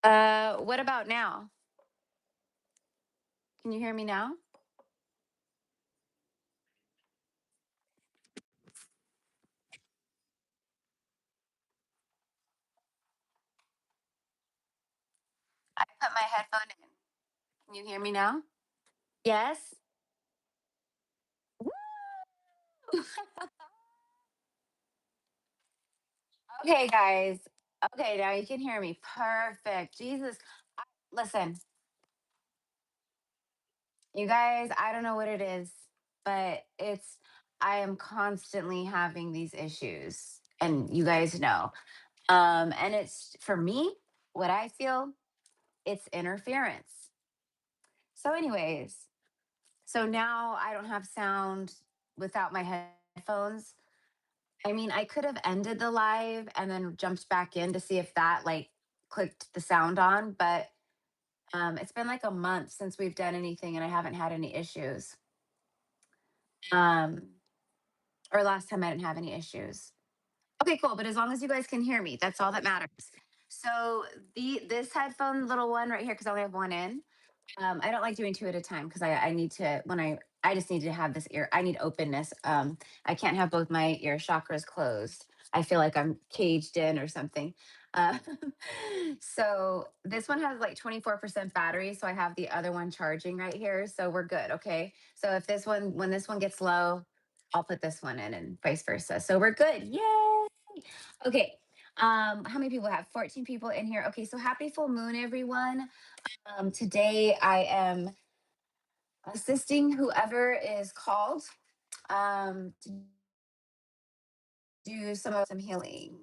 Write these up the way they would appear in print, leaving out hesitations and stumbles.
What about now? Can you hear me now? I put my headphone in. Can you hear me now? Yes? Woo! Okay, guys. Okay, now you can hear me. Perfect. Jesus. Listen, you guys, I don't know what it is, but I am constantly having these issues. And you guys know. And it's for me, what I feel, it's interference. So, anyways, so now I don't have sound without my headphones. I mean, I could have ended the live and then jumped back in to see if that like clicked the sound on, but it's been like a month since we've done anything and I haven't had any issues. Um, or last time I didn't have any issues. Okay, cool. But as long as you guys can hear me, that's all that matters. So this headphone little one right here, because I only have one in. I don't like doing two at a time because I need to when I just need to have this ear. I need openness. I can't have both my ear chakras closed. I feel like I'm caged in or something. Uh, so this one has like 24% battery. So I have the other one charging right here. So we're good. Okay. So if when this one gets low, I'll put this one in and vice versa. So we're good. Yay. Okay. How many people have 14 people in here? Okay. So happy full moon, everyone. Today I am assisting whoever is called to do some healings.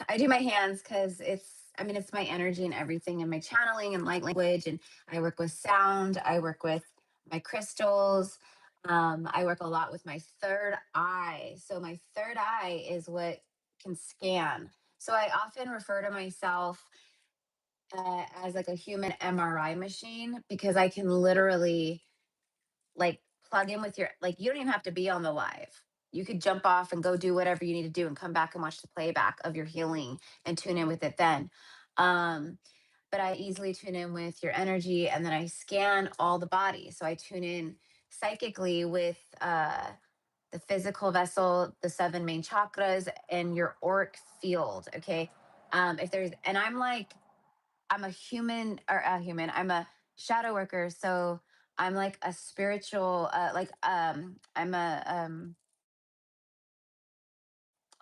I do my hands because it's my energy and everything and my channeling and light language. And I work with sound, I work with my crystals. I work a lot with my third eye. So my third eye is what can scan. So I often refer to myself as like a human MRI machine because I can literally like plug in with your like you don't even have to be on the live. You could jump off and go do whatever you need to do and come back and watch the playback of your healing and tune in with it then. Um, but I easily tune in with your energy and then I scan all the body. So I tune in psychically with the physical vessel, the seven main chakras, and your auric field. Okay. If there's and I'm a human or a human. I'm a shadow worker, so I'm like a spiritual I'm a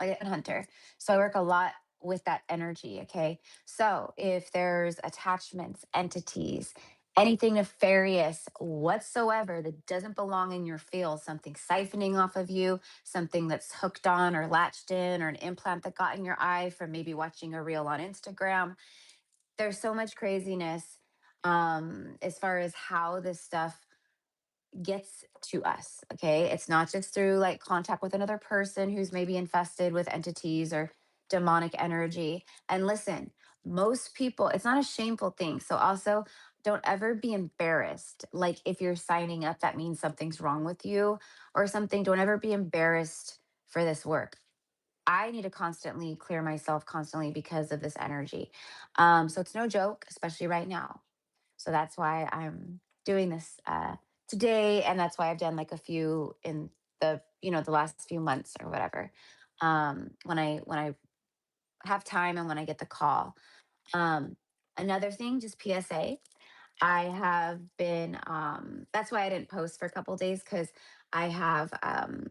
like a hunter. So I work a lot with that energy, okay? So if there's attachments, entities, anything nefarious whatsoever that doesn't belong in your field, something siphoning off of you, something that's hooked on or latched in, or an implant that got in your eye from maybe watching a reel on Instagram, there's so much craziness as far as how this stuff gets to us. Okay. It's not just through like contact with another person who's maybe infested with entities or demonic energy. And listen, most people, it's not a shameful thing. So also, don't ever be embarrassed. Like if you're signing up, that means something's wrong with you or something. Don't ever be embarrassed for this work. I need to constantly clear myself constantly because of this energy. So it's no joke, especially right now. So that's why I'm doing this today, and that's why I've done like a few in the last few months or whatever. When I have time and when I get the call. Um, Another thing, just PSA. I have been that's why I didn't post for a couple days because I have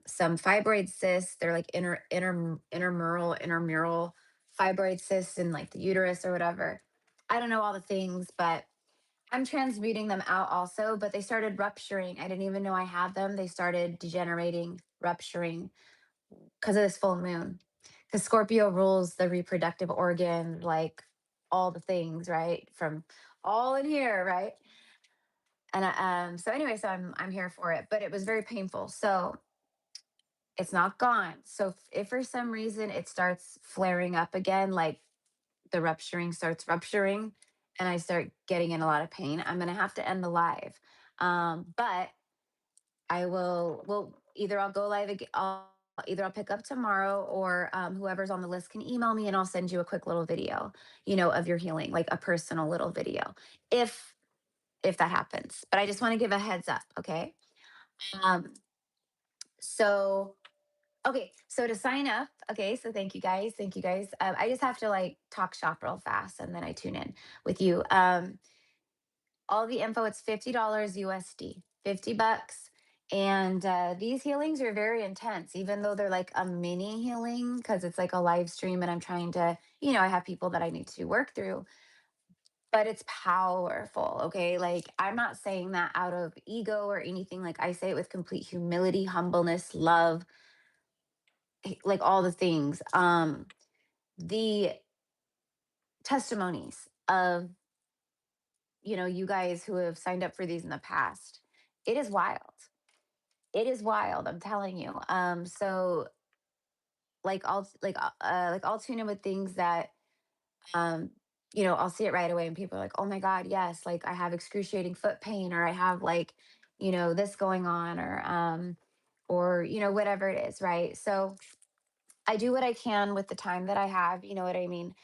some fibroid cysts. They're like intermural fibroid cysts in like the uterus or whatever. I don't know all the things, but I'm transmuting them out also, but they started rupturing. I didn't even know I had them. They started degenerating, rupturing because of this full moon. Because Scorpio rules the reproductive organ, like all the things, right? From all in here, right? And so anyway, so I'm here for it, but it was very painful. So it's not gone. So if for some reason it starts flaring up again, like the rupturing starts rupturing, and I start getting in a lot of pain, I'm gonna have to end the live. But I will. Well, either I'll go live again. either I'll pick up tomorrow, or whoever's on the list can email me and I'll send you a quick little video, of your healing, like a personal little video, if if that happens. But I just want to give a heads up, okay? Um, so okay, so to sign up, okay, so thank you guys, thank you guys. I just have to like talk shop real fast and then I tune in with you. All the info, it's $50 USD, 50 bucks. And these healings are very intense, even though they're like a mini healing, because it's like a live stream and I'm trying to, I have people that I need to work through, but it's powerful. Okay. Like, I'm not saying that out of ego or anything. Like, I say it with complete humility, humbleness, love, like all the things. The testimonies of, you guys who have signed up for these in the past, it is wild. It is wild, I'm telling you. So like I'll tune in with things that um I'll see it right away and people are like, "Oh my god, yes, like I have excruciating foot pain, or I have like, this going on, or whatever it is, right?" So I do what I can with the time that I have, you know what I mean?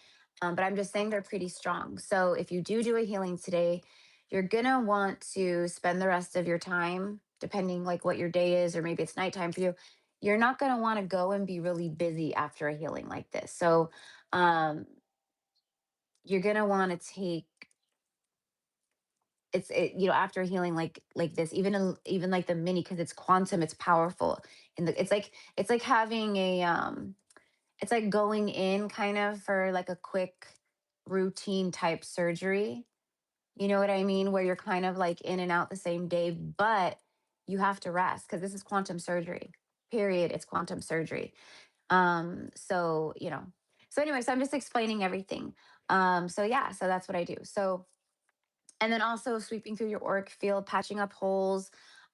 But I'm just saying they're pretty strong. So if you do a healing today, you're gonna want to spend the rest of your time, depending like what your day is, or maybe it's nighttime for you. You're not gonna want to go and be really busy after a healing like this. So um, you're gonna want to take after a healing like this, even like the mini, because it's quantum, it's powerful. It's like having a it's like going in kind of for like a quick routine type surgery. You know what I mean? Where you're kind of like in and out the same day, but you have to rest because this is quantum surgery. Period. It's quantum surgery. So, So anyway, so I'm just explaining everything. So yeah, so that's what I do. So, and then also sweeping through your auric field,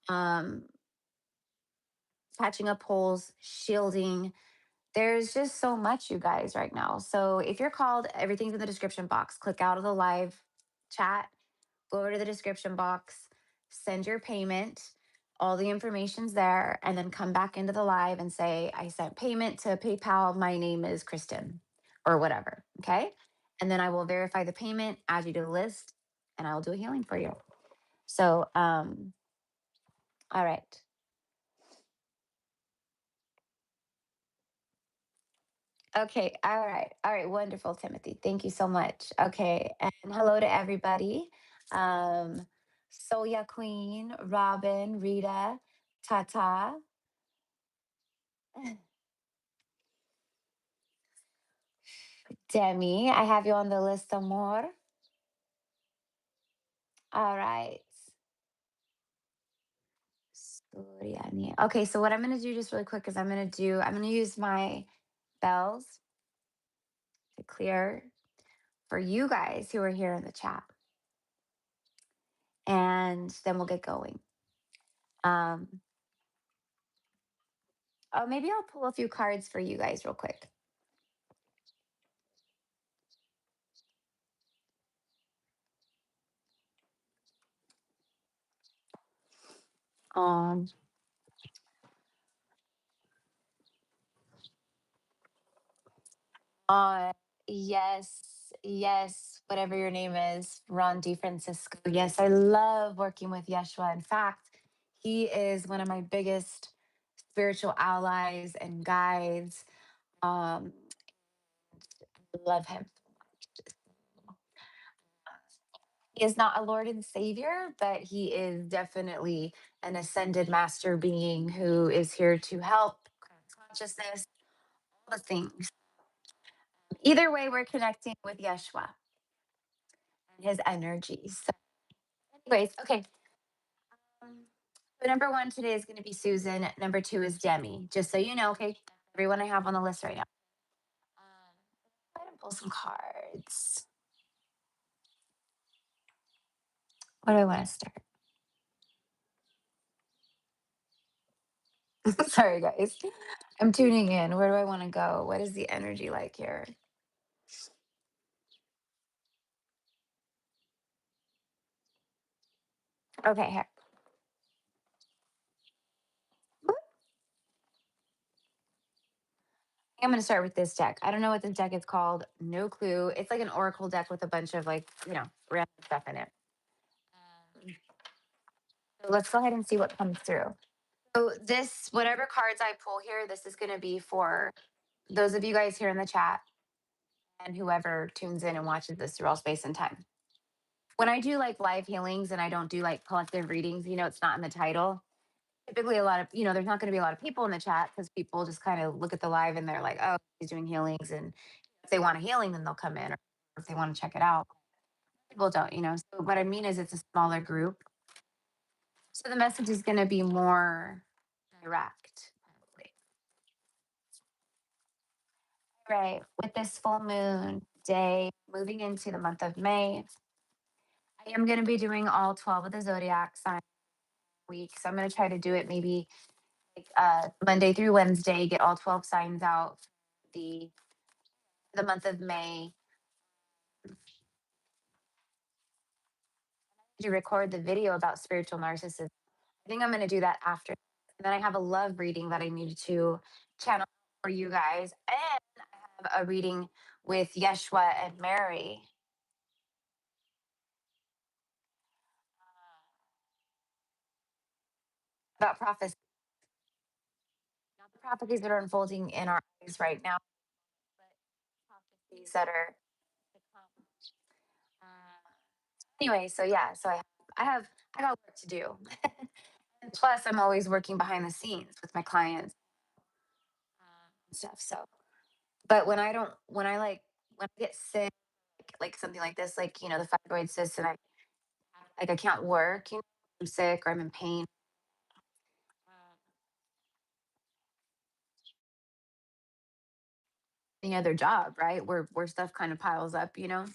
um, patching up holes, shielding. There's just so much, you guys, right now. So if you're called, everything's in the description box. Click out of the live chat, go over to the description box, send your payment. All the information's there, and then come back into the live and say, "I sent payment to PayPal. My name is Kristen," or whatever. Okay. And then I will verify the payment, add you to the list, and I will do a healing for you. So, all right. Okay. All right. All right. Wonderful, Timothy. Thank you so much. Okay. And hello to everybody. Um, Soya Queen, Robin, Rita, Tata, Demi. I have you on the list, Amor. All right. Suriani. Okay. So what I'm going to do just really quick is I'm going to use my bells to clear for you guys who are here in the chat. And then we'll get going. Um, oh, maybe I'll pull a few cards for you guys real quick. Um, uh, yes, yes, whatever your name is, Ron DeFrancisco. Yes, I love working with Yeshua. In fact, he is one of my biggest spiritual allies and guides. Um, love him. He is not a Lord and Savior, but he is definitely an ascended master being who is here to help consciousness, all the things. Either way, we're connecting with Yeshua and his energies. So, anyways, okay. Um, so number one today is going to be Susan. Number two is Demi. Just so you know, okay, everyone I have on the list right now. Go ahead and pull some cards. What do I want to start? Sorry, guys. I'm tuning in. Where do I want to go? What is the energy like here? Okay, here. I'm going to start with this deck. I don't know what this deck is called. No clue. It's like an oracle deck with a bunch of like, random stuff in it. So let's go ahead and see what comes through. So this, whatever cards I pull here, this is going to be for those of you guys here in the chat and whoever tunes in and watches this through all space and time. When I do like live healings and I don't do like collective readings, it's not in the title. Typically, a lot of, there's not going to be a lot of people in the chat because people just kind of look at the live and they're like, oh, he's doing healings. And if they want a healing, then they'll come in, or if they want to check it out. People don't. So what I mean is it's a smaller group. So the message is going to be more direct. Probably. Right. With this full moon day moving into the month of May, I am going to be doing all 12 of the zodiac signs week. So I'm going to try to do it maybe like Monday through Wednesday, get all 12 signs out the the month of May to record the video about spiritual narcissism. I think I'm going to do that after. And then I have a love reading that I need to channel for you guys. And I have a reading with Yeshua and Mary about prophecy, not the prophecies that are unfolding in our eyes right now, but prophecies that are to come. Anyway, so yeah, so I got work to do. And plus, I'm always working behind the scenes with my clients and stuff. So, but when I get sick, like something like this, like the fibroid cyst, and I can't work, I'm sick or I'm in pain. Any other job, right? Where stuff kind of piles up. And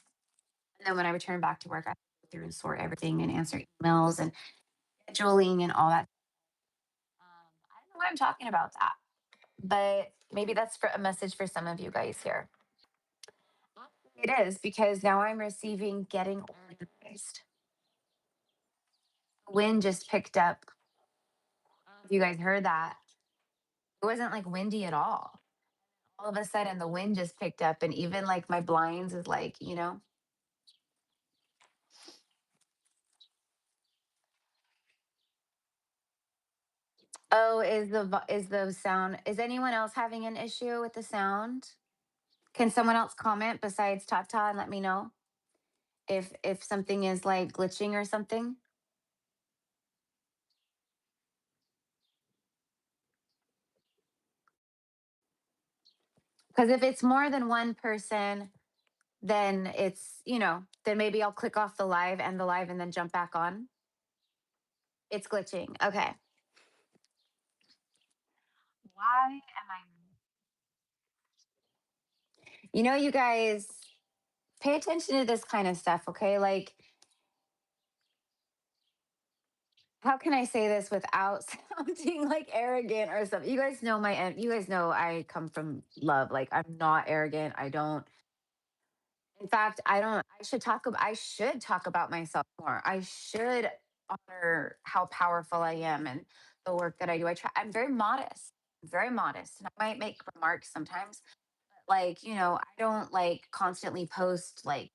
then when I return back to work, I go through and sort everything and answer emails and scheduling and all that. I don't know why I'm talking about that, but maybe that's for a message for some of you guys here. It is because now I'm receiving getting organized. Wind just picked up. If you guys heard that, it wasn't like windy at all. All of a sudden, the wind just picked up, and even like my blinds is like. Oh, is the sound? Is anyone else having an issue with the sound? Can someone else comment besides Tata and let me know if something is like glitching or something? Because if it's more than one person, then then maybe I'll click off the live and then jump back on. It's glitching. Okay. Why am I? You guys pay attention to this kind of stuff, okay? Like, how can I say this without sounding like arrogant or something? You guys know I come from love. Like, I'm not arrogant. I don't. In fact, I don't. I should talk about myself more. I should honor how powerful I am and the work that I do. I'm very modest. Very modest. And I might make remarks sometimes. Like, I don't like constantly post like,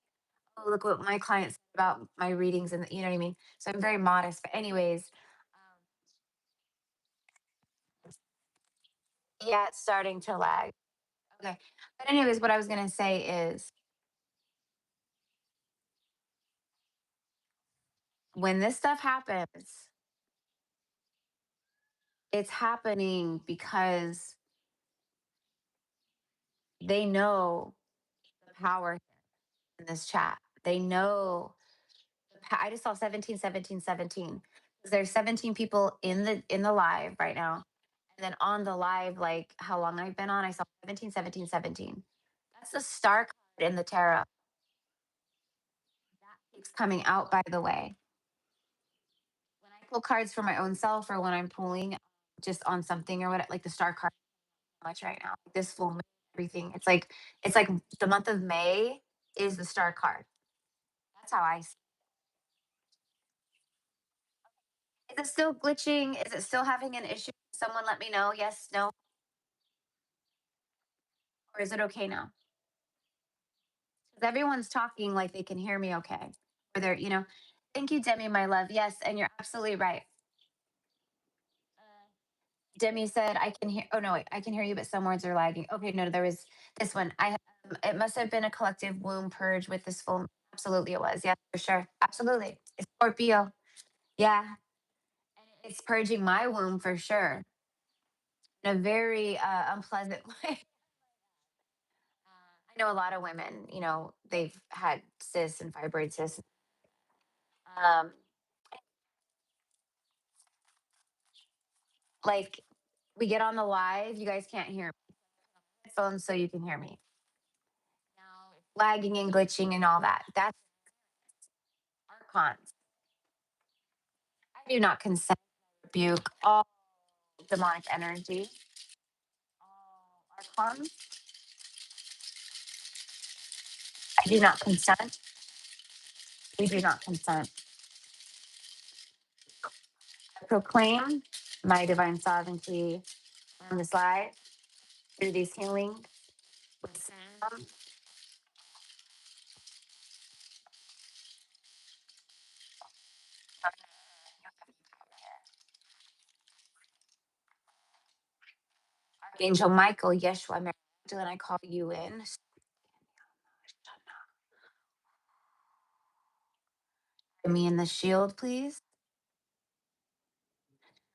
oh, look what my clients said about my readings, and you know what I mean? So I'm very modest. But anyways, yeah, it's starting to lag. Okay. But anyways, what I was gonna say is when this stuff happens, it's happening because they know the power in this chat. They know I just saw 17, 17, 17. There's 17 people in the live right now. And then on the live, like how long I've been on, I saw 17, 17, 17. That's the star card in the tarot. That keeps coming out, by the way. When I pull cards for my own self or when I'm pulling just on something or what, like the star card much right now. This full moon, everything. It's like the month of May is the star card. That's how I see it. Is it still glitching? Is it still having an issue? Someone let me know. Yes, no. Or is it okay now? 'Cause everyone's talking like they can hear me okay. Or they're, thank you, Demi, my love. Yes, and you're absolutely right. Demi said, I can hear, oh no, wait, I can hear you, but some words are lagging. Okay, no, there was this one. It must have been a collective womb purge with this full. Absolutely, it was. Yeah, for sure. Absolutely. It's Scorpio. Yeah. And it's purging my womb for sure in a very unpleasant way. I know a lot of women, they've had cysts and fibroid cysts. Um, like we get on the live, you guys can't hear me. Headphones so you can hear me. Now it's lagging and glitching and all that. That's archons. I do not consent to rebuke all demonic energy, all archons. I do not consent. We do not consent. I proclaim my divine sovereignty on this live through these healings with sound. Archangel Michael, Yeshua, Mary Magdalene, I call you in. Me in the shield, please.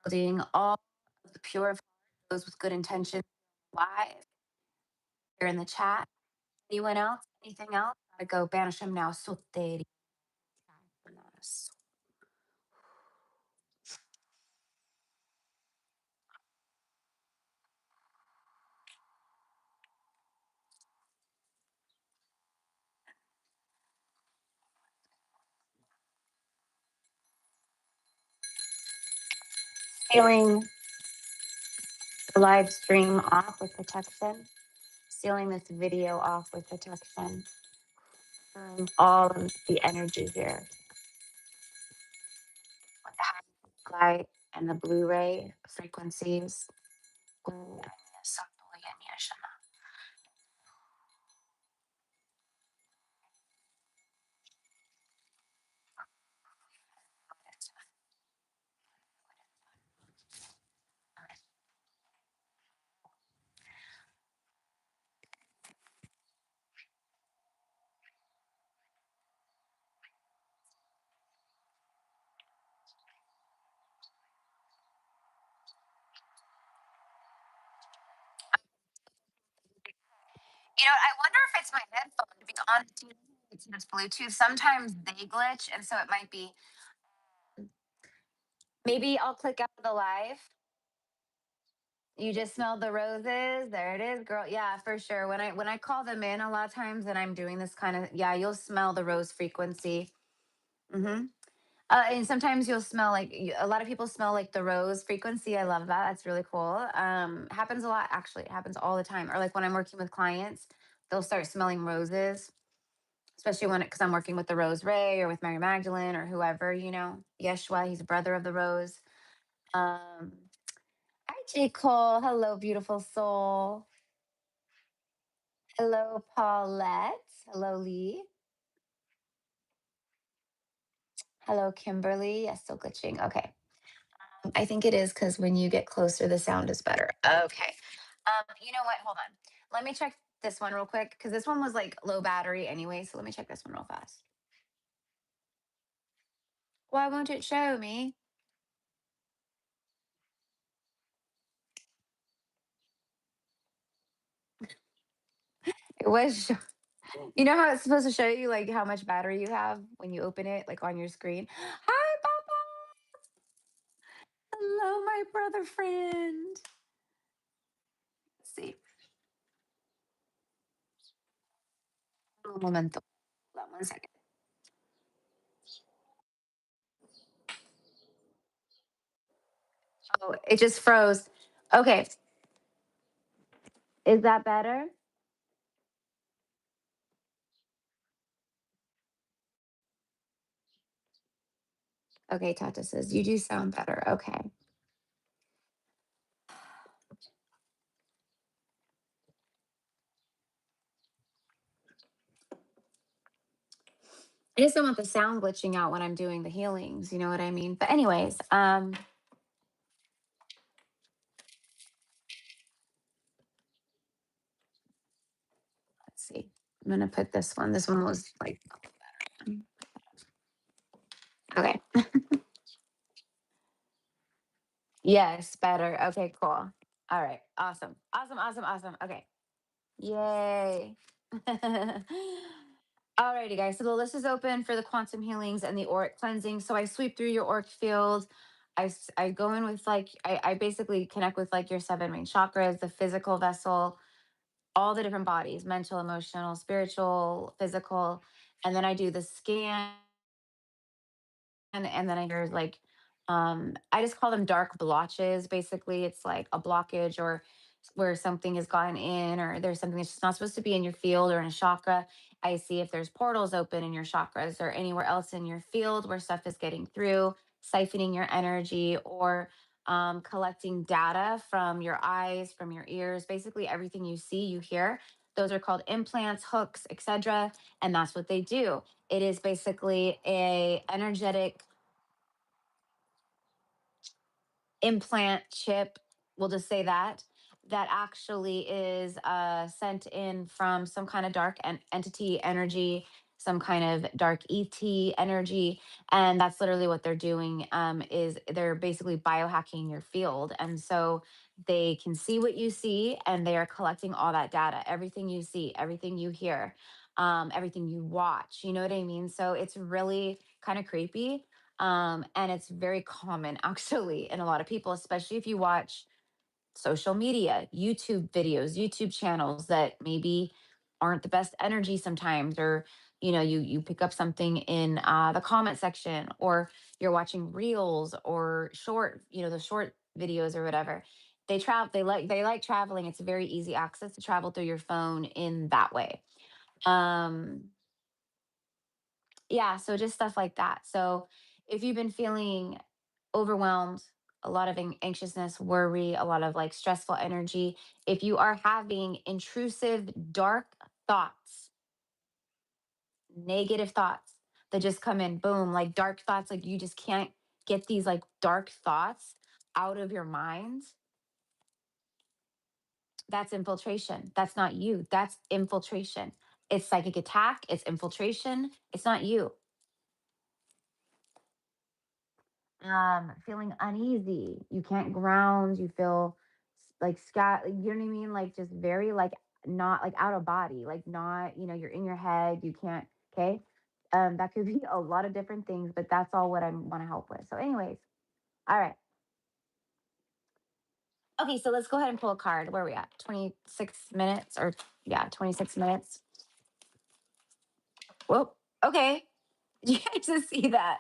Shielding all of the pure of heart, those with good intention, live here in the chat. Anyone else? Anything else? I go banish them now. Soteri. Sealing the live stream off with protection. Sealing this video off with protection. All of the energy here. With the light and the Blu-ray frequencies. I wonder if it's my headphone. To be honest, it's Bluetooth. Sometimes they glitch, and so it might be. Maybe I'll click out of the live. You just smelled the roses. There it is, girl. Yeah, for sure. When I call them in a lot of times, and I'm doing this kind of, yeah, you'll smell the rose frequency. Mm-hmm. And sometimes you'll smell like a lot of people smell like the rose frequency. I love that. That's really cool. Happens a lot. Actually, it happens all the time. Or like when I'm working with clients, they'll start smelling roses, especially because I'm working with the Rose Ray or with Mary Magdalene or whoever. Yeshua. He's a brother of the rose. Um, Hi, J. Cole. Hello, beautiful soul. Hello, Paulette. Hello, Lee. Hello, Kimberly. Yes, still glitching. Okay. I think it is because when you get closer, the sound is better. Okay. You know what? Hold on. Let me check this one real quick because this one was like low battery anyway. So let me check this one real fast. Why won't it show me? It was. You know how it's supposed to show you like how much battery you have when you open it, like on your screen. Hi, Papa. Hello, my brother friend. Let's see. Un momento. Hold on 1 second. Oh, it just froze. Okay. Is that better? Okay, Tata says, you do sound better. Okay. I just don't want the sound glitching out when I'm doing the healings, you know what I mean? But anyways, let's see. I'm gonna put this one. This one was like okay. Yes, better. Okay, cool. All right. Awesome. Awesome. Awesome. Awesome. Okay. Yay. Alrighty, guys. So the list is open for the quantum healings and the auric cleansing. So I sweep through your auric field. I go in with like, I basically connect with like your seven main chakras, the physical vessel, all the different bodies, mental, emotional, spiritual, physical. And then I do the scan, and then I hear like I just call them dark blotches. Basically, it's like a blockage or where something has gone in or there's something that's just not supposed to be in your field or in a chakra. I see if there's portals open in your chakras or anywhere else in your field where stuff is getting through, siphoning your energy or collecting data from your eyes, from your ears, basically everything you see, you hear. Those are called implants, hooks, etc. And that's what they do. It is basically a energetic implant chip, we'll just say that, that actually is sent in from some kind of dark entity energy, some kind of dark ET energy. And that's literally what they're doing, is they're basically biohacking your field. And so they can see what you see and they are collecting all that data, everything you see, everything you hear, everything you watch. You know what I mean? So it's really kind of creepy, and it's very common actually in a lot of people, especially if you watch social media, YouTube videos, YouTube channels that maybe aren't the best energy sometimes, or you pick up something in the comment section, or you're watching reels or short, the short videos or whatever. They like traveling. It's a very easy access to travel through your phone in that way. Um, yeah, so just stuff like that. So if you've been feeling overwhelmed, a lot of anxiousness, worry, a lot of like stressful energy, if you are having intrusive, dark thoughts, negative thoughts that just come in, boom, like dark thoughts, like you just can't get these like dark thoughts out of your mind, that's infiltration. That's not you. That's infiltration. It's psychic attack, it's infiltration. It's not you. Feeling uneasy, you can't ground, you feel like you know what I mean, like just very like not like out of body, like not, you're in your head, you can't. Okay, that could be a lot of different things, but that's all what I want to help with. So anyways, all right, okay, so let's go ahead and pull a card. Where are we at? 26 minutes, or yeah, 26 minutes. Whoa, okay. You get to see that.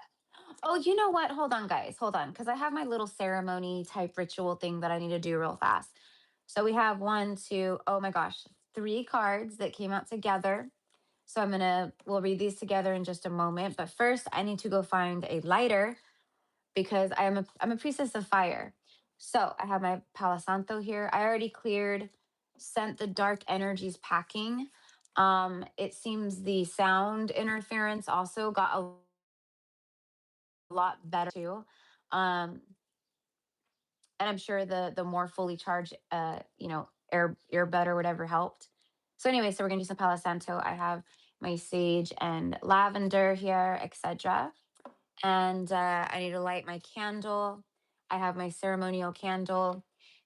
Oh, you know what? Hold on, guys. Hold on. Because I have my little ceremony type ritual thing that I need to do real fast. So we have one, two, oh my gosh, three cards that came out together. So we'll read these together in just a moment. But first, I need to go find a lighter because I'm a priestess of fire. So I have my Palo Santo here. I already cleared, sent the dark energies packing. It seems the sound interference also got a lot better too. Um, and I'm sure the more fully charged, earbud or whatever helped. So anyway, so we're gonna do some Palo Santo. I have my sage and lavender here, etc. And I need to light my candle. I have my ceremonial candle,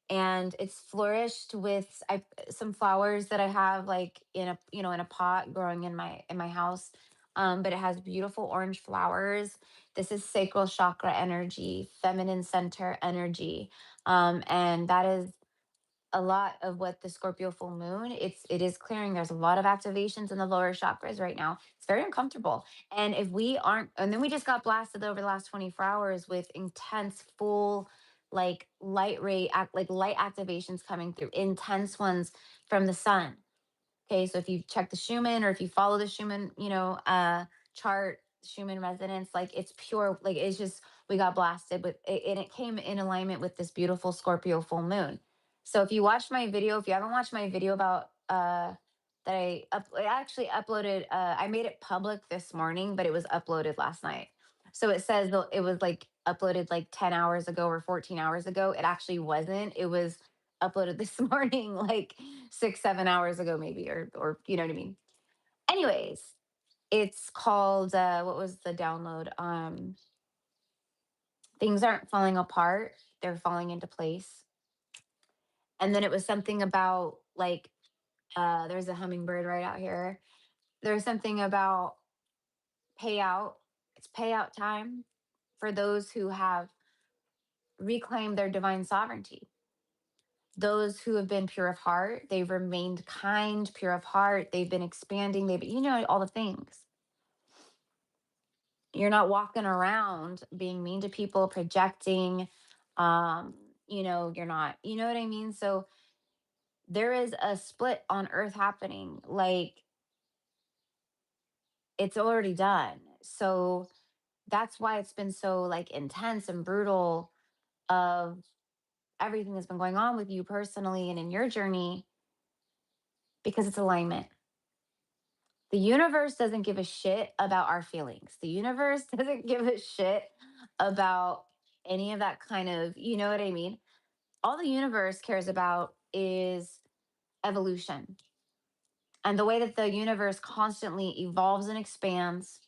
and it's flourished with some flowers that I have like in a pot growing in my house. But it has beautiful orange flowers. This is sacral chakra energy, feminine center energy, and that is a lot of what the Scorpio full moon, it is clearing. There's a lot of activations in the lower chakras right now. It's very uncomfortable. And if we aren't, and then we just got blasted over the last 24 hours with intense full like like light activations coming through, intense ones from the sun. Okay, so if you check the Schumann or if you follow the Schumann, chart, Schumann resonance, like it's pure, like it's just we got blasted with it, and it came in alignment with this beautiful Scorpio full moon. So if you haven't watched my video about that I actually uploaded. I made it public this morning, but it was uploaded last night. So it says it was like uploaded like 10 hours ago or 14 hours ago. It actually wasn't. It was uploaded this morning, like 6, 7 hours ago, maybe, or you know what I mean. Anyways, it's called what was the download? Things aren't falling apart; they're falling into place. And then it was something about like there's a hummingbird right out here. There's something about payout. It's payout time for those who have reclaimed their divine sovereignty. Those who have been pure of heart, they've remained kind, pure of heart, they've been expanding, they've, all the things. You're not walking around being mean to people, projecting, um, you're not, you know what I mean? So there is a split on earth happening. Like it's already done. So that's why it's been so like intense and brutal of everything that's been going on with you personally and in your journey because it's alignment. The universe doesn't give a shit about our feelings. The universe doesn't give a shit about any of that kind of, you know what I mean? All the universe cares about is evolution. And the way that the universe constantly evolves and expands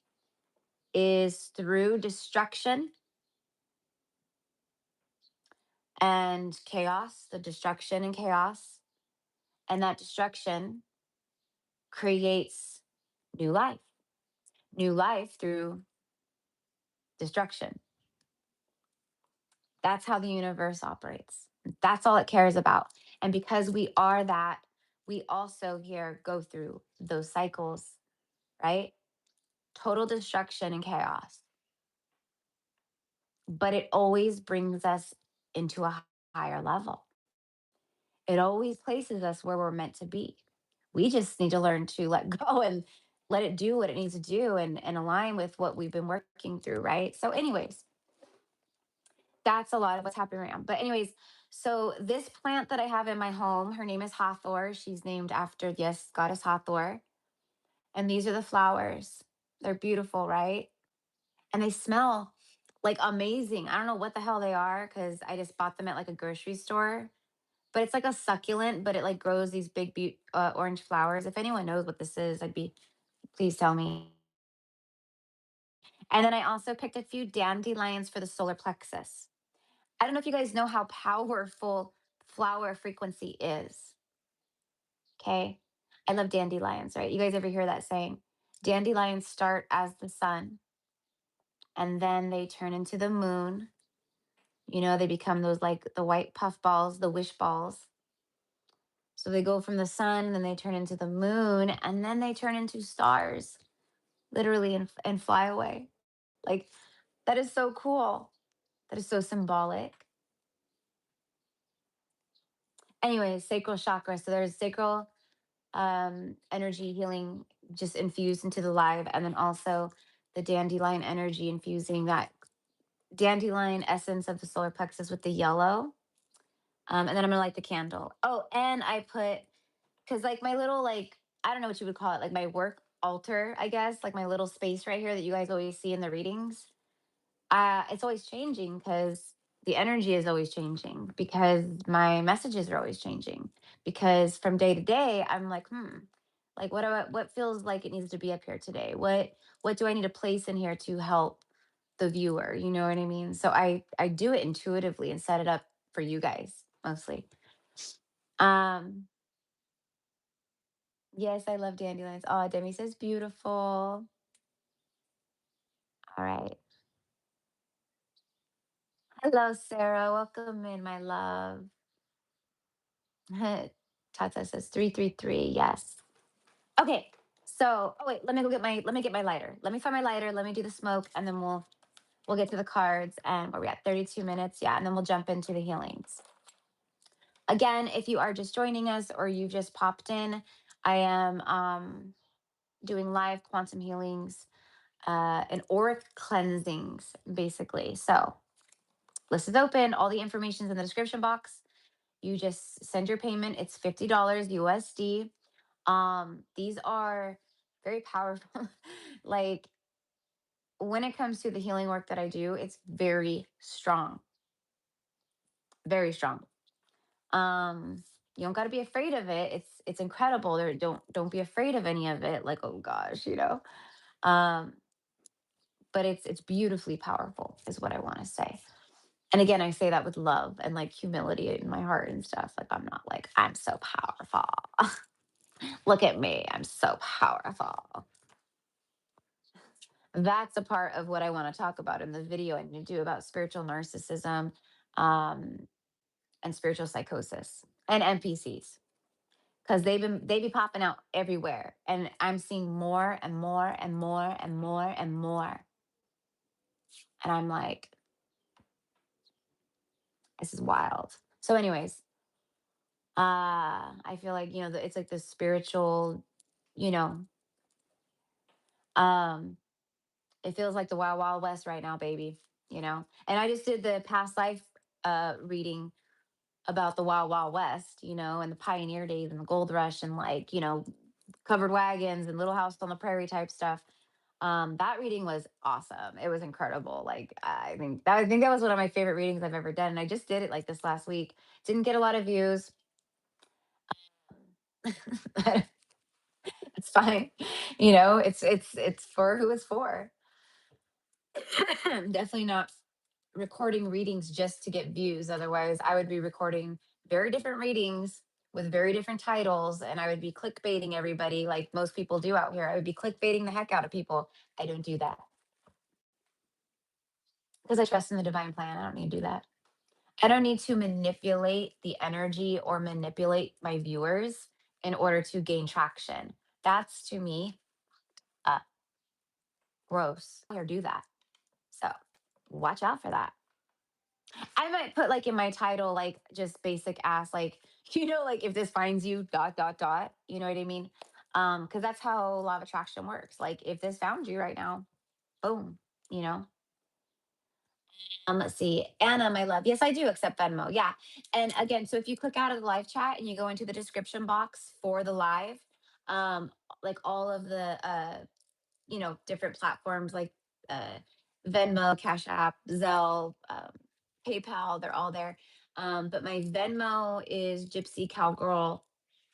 is through destruction and chaos, the destruction and chaos. And that destruction creates new life through destruction. That's how the universe operates. That's all it cares about. And because we are that, we also here go through those cycles, right? Total destruction and chaos. But it always brings us into a higher level. It always places us where we're meant to be. We just need to learn to let go and let it do what it needs to do and align with what we've been working through, right? So, anyways, that's a lot of what's happening right now. But, anyways, so this plant that I have in my home, her name is Hathor. She's named after, yes, goddess Hathor. And these are the flowers. They're beautiful, right? And they smell like amazing. I don't know what the hell they are because I just bought them at like a grocery store, but it's like a succulent, but it like grows these big orange flowers. If anyone knows what this is, please tell me. And then I also picked a few dandelions for the solar plexus. I don't know if you guys know how powerful flower frequency is. Okay. I love dandelions, right? You guys ever hear that saying? Dandelions start as the sun and then they turn into the moon. They become those like the white puff balls, the wish balls. So they go from the sun, then they turn into the moon, and then they turn into stars, literally, and fly away. Like, that is so cool. That is so symbolic. Anyways, sacral chakra. So there's sacral energy healing just infused into the live, and then also the dandelion energy infusing that dandelion essence of the solar plexus with the yellow. And then I'm gonna light the candle. Oh, and I put because like my little like I don't know what you would call it, like my work altar, I guess, like my little space right here that you guys always see in the readings. It's always changing because the energy is always changing because my messages are always changing because from day to day I'm like like what feels like it needs to be up here today, what do I need to place in here to help the viewer, you know what I mean? So I do it intuitively and set it up for you guys mostly. um yes, I love dandelions. Oh, Demi says beautiful. All right. Hello, Sarah. Welcome in, my love. Tata says 333. Yes. Okay. So, oh wait, let me get my lighter. Let me find my lighter. Let me do the smoke, and then we'll get to the cards. And where we at? 32 minutes. Yeah, and then we'll jump into the healings. Again, if you are just joining us or you just popped in, I am doing live quantum healings and auric cleansings, basically. So list is open. All the information's in the description box. You just send your payment. It's $50 USD. These are very powerful. Like, when it comes to the healing work that I do, it's very strong, very strong. You don't got to be afraid of it. It's incredible. There, don't be afraid of any of it. Like, oh gosh, you know. Um, but it's beautifully powerful, is what I want to say. And again, I say that with love and like humility in my heart and stuff. Like, I'm not like I'm so powerful. Look at me, I'm so powerful. That's a part of what I want to talk about in the video I need to do about spiritual narcissism, um, and spiritual psychosis and NPCs, because they be popping out everywhere, and I'm seeing more and more and more and more and more, and I'm like, this is wild. So, anyways, I feel like, it's like the spiritual, you know, um, it feels like the wild wild west right now, baby. And I just did the past life reading about the wild wild west, and the pioneer days and the gold rush and, like, covered wagons and little house on the prairie type stuff. That reading was awesome. It was incredible. Like, I think that was one of my favorite readings I've ever done, and I just did it like this last week. Didn't get a lot of views. It's fine. It's for who it's for. Definitely not recording readings just to get views. Otherwise, I would be recording very different readings with very different titles, and I would be clickbaiting everybody like most people do out here. I would be clickbaiting the heck out of people. I don't do that because I trust in the divine plan. I don't need to do that. I don't need to manipulate the energy or manipulate my viewers in order to gain traction. That's, to me, uh, gross. Or do that. So watch out for that. I might put, like, in my title, like, just basic ass, like, like, if this finds you, dot, dot, dot. You know what I mean? Because that's how law of attraction works. Like, if this found you right now, boom, you know? Let's see. Anna, my love. Yes, I do accept Venmo. Yeah. And again, so if you click out of the live chat and you go into the description box for the live, um, like all of the different platforms like uh Venmo, Cash App, Zelle, PayPal, they're all there. But my Venmo is Gypsy Cowgirl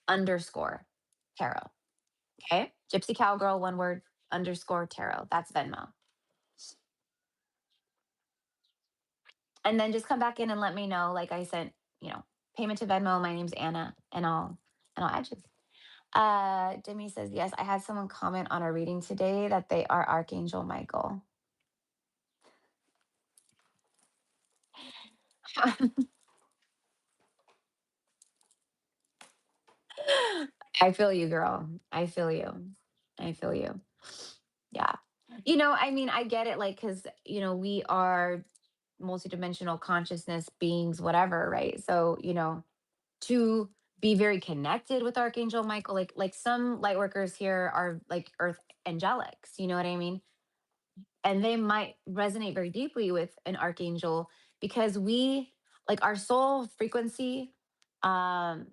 underscore tarot. Okay. Gypsy Cowgirl, one word, underscore tarot. That's Venmo. And then just come back in and let me know. Like I said, payment to Venmo. My name's Anna, and I'll add you. Demi says, yes, I had someone comment on our reading today that they are Archangel Michael. I feel you, girl. I feel you. I feel you. Yeah. I get it, like, because, we are multidimensional consciousness beings, whatever, right? So, to be very connected with Archangel Michael, like some light workers here are like earth angelics, you know what I mean? And they might resonate very deeply with an archangel because like, our soul frequency, um,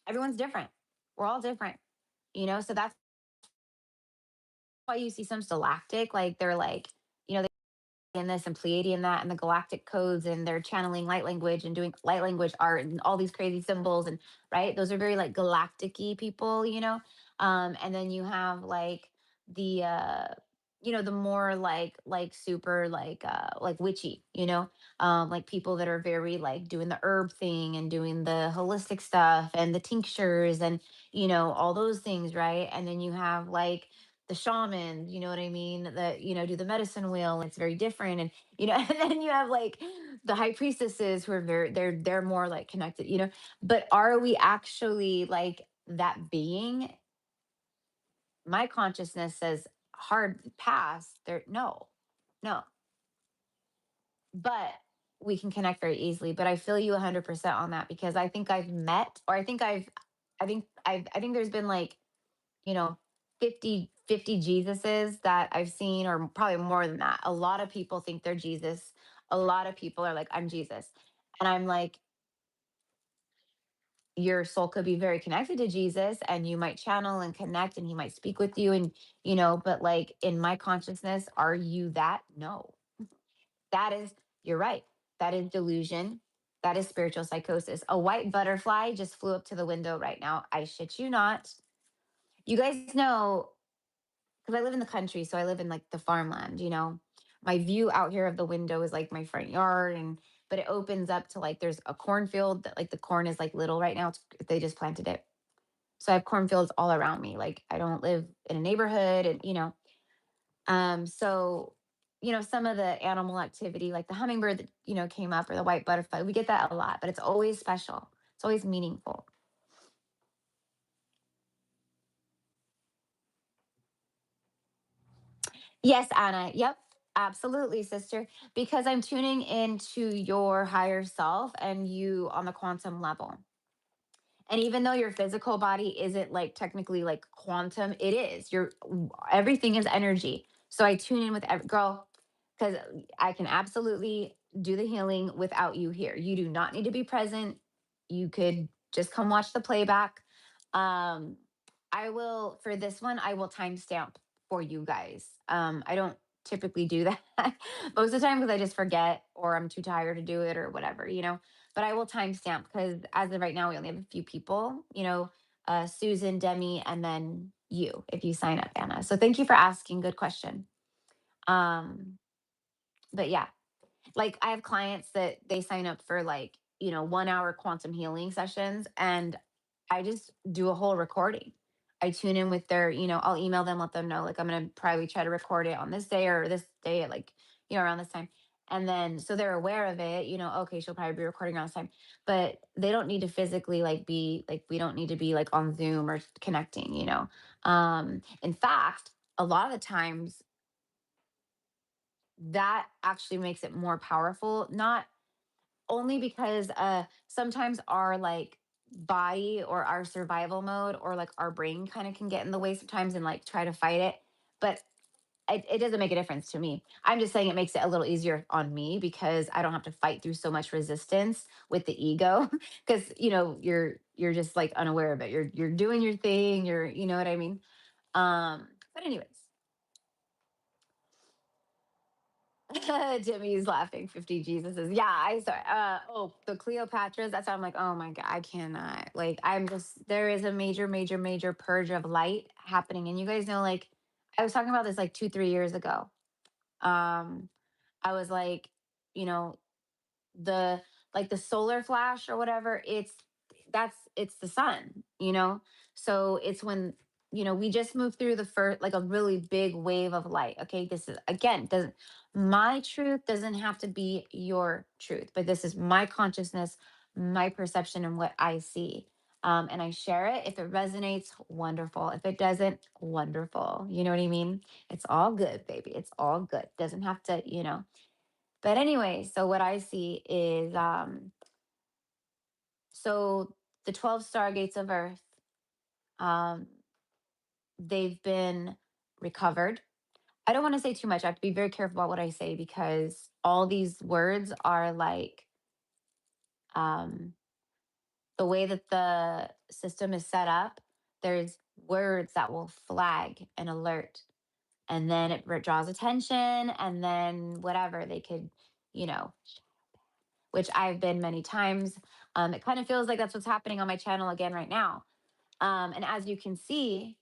everyone's different. We're all different, so that's why you see some galactic, like, they're like, and this and Pleiadian that and the galactic codes, and they're channeling light language and doing light language art and all these crazy symbols, and right, those are very like galactic-y people, and then you have like the the more like super like witchy, like people that are very like doing the herb thing and doing the holistic stuff and the tinctures and all those things, right? And then you have like the shaman, you know what I mean, that do the medicine wheel. It's very different, and and then you have like the high priestesses who are they're more like connected, but are we actually like that being? My consciousness says hard pass. There, no, no, but we can connect very easily. But I feel you 100% on that, because I think I've met, or I think there's been like, you know 50 Jesuses that I've seen, or probably more than that. A lot of people think they're Jesus. A lot of people are like, I'm Jesus. And I'm like, your soul could be very connected to Jesus and you might channel and connect and he might speak with you and but like in my consciousness, are you that? No. That is, you're right. That is delusion. That is spiritual psychosis. A white butterfly just flew up to the window right now. I shit you not. You guys know, because I live in the country, so I live in like the farmland. My view out here of the window is like my front yard, and but it opens up to like there's a cornfield that like the corn is like little right now. They just planted it. So I have cornfields all around me. Like I don't live in a neighborhood so some of the animal activity, like the hummingbird that, came up or the white butterfly, we get that a lot, but it's always special. It's always meaningful. Yes, Anna. Yep. Absolutely, sister. Because I'm tuning into your higher self and you on the quantum level. And even though your physical body isn't like technically like quantum, it is. Everything is energy. So I tune in with every girl because I can absolutely do the healing without you here. You do not need to be present. You could just come watch the playback. Um, I will for this one, I will timestamp for you guys. I don't typically do that most of the time because I just forget or I'm too tired to do it or whatever. But I will timestamp because as of right now, we only have a few people, Susan, Demi, and then you if you sign up, Anna. So thank you for asking. Good question. Um, but yeah, like I have clients that they sign up for like 1 hour quantum healing sessions and I just do a whole recording. I tune in with their, I'll email them, let them know like I'm gonna probably try to record it on this day or this day at like around this time. And then so they're aware of it, okay, she'll probably be recording around this time. But they don't need to physically like be like we don't need to be like on Zoom or connecting. In fact, a lot of the times that actually makes it more powerful, not only because sometimes our like body or our survival mode or like our brain kind of can get in the way sometimes and like try to fight it, but it doesn't make a difference to me. I'm just saying it makes it a little easier on me because I don't have to fight through so much resistance with the ego because you're just like unaware of it. You're doing your thing, you know what I mean. But anyways, Jimmy's laughing. 50 Jesuses. Yeah, I saw. Oh, the Cleopatras. That's how I'm like, oh my god, I cannot. Like, I'm just. There is a major, major, major purge of light happening, and you guys know, like, I was talking about this like 2, 3 years ago. Um, I was like, you know, the like the solar flash or whatever, it's the sun. So it's when we just moved through the first like a really big wave of light. Okay, this is again doesn't my truth doesn't have to be your truth, but this is my consciousness, my perception, and what I see. And I share it. If it resonates, wonderful. If it doesn't, wonderful. You know what I mean? It's all good, baby. It's all good. Doesn't have to. But anyway, so what I see is so the 12 stargates of Earth, um, they've been recovered. I don't want to say too much. I have to be very careful about what I say because all these words are like um, the way that the system is set up, there's words that will flag and alert. And then it draws attention, and then whatever they could, you know, which I've been many times. It kind of feels like that's what's happening on my channel again right now. And as you can see,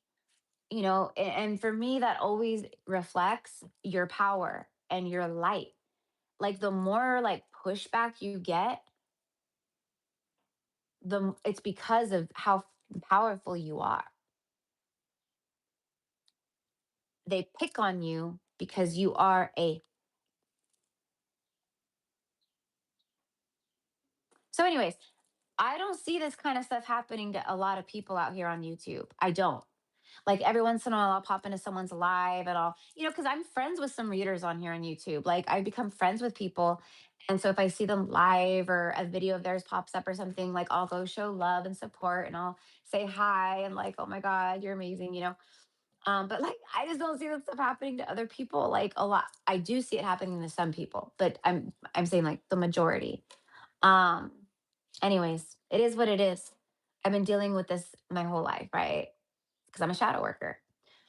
and for me, that always reflects your power and your light. Like the more like pushback you get, it's because of how powerful you are. They pick on you because you are a. So, anyways, I don't see this kind of stuff happening to a lot of people out here on YouTube. I don't. Like every once in a while, I'll pop into someone's live and because I'm friends with some readers on here on YouTube. Like I've become friends with people. And so if I see them live or a video of theirs pops up or something, like I'll go show love and support and I'll say hi and like, oh my God, you're amazing. But like I just don't see that stuff happening to other people like a lot. I do see it happening to some people, but I'm saying like the majority. Um, anyways, it is what it is. I've been dealing with this my whole life, right? Because I'm a shadow worker.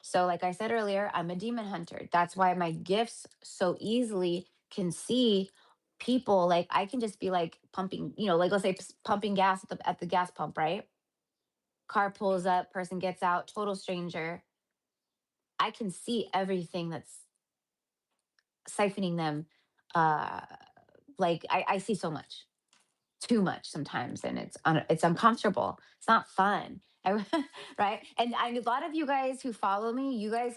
So, like I said earlier, I'm a demon hunter. That's why my gifts so easily can see people. Like I can just be like pumping, like let's say pumping gas at the gas pump, right? Car pulls up, person gets out, total stranger. I can see everything that's siphoning them. Uh, like I see so much, too much sometimes, and it's uncomfortable. It's not fun. Right? And a lot of you guys who follow me, you guys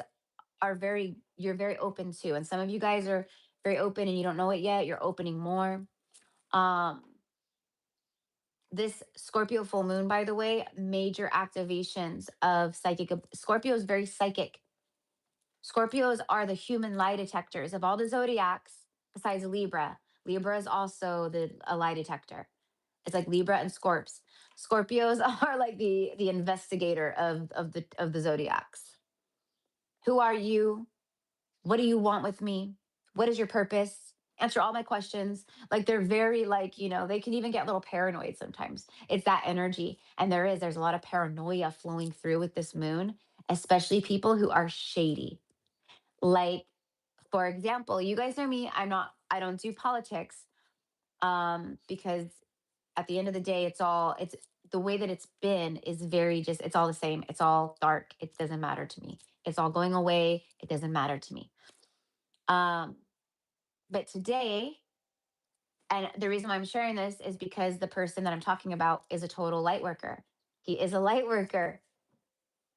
you're very open too, and some of you guys are very open and you don't know it yet. You're opening more. Um, this Scorpio full moon, by the way, major activations of Scorpio is very psychic. Scorpios are the human lie detectors of all the zodiacs besides Libra. Libra is also a lie detector. It's like Libra and Scorps. Scorpios are like the investigator of the zodiacs. Who are you? What do you want with me? What is your purpose? Answer all my questions. Like they're very like, they can even get a little paranoid sometimes. It's that energy. And there's a lot of paranoia flowing through with this moon, especially people who are shady. Like, for example, you guys know me, I don't do politics. Because at the end of the day, it's the way that it's been is very just it's all the same. It's all dark. It doesn't matter to me. It's all going away. It doesn't matter to me. Um, but today, and the reason why I'm sharing this is because the person that I'm talking about is a total light worker. He is a light worker.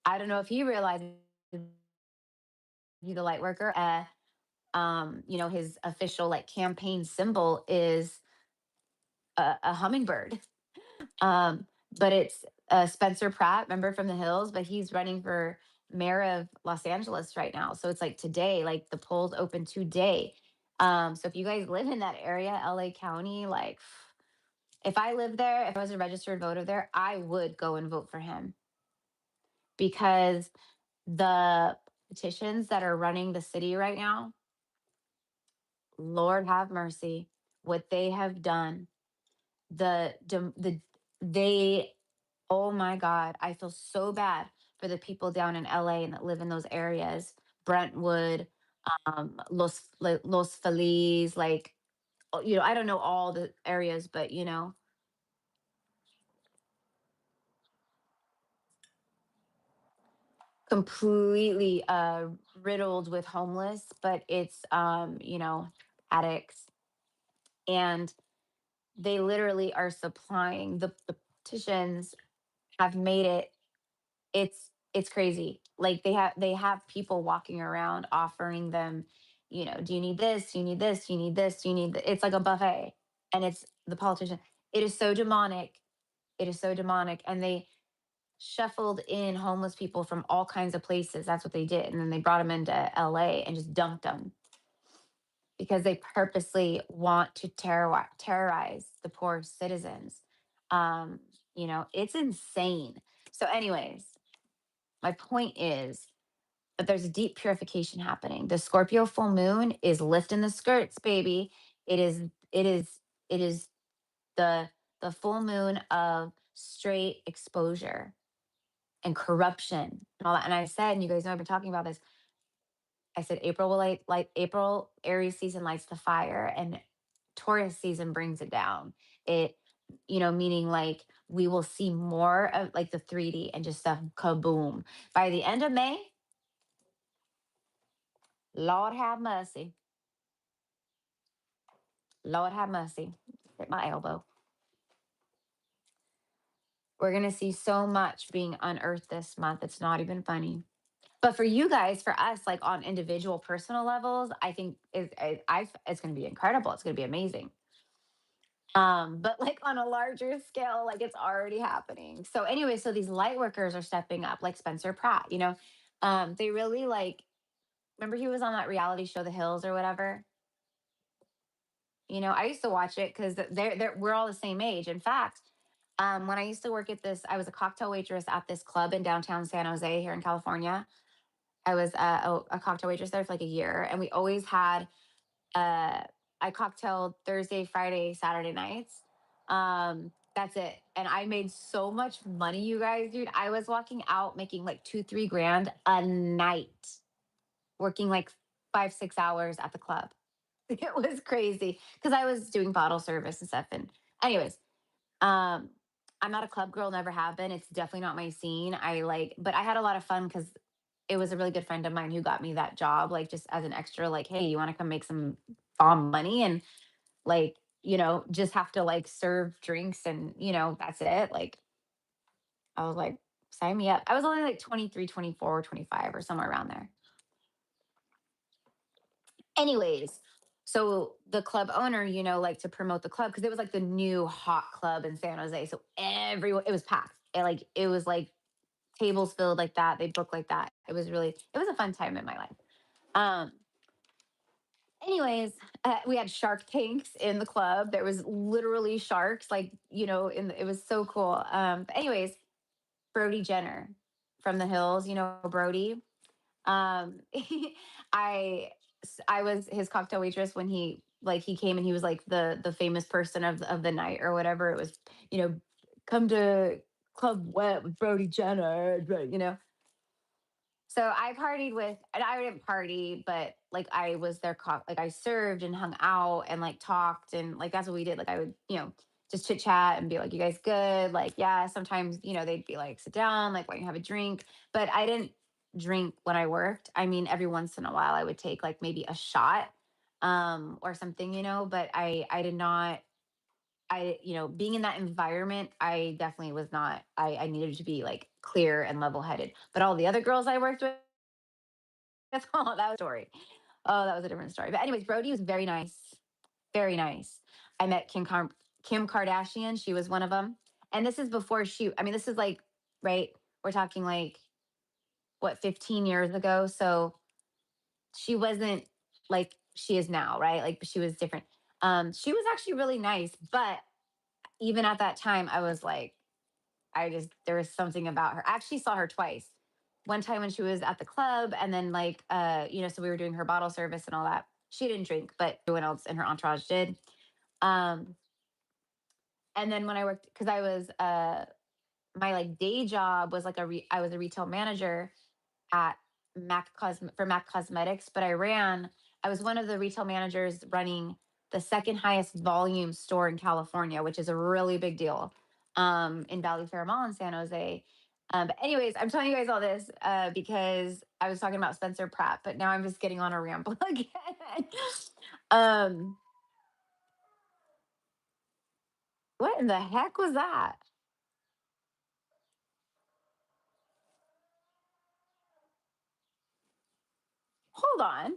I don't know if he realizes he's a light worker. His official like campaign symbol is a hummingbird. But it's Spencer Pratt, remember from the Hills, but he's running for mayor of Los Angeles right now. So it's like today, like the polls open today. So if you guys live in that area, LA County, like if I lived there, if I was a registered voter there, I would go and vote for him because the petitions that are running the city right now, Lord have mercy, what they have done. They Oh my God, I feel so bad for the people down in LA and that live in those areas. Brentwood, Los Feliz, like, I don't know all the areas, but completely riddled with homeless, but it's addicts. And they literally are supplying the petitions have made it's crazy. Like they have people walking around offering them, do you need this? Do you need this? Do you need this? Do you need it's like a buffet. And it's the politician. It is so demonic. It is so demonic. And they shuffled in homeless people from all kinds of places. That's what they did. And then they brought them into LA and just dumped them because they purposely want to terrorize the poor citizens. Um, it's insane. So, anyways, my point is that there's a deep purification happening. The Scorpio full moon is lifting the skirts, baby. It is, it is, it is the full moon of straight exposure and corruption and all that. And I said, and you guys know I've been talking about this. I said April will light April Aries season lights the fire, and Taurus season brings it down. It, meaning like we will see more of like the 3D and just stuff kaboom. By the end of May, Lord have mercy. Lord have mercy. Hit my elbow. We're going to see so much being unearthed this month. It's not even funny. But for you guys, for us, like on individual personal levels, I think it's going to be incredible. It's going to be amazing. But like on a larger scale, like it's already happening. So anyway, so these light workers are stepping up, like Spencer Pratt, they really like, remember he was on that reality show, The Hills or whatever? I used to watch it because we're all the same age. In fact, when I used to work at I was a cocktail waitress at this club in downtown San Jose here in California. I was a cocktail waitress there for like a year, and we always had uh, I cocktailed Thursday, Friday, Saturday nights. That's it. And I made so much money, you guys, dude. I was walking out making like 2, 3 grand a night, working like 5, 6 hours at the club. It was crazy because I was doing bottle service and stuff. And anyways, um, I'm not a club girl, never have been. It's definitely not my scene. But I had a lot of fun because it was a really good friend of mine who got me that job, like just as an extra, like, hey, you want to come make some bomb money? And like, just have to like serve drinks and, that's it. Like, I was like, sign me up. I was only like 23, 24, 25, or somewhere around there. Anyways, so the club owner, like to promote the club because it was like the new hot club in San Jose. So everyone, it was packed. It was like tables filled like that. They booked like that. It was a fun time in my life. Um, anyways, we had shark tanks in the club. There was literally sharks, like, it was so cool. But anyways, Brody Jenner from the Hills, Brody. Um, I I was his cocktail waitress when he came and he was like the famous person of the night or whatever. It was, you know, come to Club Wet with Brody Jenner, so I partied with, and I didn't party, but like I was their like I served and hung out and like talked and like that's what we did. Like I would, just chit chat and be like, "You guys good?" Like, yeah. Sometimes, they'd be like, "Sit down," like, "Why don't you have a drink?" But I didn't drink when I worked. I mean, every once in a while, I would take like maybe a shot, or something, But I did not. Being in that environment, I definitely was not. I needed to be like clear and level headed. But all the other girls I worked with, that's all that was a story. Oh, that was a different story. But anyways, Brody was very nice. Very nice. I met Kim Kardashian. She was one of them. And this is before I mean, this is like, right? We're talking like what, 15 years ago. So she wasn't like she is now, right? Like she was different. She was actually really nice, but even at that time, I was like, there was something about her. I actually saw her twice. One time when she was at the club, and then like so we were doing her bottle service and all that. She didn't drink, but everyone else in her entourage did. Um, and then when I worked, because I was my like day job was like I was a retail manager at for Mac Cosmetics, but I was one of the retail managers running the second highest volume store in California, which is a really big deal, in Valley Fair Mall in San Jose. But anyways, I'm telling you guys all this because I was talking about Spencer Pratt, but now I'm just getting on a ramble again. um, what in the heck was that? Hold on.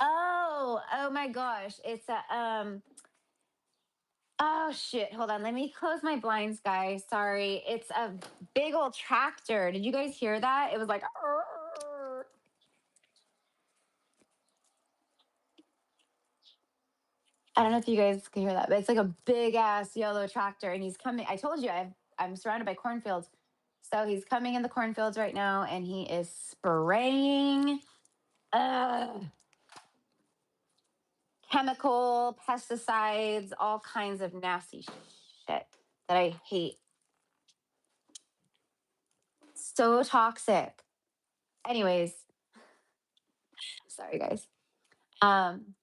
Oh my gosh. It's a oh shit. Hold on. Let me close my blinds, guys. Sorry. It's a big old tractor. Did you guys hear that? It was like "Arr." I don't know if you guys can hear that, but it's like a big ass yellow tractor and he's coming. I told you I'm surrounded by cornfields. So he's coming in the cornfields right now and he is spraying uh chemical, pesticides, all kinds of nasty shit that I hate. So toxic. Anyways, sorry guys. Um,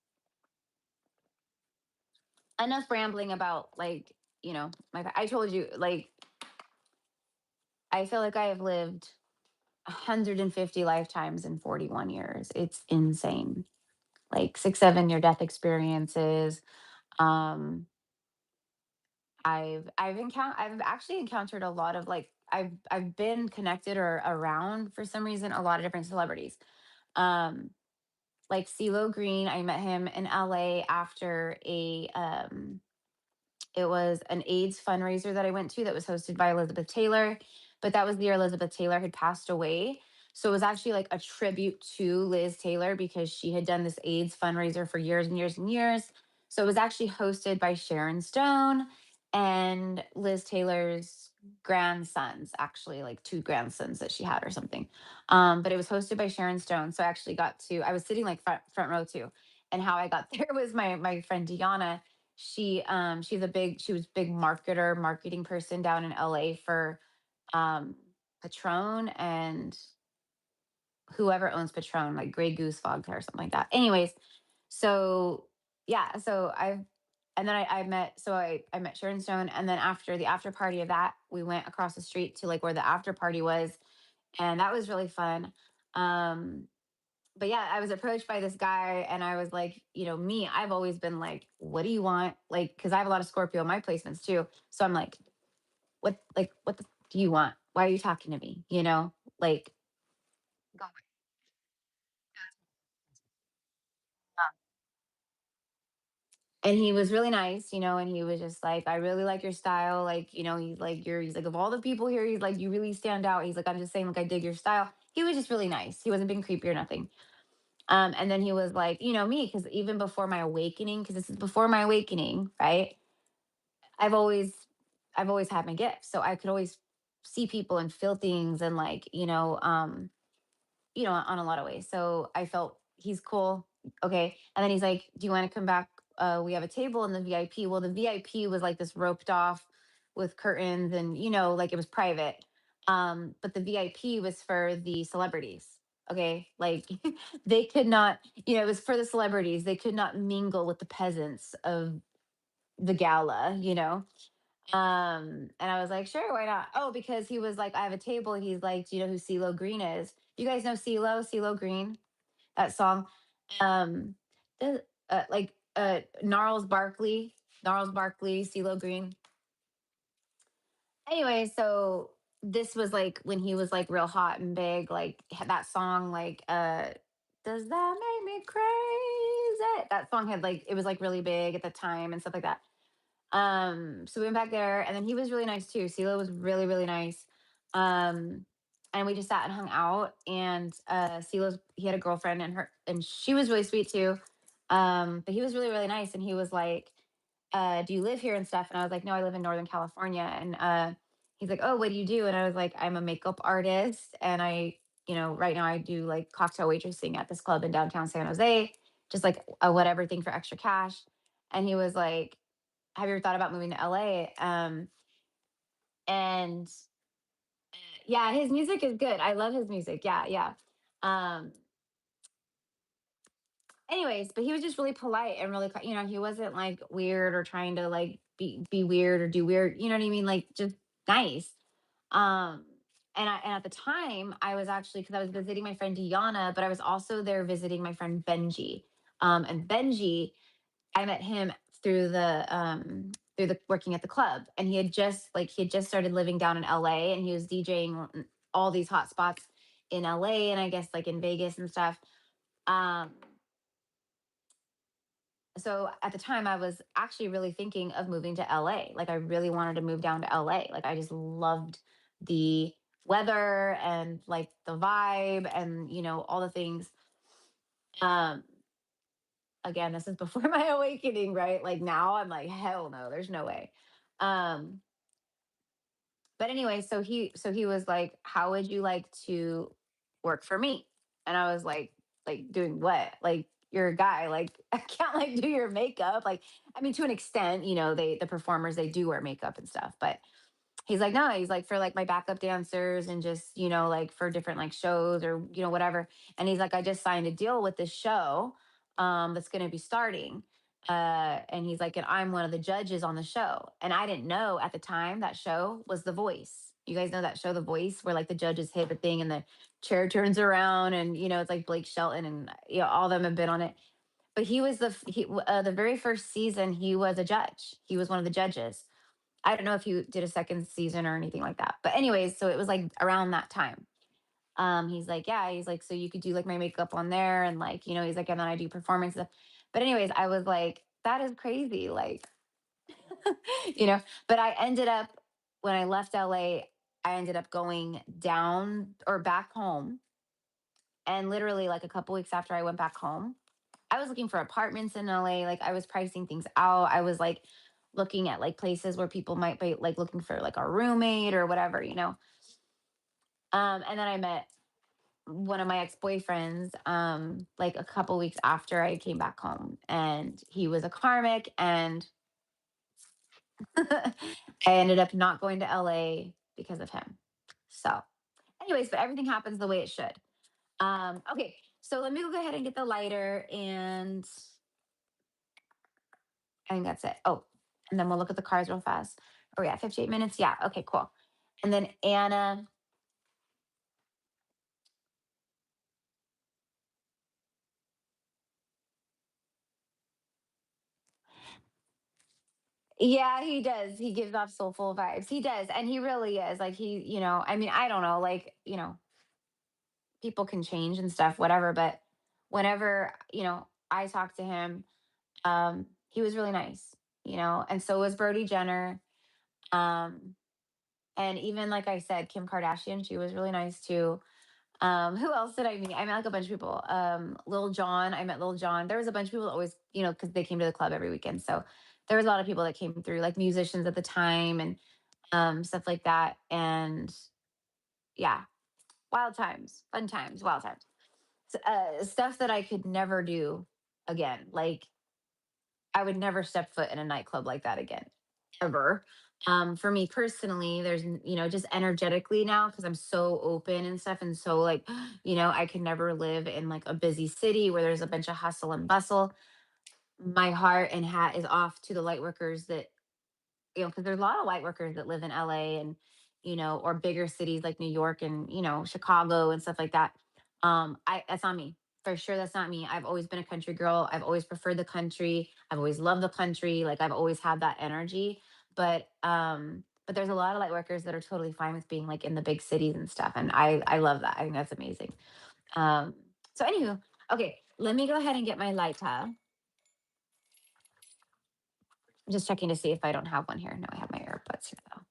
enough rambling about like, I told you, like, I feel like I have lived 150 lifetimes in 41 years. It's insane. Like 6, 7 near death experiences. Um, I've actually encountered a lot of like I've been connected or around for some reason a lot of different celebrities. Um, like CeeLo Green, I met him in LA after it was an AIDS fundraiser that I went to that was hosted by Elizabeth Taylor, but that was the year Elizabeth Taylor had passed away. So it was actually like a tribute to Liz Taylor because she had done this AIDS fundraiser for years and years and years. So it was actually hosted by Sharon Stone and Liz Taylor's grandsons, actually, like two grandsons that she had or something. But it was hosted by Sharon Stone. So I actually got to, I was sitting like front row too. And how I got there was my friend Deanna. She was big marketing person down in LA for um Patron and whoever owns Patron, like Grey Goose vodka or something like that. Anyways, so yeah, so and then I met, I met Sharon Stone, and then after the after party of that, we went across the street to like where the after party was, and that was really fun. Um, but yeah, I was approached by this guy, and I was like, me, I've always been like, what do you want? Like, because I have a lot of Scorpio in my placements too, so I'm like, what the do you want? Why are you talking to me? Like, go away. And he was really nice, and he was just like, I really like your style. Like, he's like, of all the people here, he's like, you really stand out. He's like, I'm just saying, like, I dig your style. He was just really nice. He wasn't being creepy or nothing. And then he was like, me, because even before my awakening, because this is before my awakening, right? I've always, I've always had my gifts. So I could always see people and feel things and like, on a lot of ways. So I felt he's cool. Okay. And then he's like, do you want to come back? We have a table in the VIP. Well, the VIP was like this roped off with curtains and, like it was private. But the VIP was for the celebrities. Okay. Like they could not, it was for the celebrities. They could not mingle with the peasants of the gala. And I was like, sure, why not? Oh, because he was like, I have a table. He's like, do you know who CeeLo Green is? You guys know CeeLo Green, that song. Um, Gnarls Barkley, CeeLo Green. Anyway, so this was like when he was like real hot and big, like that song, like does that make me crazy? That song had like it was like really big at the time and stuff like that. So we went back there, and then he was really nice too. CeeLo was really, really nice. Um, and we just sat and hung out. And CeeLo's he had a girlfriend, and she was really sweet too. But he was really, really nice, and he was like, "Do you live here and stuff?" And I was like, "No, I live in Northern California." And he's like, "Oh, what do you do?" And I was like, "I'm a makeup artist, and right now I do like cocktail waitressing at this club in downtown San Jose, just like a whatever thing for extra cash." And he was like, have you ever thought about moving to LA? And yeah, his music is good. I love his music. Yeah, yeah. Um, anyways, but he was just really polite and really, he wasn't like weird or trying to like be weird or do weird. You know what I mean? Like just nice. Um, and at the time, I was actually because I was visiting my friend Diana, but I was also there visiting my friend Benji. And Benji I met him through the working at the club, and he had just started living down in LA, and he was DJing all these hot spots in LA, and I guess like in Vegas and stuff. Um so at the time I was actually really thinking of moving to LA. Like I really wanted to move down to LA. Like I just loved the weather and like the vibe and all the things. Um Again, this is before my awakening, right? Like now I'm like, hell no, there's no way. Um, but anyway, so he was like, how would you like to work for me? And I was like doing what? Like you're a guy, like I can't like do your makeup. Like, I mean, to an extent, the performers they do wear makeup and stuff, but he's like, no, he's like for like my backup dancers and just, like for different like shows or, whatever. And he's like, I just signed a deal with this show that's gonna be starting. And he's like, and I'm one of the judges on the show. And I didn't know at the time that show was The Voice. You guys know that show, The Voice, where like the judges hit the thing and the chair turns around and it's like Blake Shelton and all of them have been on it. But he was the very first season he was a judge. He was one of the judges. I don't know if you did a second season or anything like that. But anyways, so it was like around that time. He's like, yeah, he's like, so you could do like my makeup on there and like, he's like, and then I do performance stuff. But anyways, I was like, that is crazy. Like, but I ended up when I left LA, I ended up going down or back home. And literally like a couple weeks after I went back home, I was looking for apartments in LA. Like I was pricing things out. I was like looking at like places where people might be like looking for like a roommate or whatever, you know. And then I met one of my ex-boyfriends like a couple weeks after I came back home, and he was a karmic, and I ended up not going to LA because of him. So, anyways, but everything happens the way it should. Okay, so let me go ahead and get the lighter, and I think that's it. Oh, and then we'll look at the cards real fast. Oh yeah, 58 minutes. Yeah, okay, cool. And then Anna. Yeah, he does. He gives off soulful vibes. He does. And he really is. Like he, I mean, I don't know, like, people can change and stuff, whatever. But whenever, I talked to him, he was really nice, and so was Brody Jenner. Um, and even like I said, Kim Kardashian, she was really nice too. Who else did I meet? I met like a bunch of people. Lil Jon, I met Lil Jon. There was a bunch of people that always, because they came to the club every weekend. So there was a lot of people that came through, like musicians at the time and stuff like that. And yeah, wild times, fun times, wild times. Stuff that I could never do again. Like I would never step foot in a nightclub like that again, ever. For me personally, there's, just energetically now, because I'm so open and stuff. And so, like, I could never live in like a busy city where there's a bunch of hustle and bustle. My heart and hat is off to the light workers that, because there's a lot of light workers that live in LA and, or bigger cities like New York and, Chicago and stuff like that. That's not me. For sure, that's not me. I've always been a country girl. I've always preferred the country. I've always loved the country. Like I've always had that energy. But there's a lot of light workers that are totally fine with being like in the big cities and stuff. And I love that. I think that's amazing. Um, so anywho, okay, let me go ahead and get my light tab. I'm just checking to see if I don't have one here. No, I have my AirPods here though.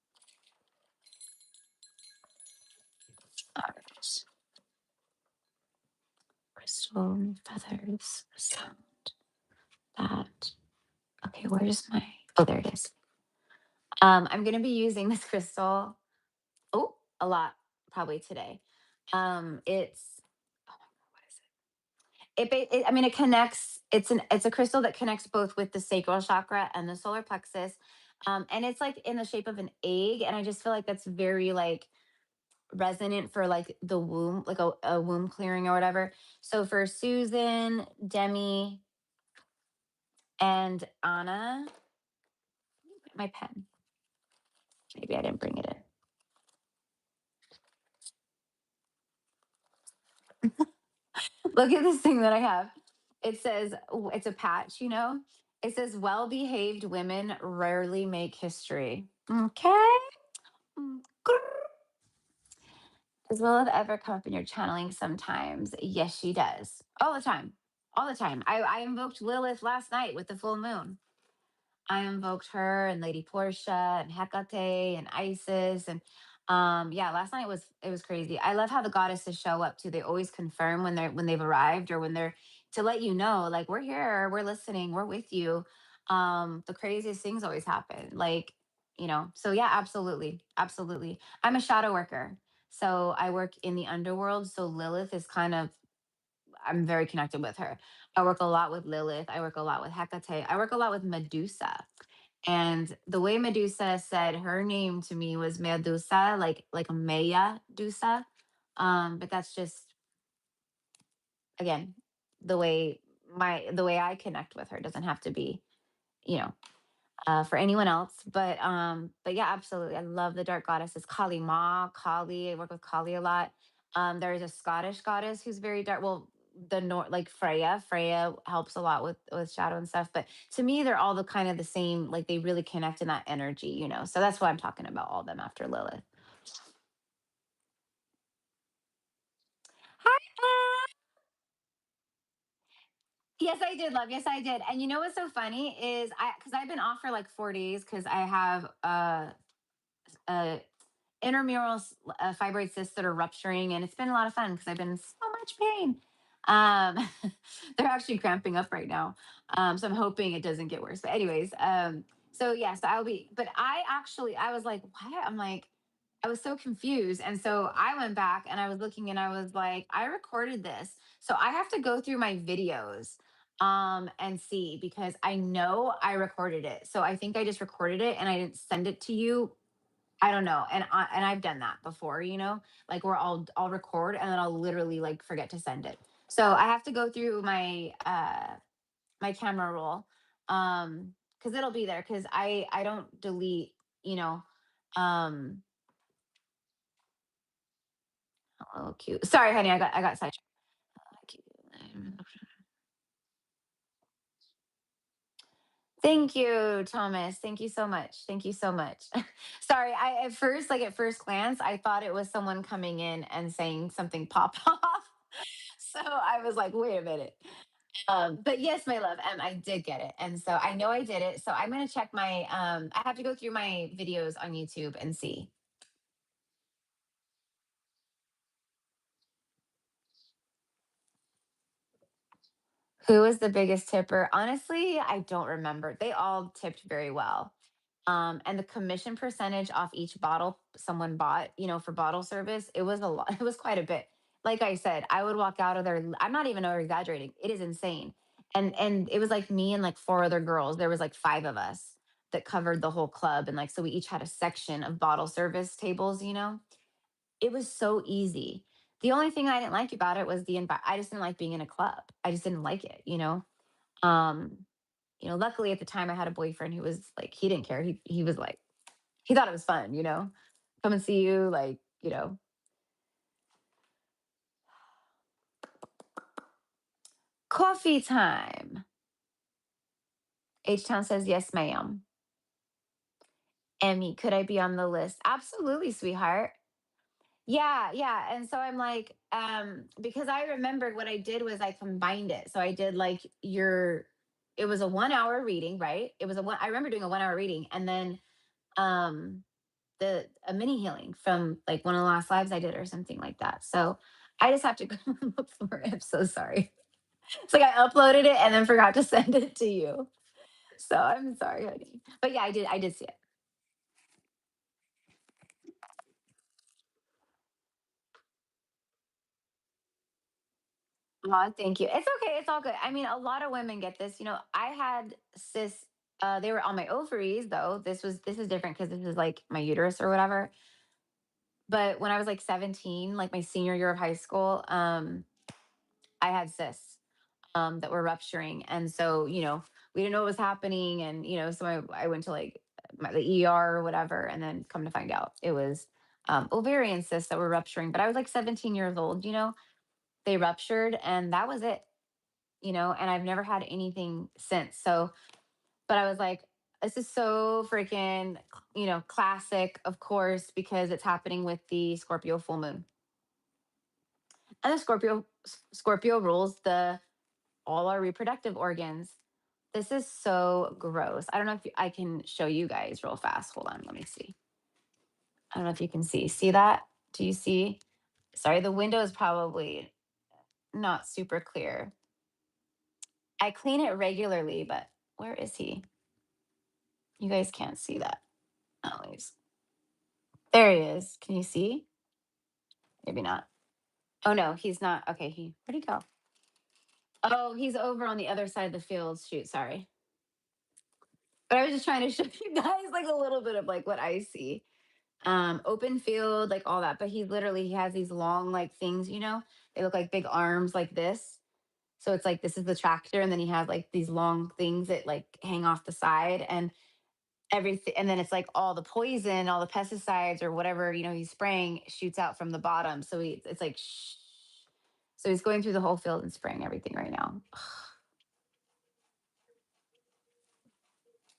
All right. Crystal feathers sound that. Okay, where's my? Oh, there it is. I'm gonna be using this crystal. Oh, a lot probably today. It's oh my god, what is it? I mean, it connects. It's a crystal that connects both with the sacral chakra and the solar plexus. And it's like in the shape of an egg, and I just feel like that's very like resonant for like the womb, like a womb clearing or whatever. So for Susan, Demi, and Anna, my pen. Maybe I didn't bring it in. Look at this thing that I have. It says, it's a patch, It says, well behaved women rarely make history. Okay. Mm, grrr. Does Lilith ever come up in your channeling sometimes? Yes, she does. All the time. All the time. I invoked Lilith last night with the full moon. I invoked her and Lady Portia and Hecate and Isis and yeah, last night was crazy. I love how the goddesses show up too. They always confirm when they've arrived or when they're to let you know like we're here, we're listening, we're with you. The craziest things always happen. Like, so yeah, absolutely. Absolutely. I'm a shadow worker. So I work in the underworld. So Lilith is kind of I'm very connected with her. I work a lot with Lilith. I work a lot with Hecate. I work a lot with Medusa. And the way Medusa said her name to me was Medusa, like Maya Dusa. But that's just again the way I connect with her doesn't have to be, you know, for anyone else. But yeah, absolutely. I love the dark goddesses. Kali Ma, Kali. I work with Kali a lot. There is a Scottish goddess who's very dark. Well, the North, like Freya. Freya helps a lot with shadow and stuff. But to me, they're all the kind of the same. Like they really connect in that energy, So that's why I'm talking about all of them after Lilith. Hi. Yes, I did, love. Yes, I did. And you know what's so funny is because I've been off for like 4 days because I have a intramural fibroid cysts that are rupturing, and it's been a lot of fun because I've been in so much pain. Um, they're actually cramping up right now, so I'm hoping it doesn't get worse. But anyways, So yes, I'll be, but I was like, what? I'm like, I was so confused. And so I went back and I was looking and I was like, I recorded this. So I have to go through my videos and see, because I know I recorded it. So I think I just recorded it and I didn't send it to you. I don't know. And I've done that before, like where I'll record and then I'll literally like forget to send it. So I have to go through my camera roll, because it'll be there, because I don't delete, you know. um oh, cute, sorry honey, I got sidetracked. Cute. Thank you, Thomas. Thank you so much. Thank you so much. Sorry, at first glance, I thought it was someone coming in and saying something pop off. So I was like, wait a minute. But yes, my love, I did get it. And so I know I did it. So I'm gonna check I have to go through my videos on YouTube and see. Who was the biggest tipper? Honestly, I don't remember. They all tipped very well. And the commission percentage off each bottle someone bought, for bottle service, it was a lot. It was quite a bit. Like I said, I would walk out of there. I'm not even over exaggerating. It is insane. And it was like me and like four other girls. There was like five of us that covered the whole club. And like, so we each had a section of bottle service tables. It was so easy. The only thing I didn't like about it was I just didn't like being in a club. I just didn't like it. Um, luckily at the time I had a boyfriend who was like, he didn't care. He was like, he thought it was fun. Come and see you, like. Coffee time. H Town says, yes, ma'am. Emmy, could I be on the list? Absolutely, sweetheart. Yeah, yeah. And so I'm like, because I remembered what I did was I combined it. So I did like it was a 1 hour reading, right? I remember doing a 1 hour reading, and then um a mini healing from like one of the last lives I did or something like that. So I just have to go look for it. I'm so sorry. It's like I uploaded it and then forgot to send it to you. So I'm sorry, honey. But yeah, I did see it. Oh, thank you. It's okay. It's all good. I mean, a lot of women get this. I had cis. They were on my ovaries, though. This is different because this is like my uterus or whatever. But when I was like 17, like my senior year of high school, I had cysts that were rupturing, and so we didn't know what was happening, and so I went to like the ER or whatever, and then come to find out it was ovarian cysts that were rupturing. But I was like 17 years old. They ruptured, and that was it. And I've never had anything since. So, but I was like, this is so freaking, classic, of course, because it's happening with the Scorpio full moon. And the Scorpio rules the all our reproductive organs. This is so gross. I don't know if I can show you guys real fast. Hold on, let me see. I don't know if you can see. See that? Do you see? Sorry, the window is probably not super clear. I clean it regularly, but where is he? You guys can't see that. Oh, there he is. Can you see? Maybe not. Oh no, he's not. Okay, where'd he go? Oh, he's over on the other side of the field. Shoot, sorry. But I was just trying to show you guys like a little bit of like what I see. Open field, like all that. But he has these long like things. They look like big arms like this. So it's like this is the tractor, and then he has like these long things that like hang off the side, and everything, and then it's like all the poison, all the pesticides or whatever he's spraying shoots out from the bottom. So it's like shh. So he's going through the whole field and spraying everything right now.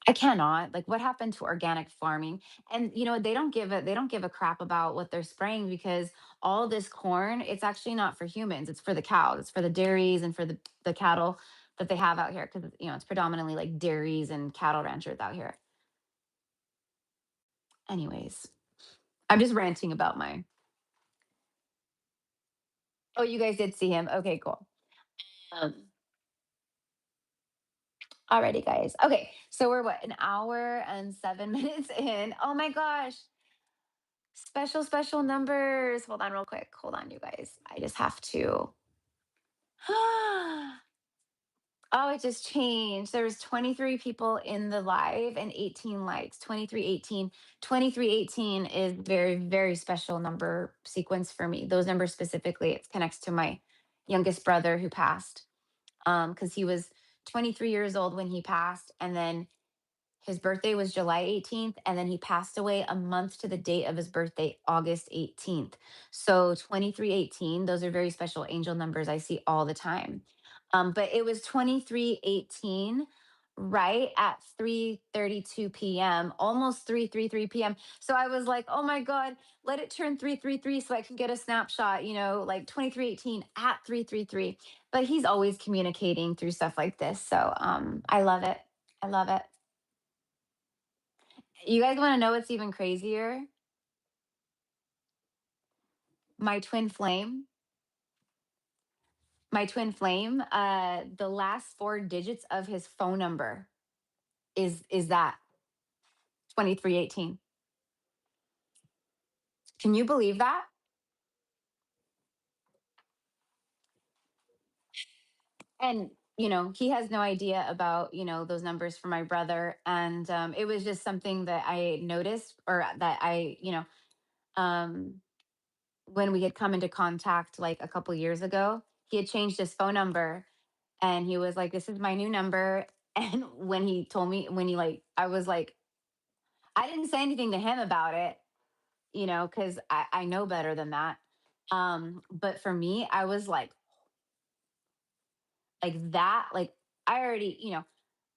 I cannot. Like, what happened to organic farming? And they don't give a crap about what they're spraying, because all this corn, it's actually not for humans. It's for the cows. It's for the dairies and for the cattle that they have out here, because it's predominantly like dairies and cattle ranchers out here. Anyways, I'm just ranting about mine. Oh, you guys did see him. Okay, cool. Um, Alrighty, guys. Okay, so we're what, an hour and 7 minutes in. Oh my gosh. Special, special numbers. Hold on, real quick. Hold on, you guys. I just have to. Oh, it just changed. There was 23 people in the live and 18 likes. 2318. 2318 is very, very special number sequence for me. Those numbers specifically, it connects to my youngest brother who passed. Because he was 23 years old when he passed, and then his birthday was July 18th, and then he passed away a month to the date of his birthday, August 18th. So 2318, those are very special angel numbers I see all the time. But it was 2318 right at 3:32 p.m., almost 3:33 p.m. So I was like, "Oh my god, let it turn 3:33 so I can get a snapshot, like 2318 at 3:33." But he's always communicating through stuff like this. So I love it. I love it. You guys wanna know what's even crazier? My twin flame the last 4 digits of his phone number is that 2318. Can you believe that? And, he has no idea about, those numbers for my brother, and, it was just something that I noticed, or that um, when we had come into contact, like, a couple years ago, he had changed his phone number, and he was like, "This is my new number." And when he told me, I was like, I didn't say anything to him about it, because I know better than that. But for me, I was like that, like, I already,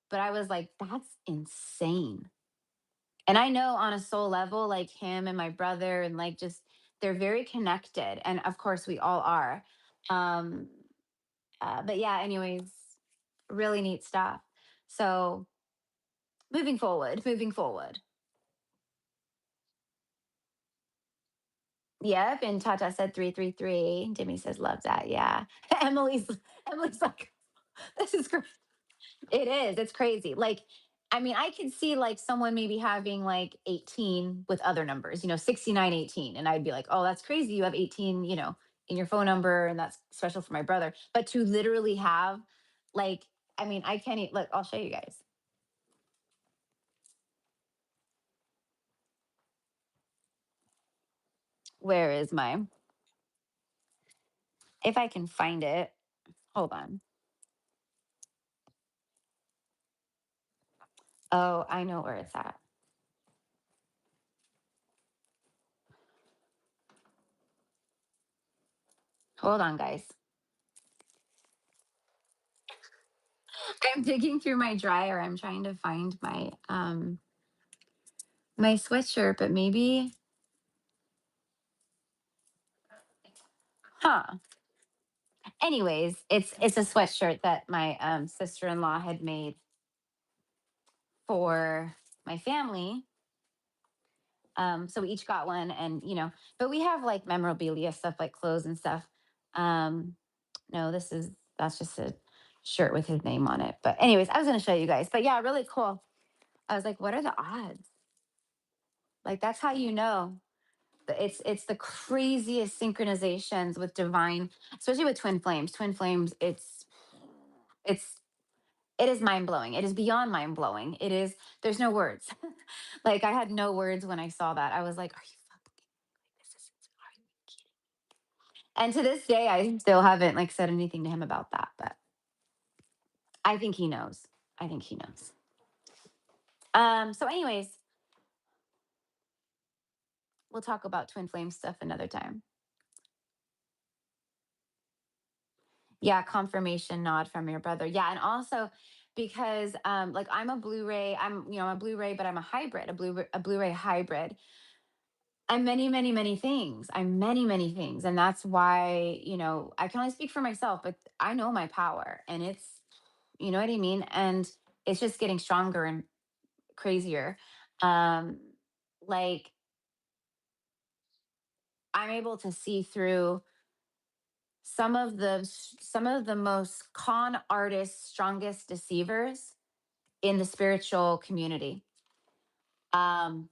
but I was like, that's insane. And I know on a soul level, like him and my brother, and like just they're very connected. And of course, we all are. Um, but yeah, anyways, really neat stuff. So moving forward, moving forward. Yep, and Tata said 333. Jimmy says love that. Yeah. Emily's like, this is great. It is. It's crazy. Like, I mean, I could see like someone maybe having like 18 with other numbers, 69, 18. And I'd be like, oh, that's crazy. You have 18, in your phone number, and that's special for my brother. But to literally have like, I mean, I can't look, I'll show you guys. Where is my, if I can find it, hold on. Oh, I know where it's at. Hold on, guys. I'm digging through my dryer. I'm trying to find my sweatshirt, but maybe, huh. Anyways, it's a sweatshirt that my sister-in-law had made for my family. So we each got one, and but we have like memorabilia stuff, like clothes and stuff. Um, no, that's just a shirt with his name on it. But anyways, I was gonna show you guys. But yeah, really cool. I was like, what are the odds? Like, that's how you know. It's the craziest synchronizations with divine, especially with twin flames. Twin flames, it's it is mind blowing. It is beyond mind blowing. It is, there's no words. Like, I had no words when I saw that. I was like, are you fucking kidding me? Are you kidding? And to this day, I still haven't like said anything to him about that, but I think he knows. I think he knows. So anyways, we'll talk about twin flame stuff another time. Yeah, confirmation nod from your brother. Yeah, and also because like I'm a Blu-ray, I'm a Blu-ray, but I'm a hybrid, a Blu-ray hybrid. I'm many, many, many things. I'm many, many things. And that's why, I can only speak for myself, but I know my power, and it's, you know what I mean? And it's just getting stronger and crazier. Um, like, I'm able to see through some of the most con artists, strongest deceivers. in the spiritual community. Um,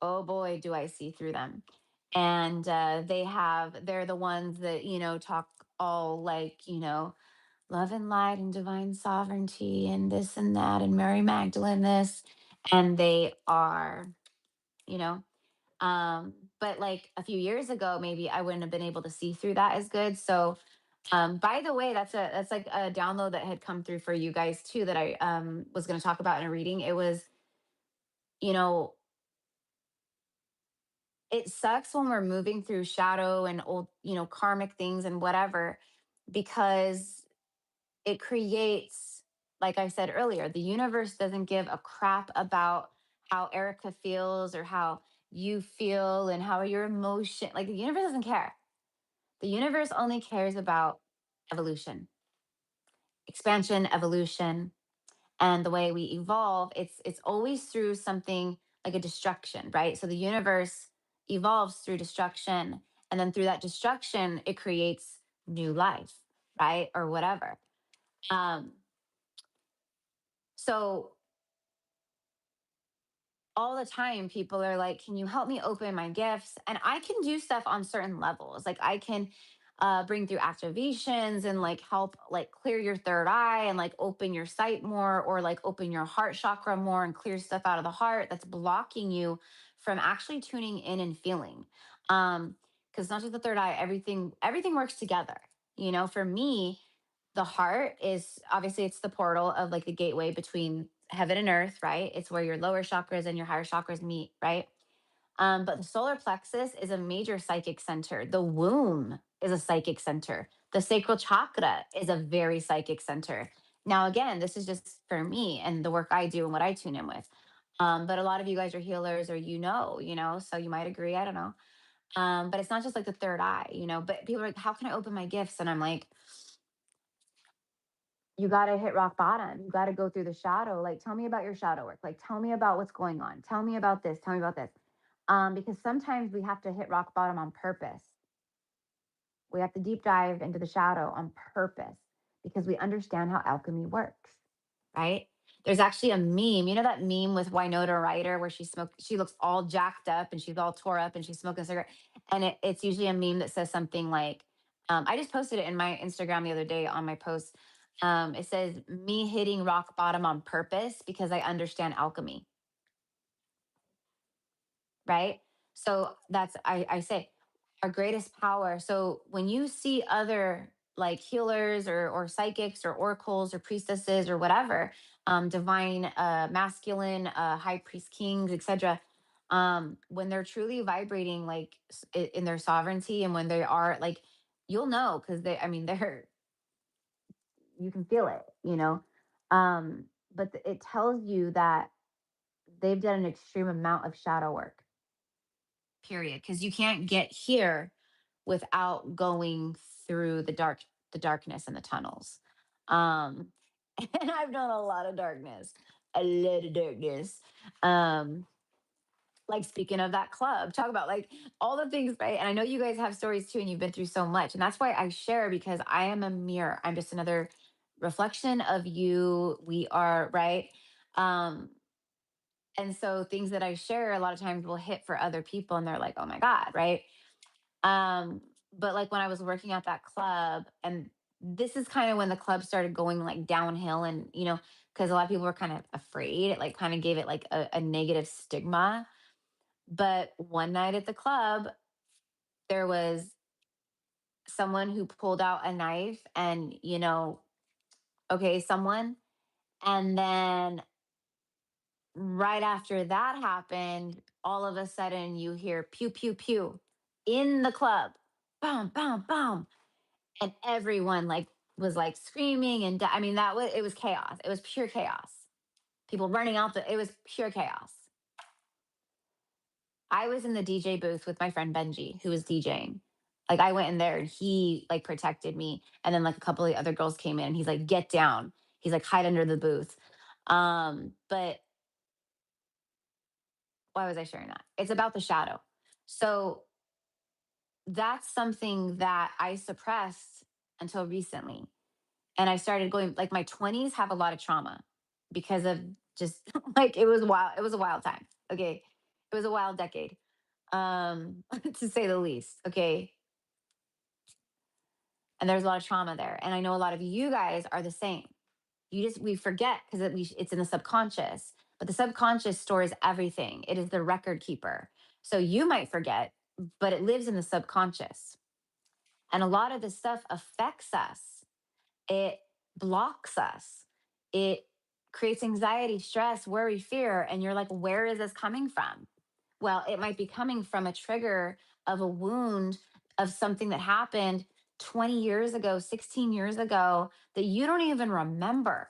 oh boy, do I see through them. And they're the ones that, talk all like, love and light and divine sovereignty and this and that and Mary Magdalene this. And they are, you know, but like a few years ago, maybe I wouldn't have been able to see through that as good. So by the way, that's like a download that had come through for you guys too that I was going to talk about in a reading. It was, you know, it sucks when we're moving through shadow and old, karmic things and whatever, because it creates, like I said earlier, the universe doesn't give a crap about how Erica feels or how you feel and how your emotion, like the universe doesn't care. The universe only cares about evolution, expansion, evolution, and the way we evolve. It's always through something like a destruction, right? So the universe evolves through destruction, and then through that destruction it creates new life, right? Or whatever. um so all the time people are like, can you help me open my gifts? And I can do stuff on certain levels, like I can bring through activations and like help like clear your third eye and like open your sight more, or like open your heart chakra more and clear stuff out of the heart that's blocking you from actually tuning in and feeling. Because not just the third eye, everything works together. For me, the heart is obviously, it's the portal of like the gateway between heaven and earth, right? It's where your lower chakras and your higher chakras meet, right? But the solar plexus is a major psychic center. The womb is a psychic center. The sacral chakra is a very psychic center. Now, again, this is just for me and the work I do and what I tune in with. But a lot of you guys are healers, or so you might agree. I don't know. But it's not just like the third eye, But people are like, how can I open my gifts? And I'm like, you got to hit rock bottom. You got to go through the shadow. Like, tell me about your shadow work. Like, tell me about what's going on. Tell me about this. Tell me about this. Because sometimes we have to hit rock bottom on purpose. We have to deep dive into the shadow on purpose because we understand how alchemy works, right? There's actually a meme. You know that meme with Winona Ryder where she looks all jacked up and she's all tore up and she's smoking a cigarette. And it's usually a meme that says something like, I just posted it in my Instagram the other day on my post. It says, me hitting rock bottom on purpose because I understand alchemy, right? So that's, I say, our greatest power. So when you see other like healers or psychics or oracles or priestesses or whatever, divine masculine high priest kings, etc., when they're truly vibrating like in their sovereignty, and when they are like, you'll know, because they're, you can feel it, um but it tells you that they've done an extreme amount of shadow work, period, because you can't get here without going through the darkness and the tunnels. um and I've done a lot of darkness, a lot of darkness. Like, speaking of that club, talk about like all the things, right? And I know you guys have stories too, and you've been through so much, and that's why I share, because I am a mirror. I'm just another reflection of you. We are, right? um and so things that I share a lot of times will hit for other people, and they're like, oh my god, right? um but like when I was working at that club, and this is kind of when the club started going like downhill, and because a lot of people were kind of afraid, it like kind of gave it like a negative stigma. But one night at the club, there was someone who pulled out a knife, and, okay, someone. And then right after that happened, all of a sudden you hear pew, pew, pew in the club, boom, boom, boom. And everyone like was like screaming. And I mean, it was chaos. It was pure chaos. People running out, it was pure chaos. I was in the DJ booth with my friend Benji, who was DJing. Like, I went in there and he like protected me. And then like a couple of the other girls came in and he's like, get down. He's like, hide under the booth. But why was I sharing that? It's about the shadow. So that's something that I suppressed until recently. And I started going, like, my 20s have a lot of trauma. because of just like it was wild. It was a wild time. Okay. It was a wild decade. To say the least. Okay. And there's a lot of trauma there. And I know a lot of you guys are the same. We forget because it's in the subconscious, but the subconscious stores everything. It is the record keeper. So you might forget, but it lives in the subconscious. And a lot of this stuff affects us. It blocks us. It creates anxiety, stress, worry, fear. And you're like, where is this coming from? Well, it might be coming from a trigger of a wound of something that happened 20 years ago, 16 years ago that you don't even remember,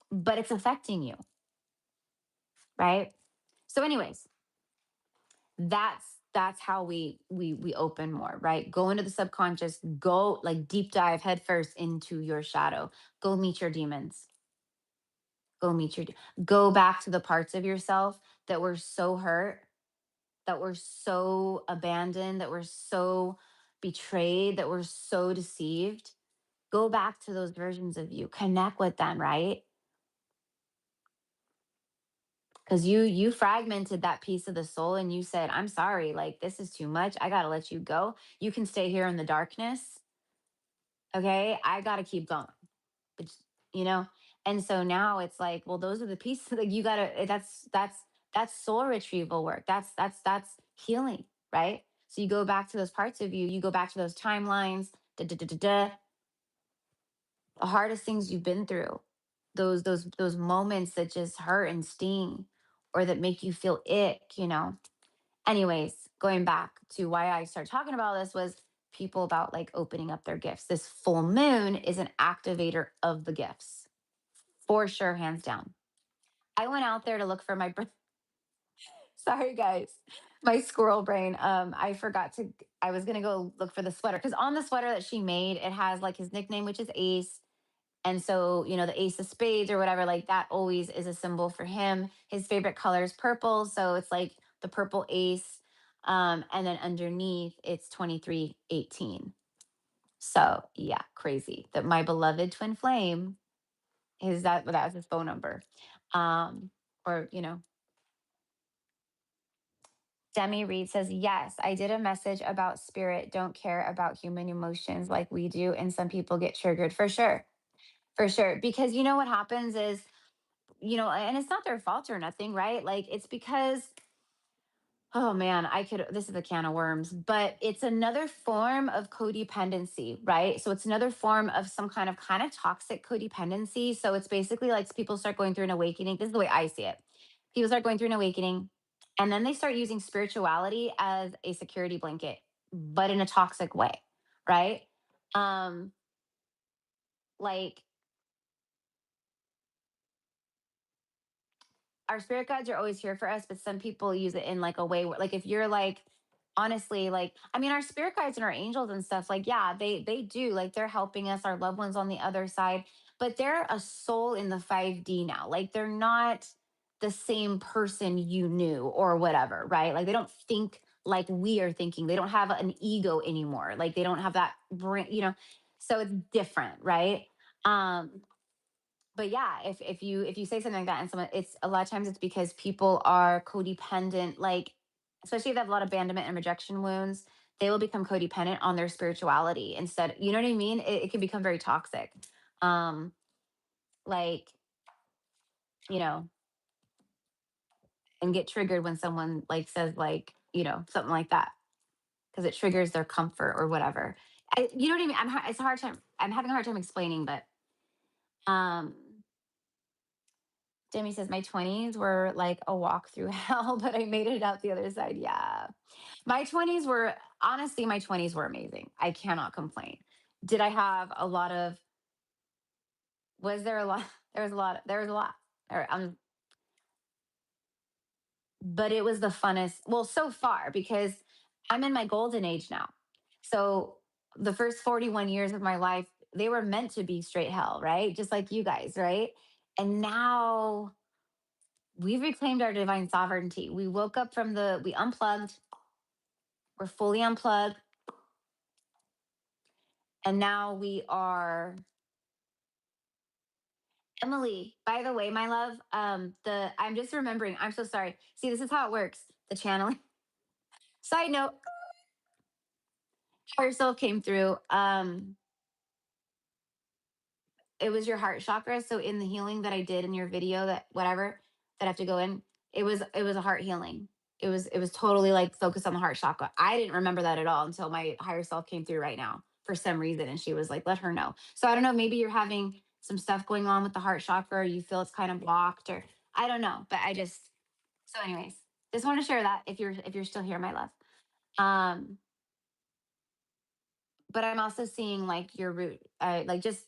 but it's affecting you, right? So, anyways, that's how we open more, right? Go into the subconscious, go like deep dive headfirst into your shadow, go meet your demons, go meet your go back to the parts of yourself that were so hurt, that were so abandoned, that were so betrayed, that were so deceived. Go back to those versions of you, connect with them, right? Because you fragmented that piece of the soul and you said, I'm sorry, like this is too much, I gotta let you go. You can stay here in the darkness. Okay, I gotta keep going. But you know, and so now it's like, well, those are the pieces that you gotta that's soul retrieval work. That's healing, right? So you go back to those parts of you, you go back to those timelines, the hardest things you've been through, those moments that just hurt and sting or that make you feel ick. Anyways, going back to why I started talking about this was people about like opening up their gifts. This full moon is an activator of the gifts. For sure, hands down. I went out there to look for my sorry guys. My squirrel brain. I forgot to I was gonna go look for the sweater because on the sweater that she made, it has like his nickname, which is Ace. And so, the ace of spades or whatever, like that always is a symbol for him. His favorite color is purple. So it's like the purple ace. And then underneath it's 2318. So yeah, crazy that my beloved twin flame is that was his phone number. Or, Demi Reed says, yes, I did a message about spirit don't care about human emotions like we do. And some people get triggered for sure. For sure. Because you know what happens is and it's not their fault or nothing, right? Like it's because, oh man, this is a can of worms, but it's another form of codependency, right? So it's another form of some kind of toxic codependency. So it's basically like people start going through an awakening. This is the way I see it. People start going through an awakening and then they start using spirituality as a security blanket, but in a toxic way, right? Um, like our spirit guides are always here for us, but some people use it in like a way where, like, if you're like, honestly, like, I mean, our spirit guides and our angels and stuff, like, yeah, they do, like, they're helping us, our loved ones on the other side, but they're a soul in the 5D now. Like, they're not the same person you knew or whatever, right? Like, they don't think like we are thinking. They don't have an ego anymore. Like, they don't have that brain. So it's different, right? Um, but yeah, if you say something like that and someone, it's a lot of times it's because people are codependent, like especially if they have a lot of abandonment and rejection wounds, they will become codependent on their spirituality instead. You know what I mean? It can become very toxic. Um, like, you know, and get triggered when someone like says like, something like that because it triggers their comfort or whatever. You know what I mean? It's a hard time. I'm having a hard time explaining, but um Jimmy says, my 20s were like a walk through hell, but I made it out the other side. Yeah. Honestly, my 20s were amazing. I cannot complain. Did I have a lot of, was there a lot? There was a lot. But it was the funnest, well, so far, because I'm in my golden age now. So the first 41 years of my life, they were meant to be straight hell, right? Just like you guys, right? And now we've reclaimed our divine sovereignty. We woke up we unplugged, we're fully unplugged, and now we are, Emily, by the way, my love, the I'm just remembering. I'm so sorry. See, this is how it works. The channeling. Side note, higher self came through. It was your heart chakra. So in the healing that I did in your video, that whatever that I have to go in, it was a heart healing. It was totally like focused on the heart chakra. I didn't remember that at all until my higher self came through right now for some reason, and she was like, "Let her know." So I don't know. Maybe you're having some stuff going on with the heart chakra, or you feel it's kind of blocked, or I don't know. But I just so anyways, just want to share that if you're still here, my love. Um, but I'm also seeing like your root, like just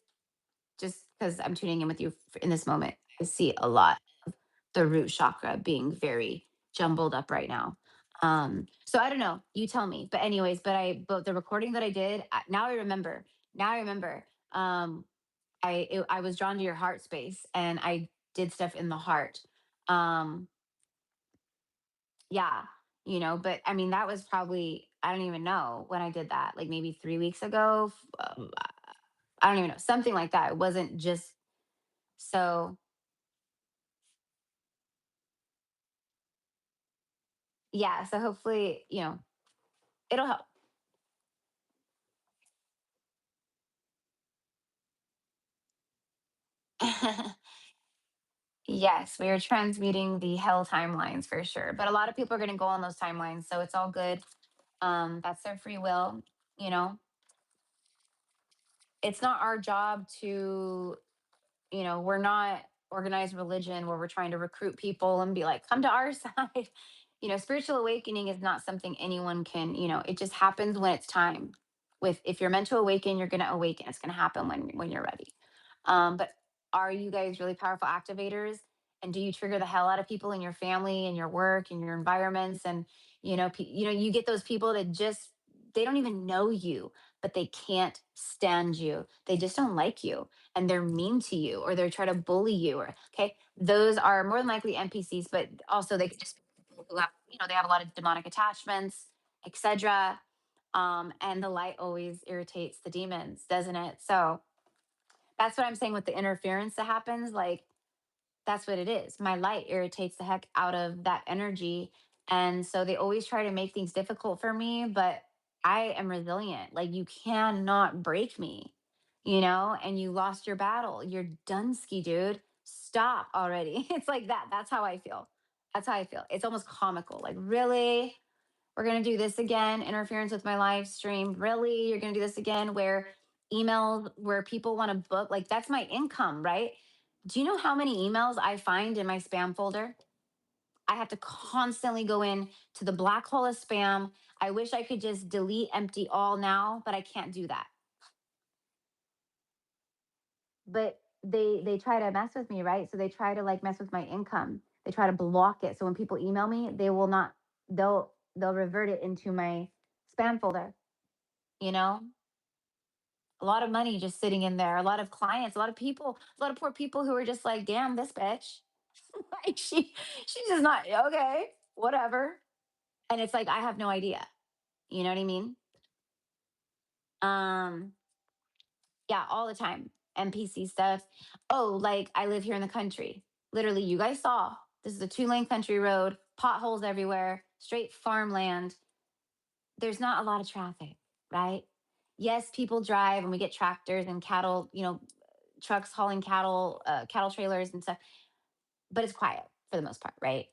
because I'm tuning in with you in this moment, I see a lot of the root chakra being very jumbled up right now. So I don't know. You tell me. But anyways, but the recording that I did, now I remember. Now I remember. Um, I was drawn to your heart space, and I did stuff in the heart. Um, yeah, But I mean, that was probably I don't even know when I did that. Like maybe 3 weeks ago. I don't even know, something like that. It wasn't just so. Yeah, so hopefully, it'll help. Yes, we are transmuting the hell timelines for sure. But a lot of people are going to go on those timelines, so it's all good. That's their free will. You know, it's not our job to we're not organized religion where we're trying to recruit people and be like, come to our side. Spiritual awakening is not something anyone can, it just happens when it's time. If you're meant to awaken, you're gonna awaken. It's gonna happen when you're ready. But are you guys really powerful activators? And do you trigger the hell out of people in your family and your work and your environments? And you get those people that just they don't even know you, but they can't stand you. They just don't like you, and they're mean to you, or they're trying to bully you. Or okay, those are more than likely NPCs, but also they could just be people who have they have a lot of demonic attachments, etc. And the light always irritates the demons, doesn't it? So that's what I'm saying with the interference that happens. Like, that's what it is. My light irritates the heck out of that energy. And so they always try to make things difficult for me, but I am resilient. Like, you cannot break me, and you lost your battle. You're done, ski dude. Stop already. It's like that. That's how I feel. That's how I feel. It's almost comical. Like, really? We're going to do this again, interference with my live stream. Really? You're going to do this again where emails where people want to book, like that's my income, right? Do you know how many emails I find in my spam folder? I have to constantly go in to the black hole of spam. I wish I could just delete empty all now, but I can't do that. But they try to mess with me, right? So they try to like mess with my income. They try to block it. So when people email me, they will not they'll revert it into my spam folder, you know? A lot of money just sitting in there, a lot of clients, a lot of people, a lot of poor people who are just like, damn, this bitch. Like she's just not okay, whatever. And it's like I have no idea. You know what I mean? Um, yeah, all the time. NPC stuff. Oh, like I live here in the country. Literally, you guys saw this is a 2-lane country road, potholes everywhere, straight farmland. There's not a lot of traffic, right? Yes, people drive and we get tractors and cattle, trucks hauling cattle, cattle trailers and stuff, but it's quiet for the most part, right?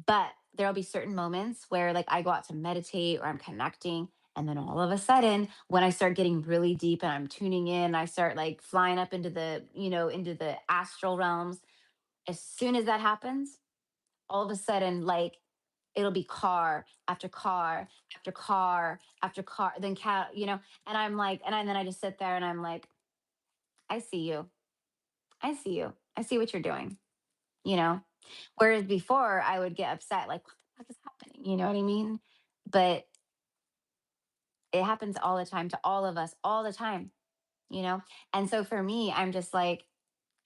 But there'll be certain moments where like I go out to meditate or I'm connecting. And then all of a sudden, when I start getting really deep and I'm tuning in, I start like flying up into the astral realms. As soon as that happens, all of a sudden, like it'll be car after car after car after car, then cat, and I'm like, then I just sit there and I'm like, I see you. I see you. I see what you're doing, you know? Whereas before I would get upset, like, what the fuck is happening? You know what I mean? But it happens all the time to all of us, all the time, you know? And so for me, I'm just like,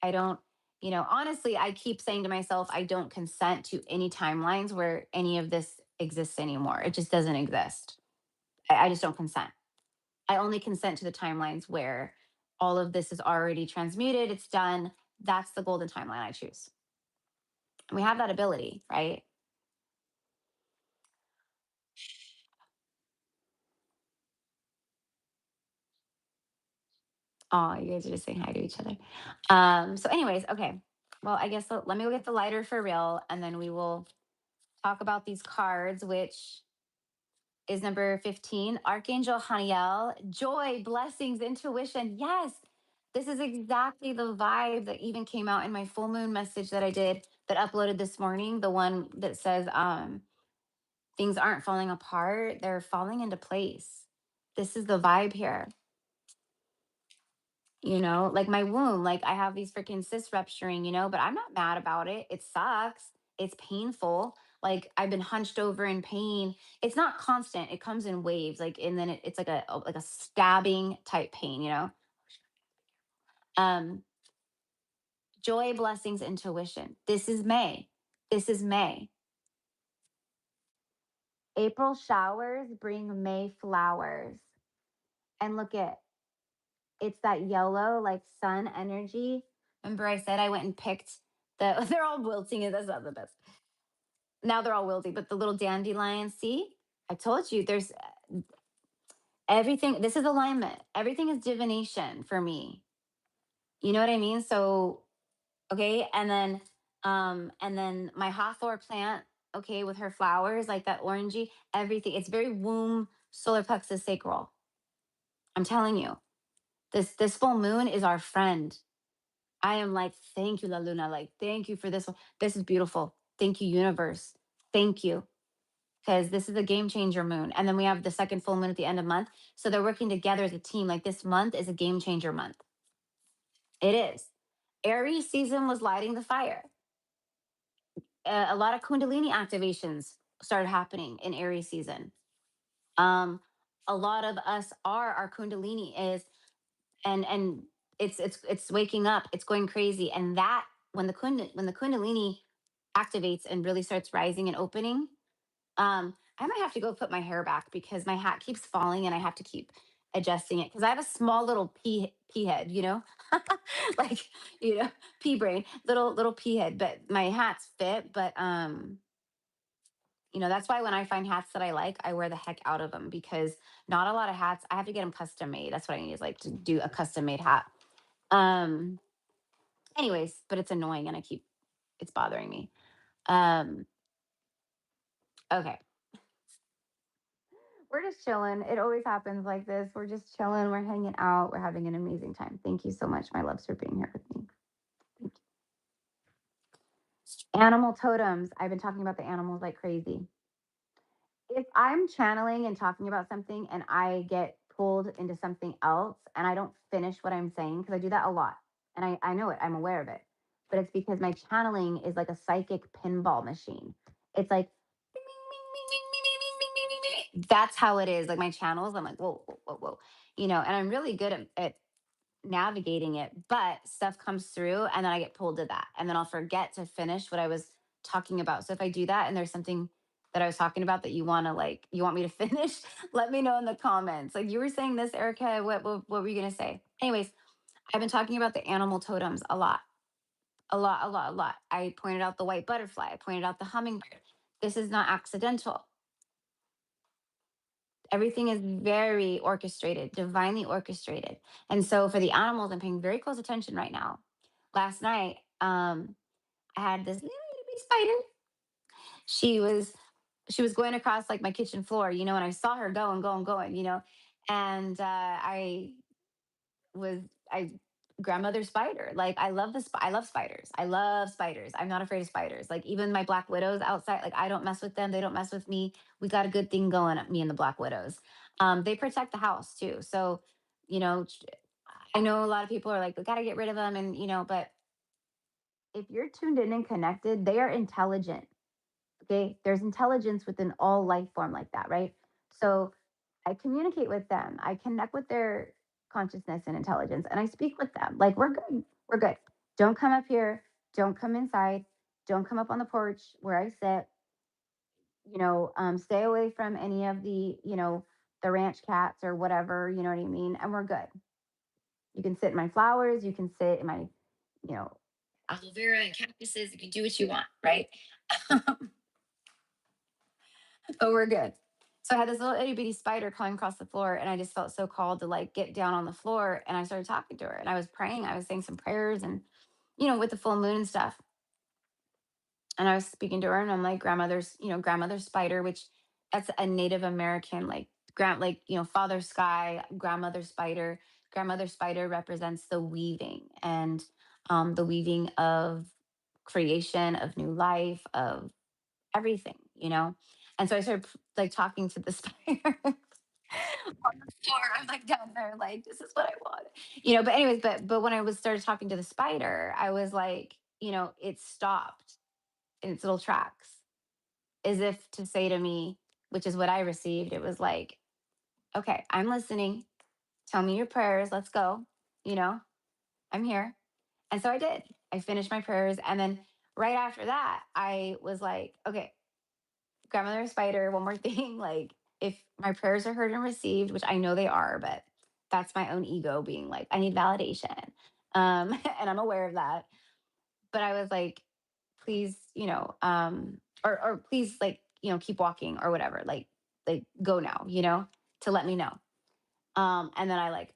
I don't, honestly, I keep saying to myself, I don't consent to any timelines where any of this exists anymore. It just doesn't exist. I just don't consent. I only consent to the timelines where all of this is already transmuted, it's done, That's the golden timeline I choose. And we have that ability, right? Oh, you guys are just saying hi to each other. So anyways, okay. Well, I guess let me go get the lighter for real, and then we will talk about these cards, which is number 15, Archangel Haniel, joy, blessings, intuition. Yes, this is exactly the vibe that even came out in my full moon message that I did that uploaded this morning. The one that says, things aren't falling apart, they're falling into place. This is the vibe here. Like my womb, like I have these freaking cysts rupturing, but I'm not mad about it. It sucks. It's painful. Like I've been hunched over in pain. It's not constant. It comes in waves, like, and then it's like a stabbing type pain. Um, joy, blessings, intuition. This is May. This is May. April showers bring May flowers. And look at it's that yellow, like sun energy. Remember, I said I went and picked they're all wilting, and that's not the best. Now they're all wilting, but the little dandelions, see? I told you there's everything. This is alignment. Everything is divination for me. You know what I mean? So, okay. And then my hawthorn plant, okay, with her flowers, like that orangey, everything. It's very womb, solar plexus, sacral. I'm telling you, this full moon is our friend. I am like, thank you, La Luna. Like, thank you for this one. This is beautiful. Thank you, universe. Thank you. Because this is a game changer moon. And then we have the second full moon at the end of month. So they're working together as a team. Like this month is a game changer month. It is. Aries season was lighting the fire. A lot of Kundalini activations started happening in Aries season. Um, a lot of us are our Kundalini is and it's waking up, it's going crazy. And that when the Kundalini activates and really starts rising and opening, I might have to go put my hair back because my hat keeps falling and I have to keep adjusting it because I have a small little pea head, like pea brain, little pea head. But my hats fit. But that's why when I find hats that I like, I wear the heck out of them because not a lot of hats. I have to get them custom made. That's what I need is like to do a custom made hat. Um, anyways, but it's annoying and it's bothering me. Um, okay. We're just chilling. It always happens like this. We're just chilling. We're hanging out. We're having an amazing time. Thank you so much, my loves, for being here with me. Thank you. Animal totems. I've been talking about the animals like crazy. If I'm channeling and talking about something and I get pulled into something else and I don't finish what I'm saying, because I do that a lot and I know it, I'm aware of it, but it's because my channeling is like a psychic pinball machine. It's like, that's how it is. Like my channels, I'm like, whoa, whoa, whoa, whoa, and I'm really good at navigating it, but stuff comes through and then I get pulled to that. And then I'll forget to finish what I was talking about. So if I do that and there's something that I was talking about that you want me to finish, let me know in the comments. Like you were saying this, Erica, what were you going to say? Anyways, I've been talking about the animal totems a lot, a lot, a lot, a lot. I pointed out the white butterfly. I pointed out the hummingbird. This is not accidental. Everything is very orchestrated, divinely orchestrated. And so for the animals, I'm paying very close attention right now. Last night, I had this little bitty spider. She was she was going across like my kitchen floor, and I saw her go and go and going, and was I grandmother spider. Like I love spiders. I love spiders. I'm not afraid of spiders. Like even my black widows outside, like I don't mess with them. They don't mess with me. We got a good thing going, me and the black widows. They protect the house too. So, you know, I know a lot of people are like, we got to get rid of them, and but if you're tuned in and connected, they are intelligent. Okay, there's intelligence within all life form like that, right? So I communicate with them. I connect with their consciousness and intelligence, and I speak with them. Like we're good. We're good. Don't come up here. Don't come inside. Don't come up on the porch where I sit. Stay away from any of the ranch cats or whatever. You know what I mean? And we're good. You can sit in my flowers. You can sit in my, aloe vera and cactuses. You can do what you want, right? But we're good. So I had this little itty bitty spider crawling across the floor, and I just felt so called to like get down on the floor. And I started talking to her, and I was praying. I was saying some prayers, and with the full moon and stuff. And I was speaking to her, and I'm like, grandmother's spider, which that's a Native American father sky, grandmother spider. Grandmother spider represents the weaving and the weaving of creation, of new life, of everything. And so I started like talking to the spider on the floor. I'm like down there, like, this is what I want. But anyways, but when I was started talking to the spider, I was like, it stopped in its little tracks, as if to say to me, which is what I received. It was like, okay, I'm listening. Tell me your prayers. Let's go. You know, I'm here. And so I did. I finished my prayers. And then right after that, I was like, okay, grandmother spider, one more thing. Like, if my prayers are heard and received, which I know they are, but that's my own ego being like, I need validation. And I'm aware of that. But I was like, please, or please, like, keep walking or whatever, like go now, to let me know. And then I like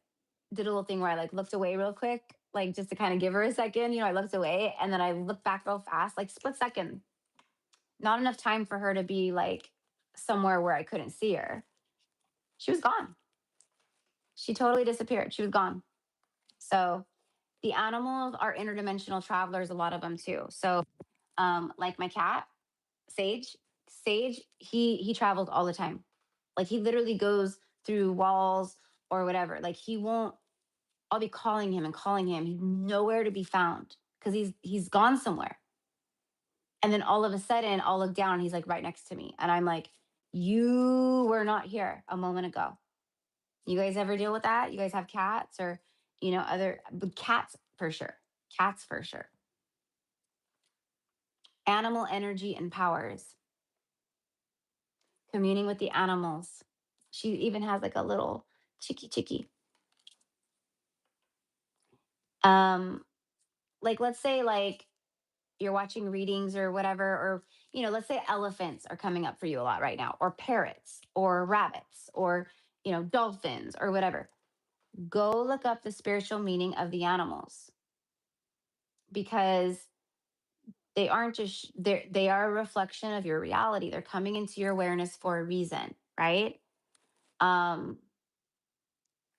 did a little thing where I like looked away real quick, like just to kind of give her a second. I looked away and then I looked back real fast, like split second. Not enough time for her to be like somewhere where I couldn't see her. She was gone. She totally disappeared. She was gone. So the animals are interdimensional travelers, a lot of them too. So like my cat, Sage, he travels all the time. Like he literally goes through walls or whatever. Like he won't. I'll be calling him and calling him. He's nowhere to be found because he's gone somewhere. And then all of a sudden, I'll look down and he's like right next to me, and I'm like, "You were not here a moment ago." You guys ever deal with that? You guys have cats or other but cats for sure. Cats for sure. Animal energy and powers. Communing with the animals. She even has like a little chicky. Um, like let's say like you're watching readings or whatever, or let's say elephants are coming up for you a lot right now, or parrots, or rabbits, or dolphins, or whatever. Go look up the spiritual meaning of the animals because they aren't just they are a reflection of your reality. They're coming into your awareness for a reason, right? Um,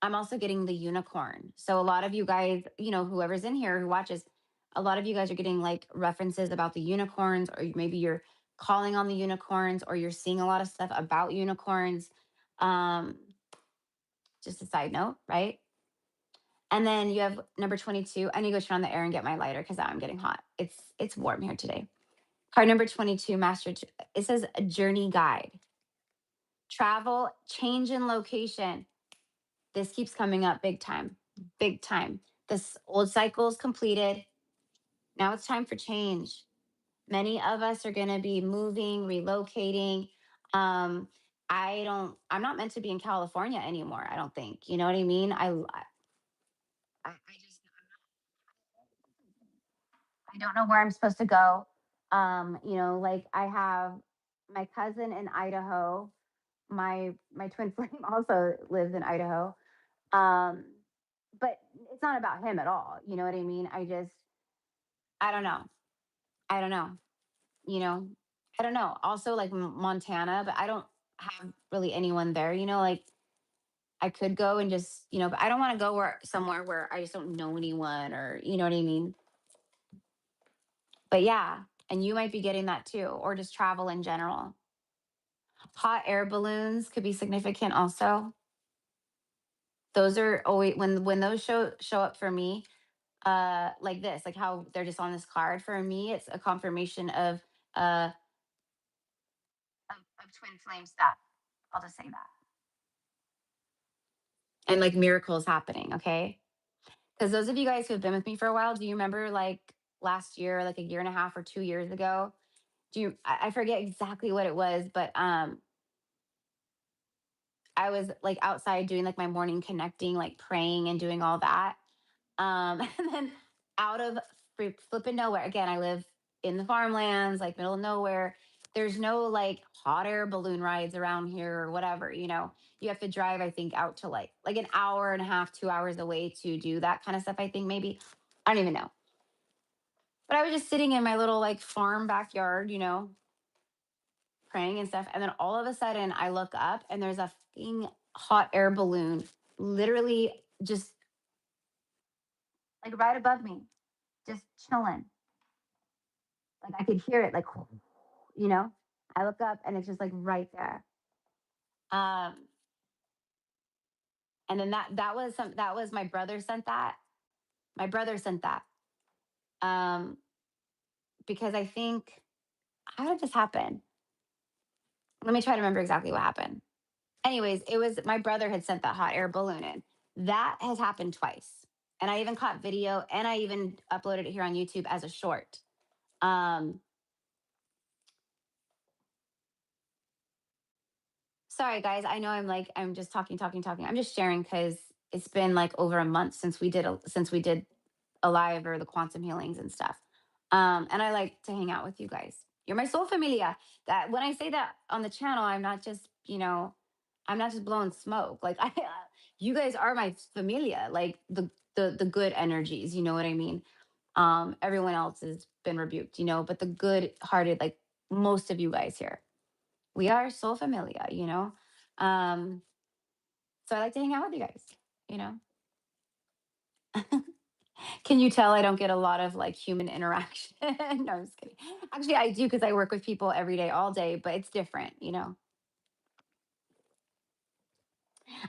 I'm also getting the unicorn. So a lot of you guys, whoever's in here who watches, a lot of you guys are getting like references about the unicorns, or maybe you're calling on the unicorns, or you're seeing a lot of stuff about unicorns. Um, just a side note, right? And then you have number 22. I need to go turn on the air and get my lighter because I'm getting hot. It's warm here today. Card number 22, it says a journey guide. Travel, change in location. This keeps coming up big time. Big time. This old cycle is completed. Now it's time for change. Many of us are going to be moving, relocating. Um, I'm not meant to be in California anymore, I don't think. You know what I mean? I just, I don't know where I'm supposed to go. Like I have my cousin in Idaho. My twin flame also lives in Idaho. Um, but it's not about him at all. You know what I mean? I don't know. I don't know. You know, I don't know. Also, like Montana, but I don't have really anyone there. Like I could go and just, but I don't want to go somewhere where I just don't know anyone, or you know what I mean. But yeah, and you might be getting that too, or just travel in general. Hot air balloons could be significant also. Those are always when those show up for me, like this, like how they're just on this card. For me, it's a confirmation uh of twin flame stuff. I'll just say that. And like miracles happening, okay? Because those of you guys who have been with me for a while, do you remember like last year, like a year and a half or 2 years ago? I forget exactly what it was, but I was like outside doing like my morning connecting, like praying and doing all that. And then out of flipping nowhere. Again, I live in the farmlands, like middle of nowhere. There's no like hot air balloon rides around here or whatever, you know. You have to drive, I think, out to like an hour and a half, 2 hours away to do that kind of stuff. I think maybe. I don't even know. But I was just sitting in my little like farm backyard, you know, praying and stuff. And then all of a sudden I look up and there's a fucking hot air balloon literally just like right above me, just chilling. Like I could hear it, like, you know, I look up and it's just like right there. Um, and then that was my brother sent that. My brother sent that. Um, because I think how did this happen? Let me try to remember exactly what happened. Anyways, it was my brother had sent that hot air balloon in. That has happened twice. And I even caught video and I even uploaded it here on YouTube as a short. Um, Sorry guys, I know I'm just talking. I'm just sharing because it's been like over a month since we did alive or the quantum healings and stuff. And I like to hang out with you guys. You're my soul familia. That when I say that on the channel, I'm not just, you know, I'm not just blowing smoke. Like you guys are my familia, like the good energies, you know what I mean? Everyone else has been rebuked, you know, but the good hearted, like most of you guys here, we are soul familia, you know? Um, so I like to hang out with you guys, you know? Can you tell I don't get a lot of like human interaction? No, I'm just kidding. Actually, I do because I work with people every day, all day, but it's different, you know.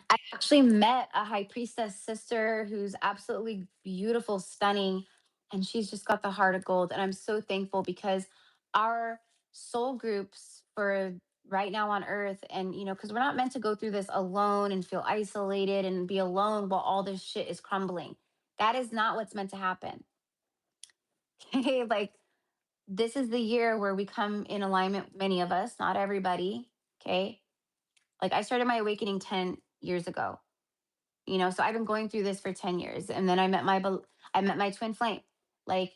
I actually met a high priestess sister who's absolutely beautiful, stunning, and she's just got the heart of gold. And I'm so thankful because our soul groups for right now on earth, and you know, because we're not meant to go through this alone and feel isolated and be alone while all this shit is crumbling. That is not what's meant to happen. Okay, like this is the year where we come in alignment, many of us, not everybody. Okay. Like I started my awakening 10 years ago, you know, so I've been going through this for 10 years. And then I met my twin flame. Like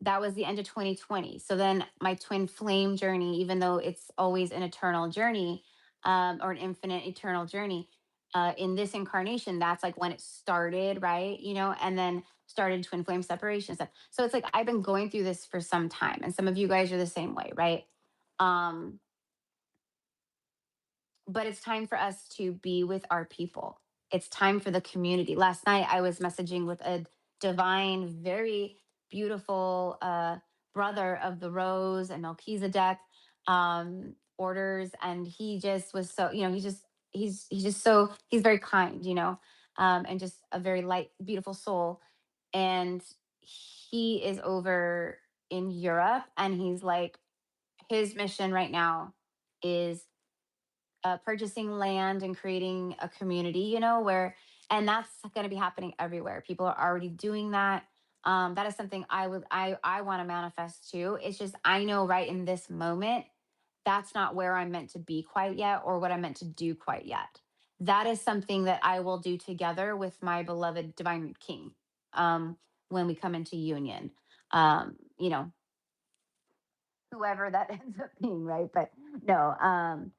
that was the end of 2020. So then my twin flame journey, even though it's always an eternal journey, or an infinite eternal journey, in this incarnation, that's like when it started, right? You know, and then started twin flame separation stuff. So it's like I've been going through this for some time, and some of you guys are the same way, right? Um, but it's time for us to be with our people. It's time for the community. Last night, I was messaging with a divine, very beautiful brother of the Rose and Melchizedek orders, and he just was so, you know, he's just so he's very kind, you know, and just a very light, beautiful soul. And he is over in Europe, and he's like his mission right now is purchasing land and creating a community, you know, where, and that's going to be happening everywhere. People are already doing that. That is something I want to manifest too. It's just, I know right in this moment, that's not where I'm meant to be quite yet or what I'm meant to do quite yet. That is something that I will do together with my beloved divine king, when we come into union. You know, whoever that ends up being, right? But no,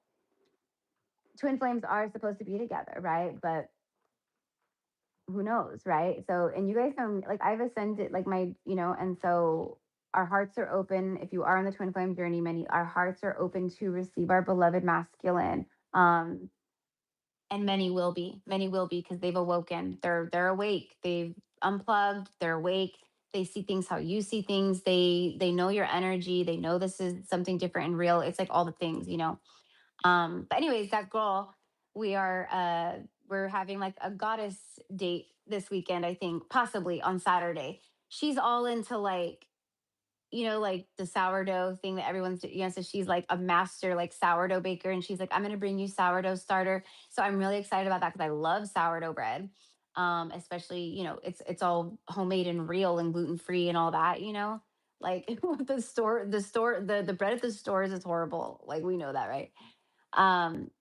twin flames are supposed to be together, right? But who knows, right? So, and you guys know, like I've ascended, like my, you know, and so our hearts are open. If you are on the twin flame journey, many our hearts are open to receive our beloved masculine. And many will be because they've awoken. They're awake. They've unplugged. They're awake. They see things how you see things. They know your energy. They know this is something different and real. It's like all the things, you know. But anyways, that girl, we're having like a goddess date this weekend, I think, possibly on Saturday. She's all into like, you know, like the sourdough thing that you know, so she's like a master like sourdough baker. And she's like, I'm gonna bring you sourdough starter. So I'm really excited about that because I love sourdough bread. Especially, you know, it's all homemade and real and gluten free and all that, you know. Like the bread at the stores is horrible. Like we know that, right? Um,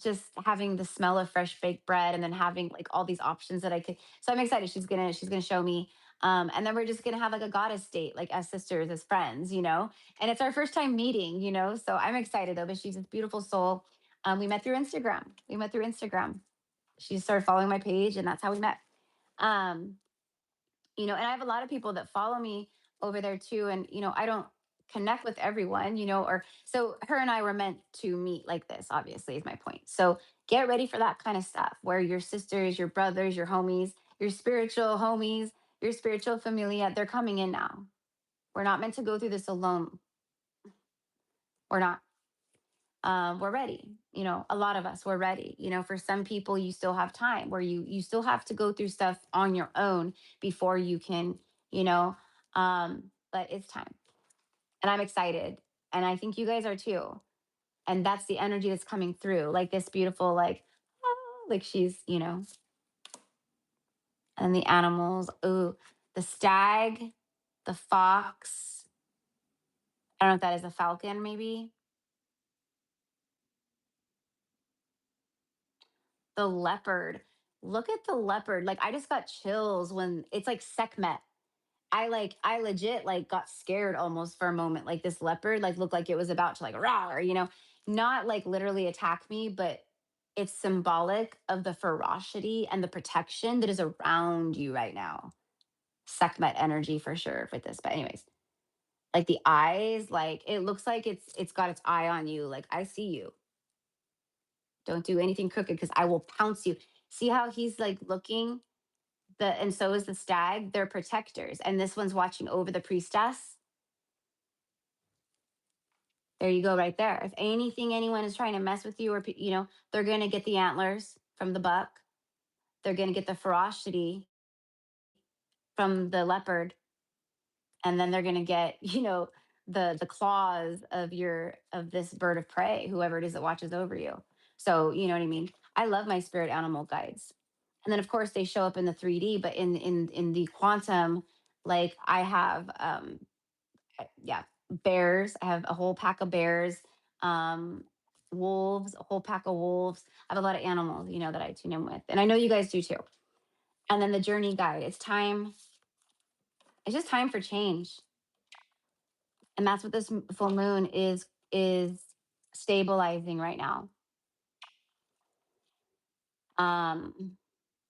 just having the smell of fresh baked bread and then having like all these options that I could. So I'm excited. She's gonna show me. And then we're just gonna have like a goddess date, like as sisters, as friends, And it's our first time meeting. So I'm excited though. But she's this beautiful soul. We met through Instagram. She started following my page, and that's how we met. Um, and I have a lot of people that follow me over there too. And, I don't connect with everyone, or so her and I were meant to meet like this, obviously, is my point. So get ready for that kind of stuff where your sisters, your brothers, your homies, your spiritual homies, your spiritual familia, they're coming in now. We're not meant to go through this alone. We're not. We're ready. A lot of us, we're ready. For some people, you still have time where you still have to go through stuff on your own before you can, you know. But it's time, and I'm excited, and I think you guys are too. And that's the energy that's coming through, like this beautiful, like, ah, like she's, and the animals. Ooh, the stag, the fox. I don't know if that is a falcon, maybe the leopard. Look at the leopard. Like I just got chills when it's like Sekhmet. I legit like got scared almost for a moment. Like this leopard like looked like it was about to like roar. Not like literally attack me, but it's symbolic of the ferocity and the protection that is around you right now. Sekhmet energy for sure with this. But anyways, like the eyes, like it looks like it's got its eye on you. Like I see you. Don't do anything crooked because I will pounce you. See how he's like looking? And so is the stag. They're protectors. And this one's watching over the priestess. There you go, right there. If anyone is trying to mess with you, or they're gonna get the antlers from the buck. They're gonna get the ferocity from the leopard, and then they're gonna get, the claws of this bird of prey, whoever it is that watches over you. So you know what I mean? I love my spirit animal guides. And then of course they show up in the 3D, but in the quantum, like I have yeah, bears. I have a whole pack of bears, um, wolves, a whole pack of wolves. I have a lot of animals, that I tune in with. And I know you guys do too. And then the journey guide. It's time. It's just time for change. And that's what this full moon is stabilizing right now. Um,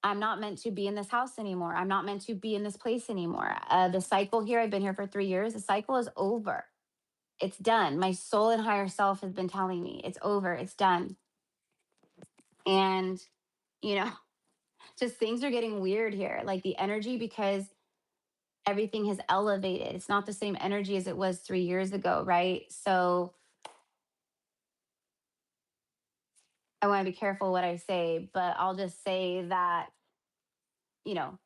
I'm not meant to be in this house anymore. I'm not meant to be in this place anymore. The cycle here, I've been here for 3 years. The cycle is over. It's done. My soul and higher self has been telling me it's over. It's done. And, you know, just things are getting weird here. Like the energy, because everything has elevated. It's not the same energy as it was 3 years ago, right? So I want to be careful what I say, but I'll just say that, you know,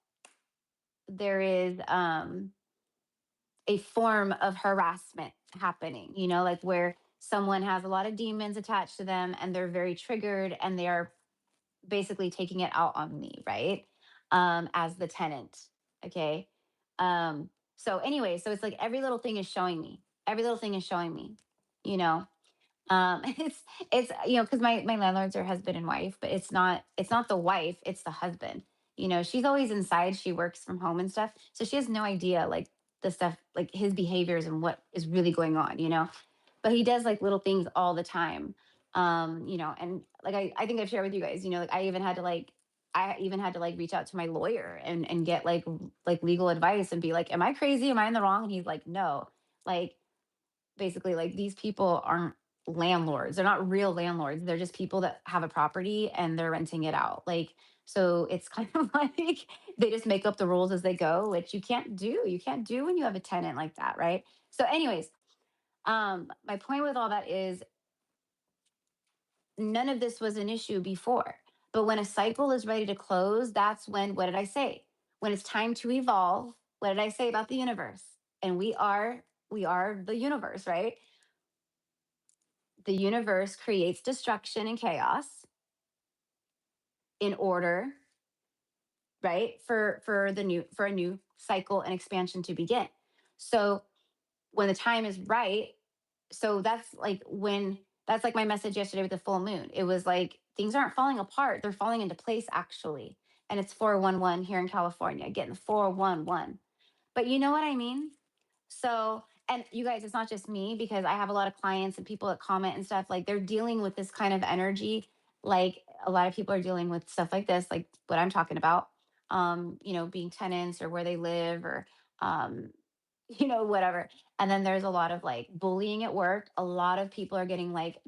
there is a form of harassment happening, like where someone has a lot of demons attached to them and they're very triggered and they are basically taking it out on me, right? As the tenant. Okay. So anyway, so it's like every little thing is showing me. Every little thing is showing me, you know. It's because my landlords are husband and wife, but it's not the wife, it's the husband. She's always inside, she works from home and stuff. So she has no idea like the stuff, like his behaviors and what is really going on. But he does like little things all the time. And like I think I've shared with you guys, like I even had to like reach out to my lawyer and get like legal advice and be like, am I crazy? Am I in the wrong? And he's like, no. Like basically like these people aren't landlords. They're not real landlords. They're just people that have a property and they're renting it out. Like so it's kind of like they just make up the rules as they go, which you can't do. You can't do when you have a tenant like that, right? So anyways, my point with all that is none of this was an issue before. But when a cycle is ready to close, that's when, what did I say? When it's time to evolve, what did I say about the universe? And we are the universe, right? The universe creates destruction and chaos in order, right? For a new cycle and expansion to begin. So when the time is right, so that's like my message yesterday with the full moon. It was like things aren't falling apart. They're falling into place actually. And it's 411 here in California, getting 411. But you know what I mean? So, and you guys, it's not just me because I have a lot of clients and people that comment and stuff. Like they're dealing with this kind of energy. Like a lot of people are dealing with stuff like this, like what I'm talking about. Being tenants or where they live or um, whatever. And then there's a lot of like bullying at work. A lot of people are getting like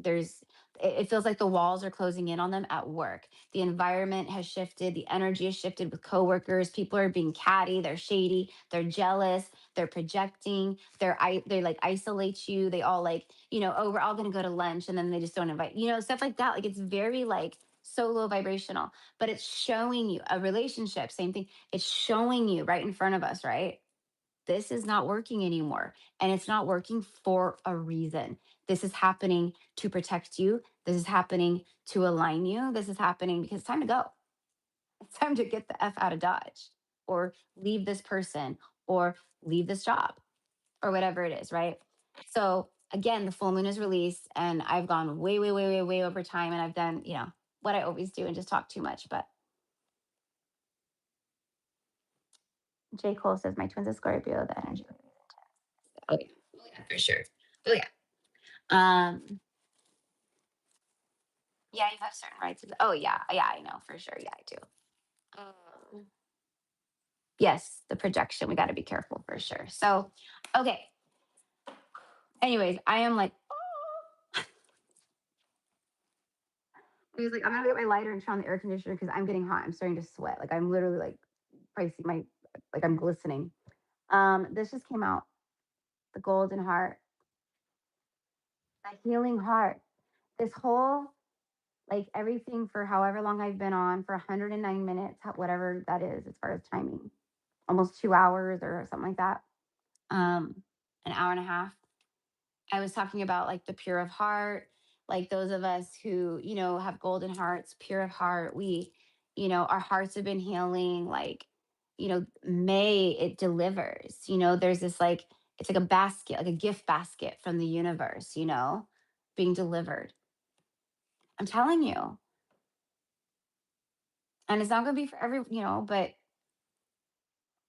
it feels like the walls are closing in on them at work. The environment has shifted, the energy has shifted with coworkers. People are being catty, they're shady, they're jealous, they're projecting, they like isolate you. They all like, oh, we're all going to go to lunch and then they just don't invite, stuff like that. Like it's very like so low vibrational, but it's showing you a relationship, same thing. It's showing you right in front of us, right? This is not working anymore. And it's not working for a reason. This is happening to protect you. This is happening to align you. This is happening because it's time to go. It's time to get the F out of Dodge or leave this person or leave this job or whatever it is, right? So again, the full moon is released and I've gone way, way, way, way, way over time. And I've done, what I always do and just talk too much. But J. Cole says, my twins is Scorpio, the energy. Oh, yeah. Oh, yeah, for sure. Oh, yeah. Um, yeah, you have certain rights. Oh, yeah. Yeah, I know for sure. Yeah, I do. Um, yes, the projection. We got to be careful for sure. So, okay. Anyways, I am like, I was like, I'm gonna get my lighter and turn on the air conditioner because I'm getting hot. I'm starting to sweat. Like I'm literally like pricey. Like I'm glistening. This just came out. The golden heart, the healing heart. This whole like everything for however long I've been on for 109 minutes, whatever that is as far as timing, almost 2 hours or something like that. An hour and a half. I was talking about like the pure of heart, like those of us who, have golden hearts, pure of heart. Our hearts have been healing. Like, May it delivers. There's this like, it's like a basket, like a gift basket from the universe, being delivered. I'm telling you. And it's not going to be for every, but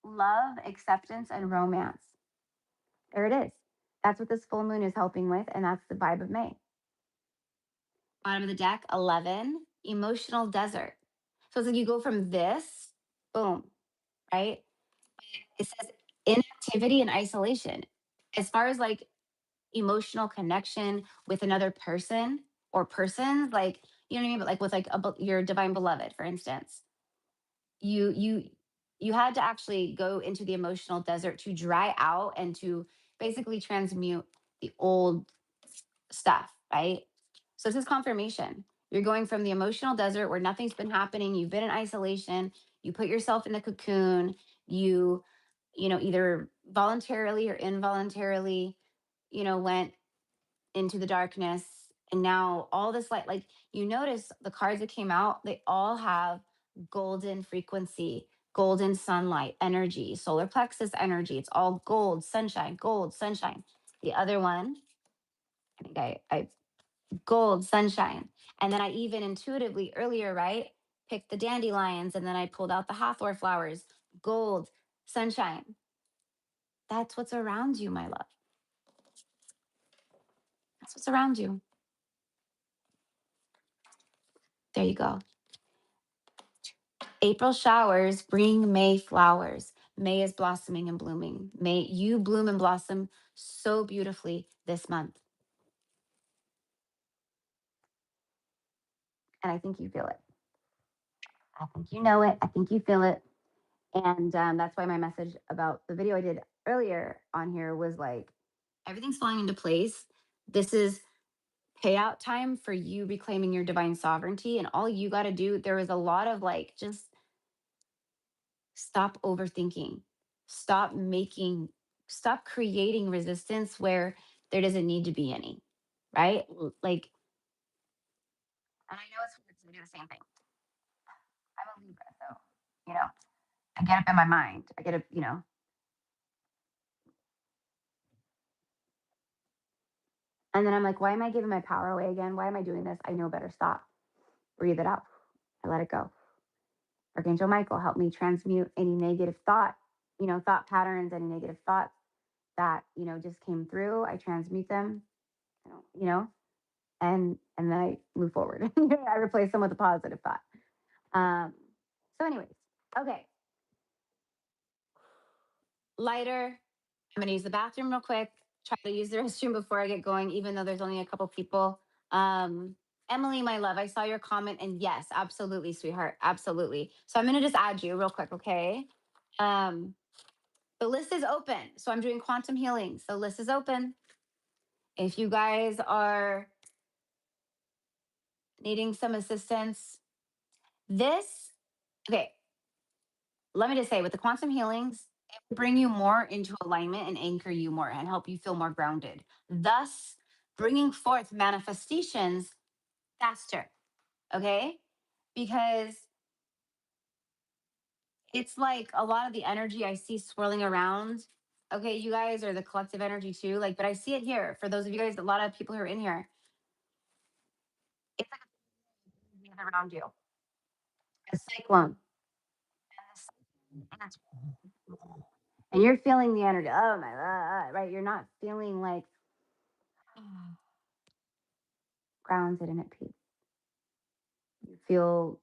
love, acceptance, and romance. There it is. That's what this full moon is helping with. And that's the vibe of May. Bottom of the deck, 11, emotional desert. So it's like you go from this, boom, right? It says inactivity and isolation. As far as like emotional connection with another person or persons, like, you know what I mean? But like with like your divine beloved, for instance, you you you had to actually go into the emotional desert to dry out and to basically transmute the old stuff, right? So this is confirmation. You're going from the emotional desert where nothing's been happening, you've been in isolation, you put yourself in the cocoon, you either voluntarily or involuntarily, went into the darkness, and now all this light, like, you notice the cards that came out, they all have golden frequency, golden sunlight energy, solar plexus energy. It's all gold sunshine, gold sunshine. The other one, I think I gold sunshine. And then I even intuitively earlier, right, picked the dandelions, and then I pulled out the hawthorn flowers, gold sunshine. That's what's around you, my love. That's what's around you. There you go. April showers bring May flowers. May is blossoming and blooming. May you bloom and blossom so beautifully this month. And I think you feel it. I think you know it. I think you feel it. And that's why my message about the video I did earlier on here was like, everything's falling into place. This is payout time for you reclaiming your divine sovereignty. And all you got to do, there is a lot of like, just stop overthinking, stop making, stop creating resistance where there doesn't need to be any, right? Like, and I know it's hard to do the same thing. I'm a Libra, so, I get up in my mind. I get up, and then I'm like, why am I giving my power away again? Why am I doing this? I know better. Stop. Breathe it out. I let it go. Archangel Michael, help me transmute any negative thought, thought patterns, any negative thoughts that, just came through. I transmute them, you know, and then I move forward. I replace them with a positive thought. Um, so, anyways, okay, lighter. I'm gonna use the bathroom real quick. Try to use the restroom before I get going, even though there's only a couple people. Emily, my love, I saw your comment, and yes, absolutely, sweetheart, absolutely. So I'm gonna just add you real quick, okay? Um, the list is open, so I'm doing quantum healing. So list is open. If you guys are needing some assistance, this okay. Let me just say, with the quantum healings, it will bring you more into alignment and anchor you more and help you feel more grounded, thus bringing forth manifestations faster. Okay, because it's like a lot of the energy I see swirling around. Okay, you guys are the collective energy too. Like, but I see it here for those of you guys, a lot of people who are in here. It's like a around you, a cyclone, and you're feeling the energy. Oh my god, right? You're not feeling like grounded and at peace. You feel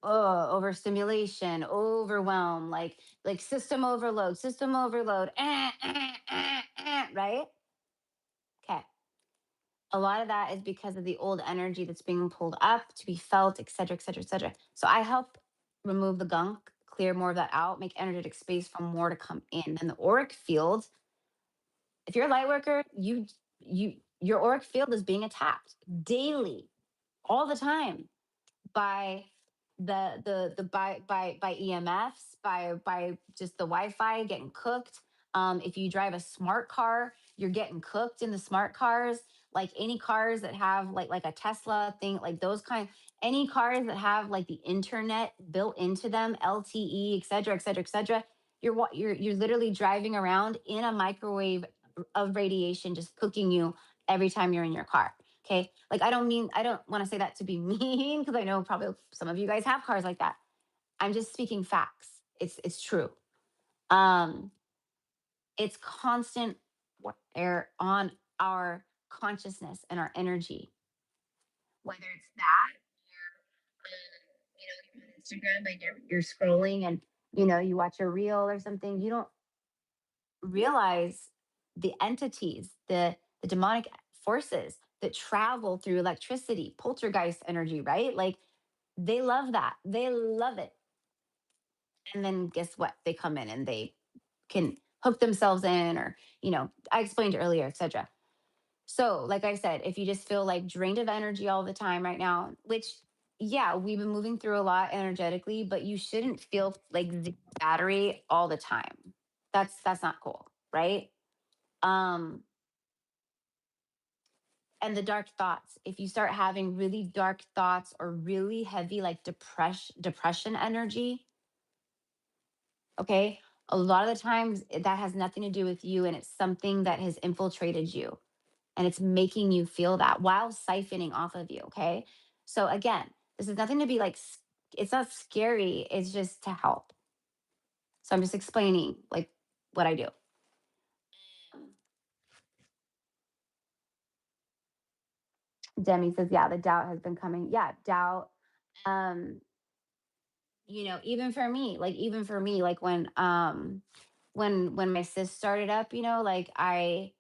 overstimulation, overwhelm, like system overload, right? Okay. A lot of that is because of the old energy that's being pulled up to be felt, et cetera, et cetera, et cetera. So I help remove the gunk, clear more of that out, make energetic space for more to come in. And the auric field, if you're a light worker, your auric field is being attacked daily, all the time, by by EMFs, by just the Wi-Fi getting cooked. If you drive a smart car, you're getting cooked in the smart cars. Like any cars that have like a Tesla thing, like those kind, any cars that have like the internet built into them, LTE, et cetera, et cetera, et cetera. You're literally driving around in a microwave of radiation, just cooking you every time you're in your car. Okay. Like I don't want to say that to be mean because I know probably some of you guys have cars like that. I'm just speaking facts. It's true. Um, it's constant air on our consciousness and our energy. Whether it's that, you're on Instagram, like you're scrolling and you watch a reel or something, you don't realize the entities, the demonic forces that travel through electricity, poltergeist energy, right? Like they love that. They love it. And then guess what? They come in and they can hook themselves in, or, I explained earlier, etc. So, like I said, if you just feel like drained of energy all the time right now, which, yeah, we've been moving through a lot energetically, but you shouldn't feel like the battery all the time. That's not cool, right? Um, and the dark thoughts. If you start having really dark thoughts or really heavy like depression energy, okay, a lot of the times that has nothing to do with you, and it's something that has infiltrated you and it's making you feel that while siphoning off of you. Okay, so again, this is nothing to be like it's not scary, it's just to help. So I'm just explaining like what I do. Demi says, yeah, the doubt has been coming. Yeah, doubt. um even for me, like when my sis started up, like I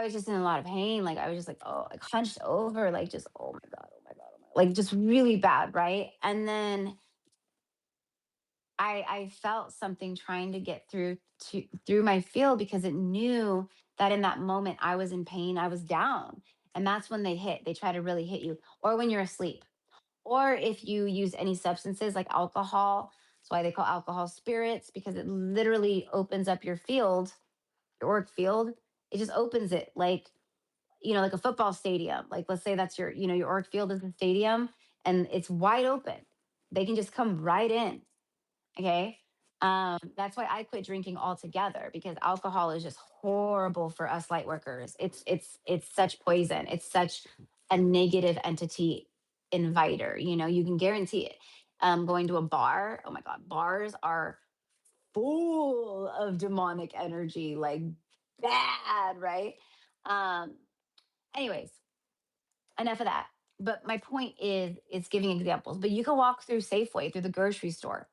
was just in a lot of pain. Like I was just like, oh, like hunched over, like just, oh my God, oh my God, oh my, like just really bad, right? And then I felt something trying to get through my field because it knew that in that moment I was in pain, I was down. And that's when they hit. They try to really hit you, or when you're asleep, or if you use any substances like alcohol. That's why they call alcohol spirits, because it literally opens up your field, your auric field. It just opens it like a football stadium. Like let's say that's your auric field is a stadium and it's wide open. They can just come right in. Okay. That's why I quit drinking altogether, because alcohol is just horrible for us light workers. It's such poison. It's such a negative entity inviter. You know, you can guarantee it. Going to a bar, oh my God, bars are full of demonic energy, like bad, right? Um, anyways, enough of that. But my point is, it's giving examples. But you can walk through Safeway, through the grocery store,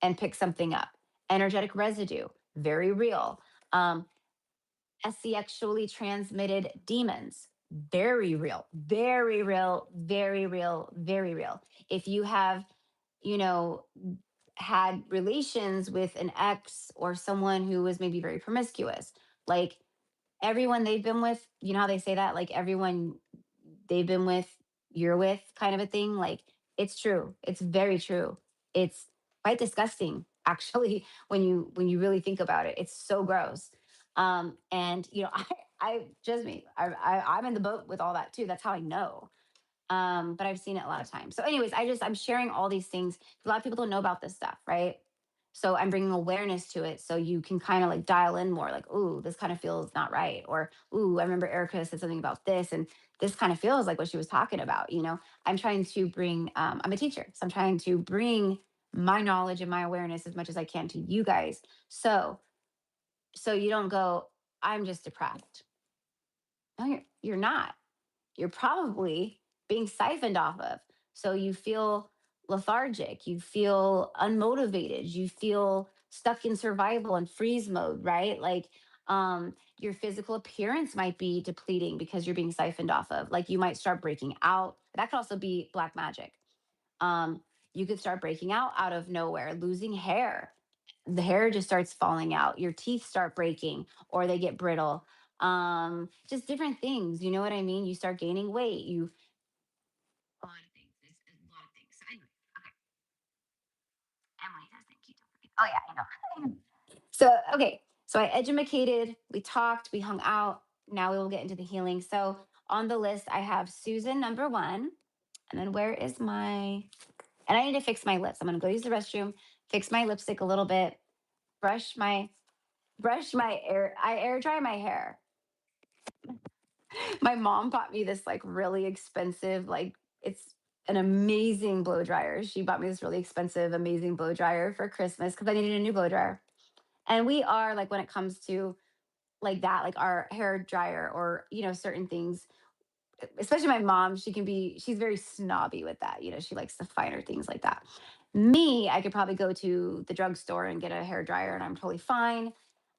and pick something up. Energetic residue, very real. Um, sexually transmitted demons, very real, very real, very real, very real. If you have, you know, had relations with an ex or someone who was maybe very promiscuous, like everyone they've been with, you know how they say that, like everyone they've been with, you're with, kind of a thing. Like it's true. It's very true. It's quite disgusting, actually, when you really think about it. It's so gross. And you know, I just me, I'm in the boat with all that too. That's how I know. But I've seen it a lot of times. So, anyways, I'm sharing all these things. A lot of people don't know about this stuff, right? So I'm bringing awareness to it, so you can kind of like dial in more. Like, ooh, this kind of feels not right, or ooh, I remember Erica said something about this, and this kind of feels like what she was talking about. You know, I'm trying to bring. I'm a teacher, so I'm trying to bring my knowledge and my awareness as much as I can to you guys. So you don't go, I'm just depressed. No, you're not. You're probably being siphoned off of. So you feel lethargic, you feel unmotivated, you feel stuck in survival and freeze mode, right? Like your physical appearance might be depleting because you're being siphoned off of. Like you might start breaking out. That could also be black magic. Um, you could start breaking out of nowhere, losing hair. The hair just starts falling out. Your teeth start breaking or they get brittle. Just different things. You know what I mean? You start gaining weight. You a lot of things. It's a lot of things. So anyway, okay. Emily says thank you. Don't forget. Oh yeah, I know. So okay. So I educated, we talked, we hung out. Now we will get into the healing. So on the list, I have Susan number one. And then where is my and I need to fix my lips. I'm gonna go use the restroom, fix my lipstick a little bit, brush my I air dry my hair. My mom bought me this like really expensive, like it's an amazing blow dryer. She bought me this really expensive, amazing blow dryer for Christmas because I needed a new blow dryer. And we are like, when it comes to like that, like our hair dryer or, you know, certain things, especially my mom, she's very snobby with that. You know, she likes the finer things like that. Me, I could probably go to the drugstore and get a hair dryer and I'm totally fine.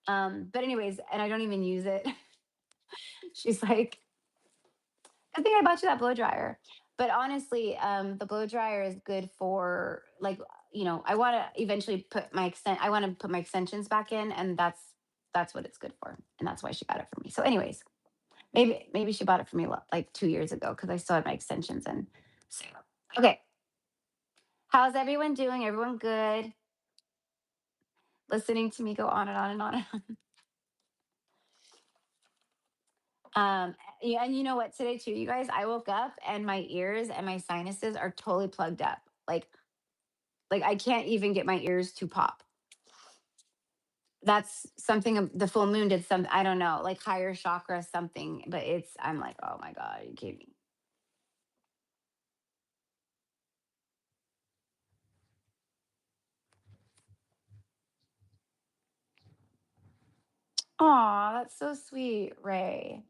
But anyways, and I don't even use it. She's like, I think I bought you that blow dryer. But honestly, the blow dryer is good for like, you know, I want to eventually I want to put my extensions back in, and that's what it's good for. And that's why she got it for me. So, anyways, maybe she bought it for me like 2 years ago because I still had my extensions in. So okay. How's everyone doing? Everyone good? Listening to me go on and on and on and on. Yeah, and you know what? Today too, you guys, I woke up and my ears and my sinuses are totally plugged up. Like I can't even get my ears to pop. That's something the full moon did some, I don't know, like higher chakra something, but I'm like, oh my God, are you kidding me? Aw, that's so sweet, Ray.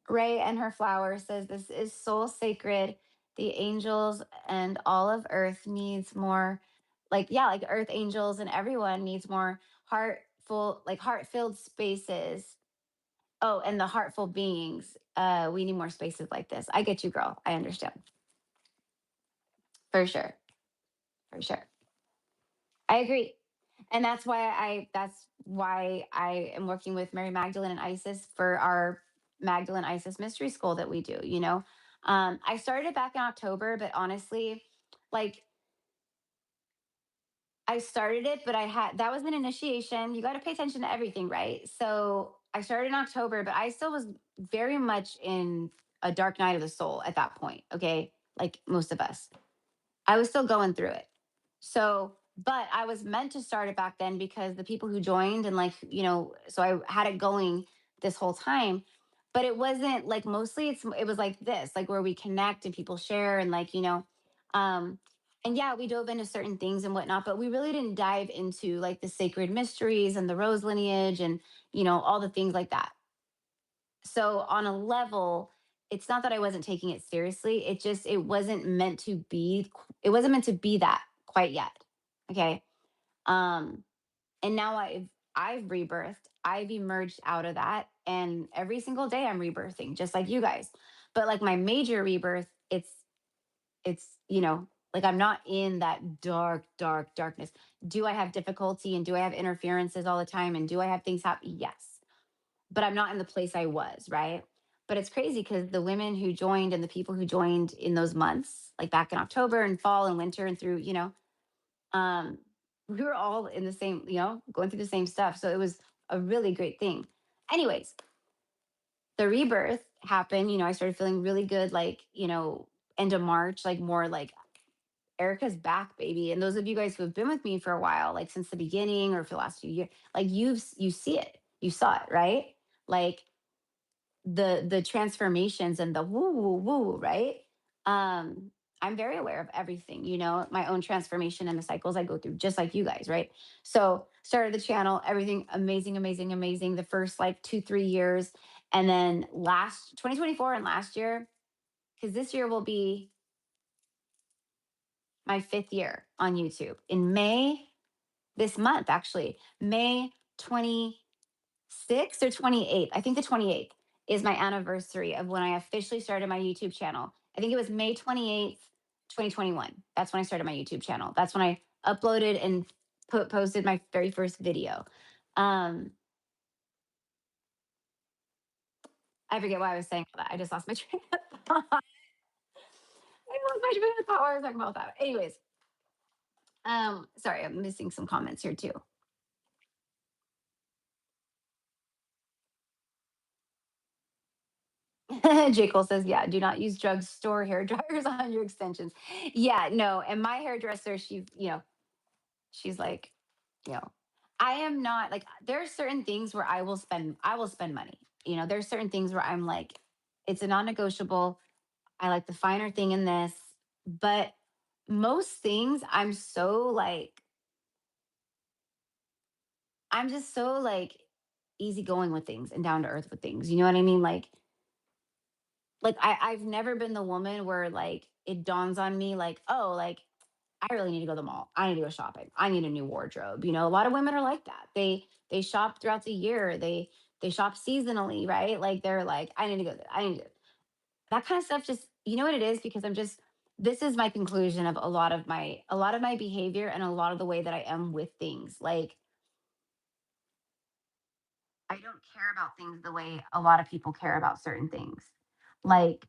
Ray and her flower says this is soul sacred. The angels and all of earth needs more, like, yeah, like earth angels and everyone needs more heartful, like heart-filled spaces. Oh, and the heartful beings. We need more spaces like this. I get you, girl. I understand. For sure. For sure. I agree. And that's why I am working with Mary Magdalene and Isis for our Magdalene Isis mystery school that we do, you know. I started it back in October, but honestly, like I started it, but I had that was an initiation. You got to pay attention to everything, right? So I started in October, but I still was very much in a dark night of the soul at that point. Okay. Like most of us. I was still going through it. So, but I was meant to start it back then because the people who joined and like, you know, so I had it going this whole time. but it wasn't like, mostly it was like this, like where we connect and people share and like, um and yeah, we dove into certain things and whatnot, but we really didn't dive into like the sacred mysteries and the rose lineage and all the things like that. So on a level, it's not that I wasn't taking it seriously, it wasn't meant to be, it wasn't meant to be that quite yet. Okay. um and now I've rebirthed, I've emerged out of that, and every single day I'm rebirthing just like you guys. But like my major rebirth, it's like I'm not in that darkness. Do I have difficulty and do I have interferences all the time and do I have things happen? Yes. But I'm not in the place I was, right? But it's crazy because the women who joined and the people who joined in those months, like back in October and fall and winter and through, um, we were all in the same, going through the same stuff. So it was a really great thing. Anyways, the rebirth happened. I started feeling really good, like, end of March, like more like Erica's back, baby. And those of you guys who have been with me for a while, like since the beginning or for the last few years, like you see it, you saw it, right? Like the transformations and the woo woo woo, right? um I'm very aware of everything, my own transformation and the cycles I go through, just like you guys, right? So started the channel, everything amazing, amazing, amazing, the first like 2 3 years. And then last 2024 and last year, because this year will be my 5th year on YouTube in May, this month, actually, May 26th or 28th. I think the 28th is my anniversary of when I officially started my YouTube channel. I think it was May 28th, 2021. That's when I started my YouTube channel. That's when I uploaded and posted my very first video. Um, I forget why I was saying all that. I just lost my train of thought. I lost my train of thought while I was talking about that. Anyways, sorry, I'm missing some comments here too. J. Cole says, yeah, do not use drugstore hair dryers on your extensions. Yeah, no. And my hairdresser, she's like, you know, I am not like, there are certain things where I will spend money. There's certain things where I'm like, it's a non-negotiable. I like the finer thing in this. But most things I'm just so like easygoing with things and down to earth with things. You know what I mean? Like I've never been the woman where like it dawns on me like, oh, like I really need to go to the mall. I need to go shopping. I need a new wardrobe. A lot of women are like that. They shop throughout the year. They shop seasonally, right? Like they're like, I need to go. I need to, that kind of stuff. Just what it is, because I'm just, this is my conclusion of a lot of my behavior and a lot of the way that I am with things. Like I don't care about things the way a lot of people care about certain things. Like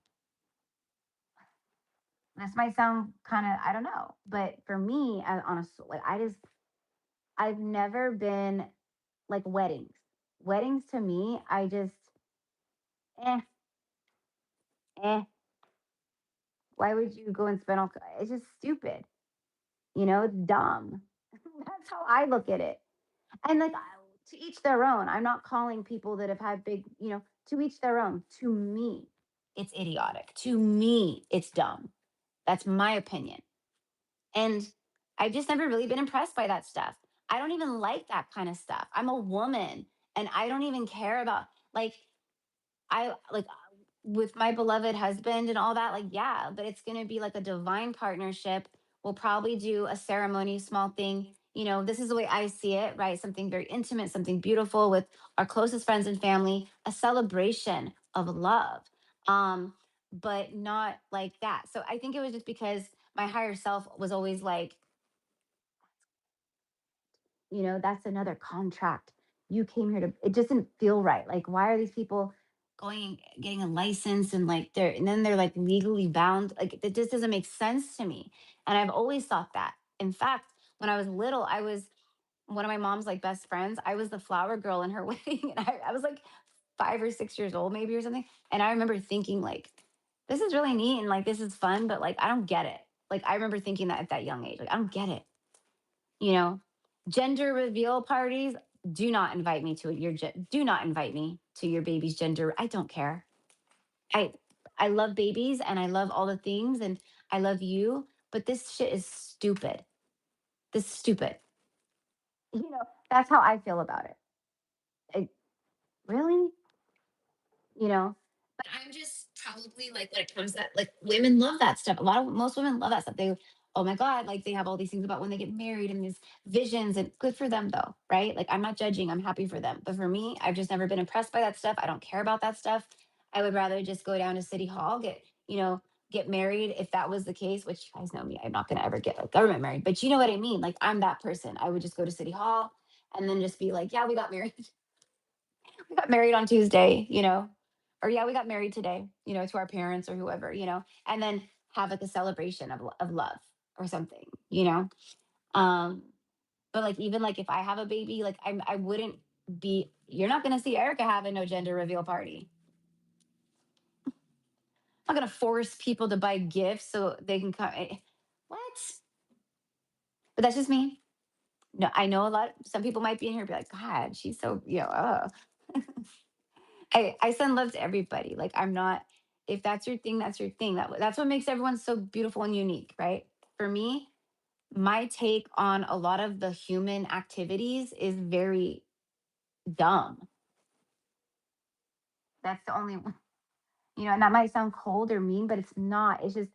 this might sound kind of, I don't know, but for me, like I've never been like weddings. Weddings to me, I just, eh, eh. Why would you go and spend all? It's just stupid. It's dumb. That's how I look at it. And like to each their own. I'm not calling people that have had big, to each their own. To me, it's idiotic. To me, it's dumb. That's my opinion. And I've just never really been impressed by that stuff. I don't even like that kind of stuff. I'm a woman and I don't even care about like I like with my beloved husband and all that, like, yeah, but it's gonna be like a divine partnership. We'll probably do a ceremony, small thing. This is the way I see it, right? Something very intimate, something beautiful with our closest friends and family, a celebration of love. Um, but not like that. So I think it was just because my higher self was always like, that's another contract. You came here to, it doesn't feel right. Like, why are these people going, getting a license and like and then they're like legally bound? Like, it just doesn't make sense to me. And I've always thought that. In fact, when I was little, I was one of my mom's like best friends. I was the flower girl in her wedding. And I was like 5 or 6 years old, maybe, or something. And I remember thinking, like, this is really neat and like this is fun, but like, I don't get it. Like, I remember thinking that at that young age. Like, I don't get it you know Gender reveal parties, Do not invite me to do not invite me to your baby's gender. I don't care. I I love babies and I love all the things and I love you, but this shit is stupid. This is stupid. You know, that's how I feel about it. I, really? You know, but I'm just probably like when it comes to that, like women love that stuff. Most women love that stuff. Oh my God, like they have all these things about when they get married and these visions, and good for them though, right? Like I'm not judging, I'm happy for them. But for me, I've just never been impressed by that stuff. I don't care about that stuff. I would rather just go down to City Hall, get married if that was the case, which you guys know me, I'm not gonna ever get like government married, but you know what I mean? Like I'm that person. I would just go to City Hall and then just be like, yeah, we got married. We got married on Tuesday, or yeah, we got married today, to our parents or whoever, and then have like a celebration of love or something, Um, but like even like if I have a baby, like I wouldn't you're not gonna see Erica having no gender reveal party. I'm not gonna force people to buy gifts so they can come. What? But that's just me. No, I know some people might be in here and be like, God, she's so, I send love to everybody. Like I'm not, if that's your thing, that's your thing. That's what makes everyone so beautiful and unique, right? For me, my take on a lot of the human activities is very dumb. That's the only one, and that might sound cold or mean, but it's not. It's just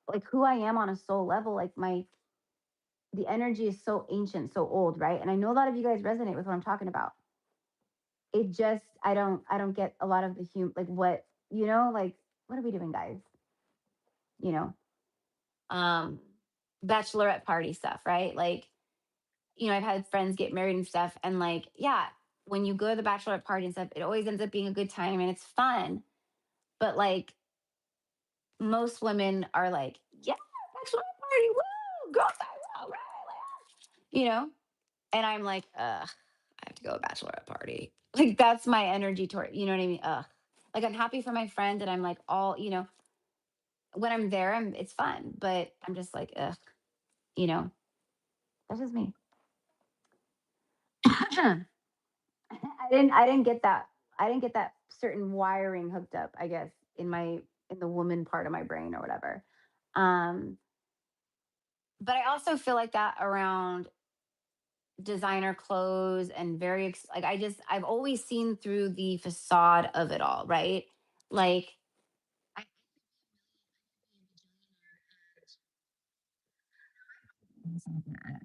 like who I am on a soul level. Like the energy is so ancient, so old, right? And I know a lot of you guys resonate with what I'm talking about. It just, I don't get a lot of the like like what are we doing, guys? You know, um bachelorette party stuff, right? Like, I've had friends get married and stuff and like, yeah, when you go to the bachelorette party and stuff, it always ends up being a good time and it's fun. But like most women are like, yeah, bachelorette party, woo, girl time, all right, you know? And I'm like, ugh, I have to go to a bachelorette party. Like that's my energy toward, you know what I mean? Ugh. Like I'm happy for my friend and I'm like all, when I'm there, it's fun, but I'm just like, ugh, you know, that's just me. I didn't get that. I didn't get that certain wiring hooked up, I guess, in the woman part of my brain or whatever. Um, but I also feel like that around designer clothes and like I've always seen through the facade of it all, right? Like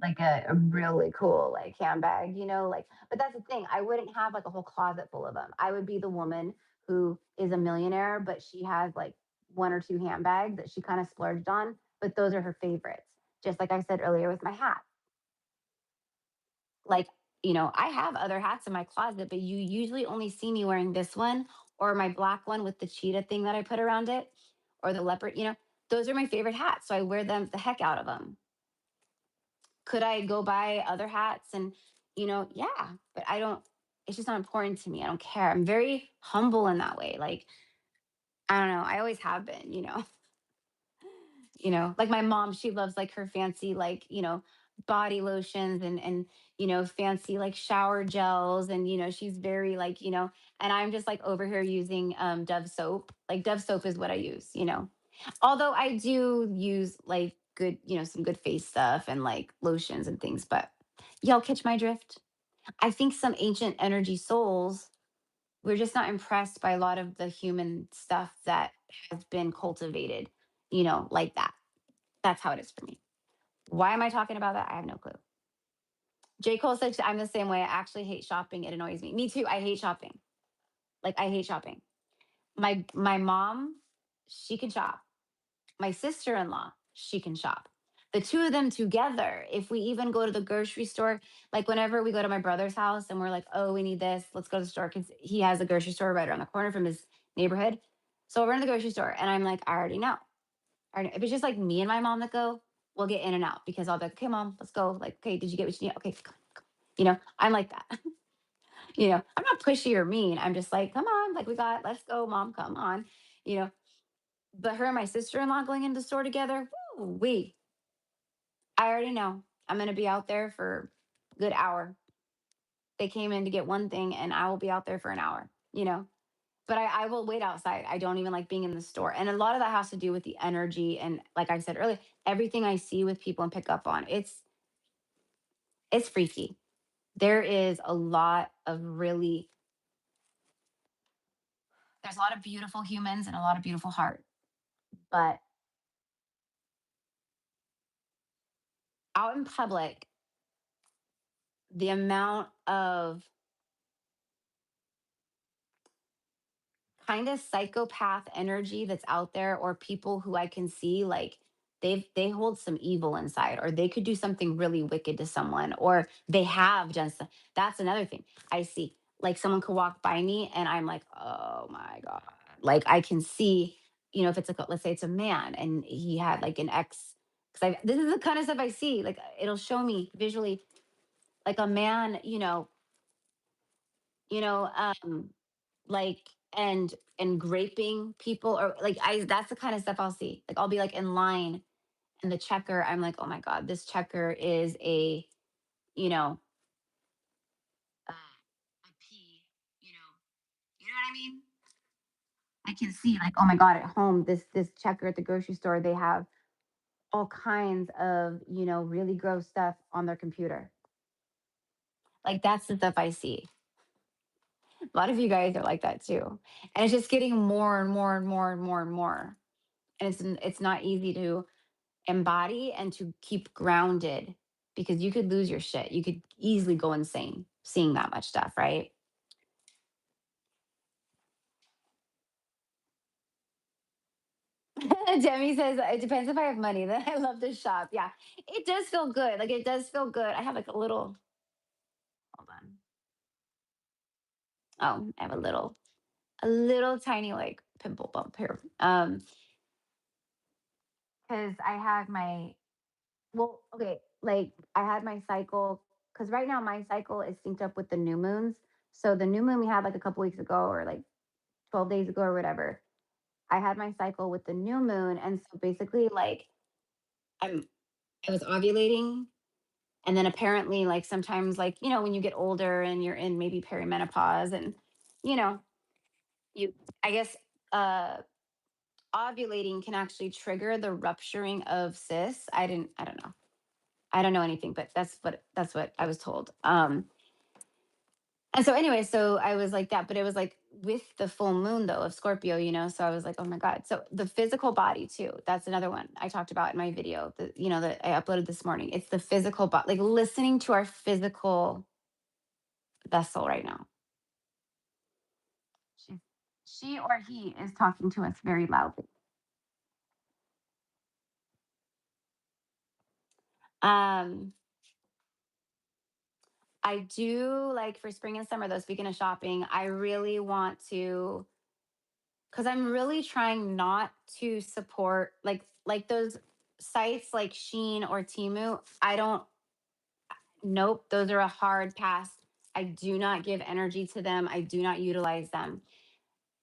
like a really cool like handbag, like but that's the thing. I wouldn't have like a whole closet full of them. I would be the woman who is a millionaire, but she has like one or two handbags that she kind of splurged on, but those are her favorites. Just like I said earlier with my hat. Like, I have other hats in my closet, but you usually only see me wearing this one or my black one with the cheetah thing that I put around it or the leopard, those are my favorite hats. So I wear them the heck out of them. Could I go buy other hats and, yeah, but I don't, it's just not important to me. I don't care. I'm very humble in that way. Like, I don't know. I always have been, like my mom, she loves like her fancy, like, body lotions and, fancy like shower gels. And, she's very like, and I'm just like over here using Dove soap. Like Dove soap is what I use, although I do use like good, some good face stuff and like lotions and things, but y'all catch my drift. I think some ancient energy souls, we're just not impressed by a lot of the human stuff that has been cultivated, like that. That's how it is for me. Why am I talking about that? I have no clue. J. Cole said I'm the same way. I actually hate shopping. It annoys me. Me too. I hate shopping. Like I hate shopping. My mom, she can shop. My sister-in-law, she can shop. The two of them together, if we even go to the grocery store, like whenever we go to my brother's house and we're like, oh, we need this, let's go to the store because he has a grocery store right around the corner from his neighborhood. So we'll run to the grocery store and I'm like, I already know. If it's just like me and my mom that go, we'll get in and out because I'll be like, okay, mom, let's go. Like, okay, did you get what you need? Okay, come, come. I'm like that. I'm not pushy or mean. I'm just like, come on, like let's go, mom, come on. You know, but her and my sister-in-law going into the store together, I already know I'm gonna be out there for a good hour. they came in to get one thing and I will be out there for an hour, you know? But I will wait outside. I don't even like being in the store. And a lot of that has to do with the energy. And like I said earlier, everything I see with people and pick up on, it's freaky. There is a lot of really there's a lot of beautiful humans and a lot of beautiful heart. But out in public, the amount of kind of psychopath energy that's out there, or people who I can see like they hold some evil inside, or they could do something really wicked to someone, or they have done some, that's another thing I see. Like someone could walk by me and I'm like, oh my God. Like I can see, if it's like let's say it's a man and he had like an ex, because I this is the kind of stuff I see. Like it'll show me visually like a man, you know, like and graping people, or like I that's the kind of stuff I'll see. Like I'll be like in line and the checker, I'm like, oh my God, this checker is you know, a P, you know what I mean? I can see like, oh my God, at home, this checker at the grocery store, they have all kinds of, really gross stuff on their computer. Like that's the stuff I see. A lot of you guys are like that too. And it's just getting more and more and more and more and more. And it's not easy to embody and to keep grounded, because you could lose your shit. You could easily go insane seeing that much stuff, right? Demi says it depends if I have money. Then I love to shop. Yeah, it does feel good. Like it does feel good. I have like a little. Hold on. Oh, I have a little tiny like pimple bump here. Because I had my well, okay, like I had my cycle, because right now my cycle is synced up with the new moons. So the new moon we had like a couple weeks ago, or like 12 days ago or whatever. I had my cycle with the new moon. And so basically, like, I'm I was ovulating. And then apparently, like sometimes, like, when you get older and you're in maybe perimenopause, and you know, you I guess uh ovulating can actually trigger the rupturing of cysts. I don't know. I don't know anything, but that's what I was told. And so anyway, so I was like that, but it was like with the full moon though of Scorpio, so I was like, oh my God. So the physical body too, that's another one I talked about in my video that I uploaded this morning. It's the physical body, like listening to our physical vessel right now. She, she or he is talking to us very loudly. Um, I do like for spring and summer though, speaking of shopping, I really want to, because I'm really trying not to support like those sites like Sheen or Timu. I don't. Nope, those are a hard pass. I do not give energy to them. I do not utilize them.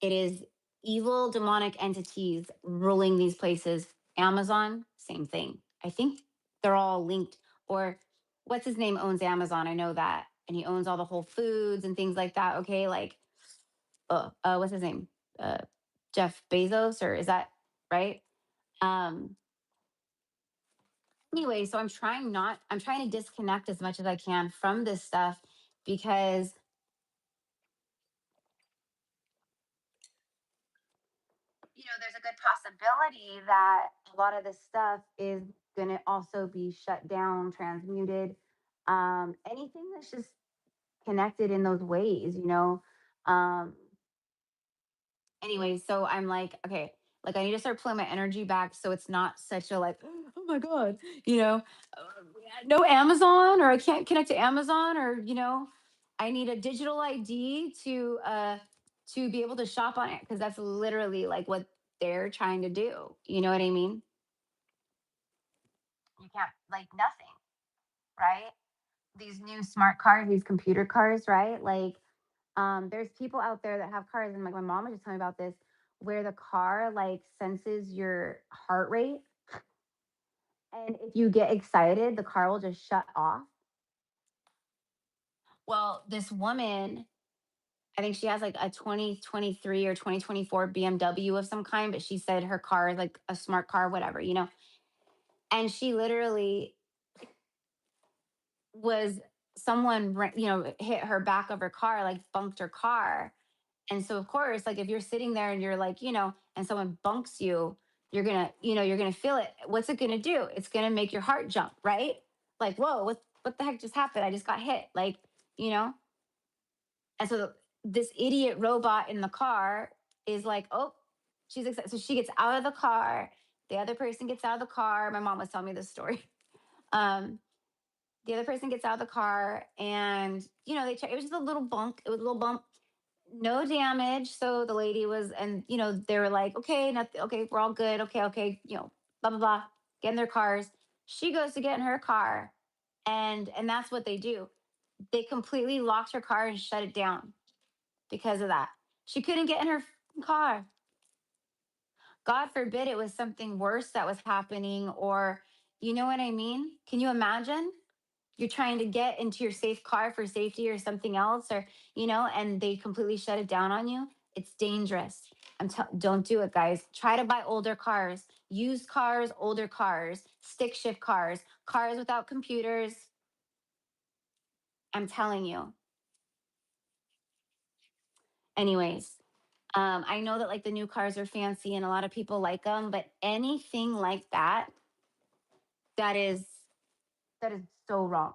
It is evil demonic entities ruling these places. Amazon, same thing. I think they're all linked. Or what's his name owns Amazon? I know that, and he owns all the Whole Foods and things like that. Okay, like what's his name? Uh, Jeff Bezos, or is that right? Um, anyway, so I'm trying to disconnect as much as I can from this stuff, because there's a good possibility that a lot of this stuff is going to also be shut down, transmuted. Anything that's just connected in those ways, Um, anyway, so I'm like, okay, like I need to start pulling my energy back so it's not such a like, oh my God, you know, no Amazon, or I can't connect to Amazon, or I need a digital ID to be able to shop on it, because that's literally like what they're trying to do. You know what I mean? You can't like nothing, right? These new smart cars, these computer cars, right? Like there's people out there that have cars, and like my mom was just telling me about this, where the car like senses your heart rate, and if you get excited, the car will just shut off. Well, this woman, I think she has like a 2023 or 2024 BMW of some kind, but she said her car is like a smart car, whatever, you know. And she literally was someone, you know, hit her back of her car, like bunked her car. And so, of course, like if you're sitting there and you're like, you know, and someone bunks you, you're gonna, you know, you're gonna feel it. What's it gonna do? It's gonna make your heart jump, right? Like, whoa, what the heck just happened? I just got hit, like, you know. And so this idiot robot in the car is like, oh, she's excited. So she gets out of the car. The other person gets out of the car. My mom was telling me this story. Um, the other person gets out of the car, and you know, they check. It was just a little bump. It was a little bump, no damage. So the lady was, and you know, they were like, okay, nothing, okay, we're all good. Okay, okay, you know, blah blah blah. Get in their cars. She goes to get in her car, and that's what they do. They completely locked her car and shut it down because of that. She couldn't get in her car. God forbid it was something worse that was happening, or you know what I mean? Can you imagine? You're trying to get into your safe car for safety or something else, or you know, and they completely shut it down on you. It's dangerous. Don't do it, guys. Try to buy older cars, used cars, older cars, stick shift cars, cars without computers. I'm telling you. Anyways, I know that like the new cars are fancy and a lot of people like them, but anything like that, that is that is so wrong,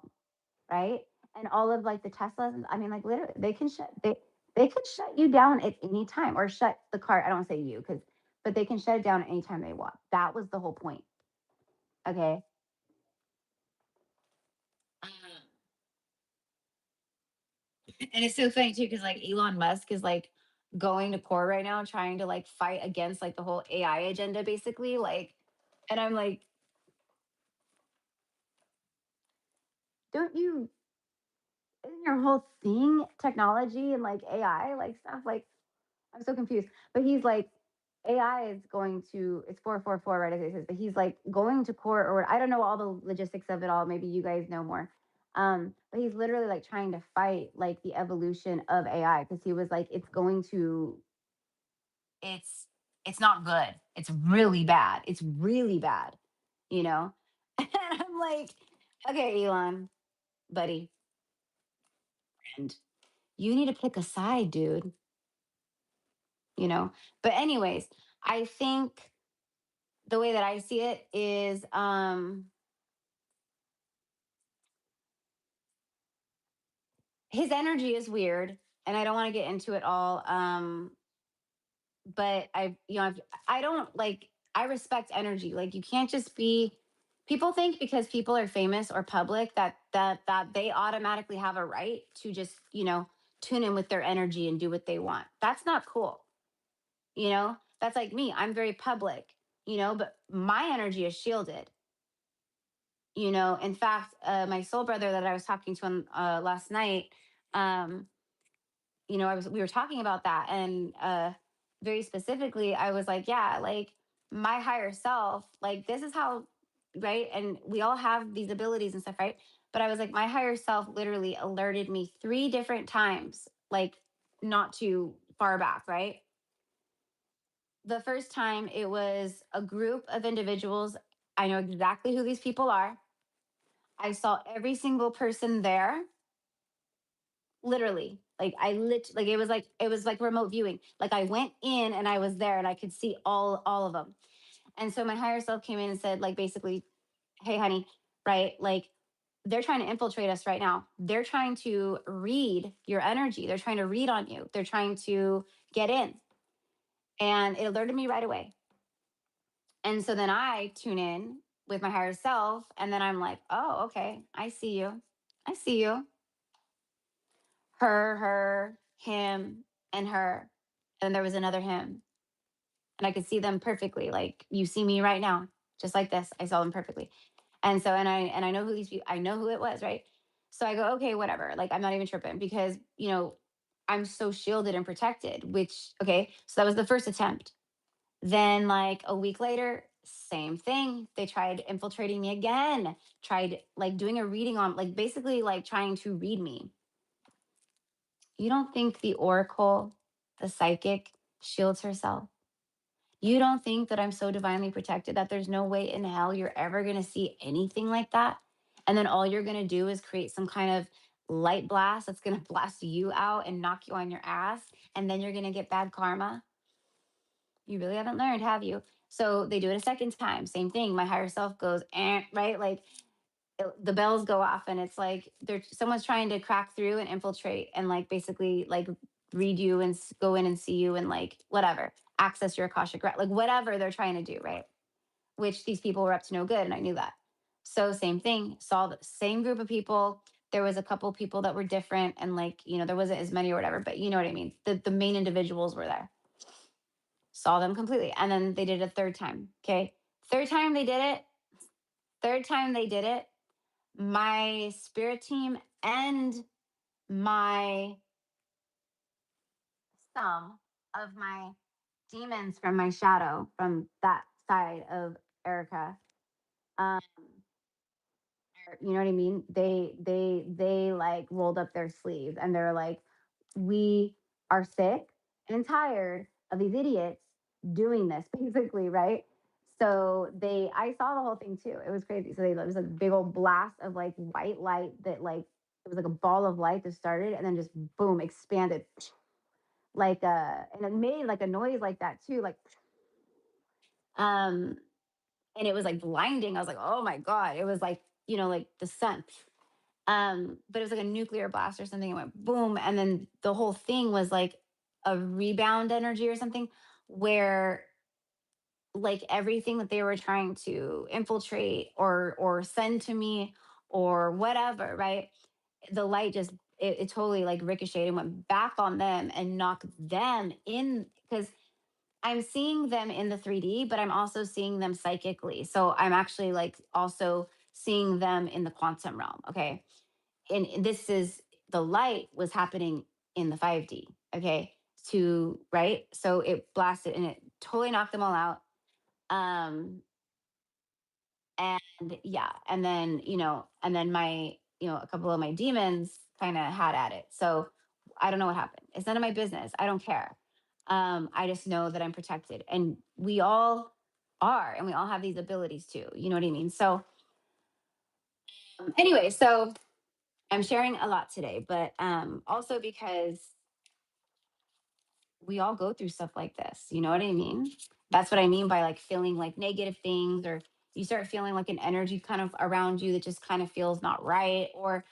right? And all of like the Teslas, I mean, like literally, they could shut you down at any time or shut the car. I don't say you because, but they can shut it down anytime they want. That was the whole point. Okay. And it's so funny too, because like Elon Musk is like going to court right now, trying to like fight against like the whole AI agenda, basically. Like, and I'm like, don't you? Isn't your whole thing technology and like AI, like stuff? Like, I'm so confused. But he's like, AI is going to, it's 444, right? As it says, but he's like going to court, or I don't know all the logistics of it all. Maybe you guys know more. But he's literally like trying to fight like the evolution of AI, because he was like, it's it's not good. It's really bad. It's really bad, you know? And I'm like, okay, Elon, buddy, and you need to pick a side, dude, you know? But anyways, I think the way that I see it is his energy is weird, and I don't want to get into it all. But I don't like, I respect energy. Like you can't just be, people think because people are famous or public that they automatically have a right to just, you know, tune in with their energy and do what they want. That's not cool. You know, that's like me. I'm very public, you know, but my energy is shielded. You know, in fact, my soul brother that I was talking to on last night, um, you know, we were talking about that, and very specifically, I was like, yeah, like my higher self, like this is how, right? And we all have these abilities and stuff, right? But I was like, my higher self literally alerted me 3 different times, like not too far back, right? The first time it was a group of individuals. I know exactly who these people are. I saw every single person there, literally. Like like it was like remote viewing. Like I went in and I was there and I could see all of them. And so my higher self came in and said, like, basically, hey, honey, right? Like they're trying to infiltrate us right now. They're trying to read your energy. They're trying to read on you. They're trying to get in. And it alerted me right away. And so then I tune in with my higher self, and then I'm like, oh, okay, I see you. I see you. Her, him, and her. And there was another him. And I could see them perfectly. Like you see me right now, just like this. I saw them perfectly. And so, and I know who these people, I know who it was, right? So I go, okay, whatever. Like I'm not even tripping because, you know, I'm so shielded and protected, which, okay. So that was the first attempt. Then like a week later, same thing. They tried infiltrating me again, tried like doing a reading on, like basically like trying to read me. You don't think the oracle, the psychic, shields herself? You don't think that I'm so divinely protected that there's no way in hell you're ever going to see anything like that? And then all you're going to do is create some kind of light blast that's going to blast you out and knock you on your ass. And then you're going to get bad karma. You really haven't learned, have you? So they do it a second time. Same thing. My higher self goes, right? Like the bells go off and it's like someone's trying to crack through and infiltrate and like basically like read you and go in and see you and like whatever access your akashic like whatever they're trying to do, right? Which these people were up to no good, and I knew that. So same thing, saw the same group of people. There was a couple people that were different, and like there wasn't as many or whatever, but you know what I mean. The main individuals were there. Saw them completely, and then they did it a third time. Okay, third time they did it. Third time they did it, my spirit team and my some of my demons from my shadow from that side of Erica, um you know what I mean, they like rolled up their sleeves and they're like, we are sick and tired of these idiots doing this basically, right? So I saw the whole thing too. It was crazy. So it was a big old blast of like white light that like it was like a ball of light that started and then just boom expanded like and it made like a noise like that too, like um and it was like blinding. I was like, oh my god, it was like like the sun. But it was like a nuclear blast or something. It went boom, and then the whole thing was like a rebound energy or something, where like everything that they were trying to infiltrate or send to me or whatever, right? The light just it totally like ricocheted and went back on them and knocked them in because I'm seeing them in the 3D, but I'm also seeing them psychically. So I'm actually like also seeing them in the quantum realm. Okay, and this is the light was happening in the 5D. Okay. To right. So it blasted and it totally knocked them all out. Um, and yeah, and then, and then my, a couple of my demons kind of had at it. So I don't know what happened. It's none of my business. I don't care. I just know that I'm protected and we all are, and we all have these abilities too. You know what I mean? So anyway, so I'm sharing a lot today, but also because we all go through stuff like this. You know what I mean? That's what I mean by like feeling like negative things, or you start feeling like an energy kind of around you that just kind of feels not right, or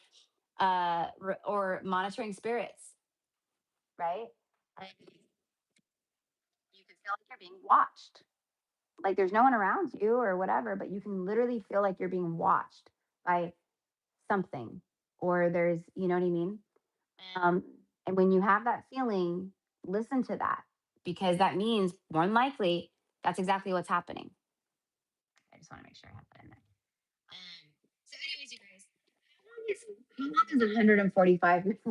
monitoring spirits, right? And you can feel like you're being watched. Like there's no one around you or whatever, but you can literally feel like you're being watched by something, or there's, you know what I mean? Um, and when you have that feeling, listen to that because that means more than likely that's exactly what's happening. I just want to make sure I have that in there. So, anyways, you guys, how long is 145 minutes?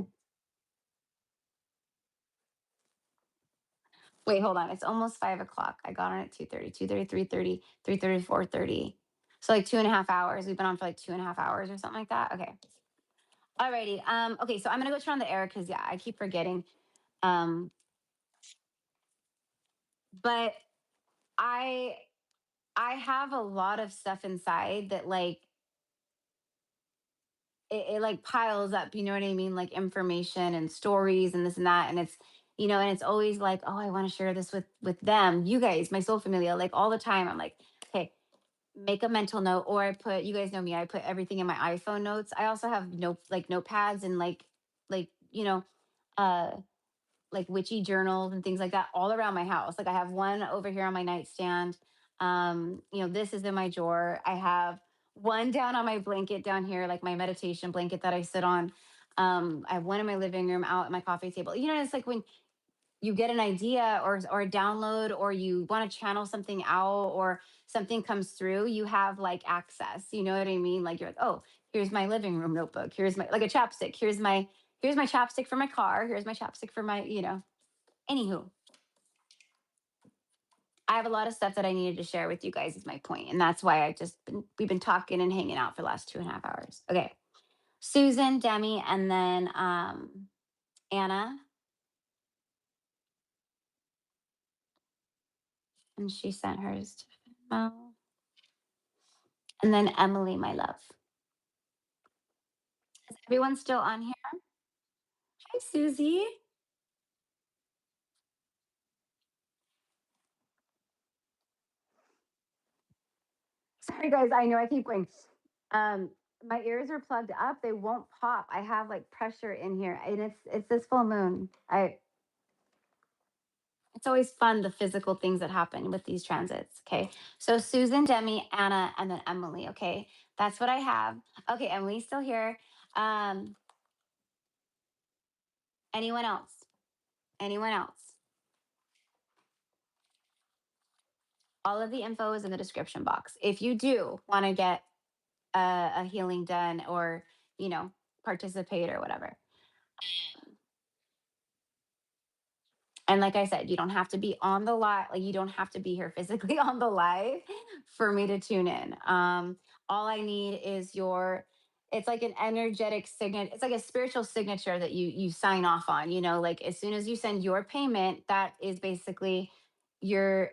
Wait, hold on. It's almost 5 o'clock. I got on at 2:30, 2:30, 3:30, 3:30, 4:30. So like 2.5 hours. We've been on for like 2.5 hours or something like that. Okay. Alrighty. Okay, so I'm gonna go turn on the air because yeah, I keep forgetting. Um, but I I have a lot of stuff inside that like it like piles up, you know what I mean? Like information and stories and this and that. And it's, and it's always like, oh, I want to share this with them. You guys, my soul familia, like all the time. I'm like, okay, make a mental note. Or I put, you guys know me, I put everything in my iPhone notes. I also have like notepads and like, uh like witchy journals and things like that all around my house. Like I have one over here on my nightstand. This is in my drawer. I have one down on my blanket down here, like my meditation blanket that I sit on. I have one in my living room out at my coffee table. It's like when you get an idea or a download or you want to channel something out or something comes through, you have like access. You know what I mean? Like you're like, oh, here's my living room notebook. Here's my like a chapstick. Here's my chapstick for my car. Here's my chapstick for my. Anywho, I have a lot of stuff that I needed to share with you guys. Is my point, and that's why we've been talking and hanging out for the last 2.5 hours. Okay, Susan, Demi, and then Anna. And she sent hers to Venmo. And then Emily, my love. Is everyone still on here? Hi, Susie. Sorry, guys. I know I keep going. My ears are plugged up. They won't pop. I have like pressure in here, and it's this full moon. It's always fun, the physical things that happen with these transits. Okay. So Susan, Demi, Anna, and then Emily. Okay. That's what I have. Okay. Emily's still here. Um, anyone else? Anyone else? All of the info is in the description box. If you do want to get a healing done or, you know, participate or whatever. And like I said, you don't have to be on the live, like you don't have to be here physically on the live for me to tune in. All I need is your, it's like an energetic signature, it's like a spiritual signature that you sign off on, you know, like as soon as you send your payment, that is basically your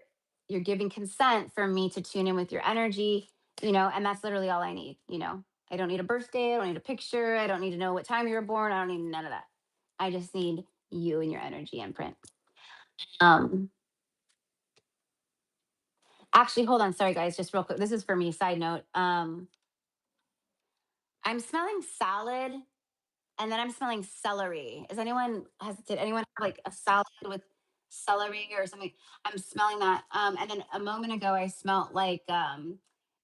you're giving consent for me to tune in with your energy, you know, and that's literally all I need, you know. I don't need a birthday, I don't need a picture, I don't need to know what time you were born, I don't need none of that. I just need you and your energy imprint. Um, actually, hold on. Sorry, guys. Just real quick. This is for me. Side note. I'm smelling salad, and then I'm smelling celery. Did anyone have like a salad with celery or something? I'm smelling that. And then a moment ago, I smelled like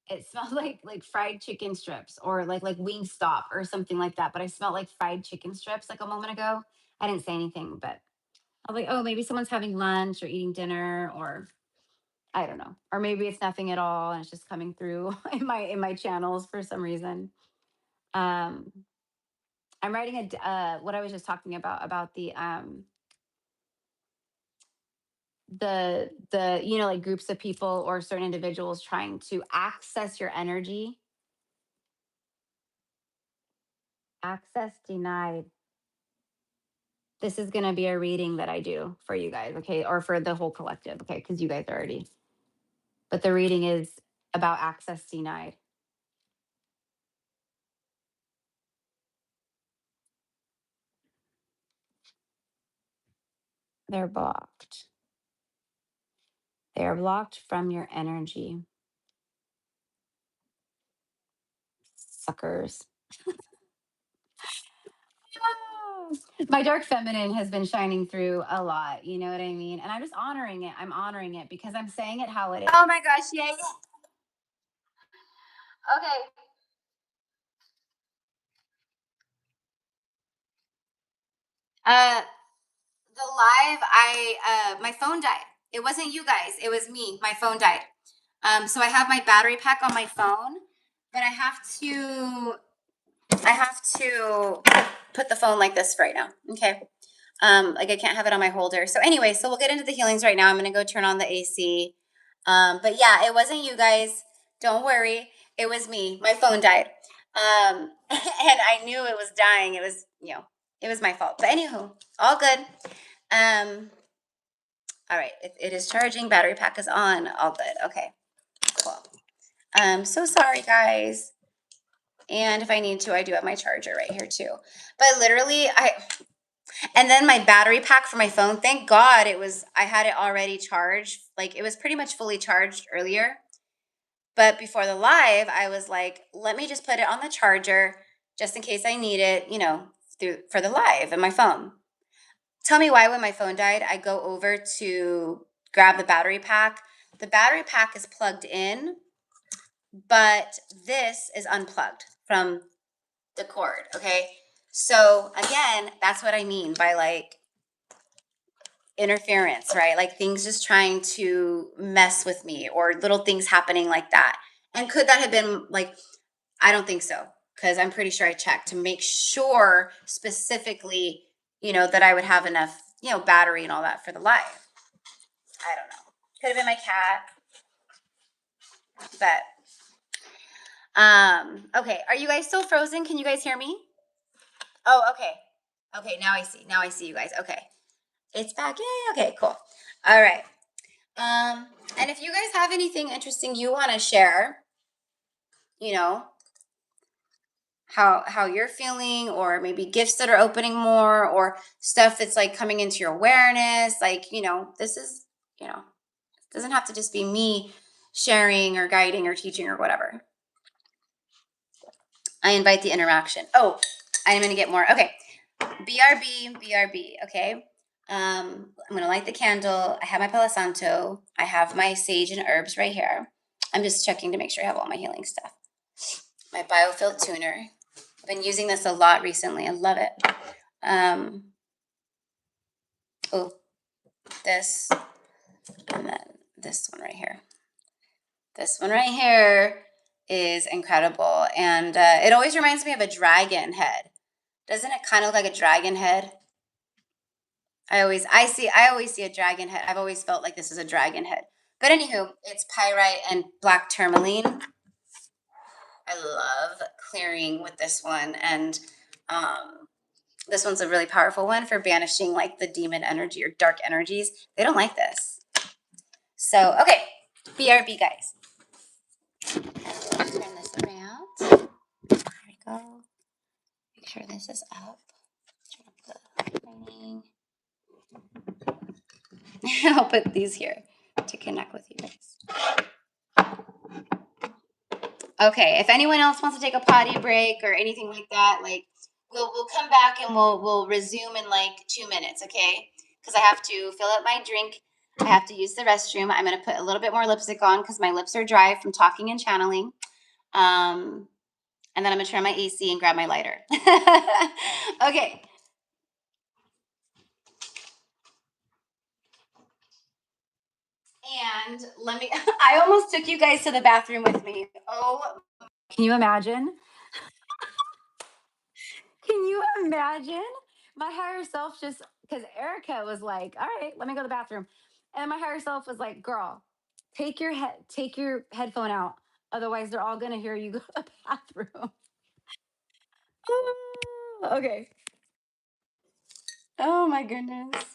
it smelled like fried chicken strips or like Wingstop or something like that. But I smelled like fried chicken strips like a moment ago. I didn't say anything, but I was like, oh, maybe someone's having lunch or eating dinner or I don't know. Or maybe it's nothing at all and it's just coming through in my channels for some reason. Um I'm writing what I was just talking about the you know like groups of people or certain individuals trying to access your energy. Access denied. This is going to be a reading that I do for you guys, okay? Or for the whole collective, okay? Cuz you guys are already. But the reading is about access denied. They're blocked. They are blocked from your energy. Suckers. My dark feminine has been shining through a lot. You know what I mean? And I'm just honoring it. I'm honoring it because I'm saying it how it is. Oh my gosh. Yeah. Yeah. Okay. Uh, the live, my phone died. It wasn't you guys. It was me. My phone died. So I have my battery pack on my phone, but I have to put the phone like this right now. Okay. Like I can't have it on my holder. So anyway, so we'll get into the healings right now. I'm going to go turn on the AC. But yeah, it wasn't you guys. Don't worry. It was me. My phone died. And I knew it was dying. It was, it was my fault. But anywho, all good. All right. It is charging. Battery pack is on. All good. Okay, cool. So sorry, guys. And if I need to, I do have my charger right here too. But literally, and then my battery pack for my phone, thank God I had it already charged. Like it was pretty much fully charged earlier. But before the live, I was like, let me just put it on the charger just in case I need it, for the live and my phone. Tell me why when my phone died, I go over to grab the battery pack. The battery pack is plugged in, but this is unplugged from the cord, okay? So again, that's what I mean by like interference, right? Like things just trying to mess with me or little things happening like that. And could that have been like, I don't think so, because I'm pretty sure I checked to make sure specifically, that I would have enough, battery and all that for the live. I don't know. Could have been my cat. But okay, are you guys still frozen? Can you guys hear me? Oh, okay. Okay, now I see. Now I see you guys. Okay. It's back. Yay. Okay, cool. All right. And if you guys have anything interesting you want to share, you know, how you're feeling, or maybe gifts that are opening more, or stuff that's like coming into your awareness, like, this is, it doesn't have to just be me sharing or guiding or teaching or whatever. I invite the interaction. Oh, I'm going to get more. Okay. BRB. Okay. I'm going to light the candle. I have my Palo Santo. I have my sage and herbs right here. I'm just checking to make sure I have all my healing stuff. My biofield tuner. I've been using this a lot recently. I love it. Oh, this, and then this one right here. This one right here is incredible. And it always reminds me of a dragon head. Doesn't it kind of look like a dragon head? I always see a dragon head. I've always felt like this is a dragon head. But anywho, it's pyrite and black tourmaline. I love clearing with this one. And this one's a really powerful one for banishing like the demon energy or dark energies. They don't like this. So, okay, BRB, guys. Turn this around. There we go. Make sure this is up. Turn up the lighting. I'll put these here to connect with you guys. Okay, if anyone else wants to take a potty break or anything like that, like we'll come back and we'll resume in like 2 minutes, okay? Because I have to fill up my drink. I have to use the restroom. I'm gonna put a little bit more lipstick on because my lips are dry from talking and channeling. And then I'm gonna turn on my AC and grab my lighter. Okay. And let me, I almost took you guys to the bathroom with me. Oh, can you imagine? Can you imagine? My higher self just, because Erica was like, all right, let me go to the bathroom. And my higher self was like, girl, take your headphone out. Otherwise, they're all going to hear you go to the bathroom. Okay. Oh my goodness.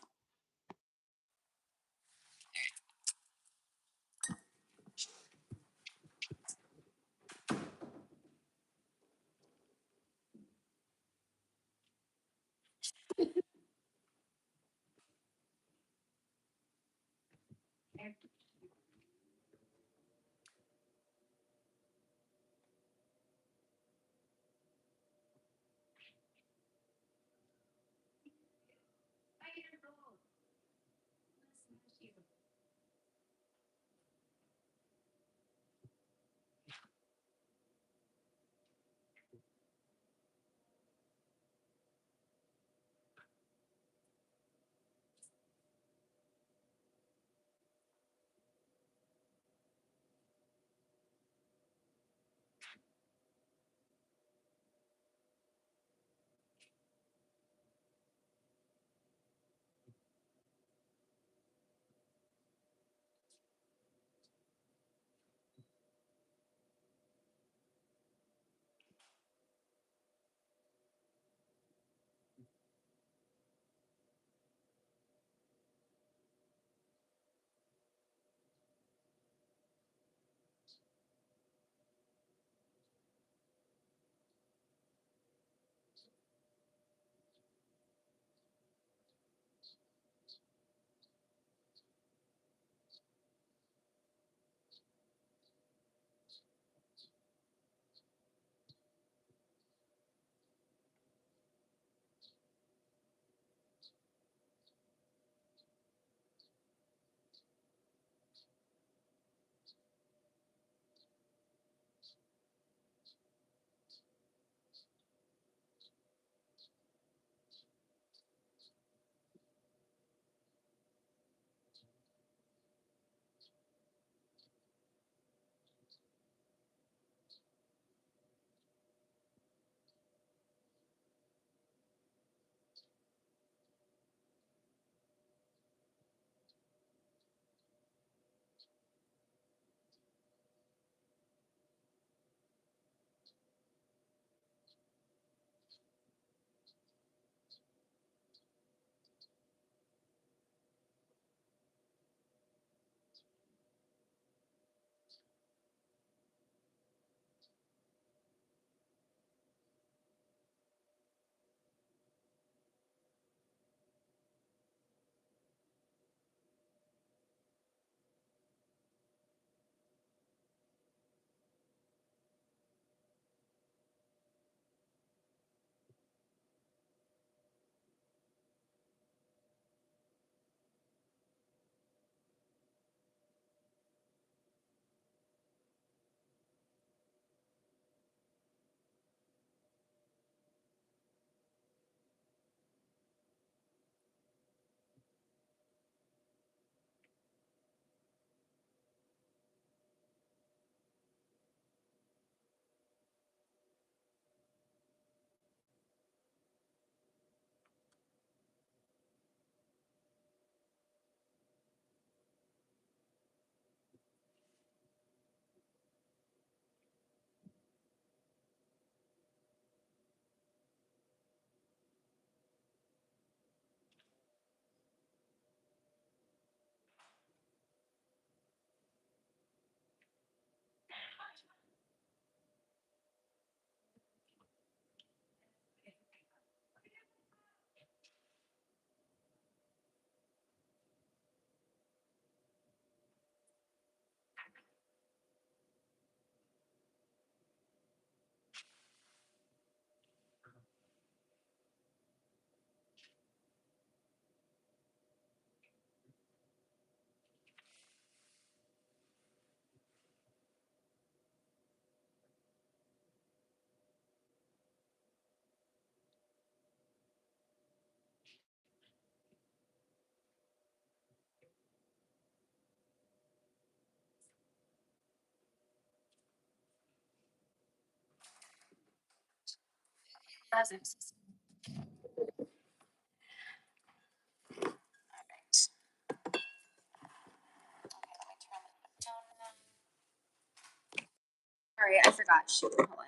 Sorry, I forgot. Shoot, hold on.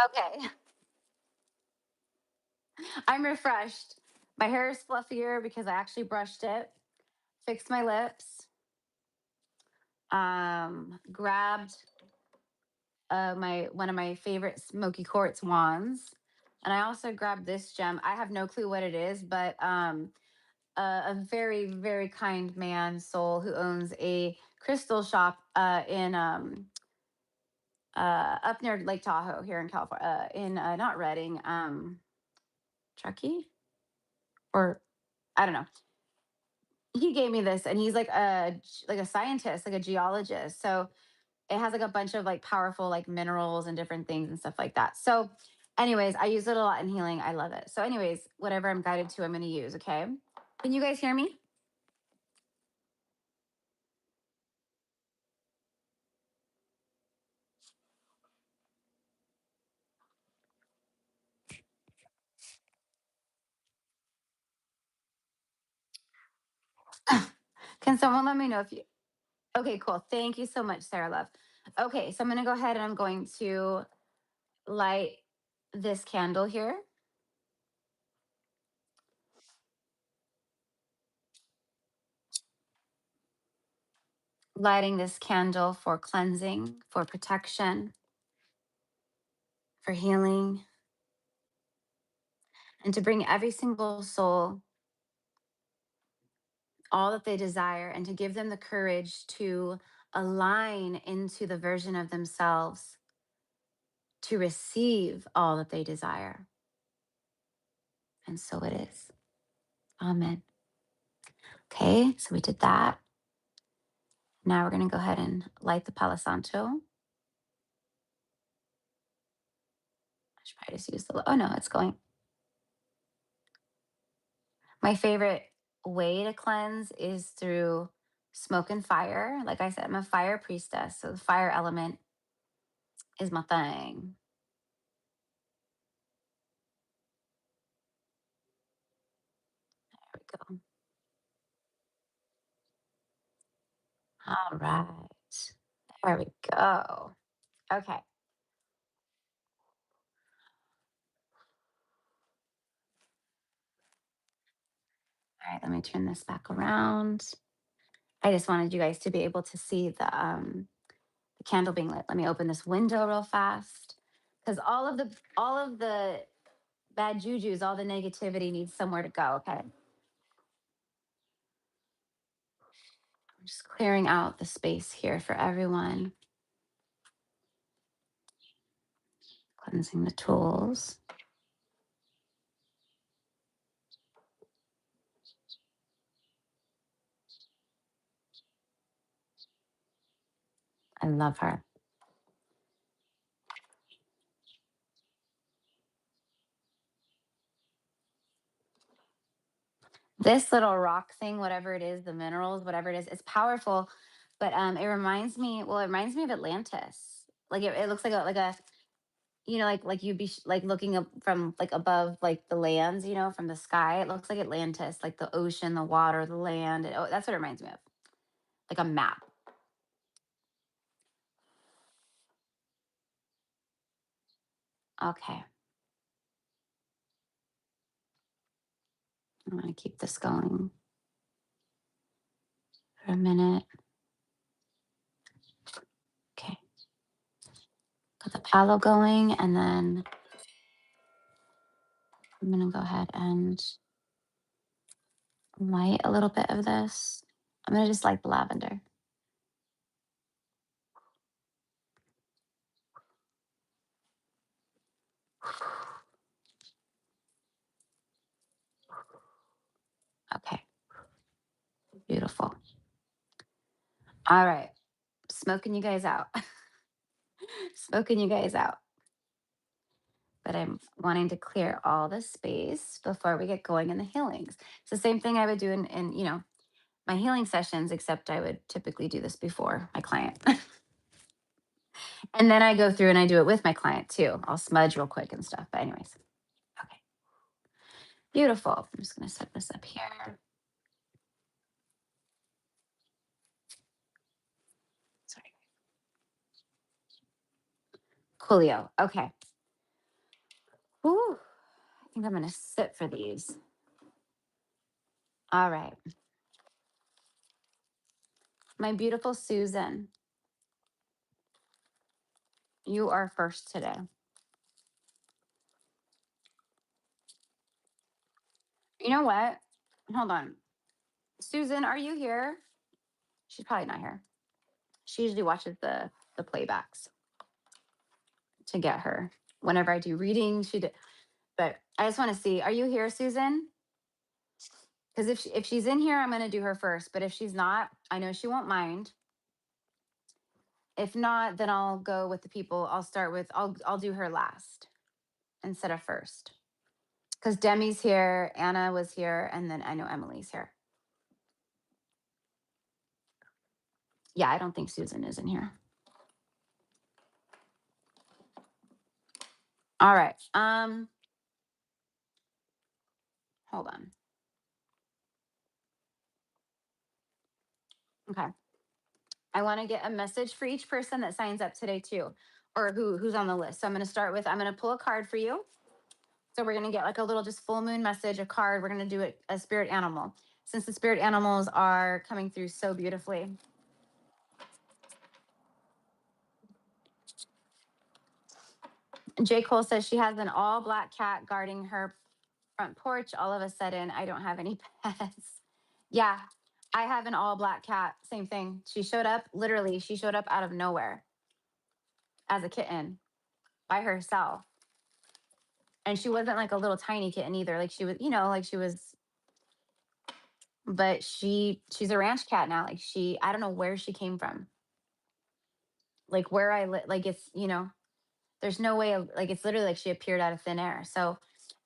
Okay. I'm refreshed. My hair is fluffier because I actually brushed it, fixed my lips, grabbed my one of my favorite smoky quartz wands, and I also grabbed this gem. I have no clue what it is, but a very very kind man soul who owns a crystal shop in up near Lake Tahoe here in California, in not Redding, Truckee, or I don't know. He gave me this, and he's like a scientist, like a geologist. So it has like a bunch of like powerful like minerals and different things and stuff like that. So, anyways, I use it a lot in healing. I love it. So, anyways, whatever I'm guided to, I'm going to use. Okay. Can you guys hear me? Can someone let me know if you? Okay, cool. Thank you so much, Sarah Love. Okay, so I'm going to go ahead and I'm going to light this candle here. Lighting this candle for cleansing, for protection, for healing, and to bring every single soul all that they desire and to give them the courage to align into the version of themselves to receive all that they desire. And so it is. Amen. Okay, so we did that. Now we're going to go ahead and light the Palo Santo. I should probably just use the, oh no, it's going. My favorite way to cleanse is through smoke and fire. Like I said, I'm a fire priestess, so the fire element is my thing. There we go. All right. There we go. Okay. All right, let me turn this back around. I just wanted you guys to be able to see the candle being lit. Let me open this window real fast because all of the bad juju's, all the negativity needs somewhere to go. Okay, I'm just clearing out the space here for everyone. Cleansing the tools. I love her. This little rock thing, whatever it is, the minerals, whatever it is, it's powerful. But it reminds me, well, it reminds me of Atlantis. Like it looks like a you know, like you'd be like looking up from like above like the lands, you know, from the sky. It looks like Atlantis, like the ocean, the water, the land. Oh, that's what it reminds me of, like a map. Okay, I'm gonna keep this going for a minute. Okay, got the palo going, and then I'm gonna go ahead and light a little bit of this. I'm gonna just light the lavender. Okay, beautiful. All right, smoking you guys out. Smoking you guys out. But I'm wanting to clear all the space before we get going in the healings. It's the same thing I would do in you know, my healing sessions, except I would typically do this before my client. And then I go through and I do it with my client too. I'll smudge real quick and stuff. But anyways, okay, beautiful. I'm just gonna set this up here. Sorry, coolio. Okay. Whew. I think I'm gonna sit for these. All right, my beautiful Susan, you are first today. You know what? Hold on, Susan, are you here? She's probably not here. She usually watches the playbacks to get her whenever I do readings. She did, but I just want to see. Are you here, Susan? Because if she's in here, I'm going to do her first. But if she's not, I know she won't mind. If not, then I'll go with the people. I'll start with I'll do her last instead of first. Because Demi's here, Anna was here, and then I know Emily's here. Yeah, I don't think Susan is in here. All right. Hold on. Okay. I want to get a message for each person that signs up today too, or who's on the list. So I'm going to start with I'm going to pull a card for you. So we're going to get like a little just full moon message, a card. We're going to do it a spirit animal, since the spirit animals are coming through so beautifully. J. Cole says she has an all black cat guarding her front porch. All of a sudden, I don't have any pets. Yeah, I have an all black cat. Same thing. She showed up, literally, she showed up out of nowhere as a kitten by herself. And she wasn't like a little tiny kitten either. Like she was, like she was, but she's a ranch cat now. Like I don't know where she came from. Like where I live, like it's, there's no way like it's literally like she appeared out of thin air. So,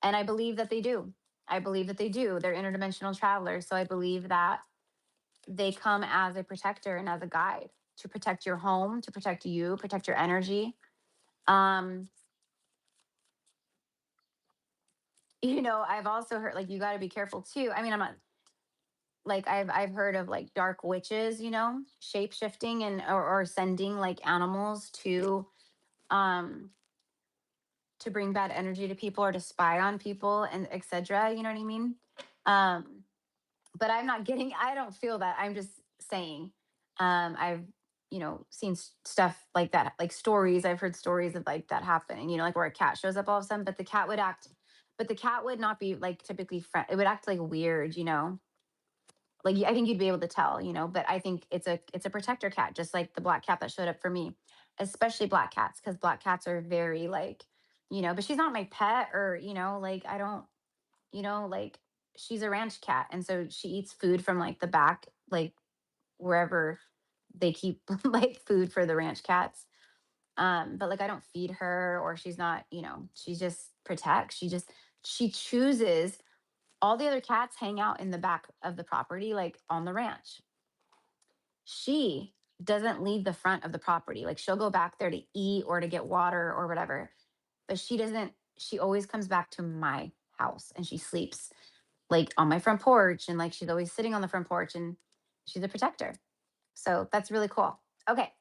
and I believe that they do. I believe that they do. They're interdimensional travelers. So I believe that they come as a protector and as a guide to protect your home, to protect you, protect your energy. Um, I've also heard like you got to be careful too. I mean, I'm not like I've heard of like dark witches, shape shifting and or sending like animals um to bring bad energy to people or to spy on people and etc. You know what I mean? Um, but I don't feel that. I'm just saying. I've, seen stuff like that, like stories. I've heard stories of like that happening, like where a cat shows up all of a sudden, but the cat would not be like typically friend. It would act like weird, like I think you'd be able to tell, but I think it's a protector cat, just like the black cat that showed up for me, especially black cats, because black cats are very like, but she's not my pet or, like I don't, like she's a ranch cat. And so she eats food from like the back, like wherever they keep like food for the ranch cats. But like I don't feed her or she's not, she just protects. She chooses. All the other cats hang out in the back of the property, like on the ranch. She doesn't leave the front of the property. Like she'll go back there to eat or to get water or whatever. But she always comes back to my house and she sleeps like on my front porch. And like she's always sitting on the front porch and she's a protector. So that's really cool. Okay.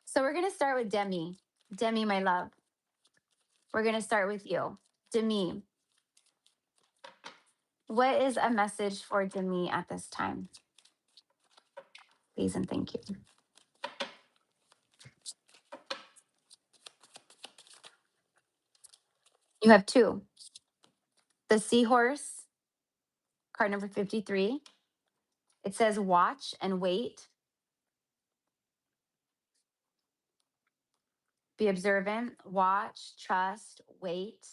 So we're going to start with Demi. Demi, my love. We're going to start with you. Demi. What is a message for Demi at this time? Please and thank you. You have two. The seahorse, card number 53. It says watch and wait. Be observant, watch, trust, wait.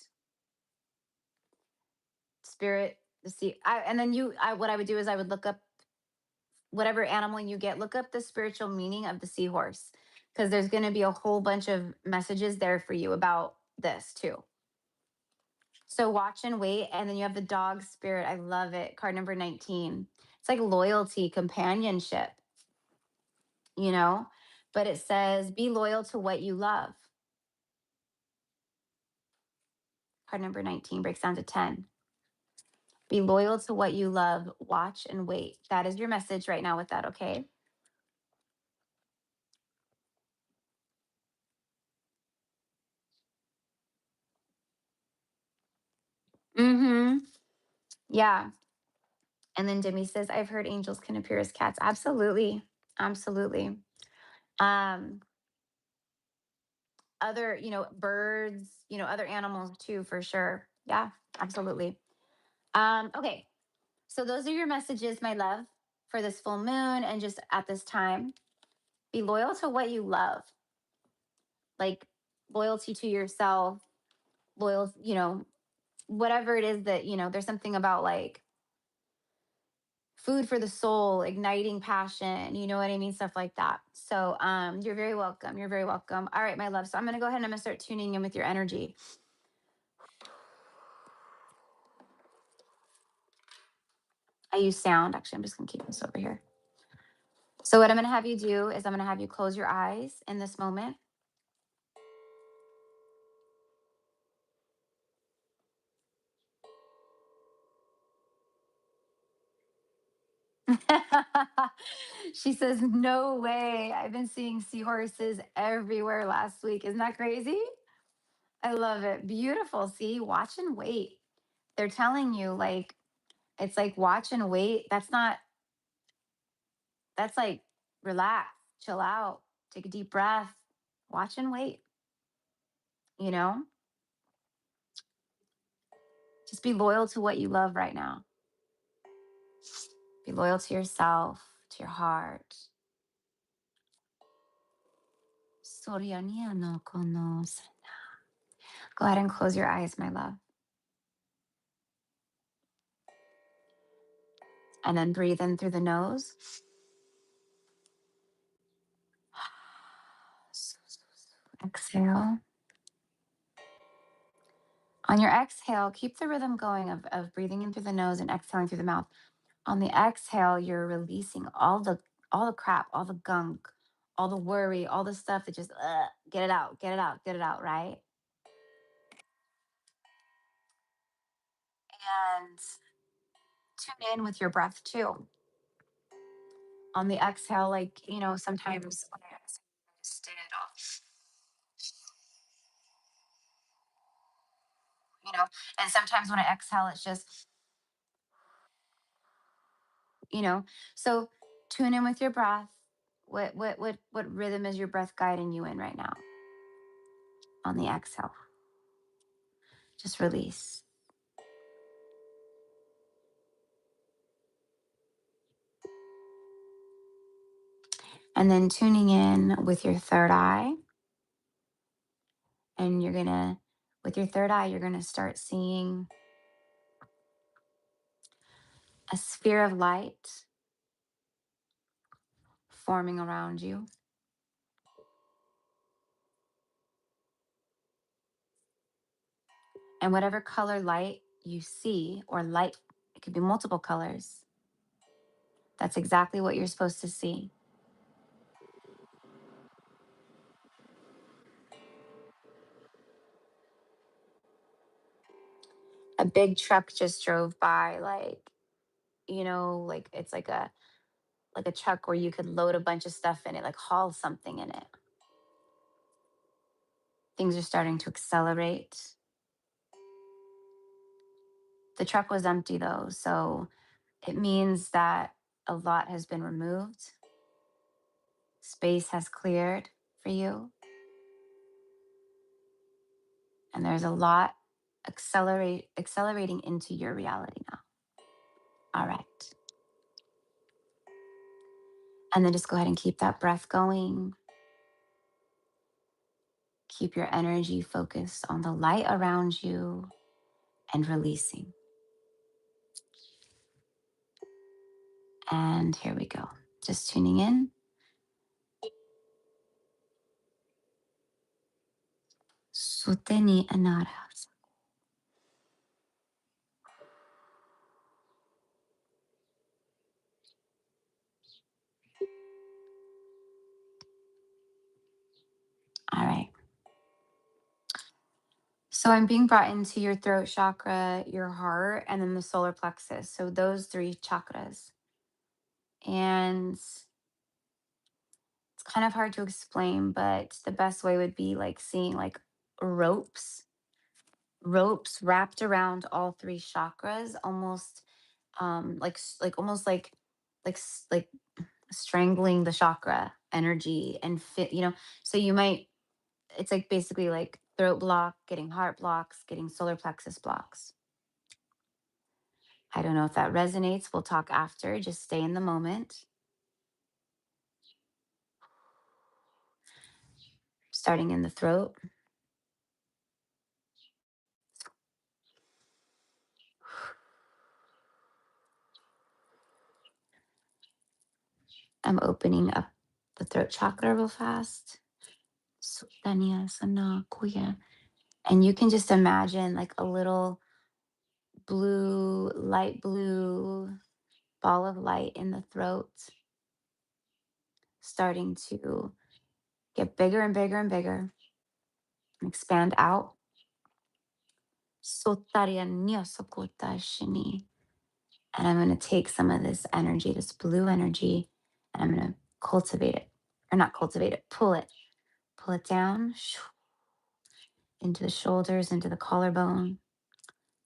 Spirit, the sea. And then what I would do is I would look up whatever animal you get, look up the spiritual meaning of the seahorse, because there's going to be a whole bunch of messages there for you about this too. So watch and wait. And then you have the dog spirit. I love it. Card number 19. It's like loyalty, companionship, you know? but it says, be loyal to what you love. Card number 19 breaks down to 10. Be loyal to what you love. Watch and wait. That is your message right now with that, okay? Mm-hmm. Yeah. And then Demi says, I've heard angels can appear as cats. Absolutely. Absolutely. Um, other, birds, other animals too, for sure. Yeah, absolutely. Okay. So those are your messages, my love, for this full moon and just at this time. Be loyal to what you love. Like loyalty to yourself, loyal, whatever it is that, there's something about like food for the soul, igniting passion, you know what I mean? Stuff like that. So you're very welcome. You're very welcome. All right, my love. So I'm gonna go ahead and I'm gonna start tuning in with your energy. I use sound. Actually, I'm just gonna keep this over here. So what I'm gonna have you do is I'm gonna have you close your eyes in this moment. She says, no way. I've been seeing seahorses everywhere last week. Isn't that crazy? I love it. Beautiful. See, watch and wait. They're telling you, like, it's like watch and wait. That's like relax, chill out, take a deep breath, watch and wait, you know? Just be loyal to what you love right now. Be loyal to yourself, to your heart. Sorianiano konos. Go ahead and close your eyes, my love. And then breathe in through the nose. Exhale. On your exhale, keep the rhythm going of breathing in through the nose and exhaling through the mouth. On the exhale, you're releasing all the crap, all the gunk, all the worry, all the stuff that just get it out, get it out, get it out, right? And tune in with your breath too. On the exhale, like, sometimes when I exhale, I stand off, and sometimes when I exhale, it's just, you know. So tune in with your breath. What rhythm is your breath guiding you in right now? On the exhale, just release. And then tuning in with your third eye. And with your third eye, you're gonna start seeing a sphere of light forming around you. And whatever color light you see, or light, it could be multiple colors, that's exactly what you're supposed to see. A big truck just drove by, like, like it's like a truck where you could load a bunch of stuff in it, like haul something in it. Things are starting to accelerate. The truck was empty though, so it means that a lot has been removed. Space has cleared for you. And there's a lot accelerating into your reality now. All right. And then just go ahead and keep that breath going. Keep your energy focused on the light around you and releasing. And here we go. Just tuning in. Suteni anaras. So I'm being brought into your throat chakra, your heart, and then the solar plexus. So those three chakras. And it's kind of hard to explain, but the best way would be like seeing like ropes, ropes wrapped around all three chakras, almost like almost like strangling the chakra energy and fit, so you might, it's like basically like throat block, getting heart blocks, getting solar plexus blocks. I don't know if that resonates. We'll talk after. Just stay in the moment. Starting in the throat. I'm opening up the throat chakra real fast. Sutanya sana kuya. And you can just imagine like a little blue, light blue ball of light in the throat, starting to get bigger and bigger and bigger and expand out. Sotaryanya sokota shini. And I'm going to take some of this energy, this blue energy, and I'm going to cultivate it, or not cultivate it, pull it down into the shoulders, into the collarbone,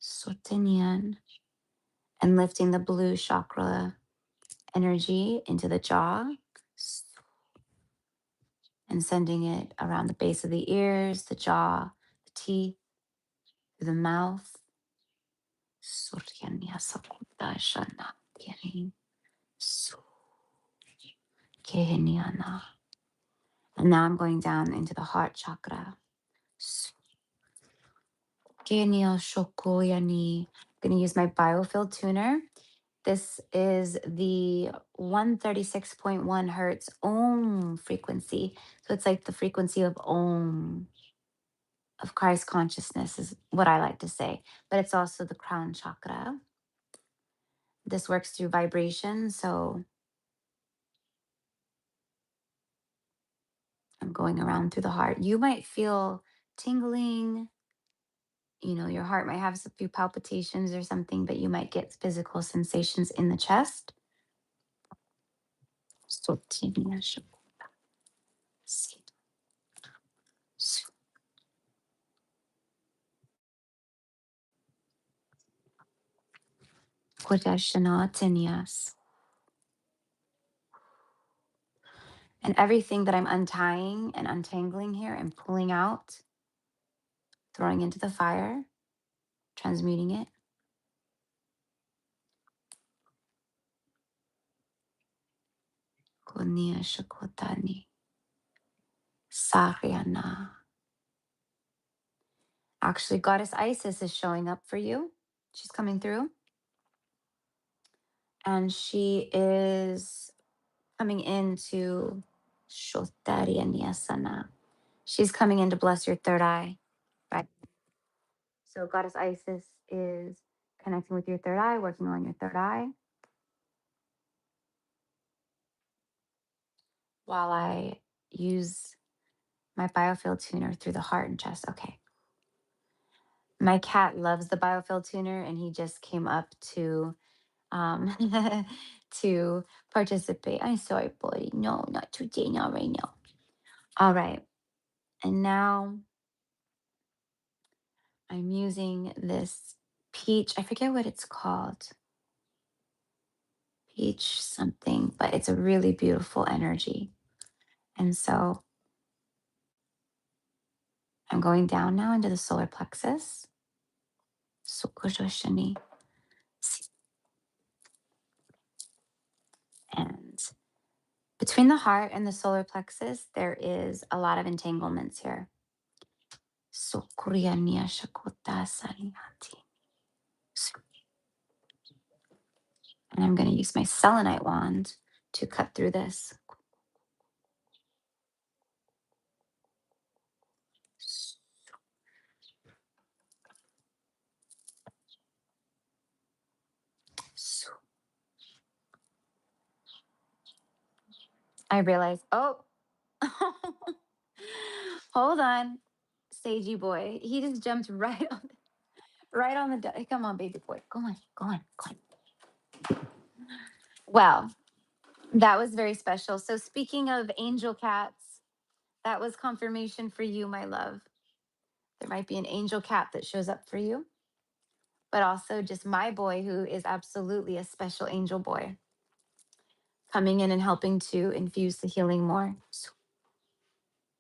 sotinyan, and lifting the blue chakra energy into the jaw and sending it around the base of the ears, the jaw, the teeth, through the mouth. Suryanya sakuta shana tiyanin. Kehenyana. And now I'm going down into the heart chakra. Kenya shokoyani. I'm going to use my biofield tuner. This is the 136.1 hertz Om frequency. So it's like the frequency of Om, of Christ consciousness, is what I like to say. But it's also the crown chakra. This works through vibration. So I'm going around through the heart. You might feel tingling. Your heart might have a few palpitations or something, but you might get physical sensations in the chest. And everything that I'm untying and untangling here and pulling out, throwing into the fire, transmuting it. Actually, Goddess Isis is showing up for you. She's coming through. And she is coming into Shotariyanyasana. She's coming in to bless your third eye. Right. So Goddess Isis is connecting with your third eye, working on your third eye. While I use my biofield tuner through the heart and chest. Okay. My cat loves the biofield tuner and he just came up to to participate. I'm sorry, buddy. No, not today, not right now. All right. And now I'm using this peach. I forget what it's called. Peach something, but it's a really beautiful energy. And so I'm going down now into the solar plexus. Sukujoshini. And between the heart and the solar plexus, there is a lot of entanglements here. Sukuryanya shakota sariati. And I'm going to use my selenite wand to cut through this. I realize, oh, hold on. Sagey boy. He just jumped right on the. Come on, baby boy. Go on, go on, go on. Well, that was very special. So, speaking of angel cats, that was confirmation for you, my love. There might be an angel cat that shows up for you, but also just my boy, who is absolutely a special angel boy, coming in and helping to infuse the healing more.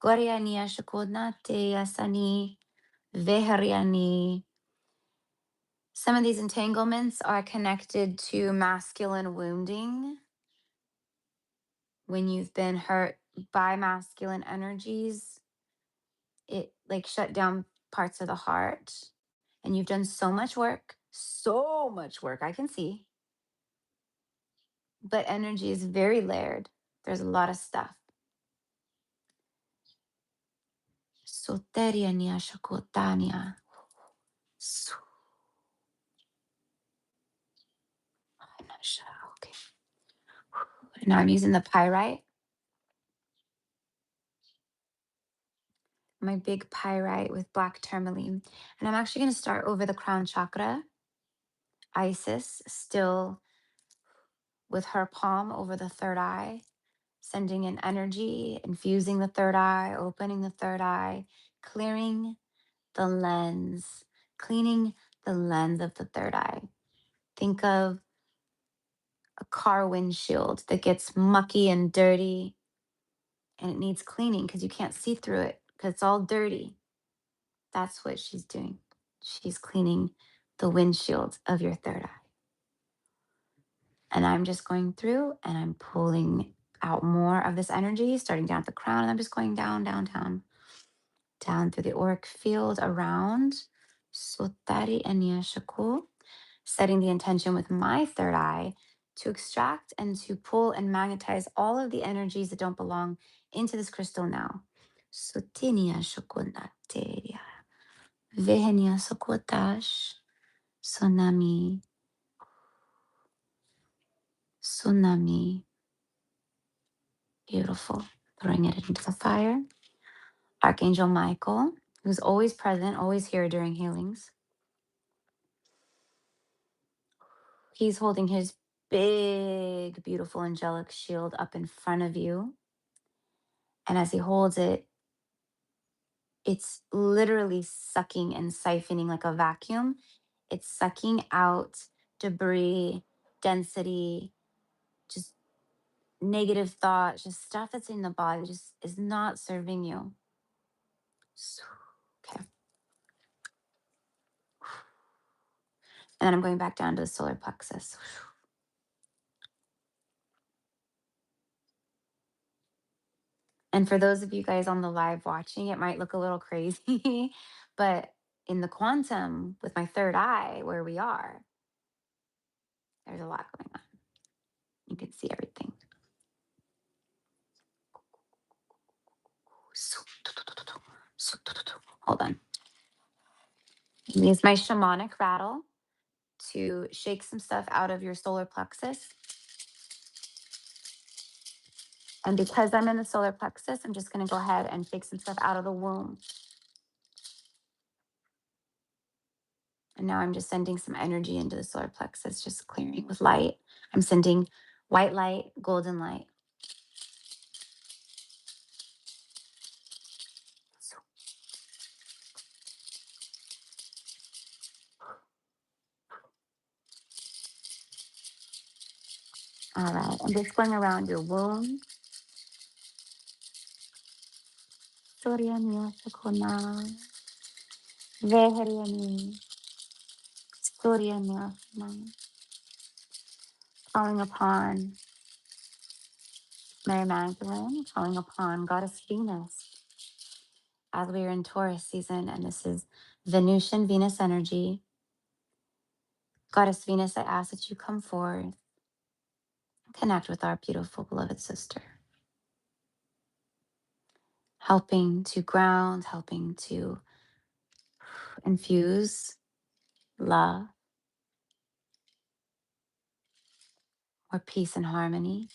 Goriania shakodnate asani vehariani. Some of these entanglements are connected to masculine wounding. When you've been hurt by masculine energies, it like shut down parts of the heart. And you've done so much work, I can see. But energy is very layered. There's a lot of stuff. Soteriania shakotania. I'm not sure. Okay. Now I'm using the pyrite. My big pyrite with black tourmaline. And I'm actually going to start over the crown chakra. Isis still with her palm over the third eye, sending in energy, infusing the third eye, opening the third eye, clearing the lens, cleaning the lens of the third eye. Think of a car windshield that gets mucky and dirty and it needs cleaning because you can't see through it because it's all dirty. That's what she's doing. She's cleaning the windshield of your third eye. And I'm just going through and I'm pulling out more of this energy, starting down at the crown. And I'm just going down, down, down, down through the auric field around Sotari and Yashaku, setting the intention with my third eye to extract and to pull and magnetize all of the energies that don't belong into this crystal now. Sotinia Shokunateria. Vehenia Sokotash. Tsunami. Tsunami. Beautiful. Throwing it into the fire. Archangel Michael, who's always present, always here during healings. He's holding his big, beautiful angelic shield up in front of you. And as he holds it, it's literally sucking and siphoning like a vacuum. It's sucking out debris, density, just negative thoughts, just stuff that's in the body just is not serving you. So, okay. And then I'm going back down to the solar plexus. And for those of you guys on the live watching, it might look a little crazy, but in the quantum with my third eye, where we are, there's a lot going on. You can see everything. Hold on. Use my shamanic rattle to shake some stuff out of your solar plexus. And because I'm in the solar plexus, I'm just going to go ahead and shake some stuff out of the womb. And now I'm just sending some energy into the solar plexus, just clearing with light. I'm sending white light, golden light. All right, I'm just going around your womb. Soriani, Sakona, Veheriani, Soriani, calling upon Mary Magdalene, calling upon Goddess Venus, as we are in Taurus season, and this is Venusian Venus energy. Goddess Venus, I ask that you come forward, connect with our beautiful beloved sister, helping to ground, helping to infuse love or peace and harmony,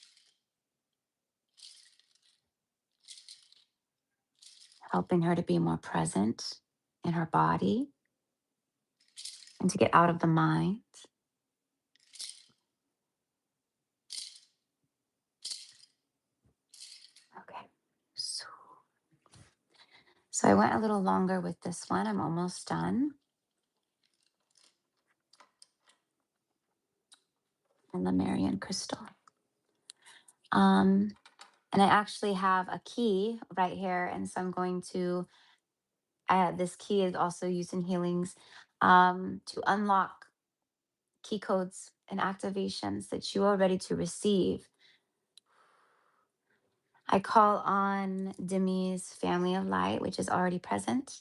helping her to be more present in her body and to get out of the mind. Okay. So I went a little longer with this one. I'm almost done. And the Marian crystal. And I actually have a key right here. And so I'm going to, this key is also used in healings to unlock key codes and activations that you are ready to receive. I call on Demi's family of light, which is already present.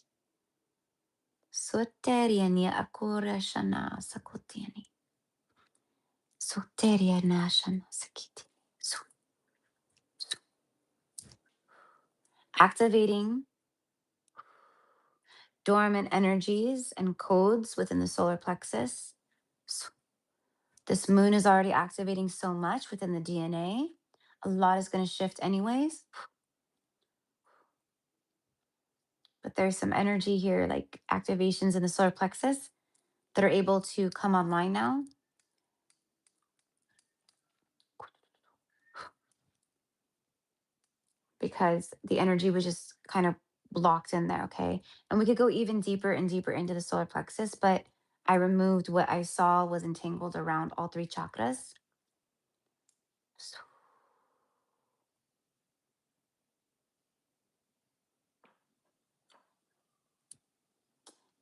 Soteriani akura shana sakotiani. Soteriana shana sakiti. Activating dormant energies and codes within the solar plexus. This moon is already activating so much within the DNA. A lot is going to shift anyways. But there's some energy here, like activations in the solar plexus that are able to come online now. Because the energy was just kind of blocked in there, okay? And we could go even deeper and deeper into the solar plexus, but I removed what I saw was entangled around all three chakras. So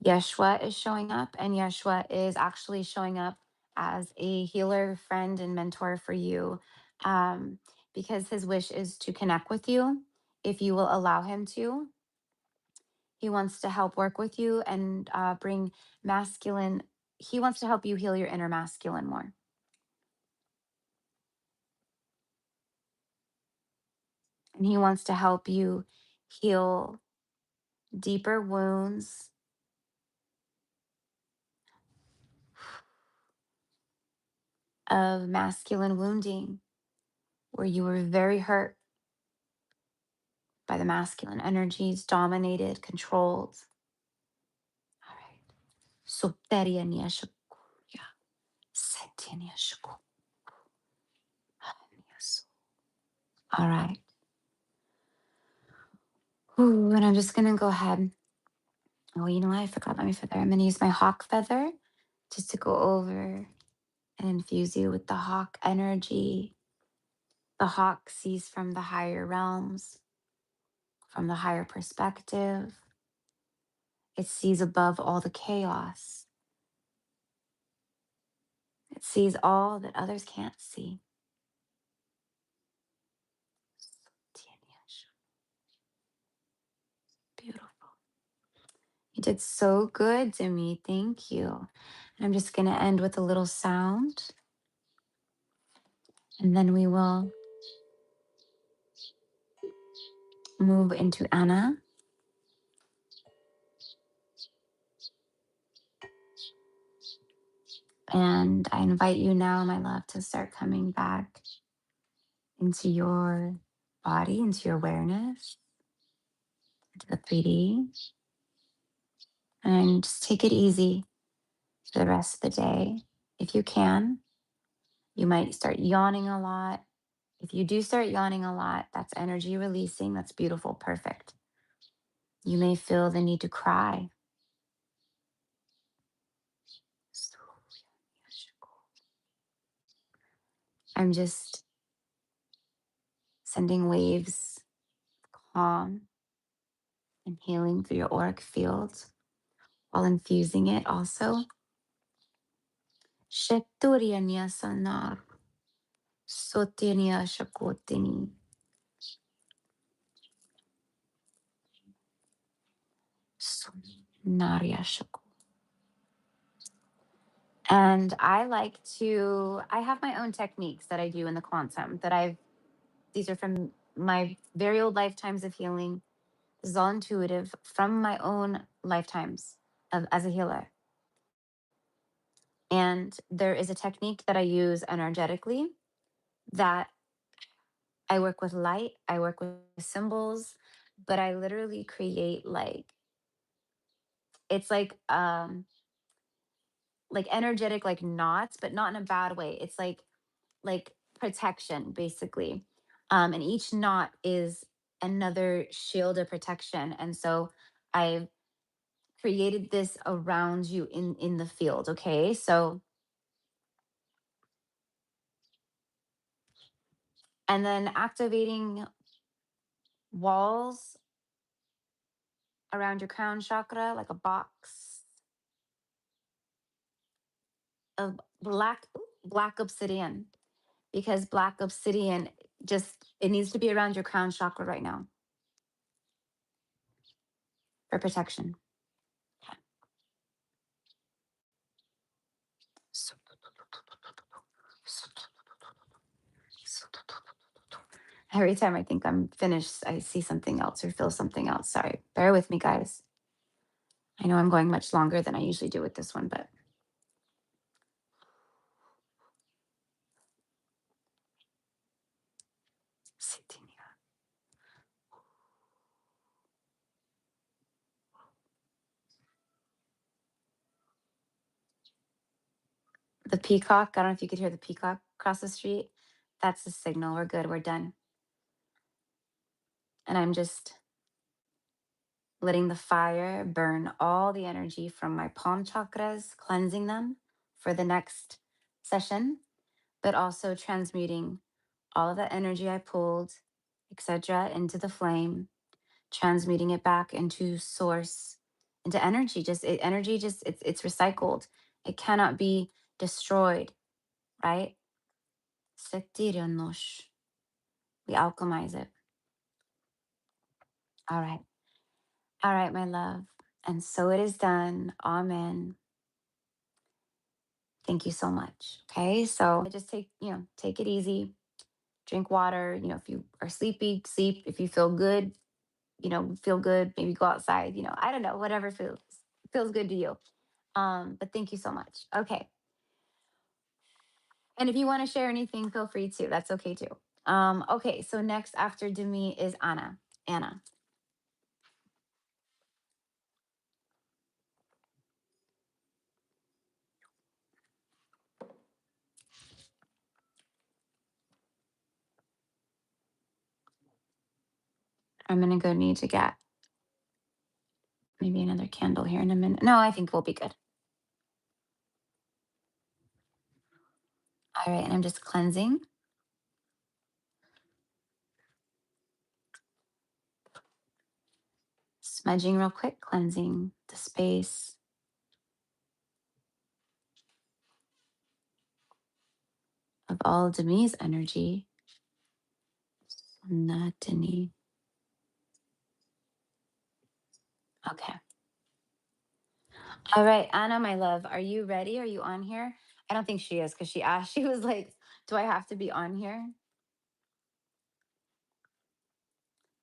Yeshua is showing up, and Yeshua is actually showing up as a healer, friend, and mentor for you because his wish is to connect with you if you will allow him to. He wants to help work with you and bring masculine, he wants to help you heal your inner masculine more. And he wants to help you heal deeper wounds of masculine wounding where you were very hurt by the masculine energies, dominated, controlled. All right. Soteriania shakuya, setiania shaku. All right. Ooh, and I'm just going to go ahead. Oh, you know what? I forgot my feather. I'm going to use my hawk feather just to go over and infuse you with the hawk energy. The hawk sees from the higher realms, from the higher perspective. It sees above all the chaos. It sees all that others can't see. Beautiful. You did so good to me. Thank you. And I'm just going to end with a little sound. And then we will move into Anna. And I invite you now, my love, to start coming back into your body, into your awareness, into the 3D. And just take it easy for the rest of the day. If you can, you might start yawning a lot. If you do start yawning a lot, that's energy releasing. That's beautiful. Perfect. You may feel the need to cry. I'm just sending waves of calm and healing through your auric field while infusing it also. Sheturianya sanar, sotinya shakotini. Narya shaku. And I like to, I have my own techniques that I do in the quantum these are from my very old lifetimes of healing. This is all intuitive from my own lifetimes as a healer. And there is a technique that I use energetically that I work with light, I work with symbols, but I literally create it's like energetic like knots, but not in a bad way. It's like protection basically. And each knot is another shield of protection. And so I've created this around you in the field, okay? So and then activating walls around your crown chakra like a box of black obsidian, because black obsidian just it needs to be around your crown chakra right now for protection. Every time I think I'm finished, I see something else or feel something else. Sorry. Bear with me, guys. I know I'm going much longer than I usually do with this one, but the peacock, I don't know if you could hear the peacock across the street. That's the signal. We're good. We're done. And I'm just letting the fire burn all the energy from my palm chakras, cleansing them for the next session, but also transmuting all of that energy I pulled, etc., into the flame, transmuting it back into source, into energy. Energy just it's recycled. It cannot be destroyed, right? Setirianosh. We alchemize it. All right. All right, my love. And so it is done. Amen. Thank you so much. Okay. So just take it easy. Drink water. If you are sleepy, sleep. If you feel good, feel good. Maybe go outside. I don't know, whatever feels good to you. But thank you so much. Okay. And if you want to share anything, feel free to. That's okay too. Okay. So next after Demi is Anna. Anna. I'm gonna go need to get maybe another candle here in a minute. No, I think we'll be good. All right, and I'm just cleansing, smudging real quick, cleansing the space of all Demi's energy. Not Demi. Okay. All right, Anna, my love, are you ready? Are you on here? I don't think she is because she asked. She was like, "Do I have to be on here?"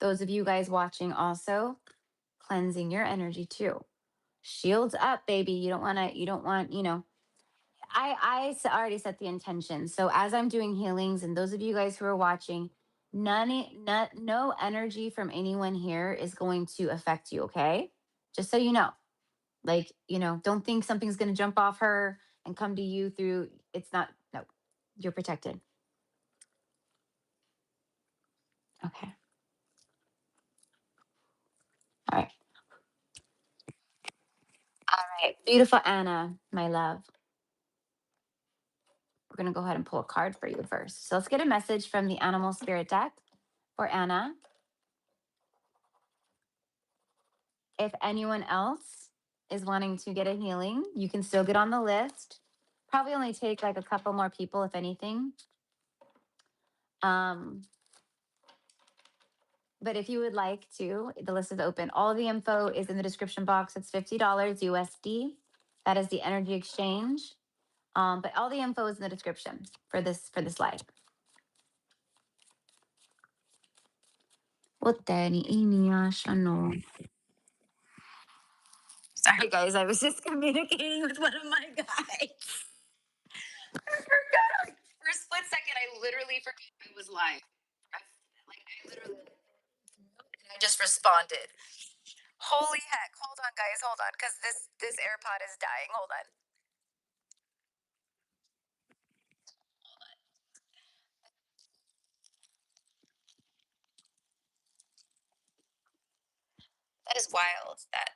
Those of you guys watching also, cleansing your energy too. Shields up, baby. You don't want to, you don't want, already set the intention. So as I'm doing healings, and those of you guys who are watching, no energy from anyone here is going to affect you, okay? Just so you know. Like, don't think something's going to jump off her and come to you through, it's not, no, you're protected. Okay. All right. All right. Beautiful Anna, my love. We're going to go ahead and pull a card for you first. So let's get a message from the Animal Spirit deck for Anna. If anyone else is wanting to get a healing, you can still get on the list. Probably only take like a couple more people, if anything. But if you would like to, the list is open. All of the info is in the description box. It's $50 USD. That is the energy exchange. But all the info is in the description for this live. Sorry, guys. I was just communicating with one of my guys. I forgot. For a split second, I literally forgot I was live. I literally. I just responded. Holy heck. Hold on, guys. Hold on. Because this AirPod is dying. Hold on. That is wild. That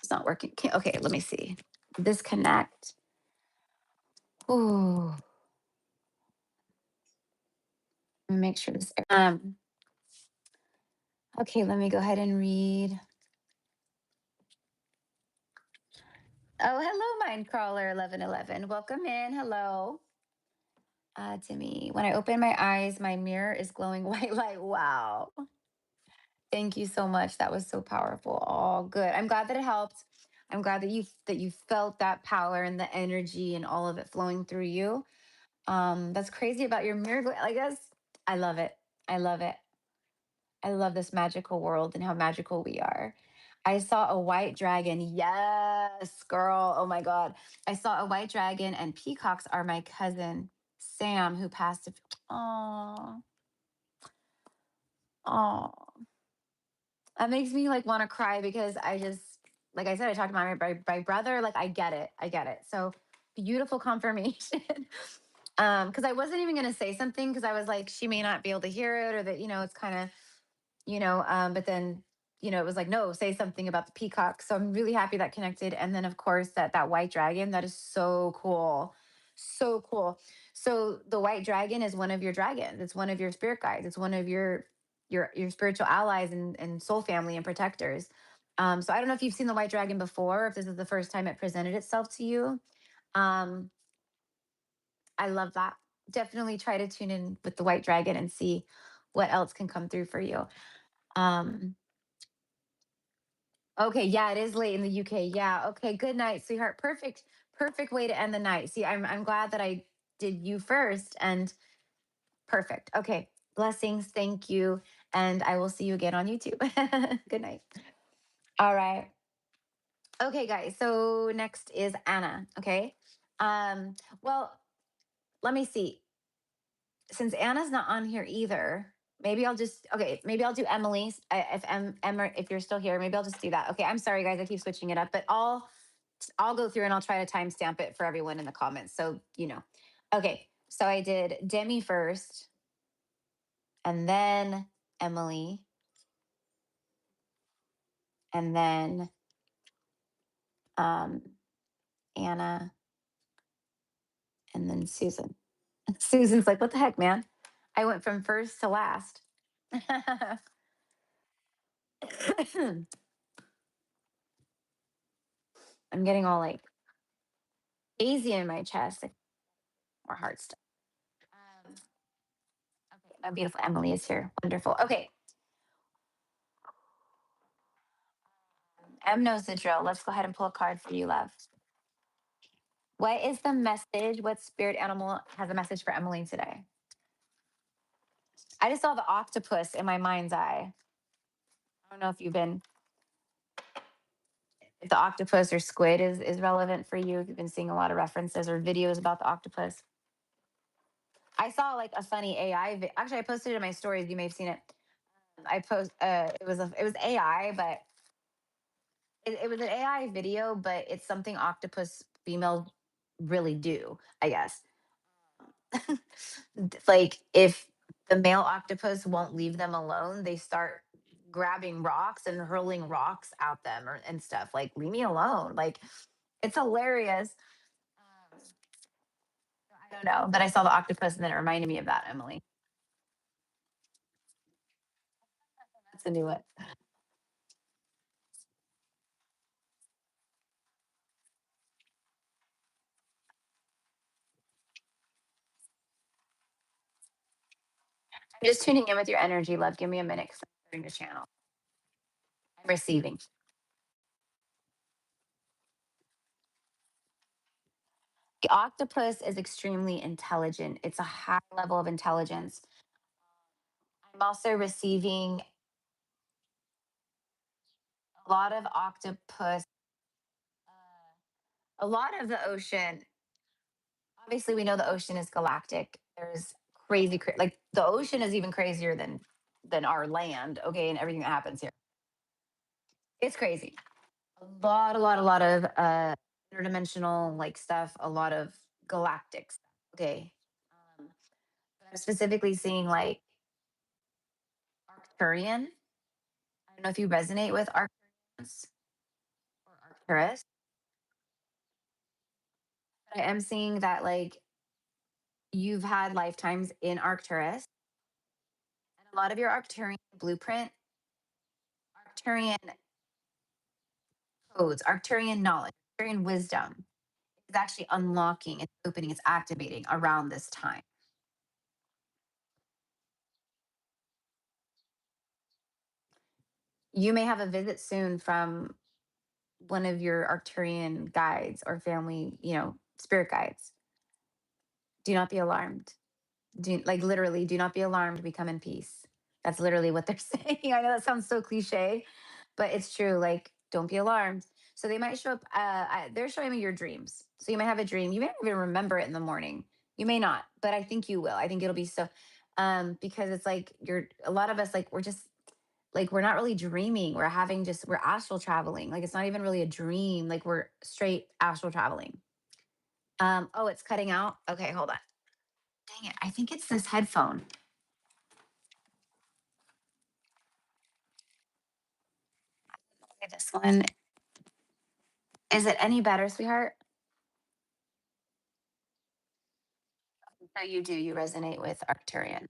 it's not working. Okay, let me see. Disconnect. Ooh. Let me make sure this. Okay, let me go ahead and read. Oh, hello, Mindcrawler 1111. Welcome in. Hello. Timmy. When I open my eyes, my mirror is glowing white light. Wow. Thank you so much. That was so powerful. Oh, good. I'm glad that it helped. I'm glad that you felt that power and the energy and all of it flowing through you. That's crazy about your miracle. I guess I love it. I love it. I love this magical world and how magical we are. I saw a white dragon. Yes, girl. Oh my God. I saw a white dragon, and peacocks are my cousin, Sam, who passed. Oh, oh. That makes me like want to cry because I just, like I said, I talked about my brother. Like, I get it. I get it. So beautiful confirmation. Because I wasn't even going to say something because I was like, she may not be able to hear it, or that, it's kind of, but then it was like, no, say something about the peacock. So I'm really happy that connected. And then of course that white dragon, that is so cool. So cool. So the white dragon is one of your dragons. It's one of your spirit guides. It's one of your spiritual allies and soul family and protectors. So I don't know if you've seen the white dragon before, if this is the first time it presented itself to you. um I love that. Definitely try to tune in with the white dragon and see what else can come through for you. um Okay, yeah, it is late in the UK. Yeah. Okay, good night, sweetheart. Perfect. Perfect way to end the night. See, I'm glad that I did you first, and perfect. Okay. Blessings. Thank you. And I will see you again on YouTube. Good night. All right. Okay, guys. So next is Anna. Okay. Well, let me see. Since Anna's not on here either, maybe I'll just maybe I'll do Emily's. If Emma, if you're still here, maybe I'll just do that. Okay, I'm sorry guys, I keep switching it up, but I'll go through and I'll try to timestamp it for everyone in the comments. So Okay, so I did Demi first, and then Emily, and then um Anna, and then Susan. Susan's like, what the heck, man? I went from first to last. I'm getting all like hazy in my chest, like more heart stuff. Um, okay, my beautiful Emily is here. Wonderful. Okay, Em knows the drill. Let's go ahead and pull a card for you, love. What is the message? What spirit animal has a message for Emily today? I just saw the octopus in my mind's eye. I don't know if if the octopus or squid is relevant for you, if you've been seeing a lot of references or videos about the octopus. I saw like a funny AI. Actually, I posted it in my stories. You may have seen it. It was AI, but it was an AI video, but it's something octopus females really do, I guess. Like if the male octopus won't leave them alone, they start grabbing rocks and hurling rocks at them and stuff. Like, leave me alone. Like, it's hilarious. Um, I don't know, but I saw the octopus and then it reminded me of that, Emily. That's a new one. I'm just tuning in with your energy, love. Give me a minute because I'm starting the channel. I'm receiving. The octopus is extremely intelligent. It's a high level of intelligence. I'm also receiving a lot of octopus, a lot of the ocean. Obviously, we know the ocean is galactic. There's like the ocean is even crazier than than our land, okay, and everything that happens here. It's crazy. A lot of interdimensional like stuff, a lot of galactic stuff. Okay. Um, but I'm specifically seeing like Arcturian. I don't know if you resonate with Arcturians or Arcturus, but I am seeing that like you've had lifetimes in Arcturus, and a lot of your Arcturian blueprint, Arcturian codes, Arcturian knowledge, Arcturian wisdom is actually unlocking, it's opening, it's activating around this time. You may have a visit soon from one of your Arcturian guides or family, spirit guides. Do not be alarmed. Do like literally, do not be alarmed. Become in peace. That's literally what they're saying. I know that sounds so cliche, but it's true. Like, don't be alarmed. So they might show up. They're showing me your dreams. So you might have a dream. You may not even remember it in the morning. You may not, but I think you will. I think it'll be so. Because it's like you're a lot of us like we're just like we're not really dreaming. We're astral traveling. Like it's not even really a dream. Like we're straight astral traveling. Oh, it's cutting out. Okay, hold on. Dang it. I think it's this headphone. Okay, this one. Is it any better, sweetheart? So you do. You resonate with Arcturian.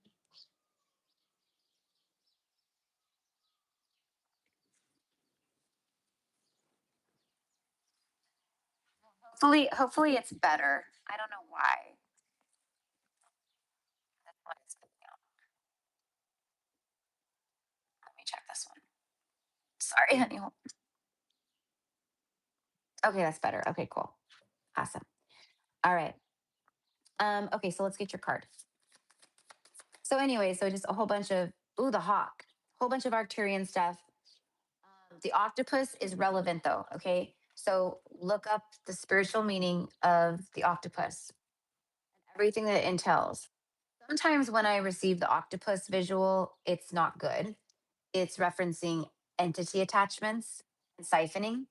Hopefully it's better. I don't know why. That's why it's cutting out. Let me check this one. Sorry, honey. Okay, that's better. Okay, cool. Awesome. All right. Okay, so let's get your card. So anyway, so just a whole bunch of the hawk, whole bunch of Arcturian stuff. The octopus is relevant though. Okay, so look up the spiritual meaning of the octopus and everything that it entails. Sometimes when I receive the octopus visual, it's not good. It's referencing entity attachments and siphoning,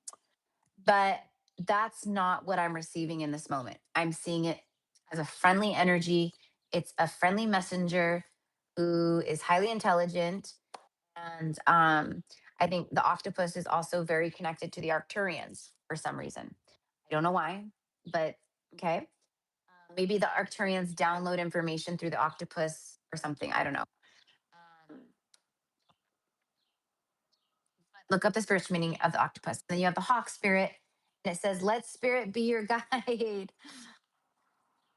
but that's not what I'm receiving in this moment. I'm seeing it as a friendly energy. It's a friendly messenger who is highly intelligent. And I think the octopus is also very connected to the Arcturians for some reason. I don't know why, but okay. Maybe the Arcturians download information through the octopus or something. I don't know. Um, Look up the spiritual meaning of the octopus. Then you have the hawk spirit, and it says, "Let spirit be your guide."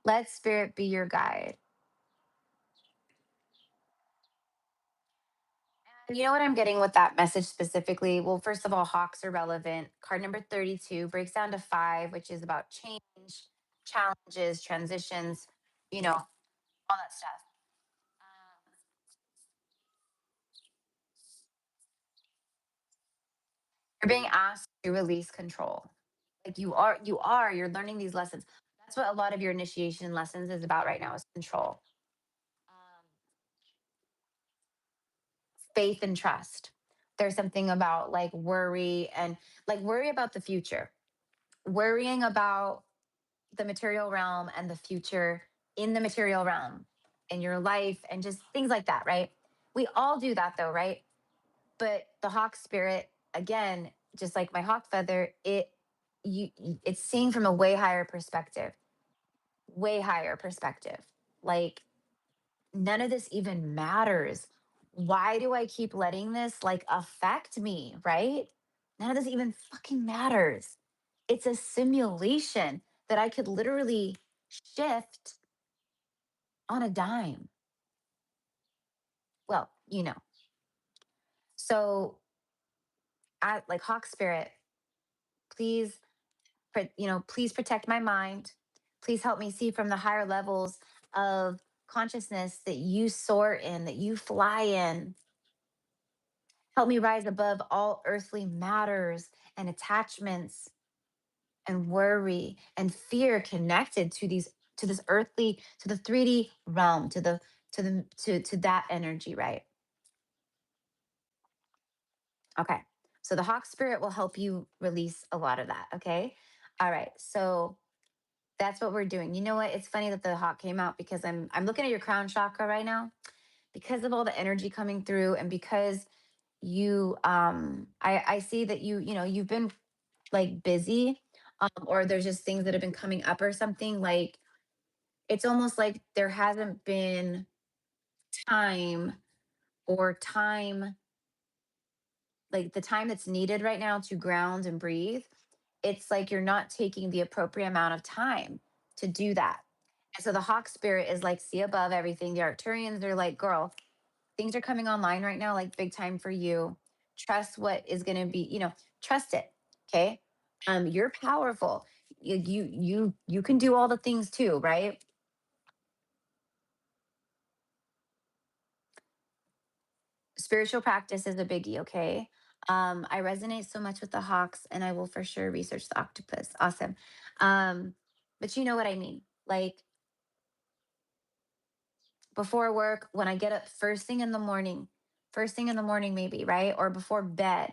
Let spirit be your guide. And you know what I'm getting with that message specifically? Well, first of all, hawks are relevant. Card number 32 breaks down to five, which is about change, challenges, transitions, all that stuff. Um, you're being asked to release control. Like you're learning these lessons. That's what a lot of your initiation lessons is about right now is control. Um, Faith and trust. There's something about like worry and like worry about the future, worrying about the material realm and the future in the material realm in your life and just things like that, right? We all do that though, right? But the hawk spirit, again, just like my hawk feather, it's seeing from a way higher perspective. Like none of this even matters. Why do I keep letting this like affect me, right? None of this even fucking matters. It's a simulation that I could literally shift on a dime. Well, So, I like Hawk Spirit, please, please protect my mind. Please help me see from the higher levels of consciousness that you soar in, that you fly in. Help me rise above all earthly matters and attachments and worry and fear connected to this earthly, to the 3D realm, to that energy, right? Okay. So the hawk spirit will help you release a lot of that. Okay. All right. So that's what we're doing. You know what? It's funny that the hawk came out because I'm looking at your crown chakra right now because of all the energy coming through and because you I see that you've been like busy, or there's just things that have been coming up or something. Like it's almost like there hasn't been time or time, like the time that's needed right now to ground and breathe. It's like you're not taking the appropriate amount of time to do that. And so the hawk spirit is like, see above everything. The Arcturians are like, girl, things are coming online right now, like big time for you. Trust what is going to be, trust it. Okay. You're powerful. You can do all the things too, right? Spiritual practice is a biggie. Okay. I resonate so much with the hawks, and I will for sure research the octopus. Awesome. But you know what I mean? Like before work, when I get up first thing in the morning, maybe, right? Or before bed,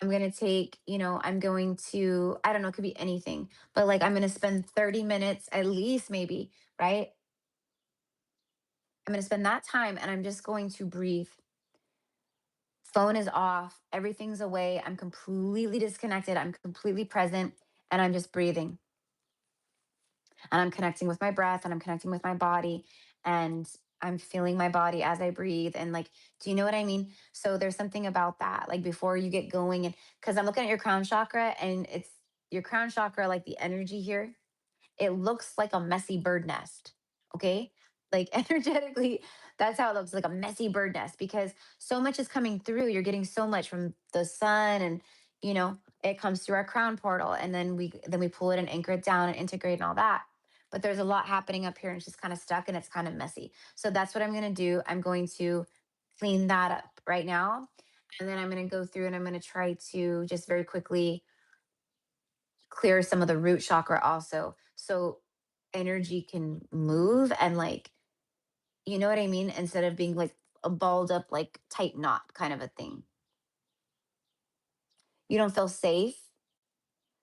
I'm going to take, I'm going to, I don't know, it could be anything, but like I'm going to spend 30 minutes at least, maybe, right? I'm going to spend that time and I'm just going to breathe. Phone is off, everything's away. I'm completely disconnected. I'm completely present and I'm just breathing. And I'm connecting with my breath and I'm connecting with my body and I'm feeling my body as I breathe. And like, do you know what I mean? So there's something about that, like before you get going, and because I'm looking at your crown chakra and it's your crown chakra, like the energy here, it looks like a messy bird nest. Okay. Like energetically, that's how it looks, like a messy bird nest, because so much is coming through. You're getting so much from the sun, and it comes through our crown portal, and then we pull it and anchor it down and integrate and all that. But there's a lot happening up here and it's just kind of stuck and it's kind of messy. So that's what I'm gonna do. I'm going to clean that up right now. And then I'm gonna go through and I'm gonna try to just very quickly clear some of the root chakra also, so energy can move and, like, you know what I mean, instead of being like a balled up like tight knot kind of a thing. You don't feel safe.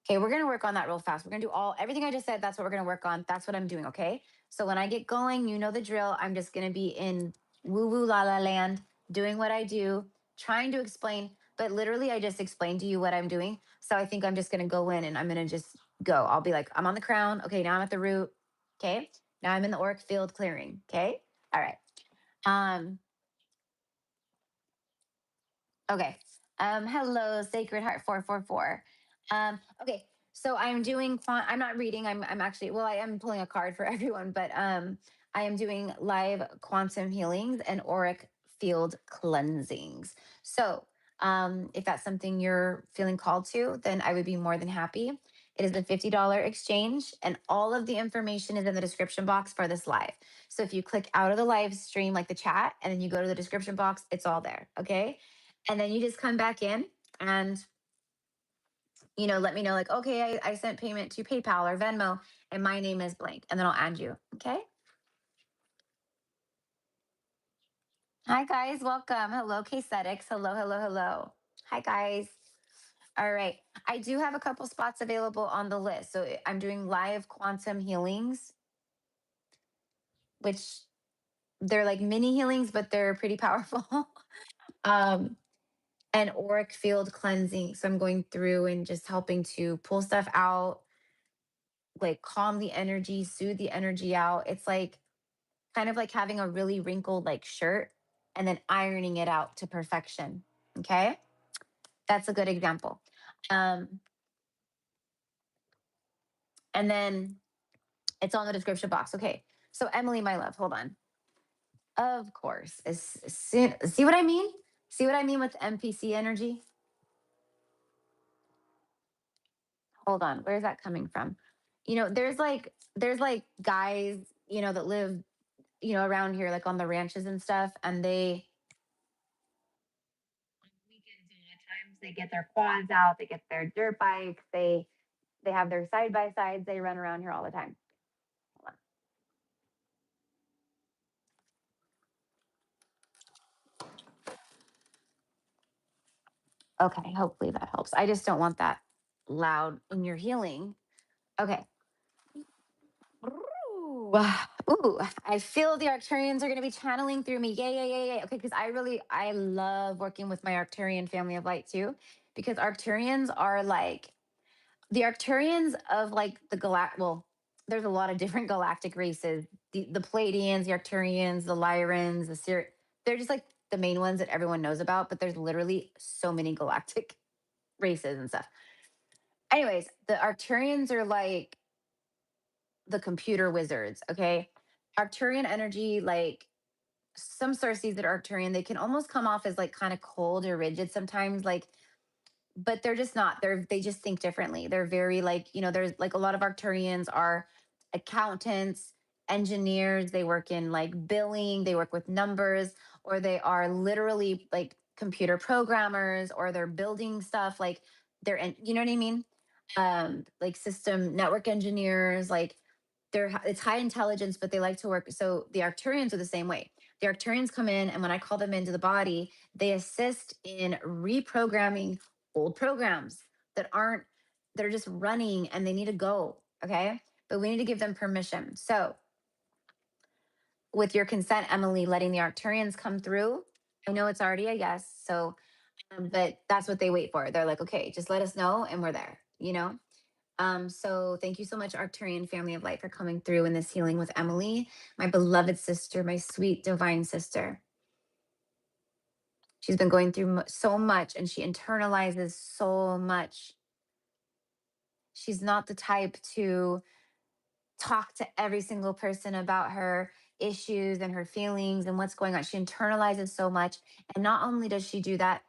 Okay, we're gonna work on that real fast. We're gonna do all everything I just said. That's what we're gonna work on. That's what I'm doing. Okay, so when I get going, you know the drill. I'm just gonna be in woo woo la la land, doing what I do, trying to explain, but literally I just explained to you what I'm doing. So I think I'm just gonna go in and I'm gonna just go. I'll be like, I'm on the crown. Okay, now I'm at the root. Okay, now I'm in the auric field clearing. Okay, all right. Um, Okay. Hello, Sacred Heart 444. Okay. So I'm doing I'm not reading. I'm actually, well, I am pulling a card for everyone, but I am doing live quantum healings and auric field cleansings. So if that's something you're feeling called to, then I would be more than happy. It is a $50 exchange, and all of the information is in the description box for this live. So if you click out of the live stream, like the chat, and then you go to the description box, it's all there. Okay, and then you just come back in and let me know, like, okay, I sent payment to PayPal or Venmo and my name is blank, and then I'll add you. Okay. Hi guys, welcome. Hello, Kasetics. Hello, hello, hello. Hi guys. All right, I do have a couple spots available on the list. So I'm doing live quantum healings, which they're like mini healings, but they're pretty powerful. um and auric field cleansing, so I'm going through and just helping to pull stuff out, like calm the energy, soothe the energy out. It's like kind of like having a really wrinkled like shirt and then ironing it out to perfection. Okay? That's a good example. Um and then it's on the description box. Okay. So Emily, my love, hold on. Of course. See what I mean? See what I mean with MPC energy? Hold on. Where's that coming from? There's like guys, that live, around here, like on the ranches and stuff, and they weekends a lot of times they get their quads out, they get their dirt bikes, they have their side by sides, they run around here all the time. Hold Okay, hopefully that helps. I just don't want that loud in your healing. Okay. Ooh, ooh, I feel the Arcturians are going to be channeling through me. Yay, yay, yay, yay. Okay, because I love working with my Arcturian family of light too, because Arcturians are like the Arcturians of like well, there's a lot of different galactic races. The Pleiadians, the Arcturians, the Lyrans, the they're just like the main ones that everyone knows about, but there's literally so many galactic races and stuff. Anyways, the Arcturians are like the computer wizards, okay? Arcturian energy, like some sources that are Arcturian, they can almost come off as like kind of cold or rigid sometimes, like, but they're just not. They just think differently. They're very like, there's like a lot of Arcturians are accountants, engineers, they work in like billing, they work with numbers, or they are literally like computer programmers, or they're building stuff like they're in, you know what I mean? Like system network engineers, like it's high intelligence, but they like to work. So the Arcturians are the same way. The Arcturians come in, and when I call them into the body, they assist in reprogramming old programs that are just running and they need to go. Okay. But we need to give them permission. So, with your consent, Emily, letting the Arcturians come through, I know it's already a yes. So, but that's what they wait for. They're like, okay, just let us know and we're there. So thank you so much, Arcturian family of light, for coming through in this healing with Emily, my beloved sister, my sweet divine sister. She's been going through so much and she internalizes so much. She's not the type to talk to every single person about her issues and her feelings and what's going on. She internalizes so much. And not only does she do that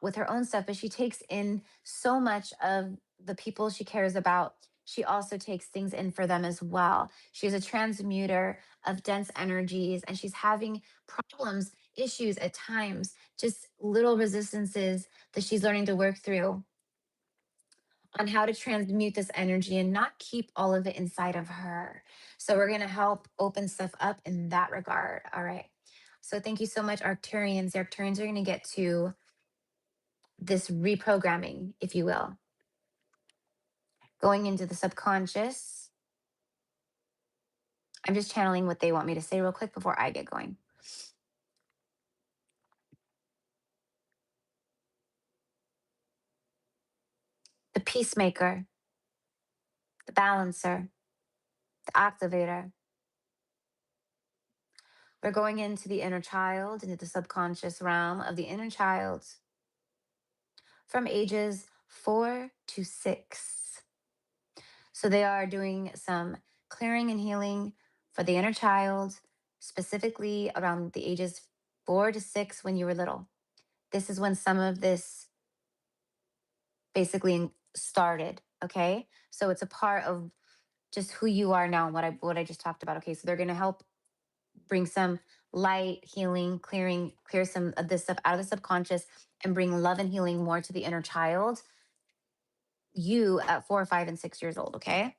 with her own stuff, but she takes in so much of the people she cares about. She also takes things in for them as well. She's a transmuter of dense energies and she's having problems, issues at times, just little resistances that she's learning to work through on how to transmute this energy and not keep all of it inside of her. So we're going to help open stuff up in that regard. All right. So thank you so much, Arcturians. The Arcturians are going to get to this reprogramming, if you will, going into the subconscious. I'm just channeling what they want me to say real quick before I get going. The peacemaker, the balancer, the activator. We're going into the inner child, into the subconscious realm of the inner child from ages 4 to 6. So they are doing some clearing and healing for the inner child, specifically around the ages 4 to 6 when you were little. This is when some of this basically started. Okay. So it's a part of just who you are now and what I just talked about. Okay. So they're gonna help bring some light, healing, clear some of this stuff out of the subconscious and bring love and healing more to the inner child, you at 4, 5, and 6 years old. Okay.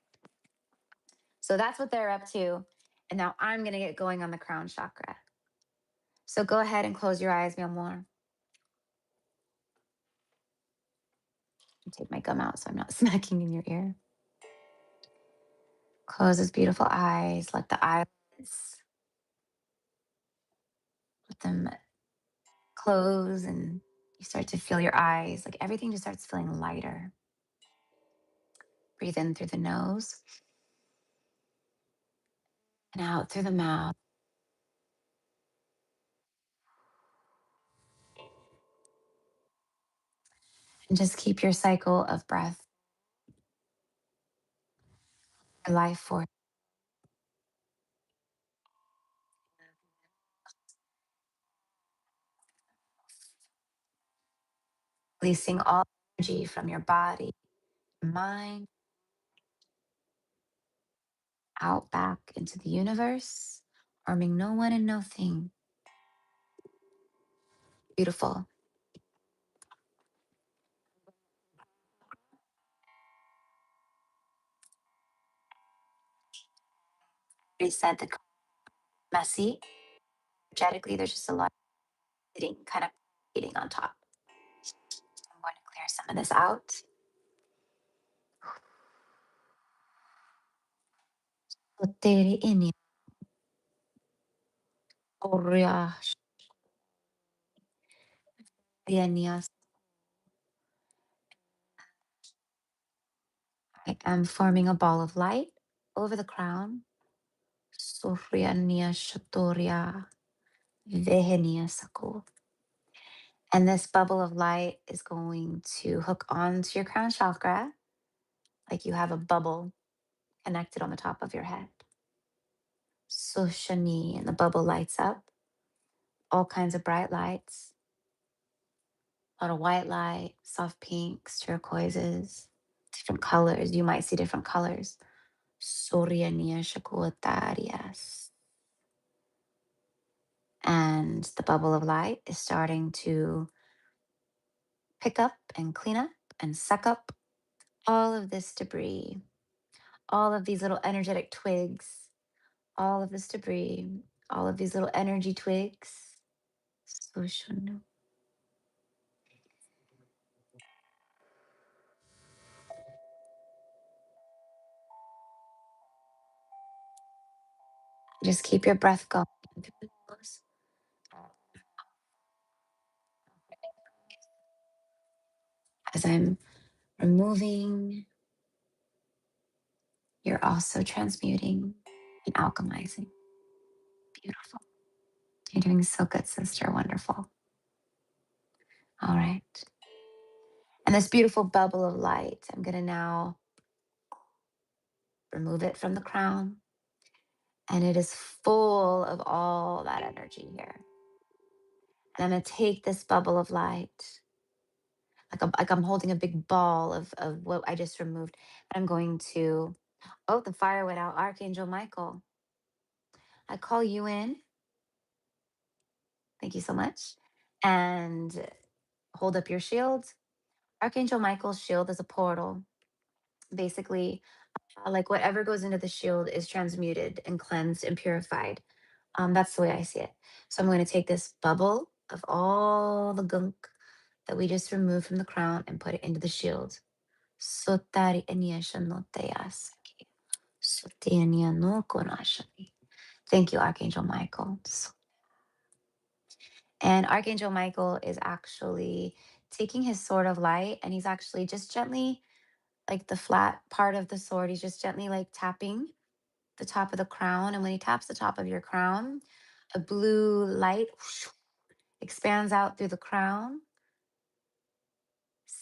So that's what they're up to. And now I'm going to get going on the crown chakra. So go ahead and close your eyes, mi amor. Take my gum out so I'm not smacking in your ear. Close those beautiful eyes. Let the eyelids, let them close, and you start to feel your eyes. Like everything just starts feeling lighter. Breathe in through the nose and out through the mouth. And just keep your cycle of breath, your life force, releasing all energy from your body, mind, out back into the universe, harming no one and no thing. Beautiful. They said the messy, energetically, there's just a lot of hitting, kind of hitting on top. some of this out. Otere ini oria shrianias. I am forming a ball of light over the crown. Sofriania shatoria vehenia saku. And this bubble of light is going to hook onto your crown chakra like you have a bubble connected on the top of your head. Sushani, and the bubble lights up, all kinds of bright lights, a lot of white light, soft pinks, turquoises, different colors. You might see different colors. Soriania shakuatarias. And the bubble of light is starting to pick up and clean up and suck up all of this debris, all of these little energetic twigs, all of this debris, all of these little energy twigs. Sushanu. Just keep your breath going through the nose. As I'm removing, you're also transmuting and alchemizing. Beautiful. You're doing so good, sister. Wonderful. All right. And this beautiful bubble of light, I'm going to now remove it from the crown. And it is full of all that energy here. And I'm going to take this bubble of light, like I'm holding a big ball of what I just removed. And I'm going to, oh, the fire went out. Archangel Michael, I call you in. Thank you so much. And hold up your shield. Archangel Michael's shield is a portal. Basically, like whatever goes into the shield is transmuted and cleansed and purified. That's the way I see it. So I'm going to take this bubble of all the gunk that we just removed from the crown and put it into the shield. Sotari eniasha no teyasaki. Sotienia no konashani. Thank you, Archangel Michael. And Archangel Michael is actually taking his sword of light and he's actually just gently, like the flat part of the sword, he's just gently like tapping the top of the crown. And when he taps the top of your crown, a blue light expands out through the crown.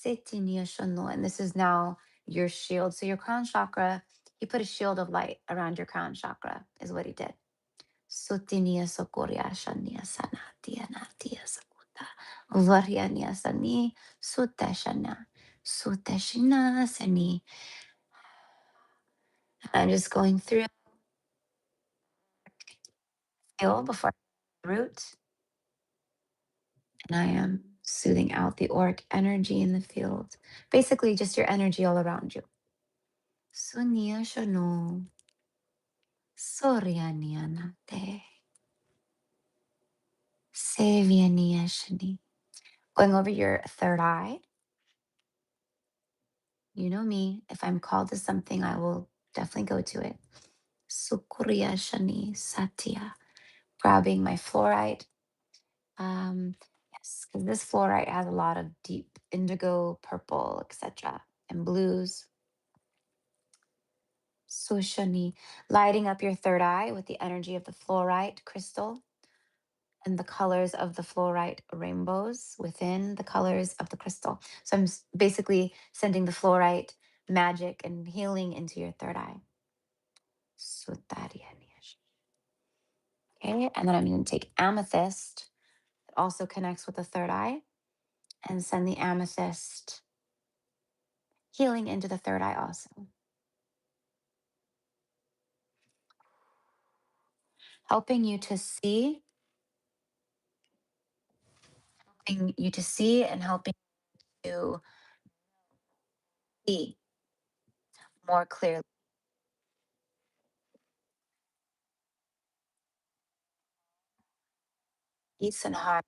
And this is now your shield. So your crown chakra, he put a shield of light around your crown chakra, is what he did. Sutinia sokoria shania sana tiana tia sakuta. Variania sani sutashana. Sutashina sani. I'm just going through feel before the root. And I am soothing out the auric energy in the field. Basically, just your energy all around you. Sunia shano. Sorianianate. Sevianiashani. Going over your third eye. You know me. If I'm called to something, I will definitely go to it. Sukuriashani Satya. Grabbing my fluorite. Yes, because this fluorite has a lot of deep indigo, purple, etc., and blues. Sushani, lighting up your third eye with the energy of the fluorite crystal and the colors of the fluorite rainbows within the colors of the crystal. So I'm basically sending the fluorite magic and healing into your third eye. Sutarianish. Okay, and then I'm going to take amethyst. It also connects with the third eye, and send the amethyst healing into the third eye also. Helping you to see, and helping you see more clearly. Peace and heart.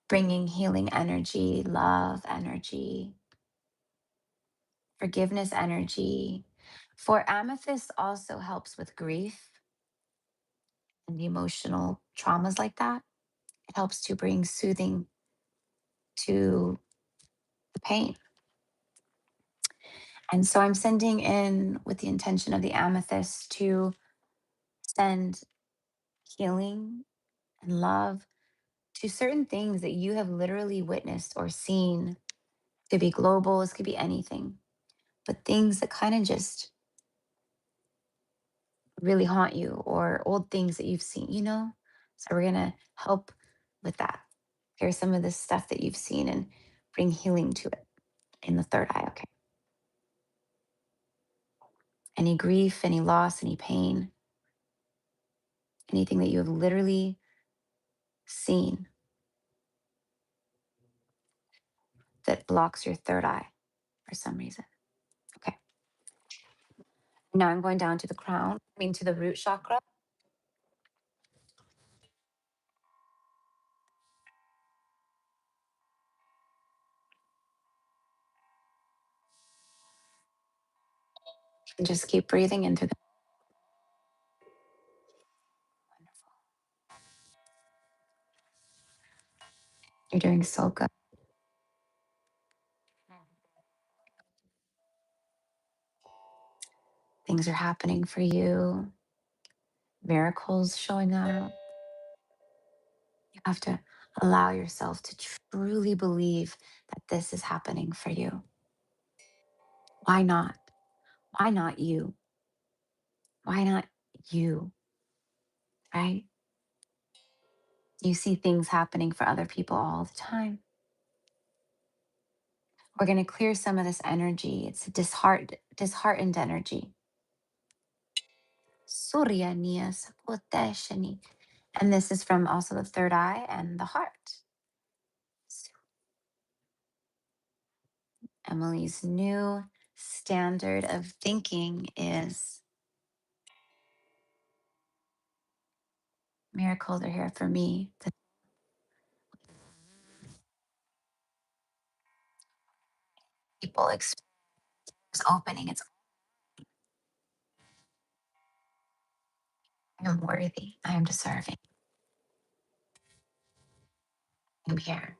bringing healing energy, love energy, forgiveness energy. For amethyst also helps with grief and emotional traumas like that. It helps to bring soothing to the pain. And so I'm sending in with the intention of the amethyst to send healing and love to certain things that you have literally witnessed or seen. It could be global, this could be anything, but things that kind of just really haunt you or old things that you've seen, you know? So we're gonna help with that. Here's some of the stuff that you've seen and bring healing to it in the third eye, okay? Any grief, any loss, any pain, anything that you have literally seen that blocks your third eye for some reason. Okay. Now I'm going down to the crown, to the root chakra. And just keep breathing in through the wonderful. You're doing so good. Things are happening for you. Miracles showing up. You have to allow yourself to truly believe that this is happening for you. Why not? Why not you? Why not you? Right? You see things happening for other people all the time. We're going to clear some of this energy. It's a disheartened energy. Surya niya sapoteshani. And this is from also the third eye and the heart. Emily's new standard of thinking is miracles are here for me. The people experience opening. It's I am worthy. I am deserving. I'm here.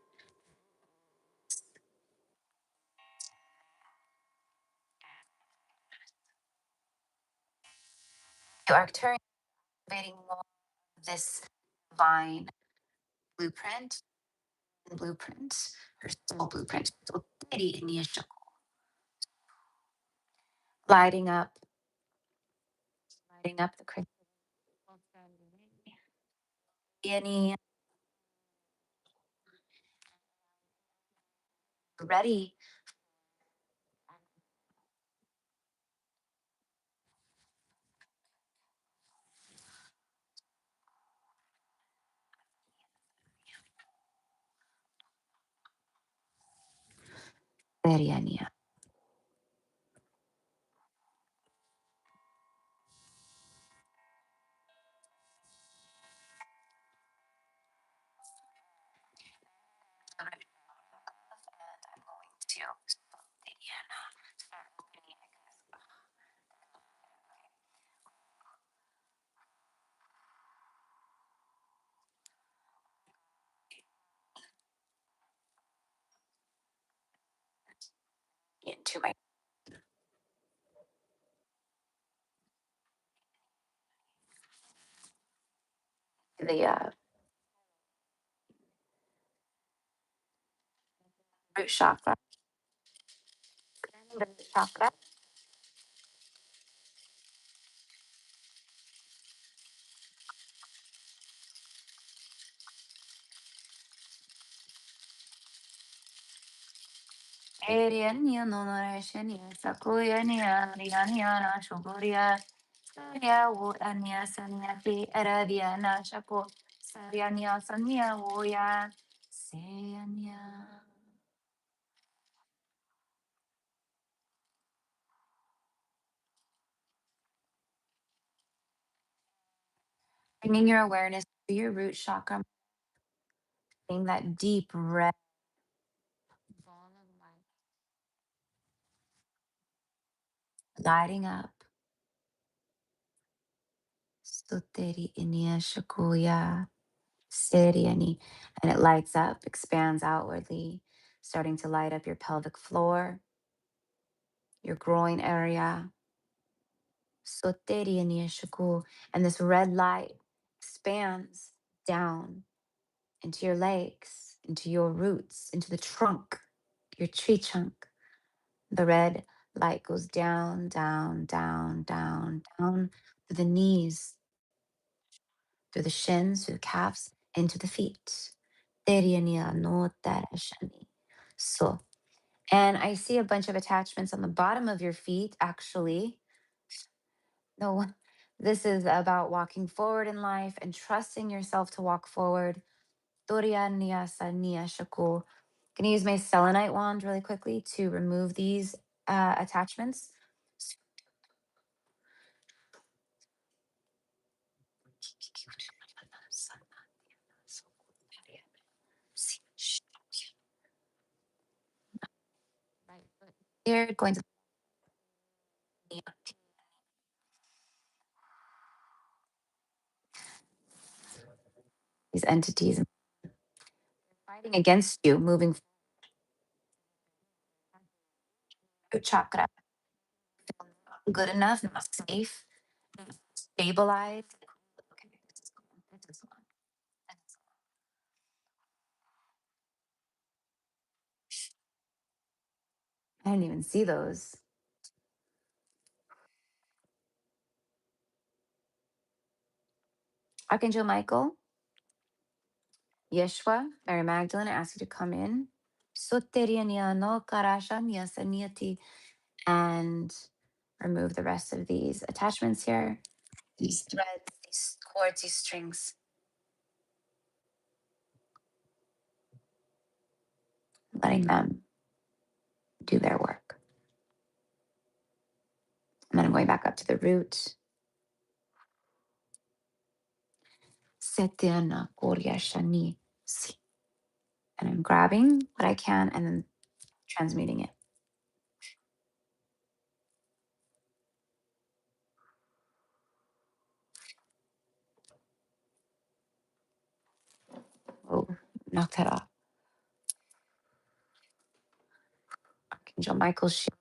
You are activating more of this divine blueprint and blueprint, her soul blueprint. So steady in the lighting up, lighting up the crystal. Any ready? Veriania. And I'm going to into my the root chakra. The root chakra. Eriania no narashania sakuyania riania na shuguria. Saria wo ania sanyati aradia na shapo. Sariania sanya woya. Sayania. Bringing your awareness to your root chakra. Getting that deep red ball of light lighting up. Suteri inia shakuya seriani. And it lights up, expands outwardly, starting to light up your pelvic floor, your groin area. Soteri inia shaku. And this red light expands down into your legs, into your roots, into the trunk, your tree trunk. The red light goes down, down, down, down, down to the knees, through the shins, through the calves, into the feet. Teriania no tarashani. So, and I see a bunch of attachments on the bottom of your feet, actually. No, this is about walking forward in life and trusting yourself to walk forward. Toriania sania shaku. Can I use my selenite wand really quickly to remove these attachments? Right foot here, going to these entities fighting against you, moving through chakra. Good enough, not safe, stabilized. Okay, this is going, this is going. I didn't even see those. Archangel Michael, Yeshua, Mary Magdalene, I ask you to come in. Soteriania no karasha nyasaniati, and remove the rest of these attachments here. These threads, these cords, these strings, letting them do their work. And then I'm going back up to the root. Setiana koria shani. And I'm grabbing what I can and then transmuting it. Oh, knock that off. Archangel Michael's shield.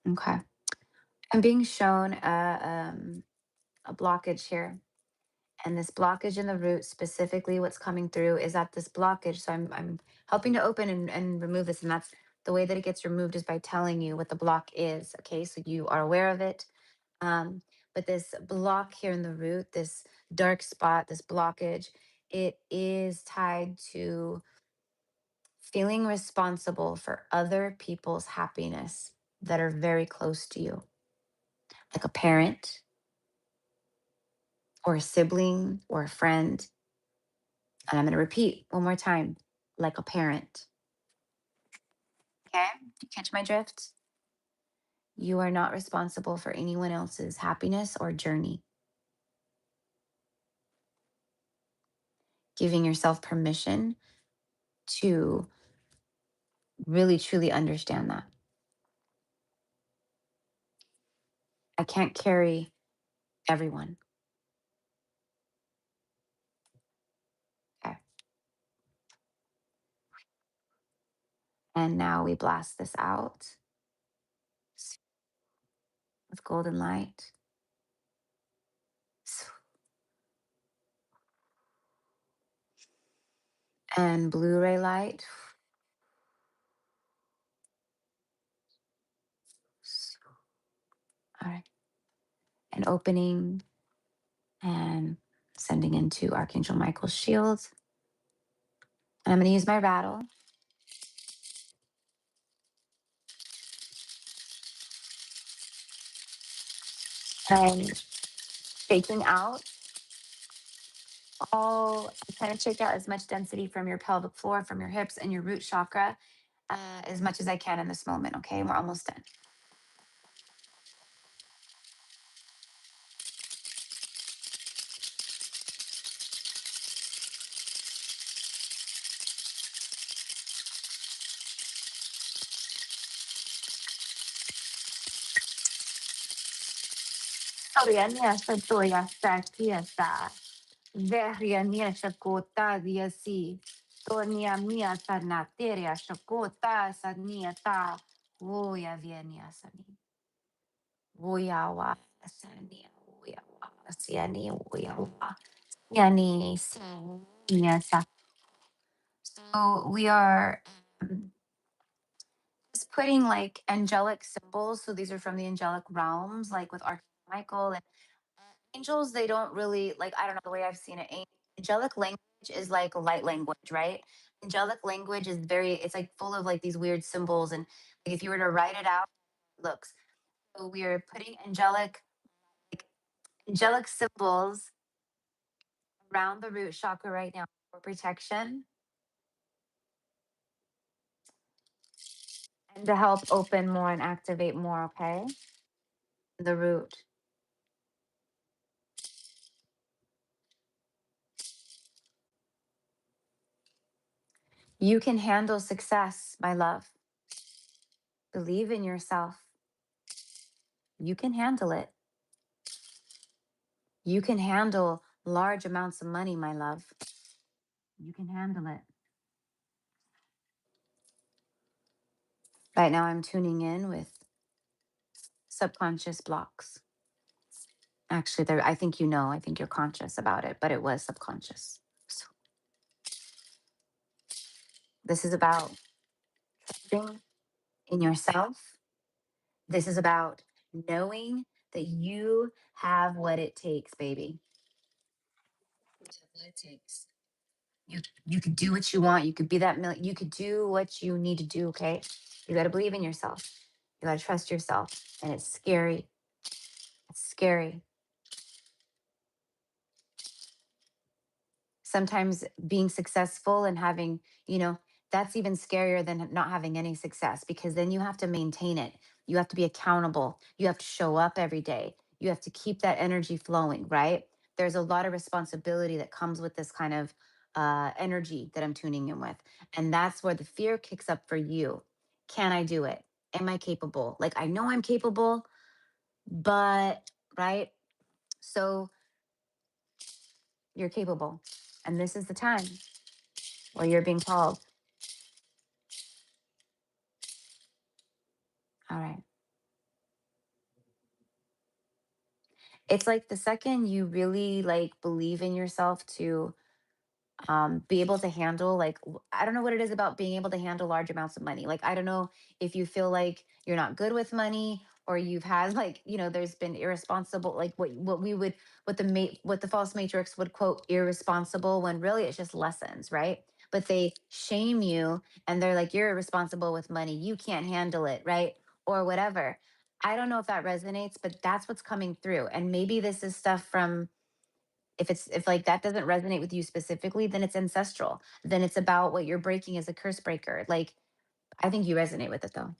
Okay. I'm being shown a blockage here. And this blockage in the root, specifically what's coming through is that this blockage. So I'm helping to open and remove this. And that's the way that it gets removed is by telling you what the block is. Okay. So you are aware of it. Um, but this block here in the root, this dark spot, this blockage, it is tied to feeling responsible for other people's happiness that are very close to you, like a parent or a sibling or a friend. And I'm going to repeat one more time, like a parent. Okay? Do you catch my drift? You are not responsible for anyone else's happiness or journey. Giving yourself permission to really truly understand that. I can't carry everyone. Okay. And now we blast this out with golden light and Blu-ray light. All right. And opening and sending into Archangel Michael's shield. And I'm going to use my rattle. And shaking out all penetrate out as much density from your pelvic floor, from your hips and your root chakra as much as I can in this moment. Okay, we're almost done. Oriania Satoya Sakiasa, Veriania Shakota Diasi, Tonia Mia Sanateria Shakota Saniata, Woya Vienia Sani, Woyawa Sania, Woyawa, Siani, Woyawa, Yani, Saniasa. So we are just putting like angelic symbols. So these are from the angelic realms, like with Archangel and angels. They don't really like, I don't know the way I've seen it. Angelic language is like light language, right? Angelic language is very, it's like full of like these weird symbols. And like, if you were to write it out, it looks. So we are putting like angelic symbols around the root chakra right now for protection and to help open more and activate more, okay? The root. You can handle success, my love. Believe in yourself. You can handle it. You can handle large amounts of money, my love. You can handle it. Right now, I'm tuning in with subconscious blocks. Actually, there, I think you know, I think you're conscious about it, but it was subconscious. So this is about trusting in yourself. This is about knowing that you have what it takes, baby. You have what it takes. You could do what you want. You could be that million. You could do what you need to do. Okay, you got to believe in yourself. You got to trust yourself, and it's scary. It's scary. Sometimes being successful and having, that's even scarier than not having any success because then you have to maintain it. You have to be accountable. You have to show up every day. You have to keep that energy flowing, right? There's a lot of responsibility that comes with this kind of energy that I'm tuning in with. And that's where the fear kicks up for you. Can I do it? Am I capable? Like, I know I'm capable, but, right? So you're capable. And this is the time where you're being called. All right. It's like the second you really like believe in yourself to be able to handle like I don't know what it is about being able to handle large amounts of money. Like I don't know if you feel like you're not good with money or you've had like there's been irresponsible like what we would what the false matrix would quote irresponsible when really it's just lessons, right? But they shame you and they're like you're irresponsible with money, you can't handle it, right? Or whatever. I don't know if that resonates, but that's what's coming through. And maybe this is stuff from if like that doesn't resonate with you specifically, then it's ancestral. Then it's about what you're breaking as a curse breaker. Like I think you resonate with it though.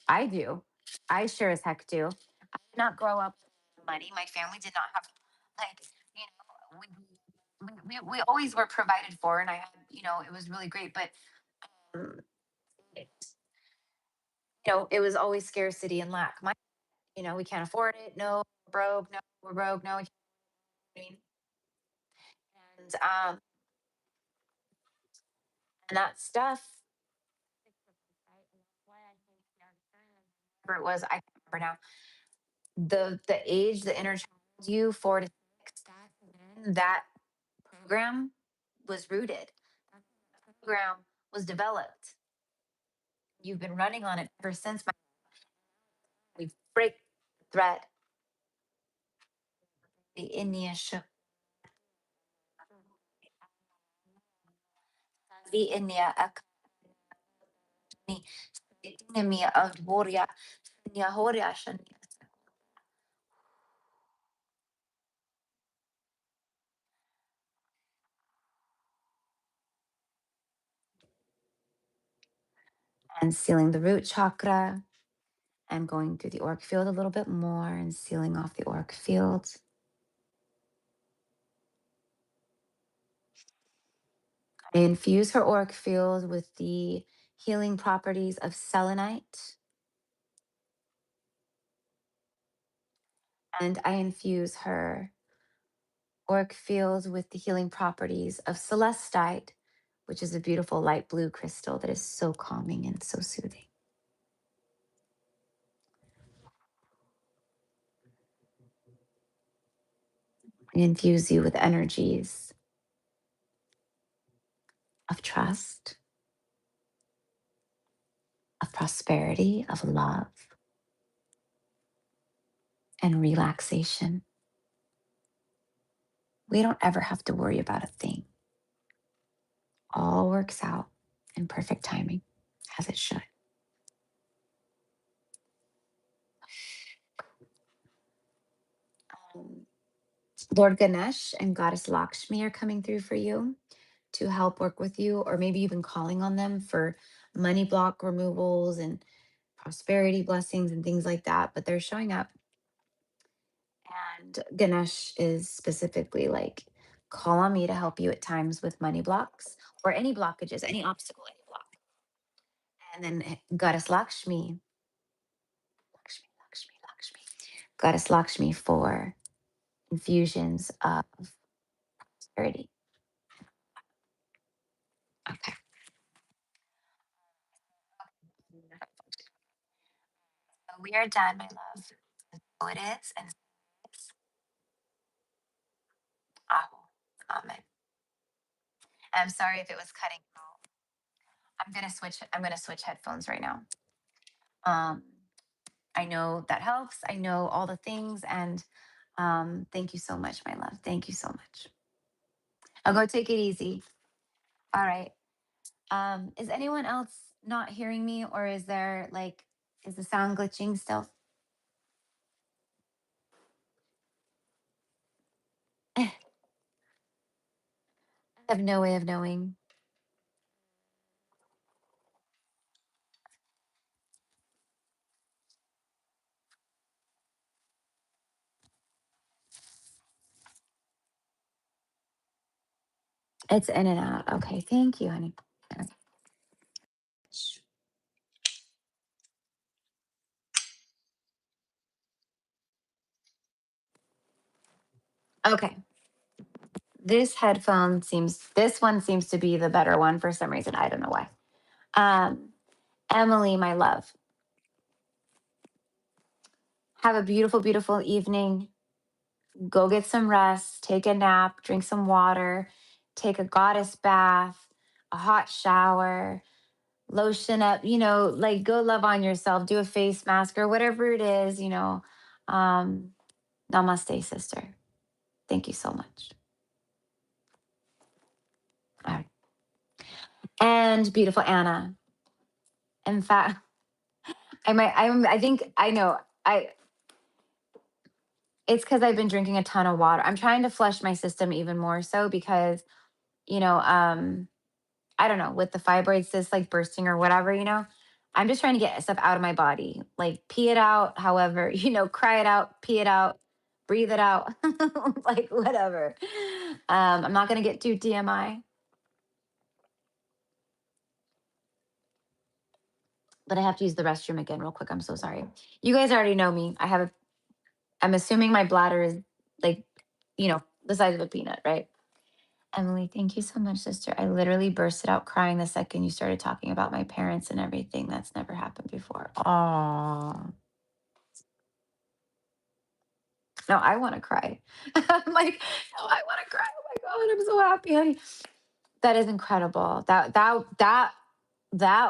I do. I sure as heck do. I did not grow up with money. My family did not have like, we always were provided for and I had, it was really great. But um, it, it was always scarcity and lack. We can't afford it. No, we're broke. No, we're broke. No, we can't. I mean, and and that stuff. Whatever it was, I can't remember now. The age, the inner child you 4 to 6, that program was rooted. That program was developed. You've been running on it ever since. We break the thread. The Inia the Inia Akani Inia of Boria Yahoria Shania. and sealing the root chakra and going through the auric field a little bit more and sealing off the auric field. I infuse her auric field with the healing properties of selenite. And I infuse her auric field with the healing properties of celestite, which is a beautiful light blue crystal that is so calming and so soothing. I infuse you with energies of trust, of prosperity, of love, and relaxation. We don't ever have to worry about a thing. All works out in perfect timing, as it should. Um, Lord Ganesh and Goddess Lakshmi are coming through for you to help work with you, or maybe you've been calling on them for money block removals and prosperity blessings and things like that, but they're showing up. And Ganesh is specifically like, call on me to help you at times with money blocks or any blockages, any obstacle, any block. And then Goddess Lakshmi, Lakshmi, Goddess Lakshmi for infusions of prosperity. Okay. So we are done, my love. So it is, and it's Aho. Amen. I'm sorry if it was cutting out. I'm gonna switch headphones right now. Um, I know that helps. I know all the things, and thank you so much, my love. Thank you so much. I'll go take it easy. All right. Is anyone else not hearing me, or is there like, is the sound glitching still? I have no way of knowing. It's in and out. Okay, thank you, honey. Okay. This one seems to be the better one for some reason. I don't know why. Um, Emily, my love, have a beautiful, beautiful evening. Go get some rest, take a nap, drink some water, take a goddess bath, a hot shower, lotion up, like go love on yourself, do a face mask or whatever it is. Um, Namaste, sister. Thank you so much. All right. And beautiful Anna. In fact, I think I know. It's because I've been drinking a ton of water. I'm trying to flush my system even more so because, you know, um, I don't know, with the fibroid cyst like bursting or whatever. I'm just trying to get stuff out of my body, like pee it out, however, cry it out, pee it out, breathe it out, like whatever. I'm not going to get too TMI, but I have to use the restroom again real quick. I'm so sorry. You guys already know me. I'm assuming my bladder is like, the size of a peanut, right? Emily, thank you so much, sister. I literally bursted out crying the second you started talking about my parents and everything. That's never happened before. Oh, no, I want to cry. I'm like, no, I want to cry. Oh my God, I'm so happy, honey. That is incredible. That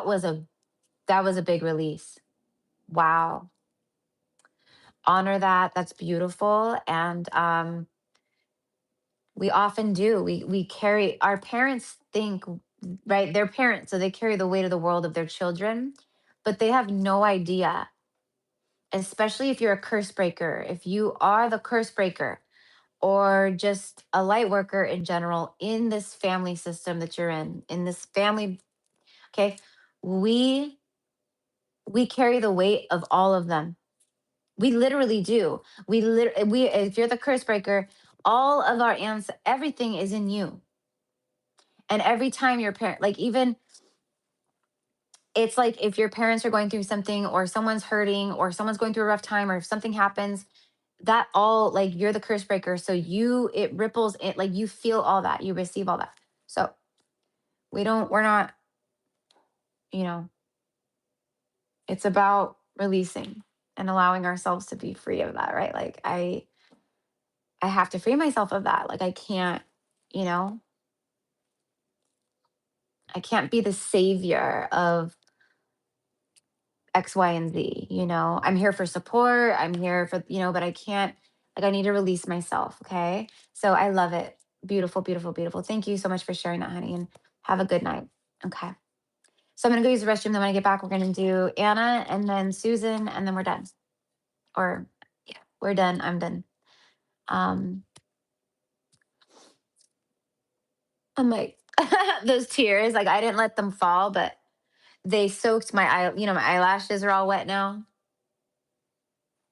was a big release. Wow. Honor that. That's beautiful. And we often do. We carry our parents think, right? They're parents, so they carry the weight of the world of their children, but they have no idea, especially if you're a curse breaker, if you are the curse breaker or just a light worker in general in this family system that you're in this family. Okay. We We carry the weight of all of them. We literally do. We if you're the curse breaker, all of our everything is in you. And every time your parent, like, even it's like if your parents are going through something, or someone's hurting, or someone's going through a rough time, or if something happens, that all, like, you're the curse breaker. So it ripples it, like, you feel all that, you receive all that. So we're not, you know, it's about releasing and allowing ourselves to be free of that, right? Like, I have to free myself of that. Like, I can't, you know, I can't be the savior of X, Y, and Z. I'm here for support. I'm here for, but I can't, like, I need to release myself. Okay. So I love it. Beautiful, beautiful, beautiful. Thank you so much for sharing that, honey. And have a good night. Okay. So I'm going to go use the restroom. Then when I get back, we're going to do Anna and then Susan, and then we're done. Or, yeah, we're done. I'm done. Um, I'm like, those tears, like, I didn't let them fall, but they soaked my eye. My eyelashes are all wet now.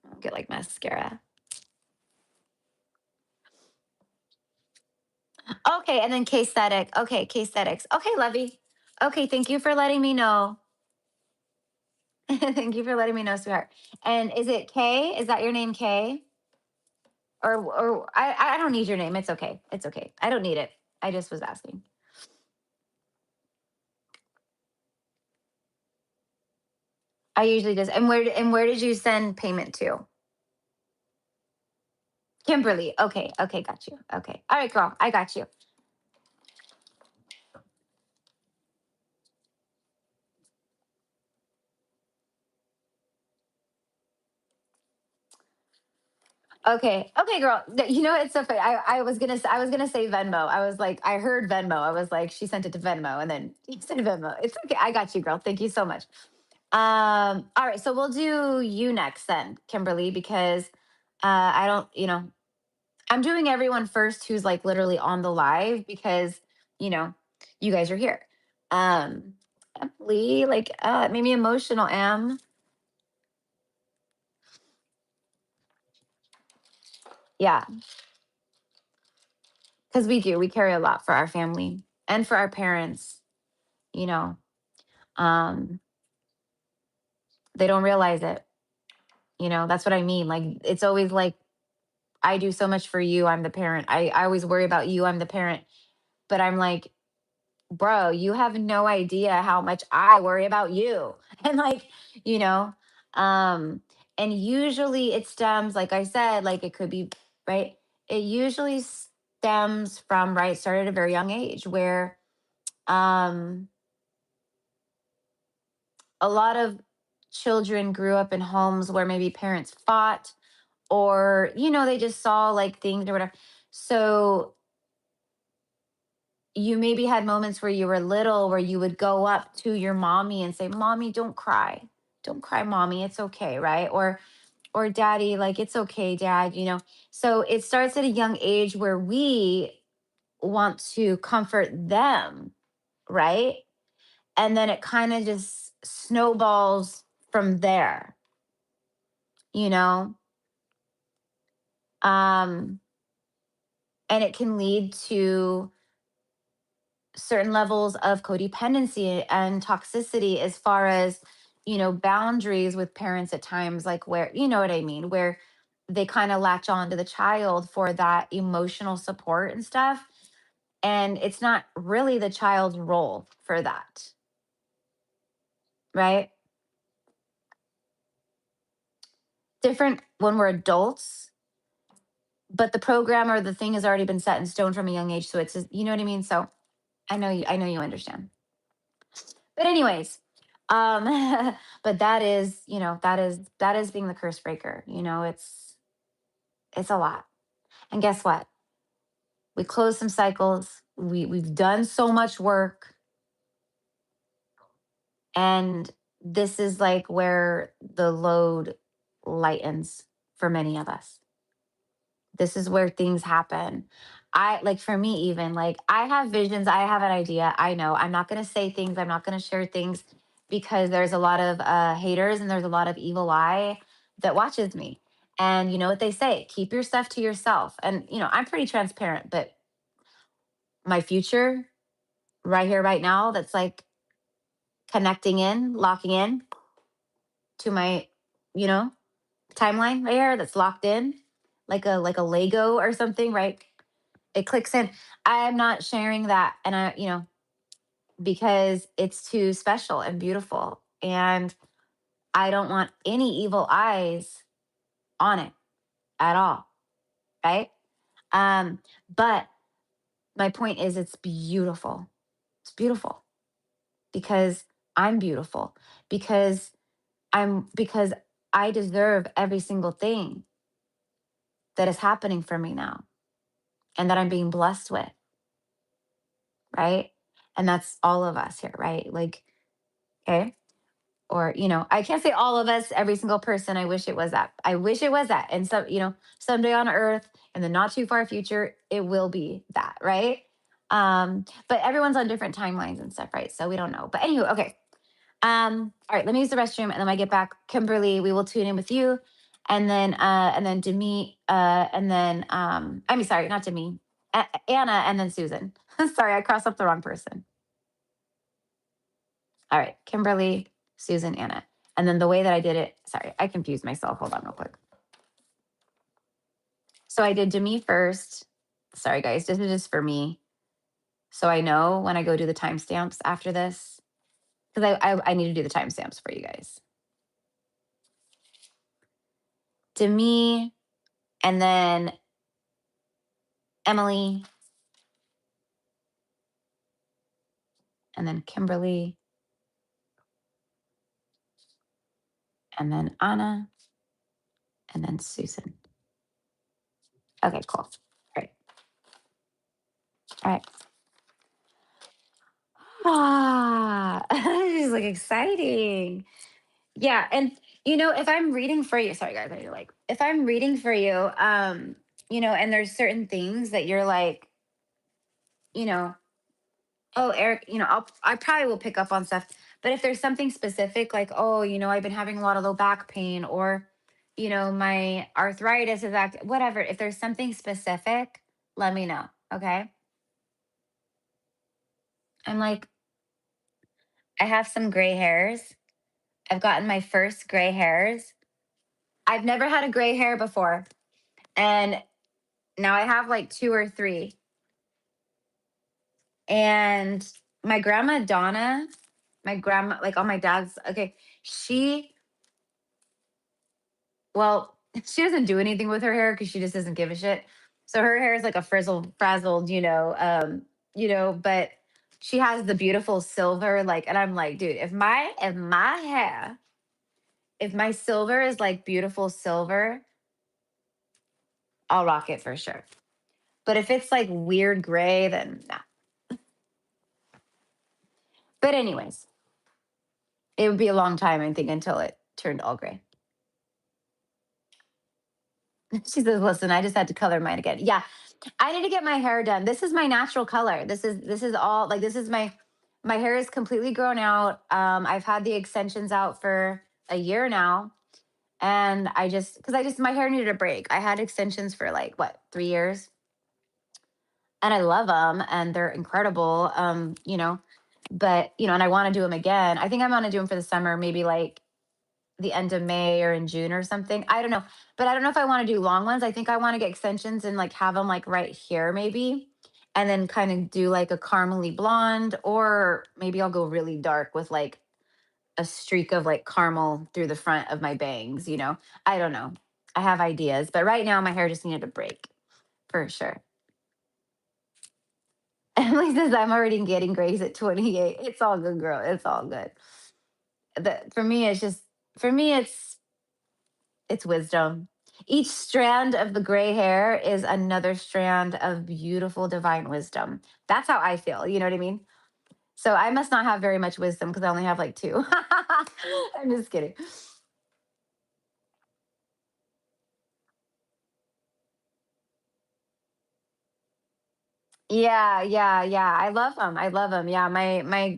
I'll get like mascara. Okay, and then K-static. Okay, K-statics. Okay, Lovey. Okay, thank you for letting me know. Thank you for letting me know, sweetheart. And is it Kay? Is that your name, Kay? Or I don't need your name. It's okay. It's okay. I don't need it. I just was asking. I usually just, and where did you send payment to? Kimberly. Okay. Okay, got you. Okay. All right, girl. I got you. Okay. Okay, girl. It's so funny. I was gonna say Venmo. I was like, I heard Venmo. I was like, she sent it to Venmo, and then you said Venmo. It's okay. I got you, girl. Thank you so much. All right, so we'll do you next then, Kimberly, because I don't, I'm doing everyone first who's like literally on the live, because, you know, you guys are here. Um, Emily, like, it made me emotional, Yeah, because we carry a lot for our family and for our parents, you know. Um, they don't realize it, that's what I mean. Like, it's always like, I do so much for you, I'm the parent. I always worry about you, I'm the parent. But I'm like, bro, you have no idea how much I worry about you. And like, you know, um, and usually it stems, like I said, like, it could be, right. It usually stems from, right, started at a very young age, where um a lot of children grew up in homes where maybe parents fought, or, they just saw like things or whatever. So you maybe had moments where you were little, where you would go up to your mommy and say, "Mommy, don't cry. Don't cry, mommy. It's okay." Right? Or daddy, like, "It's okay, dad." So it starts at a young age where we want to comfort them, right? And then it kind of just snowballs from there, you know? Um, and it can lead to certain levels of codependency and toxicity, as far as, boundaries with parents at times, like, where, you know what I mean, where they kind of latch on to the child for that emotional support and stuff, and it's not really the child's role for that, right? Different when we're adults, but the program or the thing has already been set in stone from a young age, so it's just, you know what I mean. So I know you understand. But anyways, but that is, that is being the curse breaker. It's a lot. And guess what? We close some cycles. We've done so much work, and this is like where the load lightens for many of us. This is where things happen. I like, for me, even, like, I have visions, I have an idea. I know I'm not going to say things, I'm not going to share things because there's a lot of haters and there's a lot of evil eye that watches me. And you know what they say, keep your stuff to yourself. And, you know, I'm pretty transparent, but my future right here, right now, that's like connecting in, locking in to my, you know, timeline right here that's locked in like a Lego or something, right? It clicks in. I'm not sharing that. And I, you know, because it's too special and beautiful. And I don't want any evil eyes on it at all. Right. Um, but my point is it's beautiful. It's beautiful because I'm beautiful, because because I deserve every single thing that is happening for me now and that I'm being blessed with, right? And that's all of us here, right? Like, okay. Or, you know, I can't say all of us, every single person. I wish it was that. I wish it was that. And so, you know, someday on earth in the not too far future, it will be that, right? But everyone's on different timelines and stuff, right? So we don't know. But anywho, okay. All right, let me use the restroom, and then when I get back, Kimberly, we will tune in with you. And then Demi, and then I mean, sorry, not Demi, Anna, and then Susan. Sorry, I crossed up the wrong person. All right, Kimberly, Susan, Anna. And then the way that I did it, sorry, I confused myself. Hold on real quick. So I did Demi first. Sorry, guys, this is just for me. So I know when I go do the timestamps after this, because I need to do the timestamps for you guys. Demi, and then Emily, and then Kimberly, and then Anna, and then Susan. Okay, cool. All right. All right. Ah, this is like exciting. Yeah. And you know, if I'm reading for you, sorry guys, I like if I'm reading for you, you know, and there's certain things that you're like, you know, oh, Eric, you know, I probably will pick up on stuff. But if there's something specific, like, oh, you know, I've been having a lot of low back pain, or, you know, my arthritis is act, whatever. If there's something specific, let me know. Okay. I'm like, I have some gray hairs. I've gotten my first gray hairs. I've never had a gray hair before. And now I have like two or three. And my grandma Donna, my grandma, like on my dad's, okay, she, well, she doesn't do anything with her hair because she just doesn't give a shit. So her hair is like a frazzled, you know, but she has the beautiful silver, like, and I'm like, dude, if my hair, if my silver is like beautiful silver, I'll rock it for sure. But if it's like weird gray, then nah. But anyways, it would be a long time, I think, until it turned all gray. She says, "Listen, I just had to color mine again." Yeah, I need to get my hair done. This is my natural color. This is all like this is my hair is completely grown out. I've had the extensions out for a year now, and I just because I just my hair needed a break. I had extensions for like what 3 years, and I love them, and they're incredible. You know, but you know, and I want to do them again. I think I'm gonna do them for the summer, maybe like the end of May or in June or something. I don't know. But I don't know if I want to do long ones. I think I want to get extensions and like have them like right here maybe. And then kind of do like a caramely blonde, or maybe I'll go really dark with like a streak of like caramel through the front of my bangs, you know. I don't know. I have ideas, but right now my hair just needed a break for sure. Emily says I'm already getting grays at 28. It's all good, girl. It's all good. For me, it's just for me, it's wisdom. Each strand of the gray hair is another strand of beautiful divine wisdom. That's how I feel. You know what I mean? So I must not have very much wisdom because I only have like two. I'm just kidding. Yeah, yeah, yeah. I love them. I love them. Yeah, my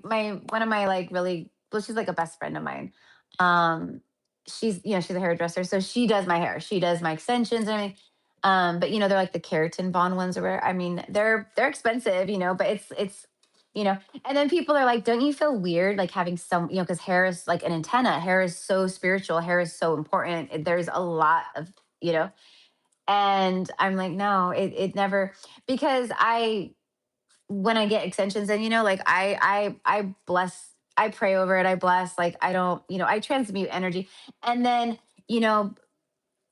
one of my like really well, she's like a best friend of mine. Um, she's a hairdresser, so she does my hair. She does my extensions and everything. But they're like the keratin bond ones, or whatever. I mean, they're expensive, but it's you know. And then people are like, "Don't you feel weird like having some, because hair is like an antenna. Hair is so spiritual. Hair is so important. There's a lot of, you know." And I'm like, no, it never, because when I get extensions and like I bless, I pray over it, I bless, like I don't, I transmute energy. And then, you know,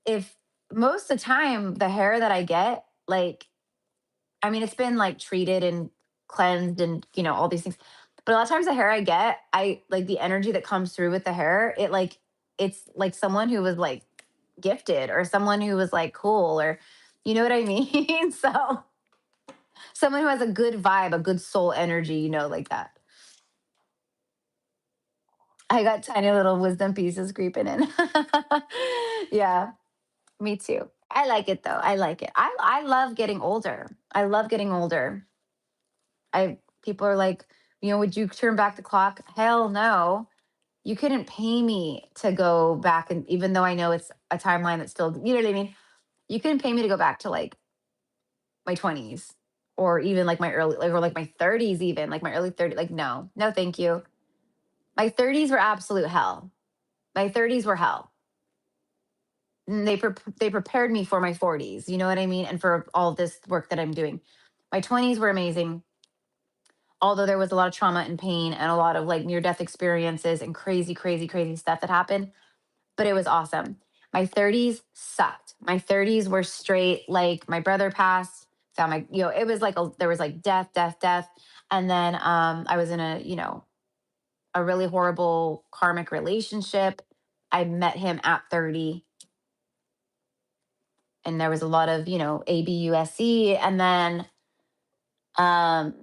if most of the time the hair that I get, like, I mean, it's been like treated and cleansed and all these things. But a lot of times the hair I get, I like the energy that comes through with the hair, it's like someone who was like gifted or someone who was like cool, or you know what I mean? So someone who has a good vibe, a good soul energy, like that. I got tiny little wisdom pieces creeping in. Yeah, me too. I like it though. I like it. I love getting older. I love getting older. I People are like, would you turn back the clock? Hell no. You couldn't pay me to go back, and even though I know it's a timeline that's still, you know what I mean? You couldn't pay me to go back to like my 20s, or even like my early, like, or like my 30s, even like my early 30s. Like, no, no, thank you. My 30s were absolute hell. My 30s were hell. And they prepared me for my 40s, you know what I mean? And for all this work that I'm doing. My 20s were amazing, although there was a lot of trauma and pain and a lot of like near death experiences and crazy, crazy, crazy stuff that happened, but it was awesome. My 30s sucked. My 30s were straight, like my brother passed, found my, it was like there was like death, death, death. And then I was in a really horrible karmic relationship. I met him at 30, and there was a lot of, ABUSC, and then um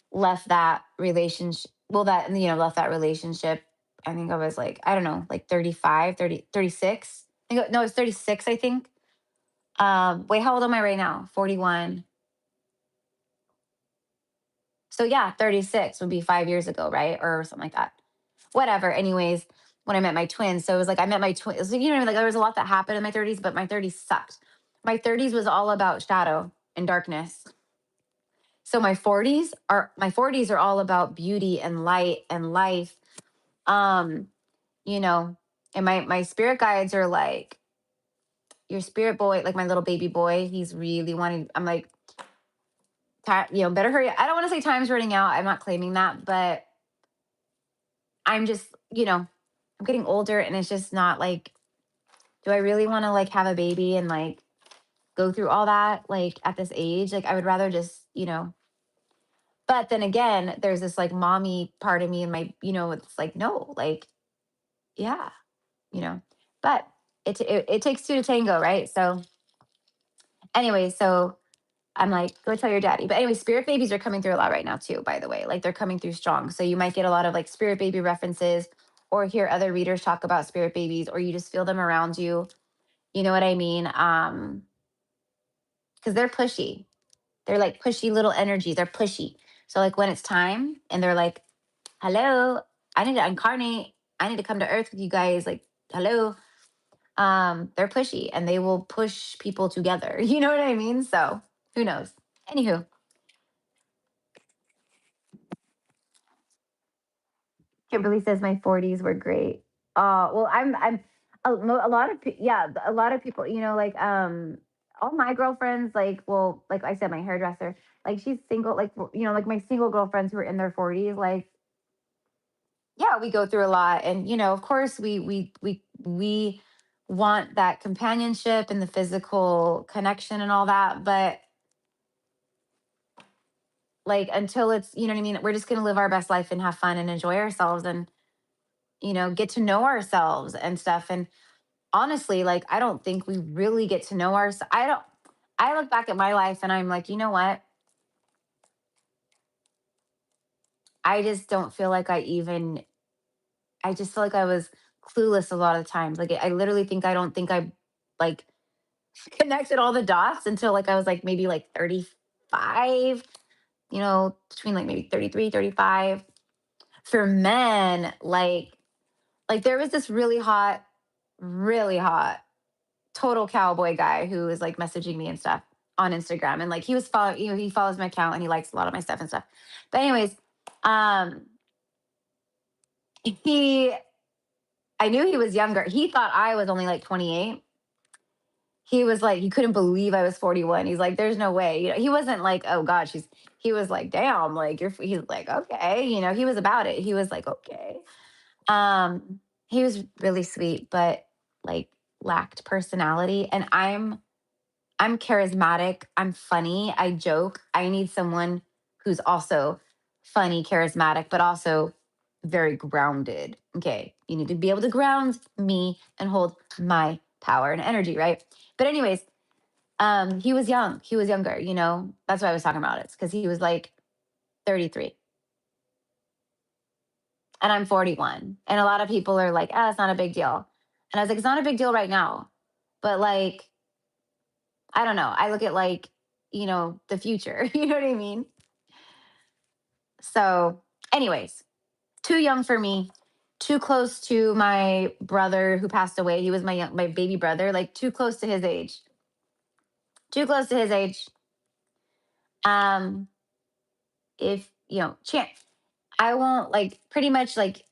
left that relationship. Well, left that relationship. I think I was like, I don't know, like 35, 30, 36. No, it's 36, I think. Wait, how old am I right now? 41. So yeah, 36 would be 5 years ago, right? Or something like that. Whatever. Anyways, when I met my twins. So it was like I met my twins. So, like there was a lot that happened in my 30s, but my 30s sucked. My 30s was all about shadow and darkness. So my 40s are all about beauty and light and life. Um, you know, and my spirit guides are like, your spirit boy, like my little baby boy, he's really wanting. I'm like, better hurry. I don't want to say time's running out. I'm not claiming that, but I'm just, I'm getting older, and it's just not like, do I really want to like have a baby and like go through all that like at this age? Like I would rather just, but then again, there's this like mommy part of me and my, it's like, no, like, yeah, you know, but it takes two to tango, right? So anyway, so I'm like, go tell your daddy. But anyway, spirit babies are coming through a lot right now too, by the way. Like they're coming through strong. So you might get a lot of like spirit baby references, or hear other readers talk about spirit babies, or you just feel them around you. You know what I mean? Because they're pushy. They're like pushy little energy. They're pushy. So like when it's time and they're like, hello, I need to incarnate. I need to come to earth with you guys. Like, hello. They're pushy and they will push people together. You know what I mean? So who knows? Anywho, Kimberly says my 40s were great. Well, I'm a lot of yeah, a lot of people, like all my girlfriends, like, well, like I said, my hairdresser, like she's single, like like my single girlfriends who are in their 40s, like yeah, we go through a lot, and of course we want that companionship and the physical connection and all that, but like until it's, you know what I mean, we're just going to live our best life and have fun and enjoy ourselves, and get to know ourselves and stuff. And honestly, like I don't think we really get to know ourselves. I look back at my life and I'm like, you know what, I just don't feel like I just feel like I was clueless a lot of times. Like I literally think, I don't think I like connected all the dots until like I was like maybe like 35, between like maybe 33, 35. For men, like there was this really hot total cowboy guy who was like messaging me and stuff on Instagram, and like he was following, he follows my account and he likes a lot of my stuff and stuff. But anyways, um, he I knew he was younger. He thought I was only like 28. He was like, he couldn't believe I was 41. He's like, there's no way. He wasn't like, oh God, he was like, damn, like he's like, okay. He was about it. He was like, okay. He was really sweet, but like lacked personality. And I'm charismatic. I'm funny. I joke. I need someone who's also funny, charismatic, but also very grounded. Okay. You need to be able to ground me and hold my power and energy, right? But anyways, he was young. He was younger, That's why I was talking about it. Because he was like 33 and I'm 41. And a lot of people are like, it's not a big deal. And I was like, it's not a big deal right now. But like, I don't know. I look at like, the future. You know what I mean? So, anyways, too young for me, too close to my brother who passed away. He was my baby brother, like too close to his age. Too close to his age. If, chance, I won't like pretty much like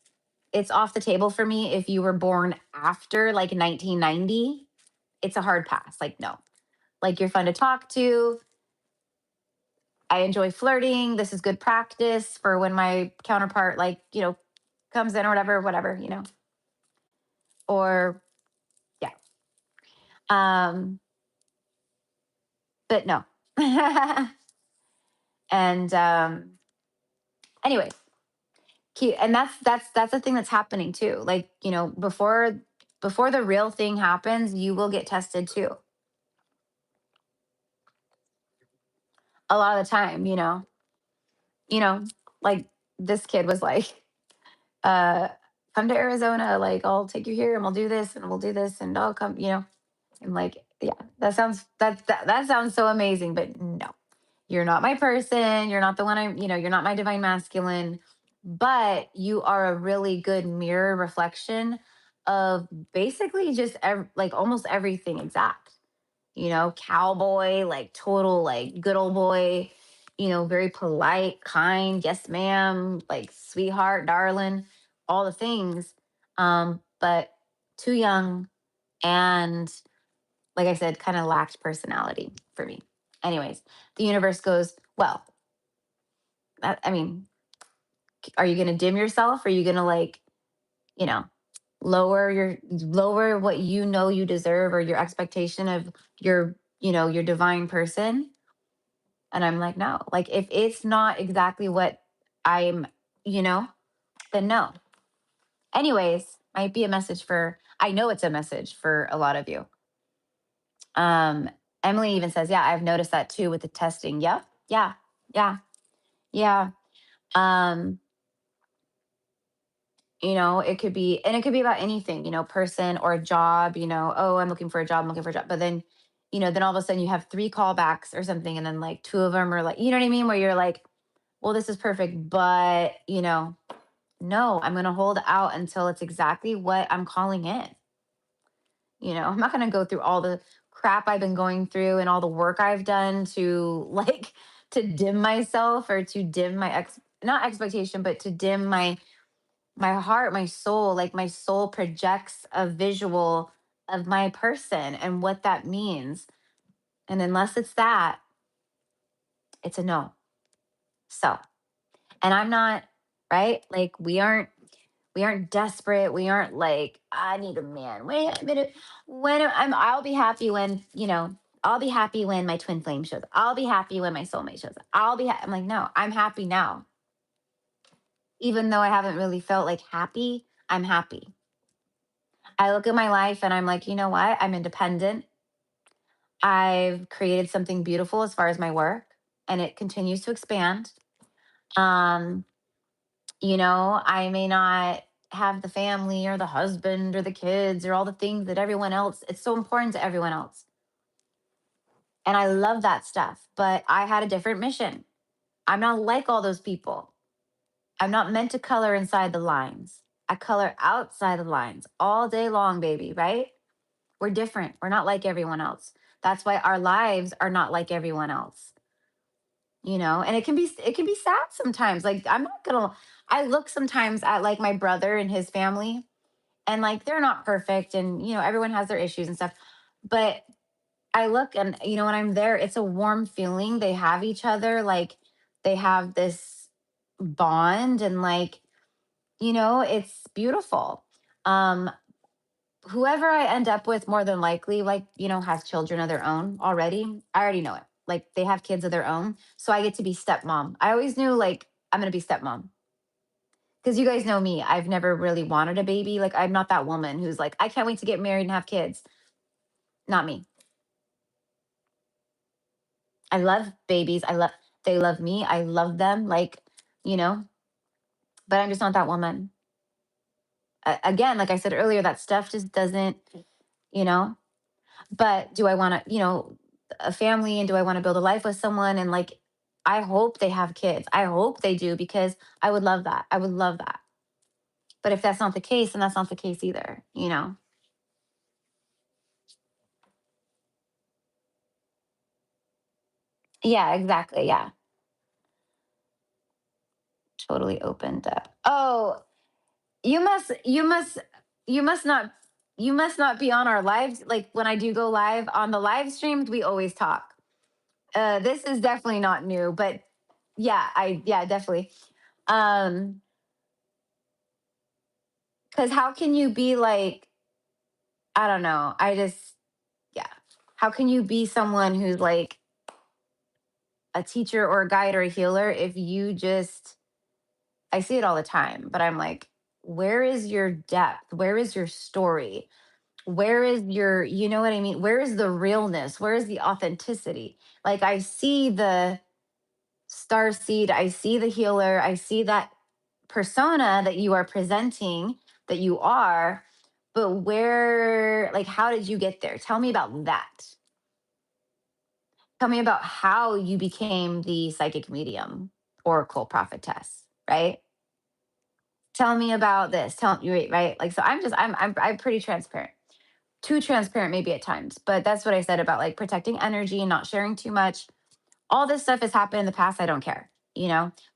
it's off the table for me if you were born after like 1990. It's a hard pass. Like, no. Like you're fun to talk to. I enjoy flirting. This is good practice for when my counterpart, like, comes in or whatever. Or, yeah. Um, but no. And anyway, and that's the thing that's happening too. Like, before the real thing happens, you will get tested too. A lot of the time, you know, like this kid was like, uh, come to Arizona, like I'll take you here and we'll do this and we'll do this and I'll come, I'm like, yeah, that sounds so amazing, but no, you're not my person. You're not the one you're not my divine masculine, but you are a really good mirror reflection of basically just like almost everything exact. Cowboy, like total, like good old boy, very polite, kind, yes, ma'am, like sweetheart, darling, all the things. But too young and, like I said, kind of lacked personality for me. Anyways, the universe goes, well, I mean, are you going to dim yourself? Are you going to like, you know, lower what you deserve or your expectation of your divine person? And I'm like, no, like if it's not exactly what I'm, you know, then no. Anyways, might be a message I know it's a message for a lot of you. Um, Emily even says, yeah, I've noticed that too with the testing. Yep. Yeah. Yeah. Yeah. Um, it could be about anything, person or job, oh, I'm looking for a job, I'm looking for a job. But then, then all of a sudden you have three callbacks or something, and then like two of them are like, you know what I mean? Where you're like, well, this is perfect, but no, I'm gonna hold out until it's exactly what I'm calling in. I'm not gonna go through all the crap I've been going through and all the work I've done to like to dim myself or to dim my not expectation, but to dim my heart, my soul. Like my soul projects a visual of my person and what that means. And unless it's that, it's a no. So, and I'm not, right? Like we aren't desperate. We aren't like, I need a man. Wait a minute. I'll be happy when, I'll be happy when my twin flame shows up. I'll be happy when my soulmate shows up. I'm like, no, I'm happy now. Even though I haven't really felt like happy, I'm happy. I look at my life and I'm like, you know what? I'm independent. I've created something beautiful as far as my work, and it continues to expand. Um, I may not have the family or the husband or the kids or all the things that everyone else, it's so important to everyone else. And I love that stuff, but I had a different mission. I'm not like all those people. I'm not meant to color inside the lines. I color outside the lines all day long, baby, right? We're different. We're not like everyone else. That's why our lives are not like everyone else. And it can be sad sometimes. Like I'm not going to I look sometimes at like my brother and his family, and like they're not perfect, and everyone has their issues and stuff. But I look, and when I'm there, it's a warm feeling. They have each other, like they have this bond, and like it's beautiful. Um Whoever I end up with, more than likely, like, has children of their own already. I already know it. Like they have kids of their own. So I get to be stepmom. I always knew like I'm going to be stepmom. Because you guys know me. I've never really wanted a baby. Like I'm not that woman who's like, I can't wait to get married and have kids. Not me. I love babies. They love me. I love them. Like, you know, but I'm just not that woman. Again, like I said earlier, that stuff just doesn't, you know, but do I want to, a family, and do I want to build a life with someone? And like, I hope they have kids. I hope they do, because I would love that. I would love that. But if that's not the case, then that's not the case either. Yeah, exactly. Yeah. Totally opened up. Oh, you must you must not be on our lives. Like when I do go live on the live streams, we always talk. This is definitely not new, but yeah, definitely. Um, because how can you be like, I don't know. Yeah. How can you be someone who's like a teacher or a guide or a healer if you just, I see it all the time, but I'm like, where is your depth? Where is your story? Where is your, you know what I mean? Where is the realness? Where is the authenticity? Like I see the star seed, I see the healer, I see that persona that you are presenting, that you are, but where, like, how did you get there? Tell me about that. Tell me about how you became the psychic medium, oracle prophetess, right? Tell me about this. Tell you, right? Like, so I'm pretty transparent. Too transparent maybe at times, but that's what I said about like protecting energy and not sharing too much. All this stuff has happened in the past. I don't care.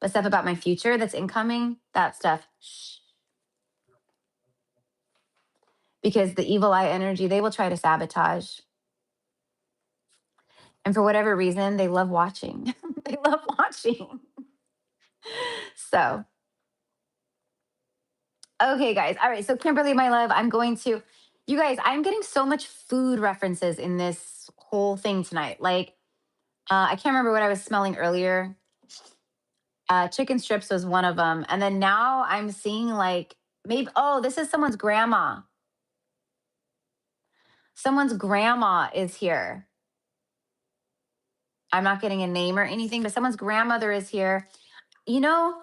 But stuff about my future that's incoming, that stuff, shh. Because the evil eye energy, they will try to sabotage. And for whatever reason, they love watching. They love watching. So, okay, guys. All right. So, Kimberly, my love, you guys, I'm getting so much food references in this whole thing tonight. Like, I can't remember what I was smelling earlier. Chicken strips was one of them. And then now I'm seeing like, maybe, oh, this is someone's grandma. Someone's grandma is here. I'm not getting a name or anything, but someone's grandmother is here. You know,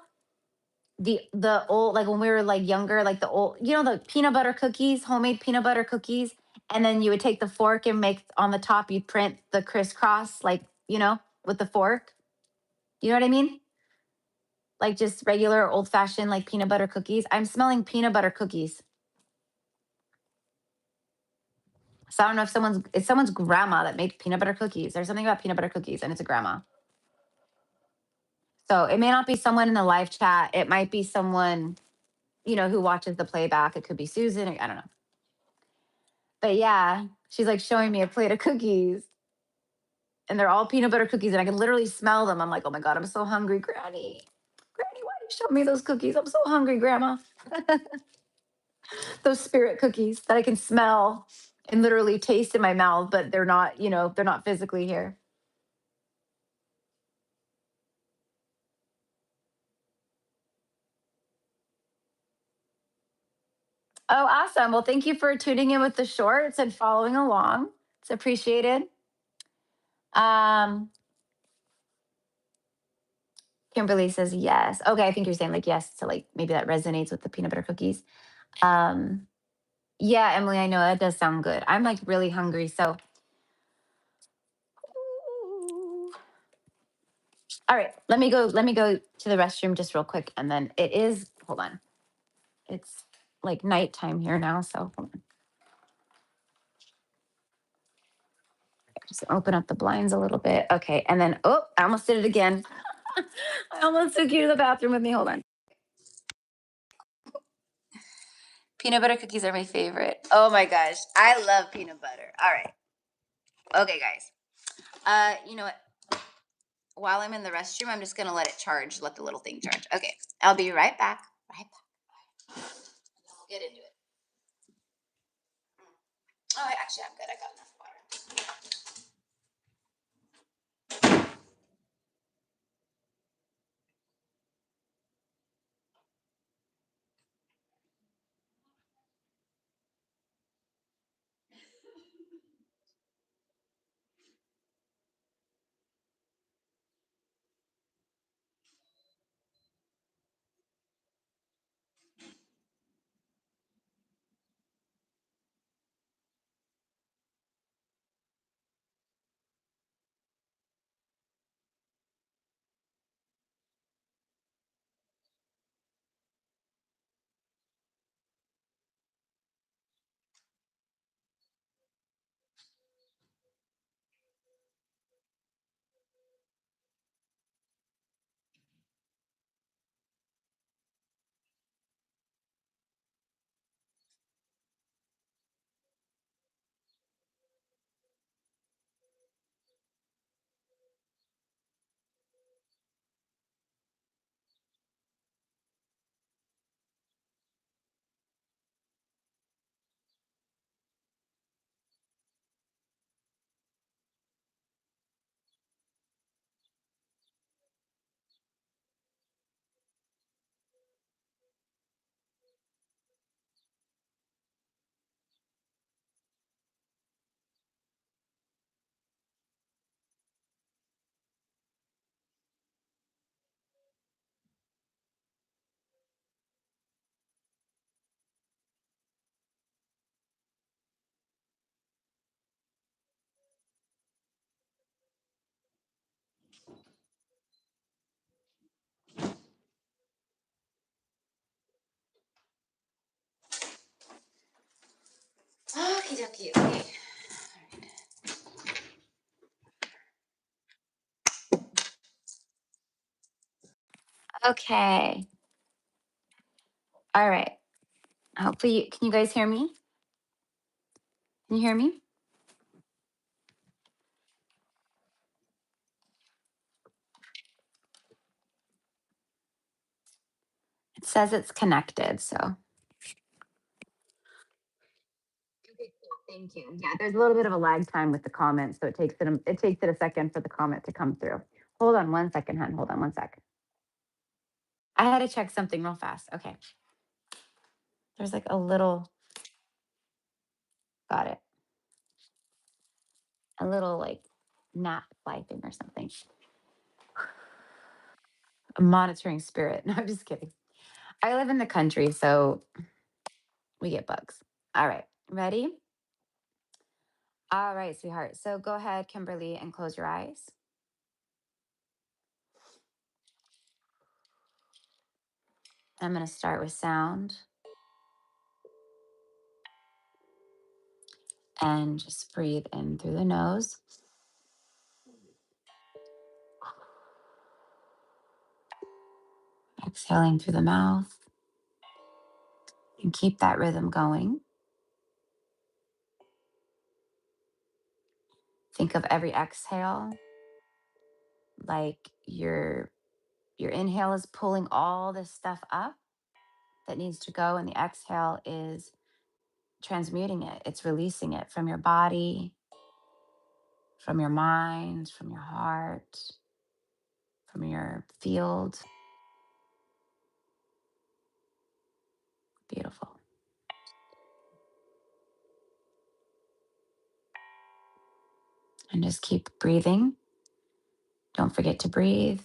the old, like when we were like younger, like the old, the peanut butter cookies, homemade peanut butter cookies, and then you would take the fork and make on the top, you print the crisscross, like, with the fork. You know what I mean? Like just regular old fashioned like peanut butter cookies. I'm smelling peanut butter cookies. So I don't know if it's someone's grandma that made peanut butter cookies. There's something about peanut butter cookies, and it's a grandma. So it may not be someone in the live chat. It might be someone, who watches the playback. It could be Susan. I don't know. But yeah, she's like showing me a plate of cookies, and they're all peanut butter cookies, and I can literally smell them. I'm like, oh my God, I'm so hungry, Granny. Granny, why did you show me those cookies? I'm so hungry, Grandma. Those spirit cookies that I can smell and literally taste in my mouth, but they're not physically here. Oh, awesome. Well, thank you for tuning in with the shorts and following along. It's appreciated. Um, Kimberly says yes. Okay, I think you're saying like yes to like maybe that resonates with the peanut butter cookies. Um, yeah, Emily, I know that does sound good. I'm like really hungry, so All right, let me go to the restroom just real quick, and then it is, hold on. It's like nighttime here now, so hold on. Just open up the blinds a little bit. Okay, and then, oh, I almost did it again. I almost took you to the bathroom with me. Hold on. Peanut butter cookies are my favorite. Oh my gosh, I love peanut butter. All right. Okay, guys. You know what? While I'm in the restroom, I'm just gonna let it charge, let the little thing charge. Okay, I'll be right back. Right back. Get into it. Oh, actually, I'm good. I got enough water. Okie dokie. Okay. Okay. All right. Hopefully, can you guys hear me? Can you hear me? It says it's connected, so. Okay, cool. Thank you. Yeah, there's a little bit of a lag time with the comments, so it takes it a second for the comment to come through. Hold on one second, hon. Hold on one sec. I had to check something real fast. Okay. There's like a little, got it. A little like gnat fly thing or something. A monitoring spirit. No, I'm just kidding. I live in the country, so we get bugs. All right. Ready? All right, sweetheart. So go ahead, Kimberly, and close your eyes. I'm going to start with sound and just breathe in through the nose. Exhaling through the mouth. And keep that rhythm going. Think of every exhale like your inhale is pulling all this stuff up that needs to go, and the exhale is transmuting it. It's releasing it from your body, from your mind, from your heart, from your field. Beautiful. And just keep breathing. Don't forget to breathe.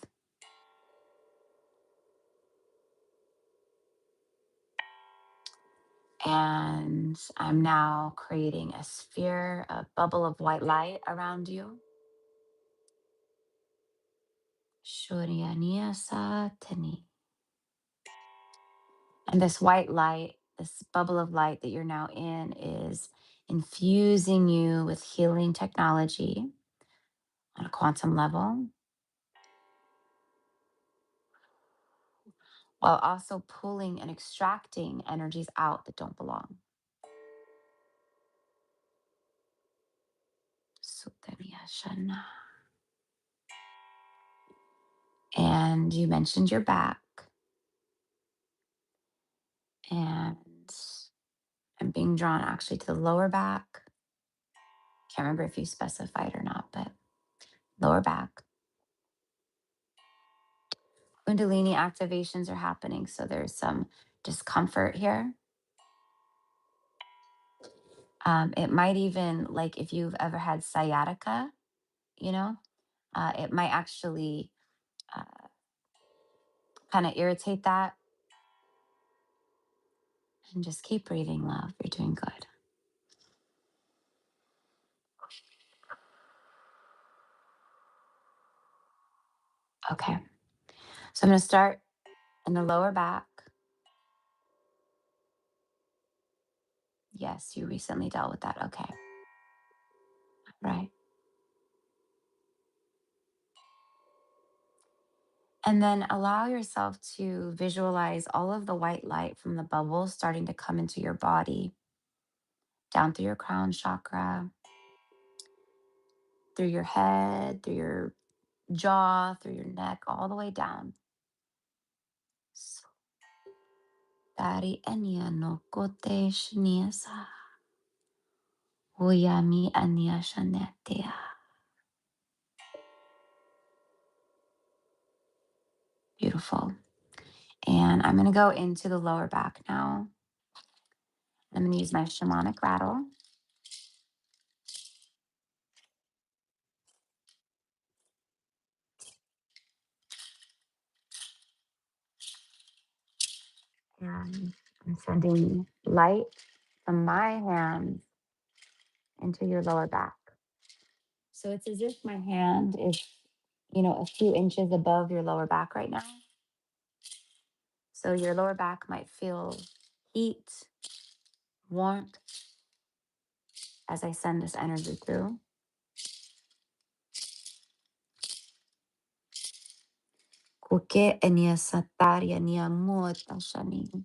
And I'm now creating a sphere, a bubble of white light around you. Shoryaniya satani. And this white light, this bubble of light that you're now in, is infusing you with healing technology on a quantum level, while also pulling and extracting energies out that don't belong. Sutariyashana. And you mentioned your back. And I'm being drawn actually to the lower back. Can't remember if you specified or not, but lower back. Kundalini activations are happening. So there's some discomfort here. It might even, like if you've ever had sciatica, you know, it might actually uh, kind of irritate that. And just keep breathing, love. You're doing good. Okay. So I'm going to start in the lower back. Yes, you recently dealt with that. Okay. Right. And then allow yourself to visualize all of the white light from the bubbles starting to come into your body, down through your crown chakra, through your head, through your jaw, through your neck, all the way down. So, Dari enya no kote shniasa. Oyami anya shanetea. Beautiful. And I'm going to go into the lower back now. I'm going to use my shamanic rattle. And I'm sending light from my hands into your lower back. So it's as if my hand is, a few inches above your lower back right now. So your lower back might feel heat, warmth as I send this energy through. Kuke enia sataria nia mota shani.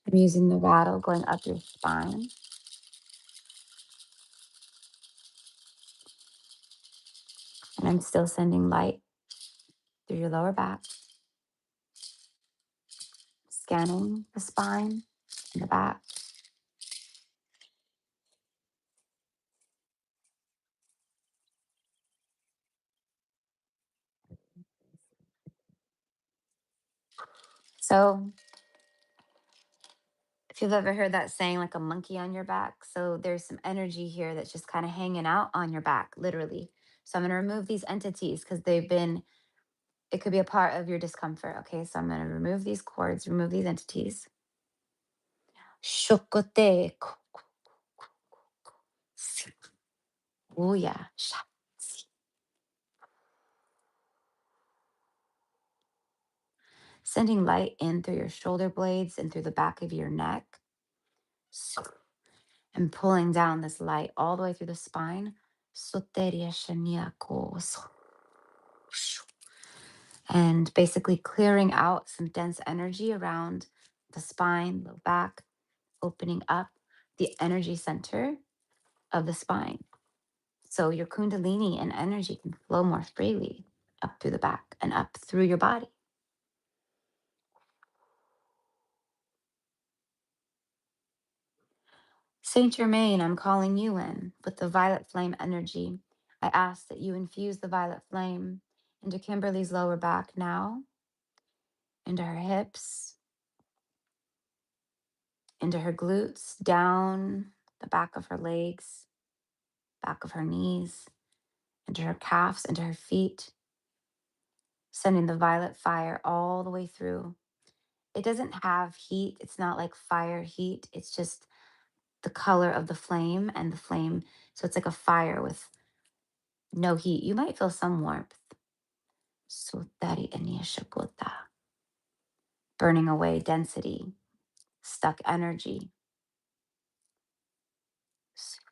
I'm using the rattle going up your spine. And I'm still sending light through your lower back, scanning the spine and the back. So if you've ever heard that saying, like a monkey on your back, so there's some energy here that's just kind of hanging out on your back, literally. So I'm going to remove these entities because it could be a part of your discomfort. Okay, so I'm going to remove these cords, remove these entities. Shokote. Uya. Sending light in through your shoulder blades and through the back of your neck. And pulling down this light all the way through the spine. And basically clearing out some dense energy around the spine, the back, opening up the energy center of the spine. So your kundalini and energy can flow more freely up through the back and up through your body. Saint Germain, I'm calling you in with the violet flame energy. I ask that you infuse the violet flame into Kimberly's lower back now, into her hips, into her glutes, down the back of her legs, back of her knees, into her calves, into her feet, sending the violet fire all the way through it doesn't have heat. It's not like fire heat. It's just the color of the flame and the flame. So it's like a fire with no heat. You might feel some warmth. Sutari Shakota. Burning away density, stuck energy,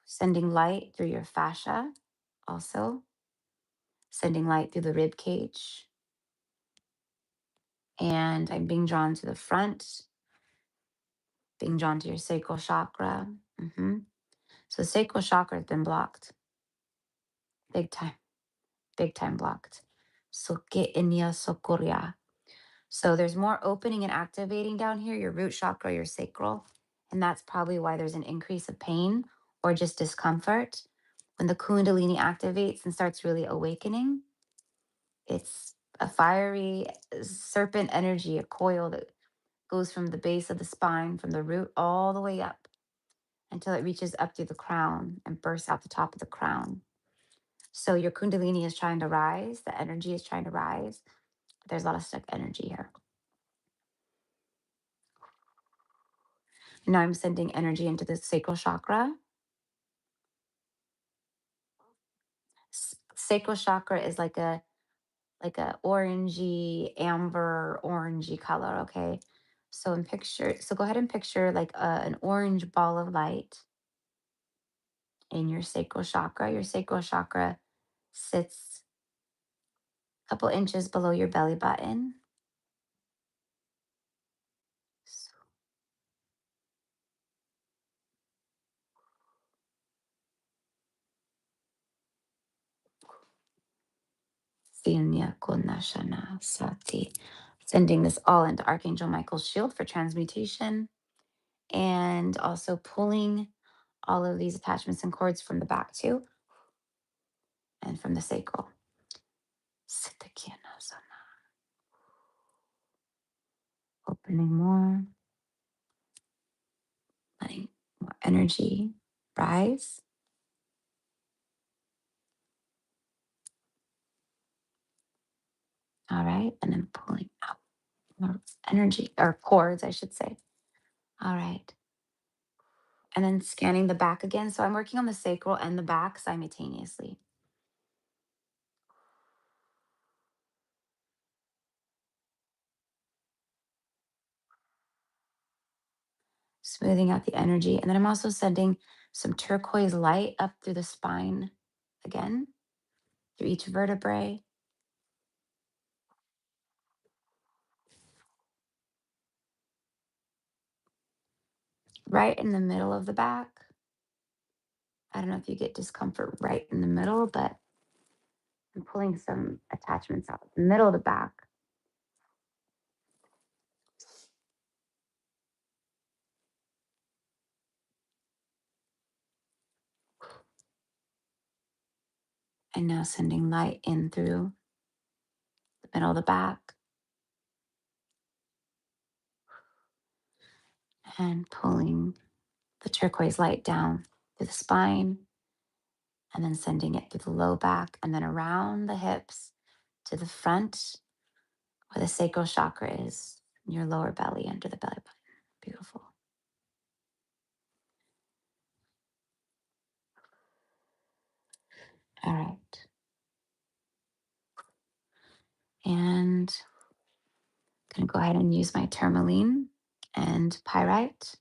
sending light through your fascia, also sending light through the rib cage. And I'm being drawn to the front, being drawn to your sacral chakra. So the sacral chakra has been blocked, big time blocked. So get in ya sokoria. So there's more opening and activating down here, your root chakra, your sacral. And that's probably why there's an increase of pain or just discomfort. When the Kundalini activates and starts really awakening, it's a fiery serpent energy, a coil that goes from the base of the spine, from the root all the way up until it reaches up through the crown and bursts out the top of the crown. So your Kundalini is trying to rise, the energy is trying to rise. But there's a lot of stuck energy here. Now I'm sending energy into the sacral chakra. Sacral chakra is like a orangey, amber, orangey color. Okay, so go ahead and picture like an orange ball of light in your sacral chakra. Your sacral chakra sits a couple inches below your belly button. So, Sinya Konashana Sati. Sending this all into Archangel Michael's shield for transmutation and also pulling all of these attachments and cords from the back too and from the sacral. Sitakianasana. Opening more, letting more energy rise. All right. And then pulling out more energy or cords, I should say. All right. And then scanning the back again. So I'm working on the sacral and the back simultaneously. Smoothing out the energy. And then I'm also sending some turquoise light up through the spine again, through each vertebrae. Right in the middle of the back. I don't know if you get discomfort right in the middle, but I'm pulling some attachments out the middle of the back. And now sending light in through the middle of the back and pulling the turquoise light down through the spine and then sending it through the low back and then around the hips to the front where the sacral chakra is in your lower belly under the belly button. Beautiful. All right. And I'm going to go ahead and use my tourmaline and pyrite.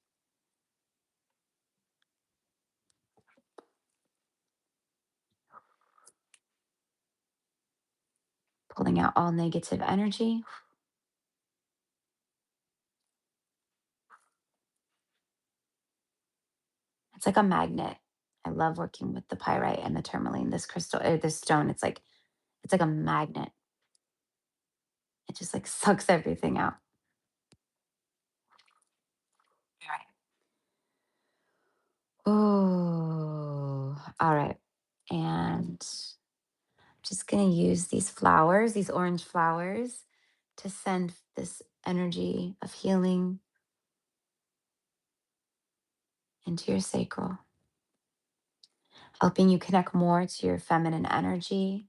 Pulling out all negative energy. It's like a magnet. I love working with the pyrite and the tourmaline, this crystal, this stone. It's like a magnet. It just like sucks everything out. All right. Oh, all right. And I'm just going to use these flowers, these orange flowers, to send this energy of healing into your sacral, helping you connect more to your feminine energy,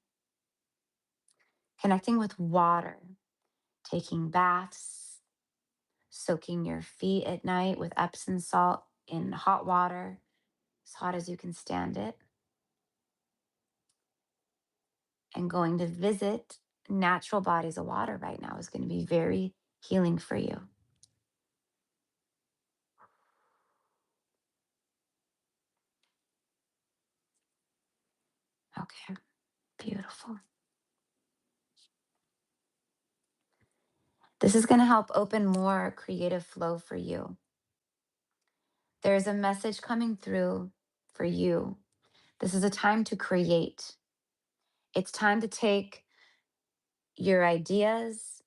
connecting with water, taking baths, soaking your feet at night with Epsom salt in hot water, as hot as you can stand it, and going to visit natural bodies of water right now is going to be very healing for you. Okay, beautiful. This is going to help open more creative flow for you. There's a message coming through for you. This is a time to create. It's time to take your ideas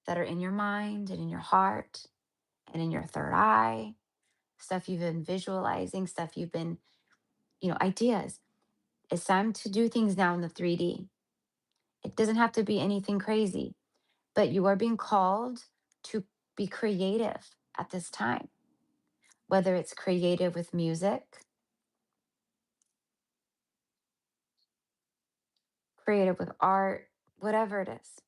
that are in your mind and in your heart and in your third eye, stuff you've been visualizing, stuff you've been, ideas. It's time to do things now in the 3D. It doesn't have to be anything crazy, but you are being called to be creative at this time, whether it's creative with music, creative with art, whatever it is.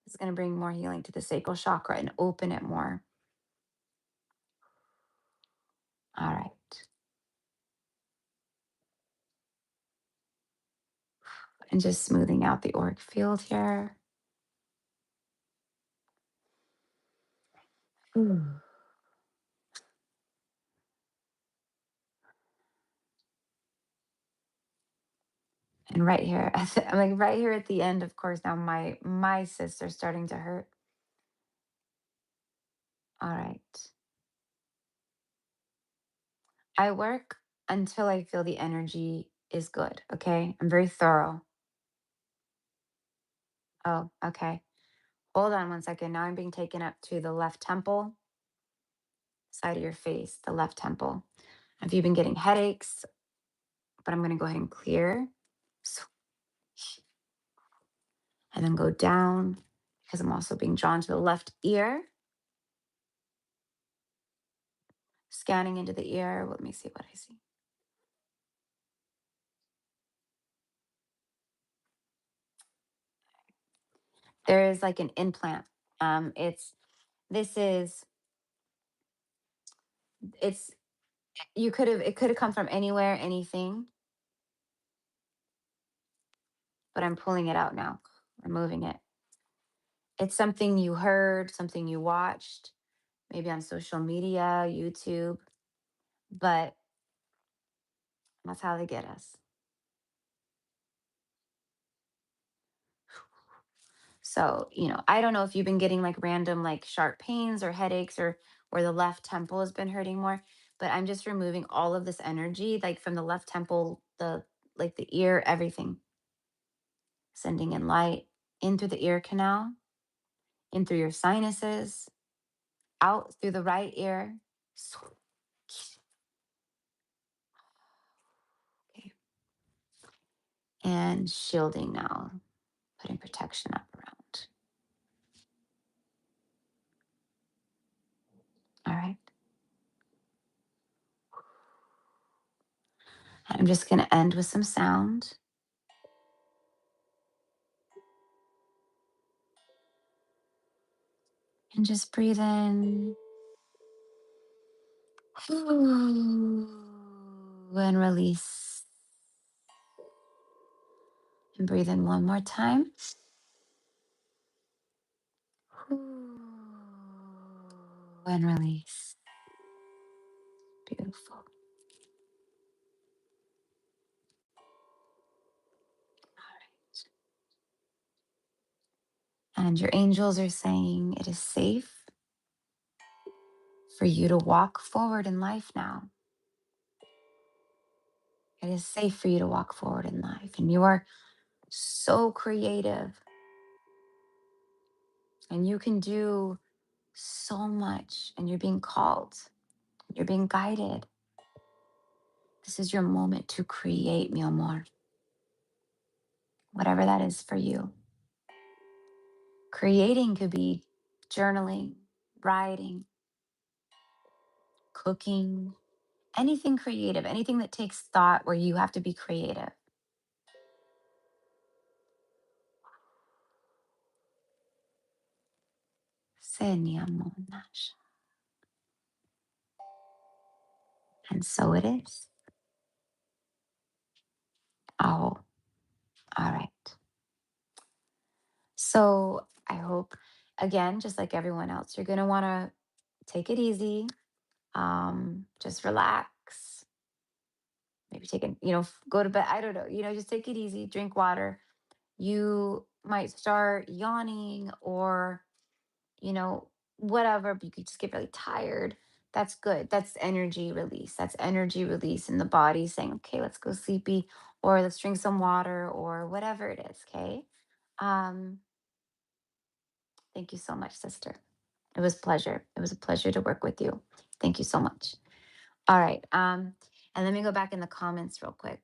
It's going to bring more healing to the sacral chakra and open it more. All right. And just smoothing out the auric field here. Ooh. And right here, I'm like right here at the end, of course, now my cysts are starting to hurt. All right. I work until I feel the energy is good. Okay. I'm very thorough. Oh, okay. Hold on one second. Now I'm being taken up to the left temple, side of your face, the left temple. Have you been getting headaches? But I'm going to go ahead and clear. And then go down because I'm also being drawn to the left ear. Scanning into the ear. Let me see what I see. There is like an implant. This is it's it could have come from anywhere, anything, but I'm pulling it out now, removing it. It's something you heard, something you watched, maybe on social media, YouTube, but that's how they get us. So, I don't know if you've been getting like random, like sharp pains or headaches or where the left temple has been hurting more, but I'm just removing all of this energy, like from the left temple, like the ear, everything, sending in light in through the ear canal, in through your sinuses, out through the right ear. Okay. And shielding now, putting protection up around. All right. I'm just going to end with some sound. And just breathe in. And release. And breathe in one more time. And release. Beautiful. All right. And your angels are saying it is safe for you to walk forward in life now. It is safe for you to walk forward in life. And you are so creative. And you can do so much. And you're being called. You're being guided. This is your moment to create, mi amor. Whatever that is for you. Creating could be journaling, writing, cooking, anything creative, anything that takes thought where you have to be creative. Senyamonasha. And so it is. Oh, all right. So I hope, again, just like everyone else, you're going to want to take it easy. Just relax. Maybe take a, go to bed. I don't know. Just take it easy. Drink water. You might start yawning or, you know, whatever, but you could just get really tired. That's good. That's energy release. That's energy release in the body saying, okay, let's go sleepy or let's drink some water or whatever it is. Okay. Um, thank you so much, sister. It was pleasure. It was a pleasure to work with you. Thank you so much. All right. And let me go back in the comments real quick.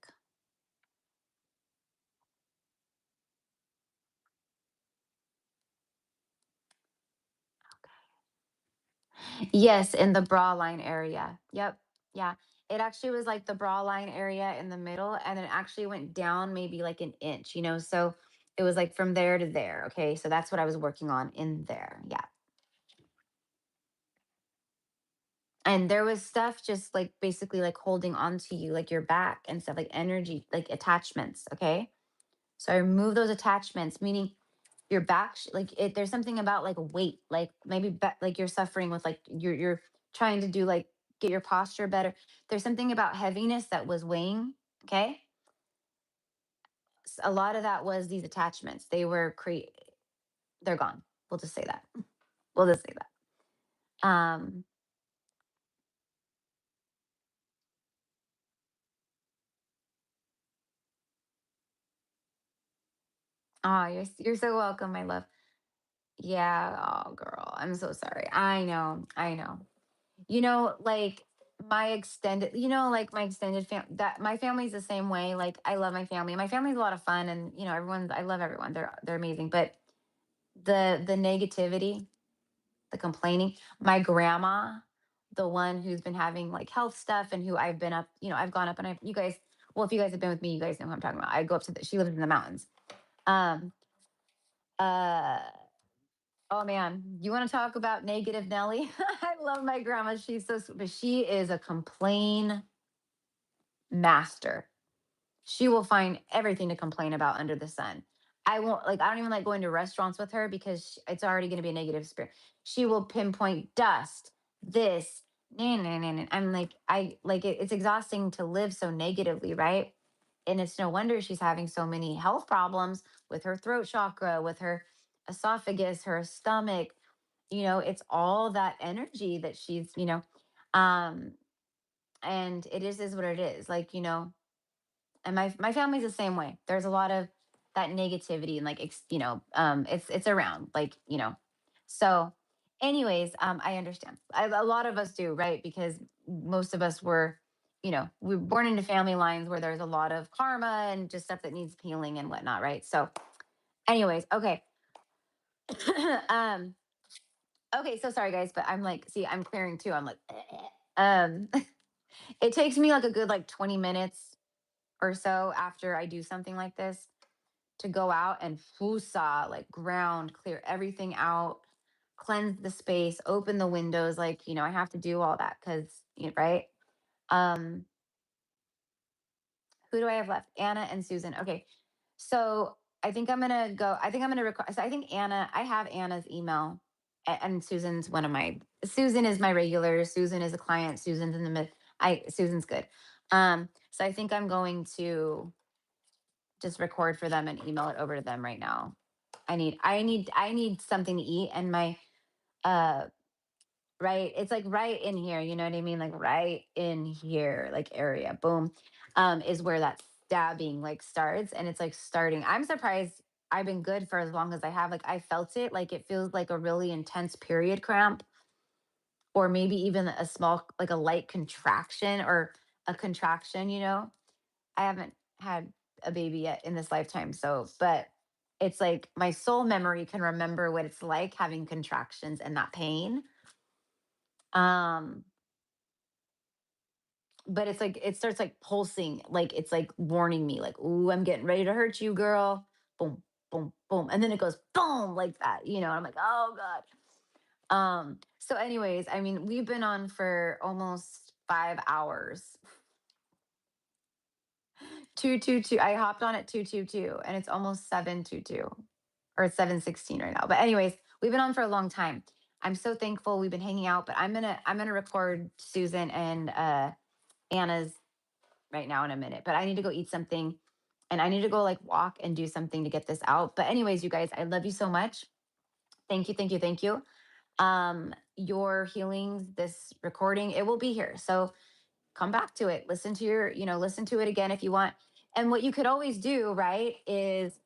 Yes, in the bra line area. Yep. Yeah. It actually was like the bra line area in the middle, and then it actually went down maybe like an inch, So it was like from there to there. Okay. So that's what I was working on in there. Yeah. And there was stuff just like basically like holding onto you, like your back and stuff, like energy, like attachments. Okay. So I remove those attachments, meaning your back, like there's something about like weight, like maybe like you're suffering with like you're trying to do like get your posture better. There's something about heaviness that was weighing. Okay. A lot of that was these attachments. They were they're gone. We'll just say that. We'll just say that. Oh, you're so welcome, my love. Yeah. Oh, girl, I'm so sorry. I know. I know. Like my extended, like my extended that my family's the same way. Like I love my family. My family's a lot of fun, and everyone's. I love everyone. They're amazing. But the negativity, the complaining. My grandma, the one who's been having like health stuff, and who I've been up. I've gone up, and you guys. Well, if you guys have been with me, you guys know who I'm talking about. I go up to she lives in the mountains. Um. Uh. Oh man, you want to talk about negative Nelly? I love my grandma. She's so but she is a complain master. She will find everything to complain about under the sun. I won't I don't even like going to restaurants with her because it's already going to be a negative spirit. She will pinpoint dust, this, nah, nah, nah, nah. I'm like, I like it's exhausting to live so negatively, right? And it's no wonder she's having so many health problems with her throat chakra, with her esophagus, her stomach. It's all that energy that she's, um, and it is what it is. And my family's the same way. There's a lot of that negativity and like it's around so anyways, I understand. A lot of us do, right? Because most of us were we were born into family lines where there's a lot of karma and just stuff that needs healing and whatnot, right? So anyways, okay. um okay, so sorry guys, but I'm like, see, I'm clearing too. I'm like it takes me like a good like 20 minutes or so after I do something like this to go out and fusa, like ground, clear everything out, cleanse the space, open the windows. Like, I have to do all that because, right? Um, who do I have left? Anna and Susan. Okay. So I think I'm gonna go. I think I'm gonna record. So I think Anna, I have Anna's email, and Susan's one of my. Susan is my regular. Susan is a client. Susan's in the mid. Susan's good. So I think I'm going to just record for them and email it over to them right now. I need something to eat, and my uh right, it's like right in here, you know what I mean? Like right in here, like area, boom, is where that stabbing like starts, and it's like starting. I'm surprised I've been good for as long as I have. Like I felt it, like it feels like a really intense period cramp, or maybe even a small, like a light contraction or a contraction, I haven't had a baby yet in this lifetime. So, but it's like my soul memory can remember what it's like having contractions and that pain. Um, but it's like it starts like pulsing, like it's like warning me, like, ooh, I'm getting ready to hurt you, girl. Boom, boom, boom. And then it goes boom like that, and I'm like, oh God. So anyways, I mean, we've been on for almost 5 hours. 222. I hopped on at 222 and it's almost 722 or it's 716 right now. But anyways, we've been on for a long time. I'm so thankful we've been hanging out, but I'm gonna record Susan and Anna's right now in a minute. But I need to go eat something and I need to go like walk and do something to get this out. But anyways, you guys, I love you so much. Thank you, thank you, thank you. Your healings, this recording, it will be here. So come back to it. Listen to your, listen to it again if you want. And what you could always do, right, is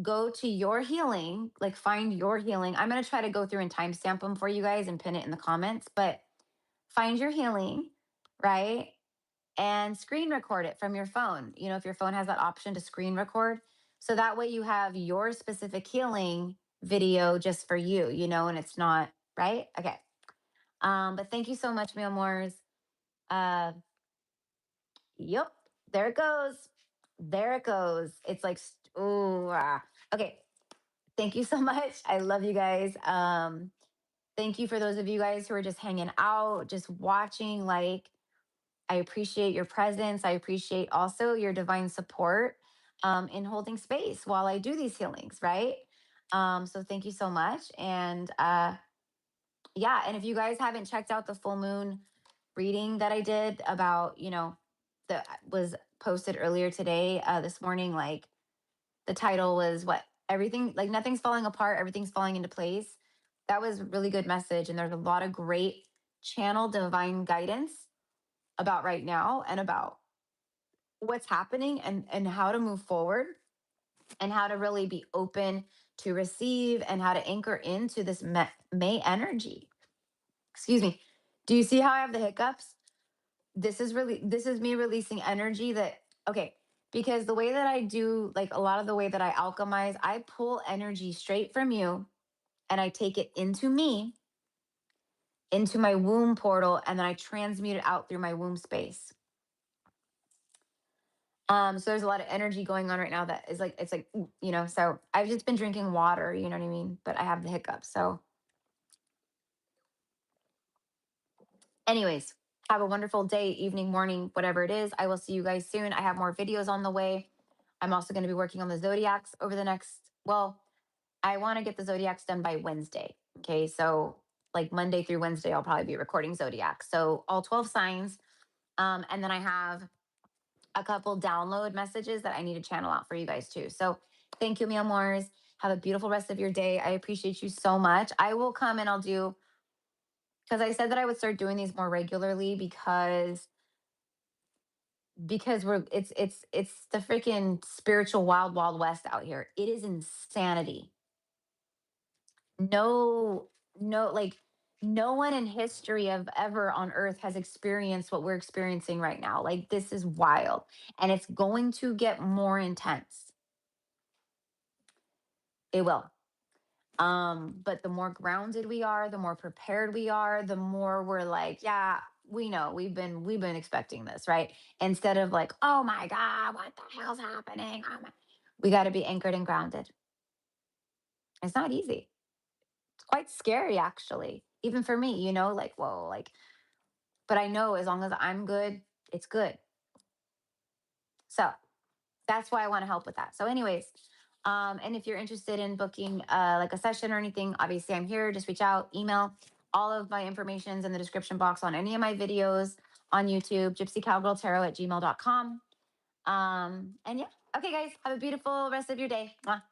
go to your healing, like find your healing. I'm going to try to go through and timestamp them for you guys and pin it in the comments, but find your healing, right? And screen record it from your phone. If your phone has that option to screen record. So that way you have your specific healing video just for you, and it's not, right? Okay. But thank you so much, mi amors. Uh, Yep, there it goes. There it goes. It's like, okay. Thank you so much. I love you guys. Thank you for those of you guys who are just hanging out, just watching. Like, I appreciate your presence. I appreciate also your divine support in holding space while I do these healings, right? So thank you so much. And yeah, and if you guys haven't checked out the full moon reading that I did about, that was posted earlier today, this morning, like the title was what? Everything, like nothing's falling apart, everything's falling into place. That was a really good message. And there's a lot of great channel divine guidance about right now and about what's happening and how to move forward and how to really be open to receive and how to anchor into this May energy. Excuse me. Do you see how I have the hiccups? This is me releasing energy that, okay, because the way that I do, like a lot of the way that I alchemize, I pull energy straight from you and I take it into me, into my womb portal, and then I transmute it out through my womb space. So there's a lot of energy going on right now that is like, it's like, so I've just been drinking water, you know what I mean? But I have the hiccups. So anyways, have a wonderful day, evening, morning, whatever it is. I will see you guys soon. I have more videos on the way. I'm also going to be working on the zodiacs over the next, well, I want to get the zodiacs done by Wednesday. Okay. So like Monday through Wednesday, I'll probably be recording zodiacs. So all 12 signs. And then I have a couple download messages that I need to channel out for you guys too. So thank you, mi amors. Have a beautiful rest of your day. I appreciate you so much. I will come and I'll do, because I said that I would start doing these more regularly because it's the freaking spiritual wild west out here. It is insanity. No, like no one in history of ever on earth has experienced what we're experiencing right now. Like this is wild and it's going to get more intense. It will. But the more grounded we are, the more prepared we are, the more we're like, yeah, we know we've been expecting this, right? Instead of like, oh my God, what the hell's happening? We got to be anchored and grounded. It's not easy. It's quite scary, actually, even for me, like, whoa, like, but I know as long as I'm good, it's good. So that's why I want to help with that. So, anyways, and if you're interested in booking like a session or anything, obviously I'm here. Just reach out, email. All of my information's in the description box on any of my videos on YouTube, GypsyCowgirlTarot@gmail.com. And yeah, okay, guys, have a beautiful rest of your day. Mwah.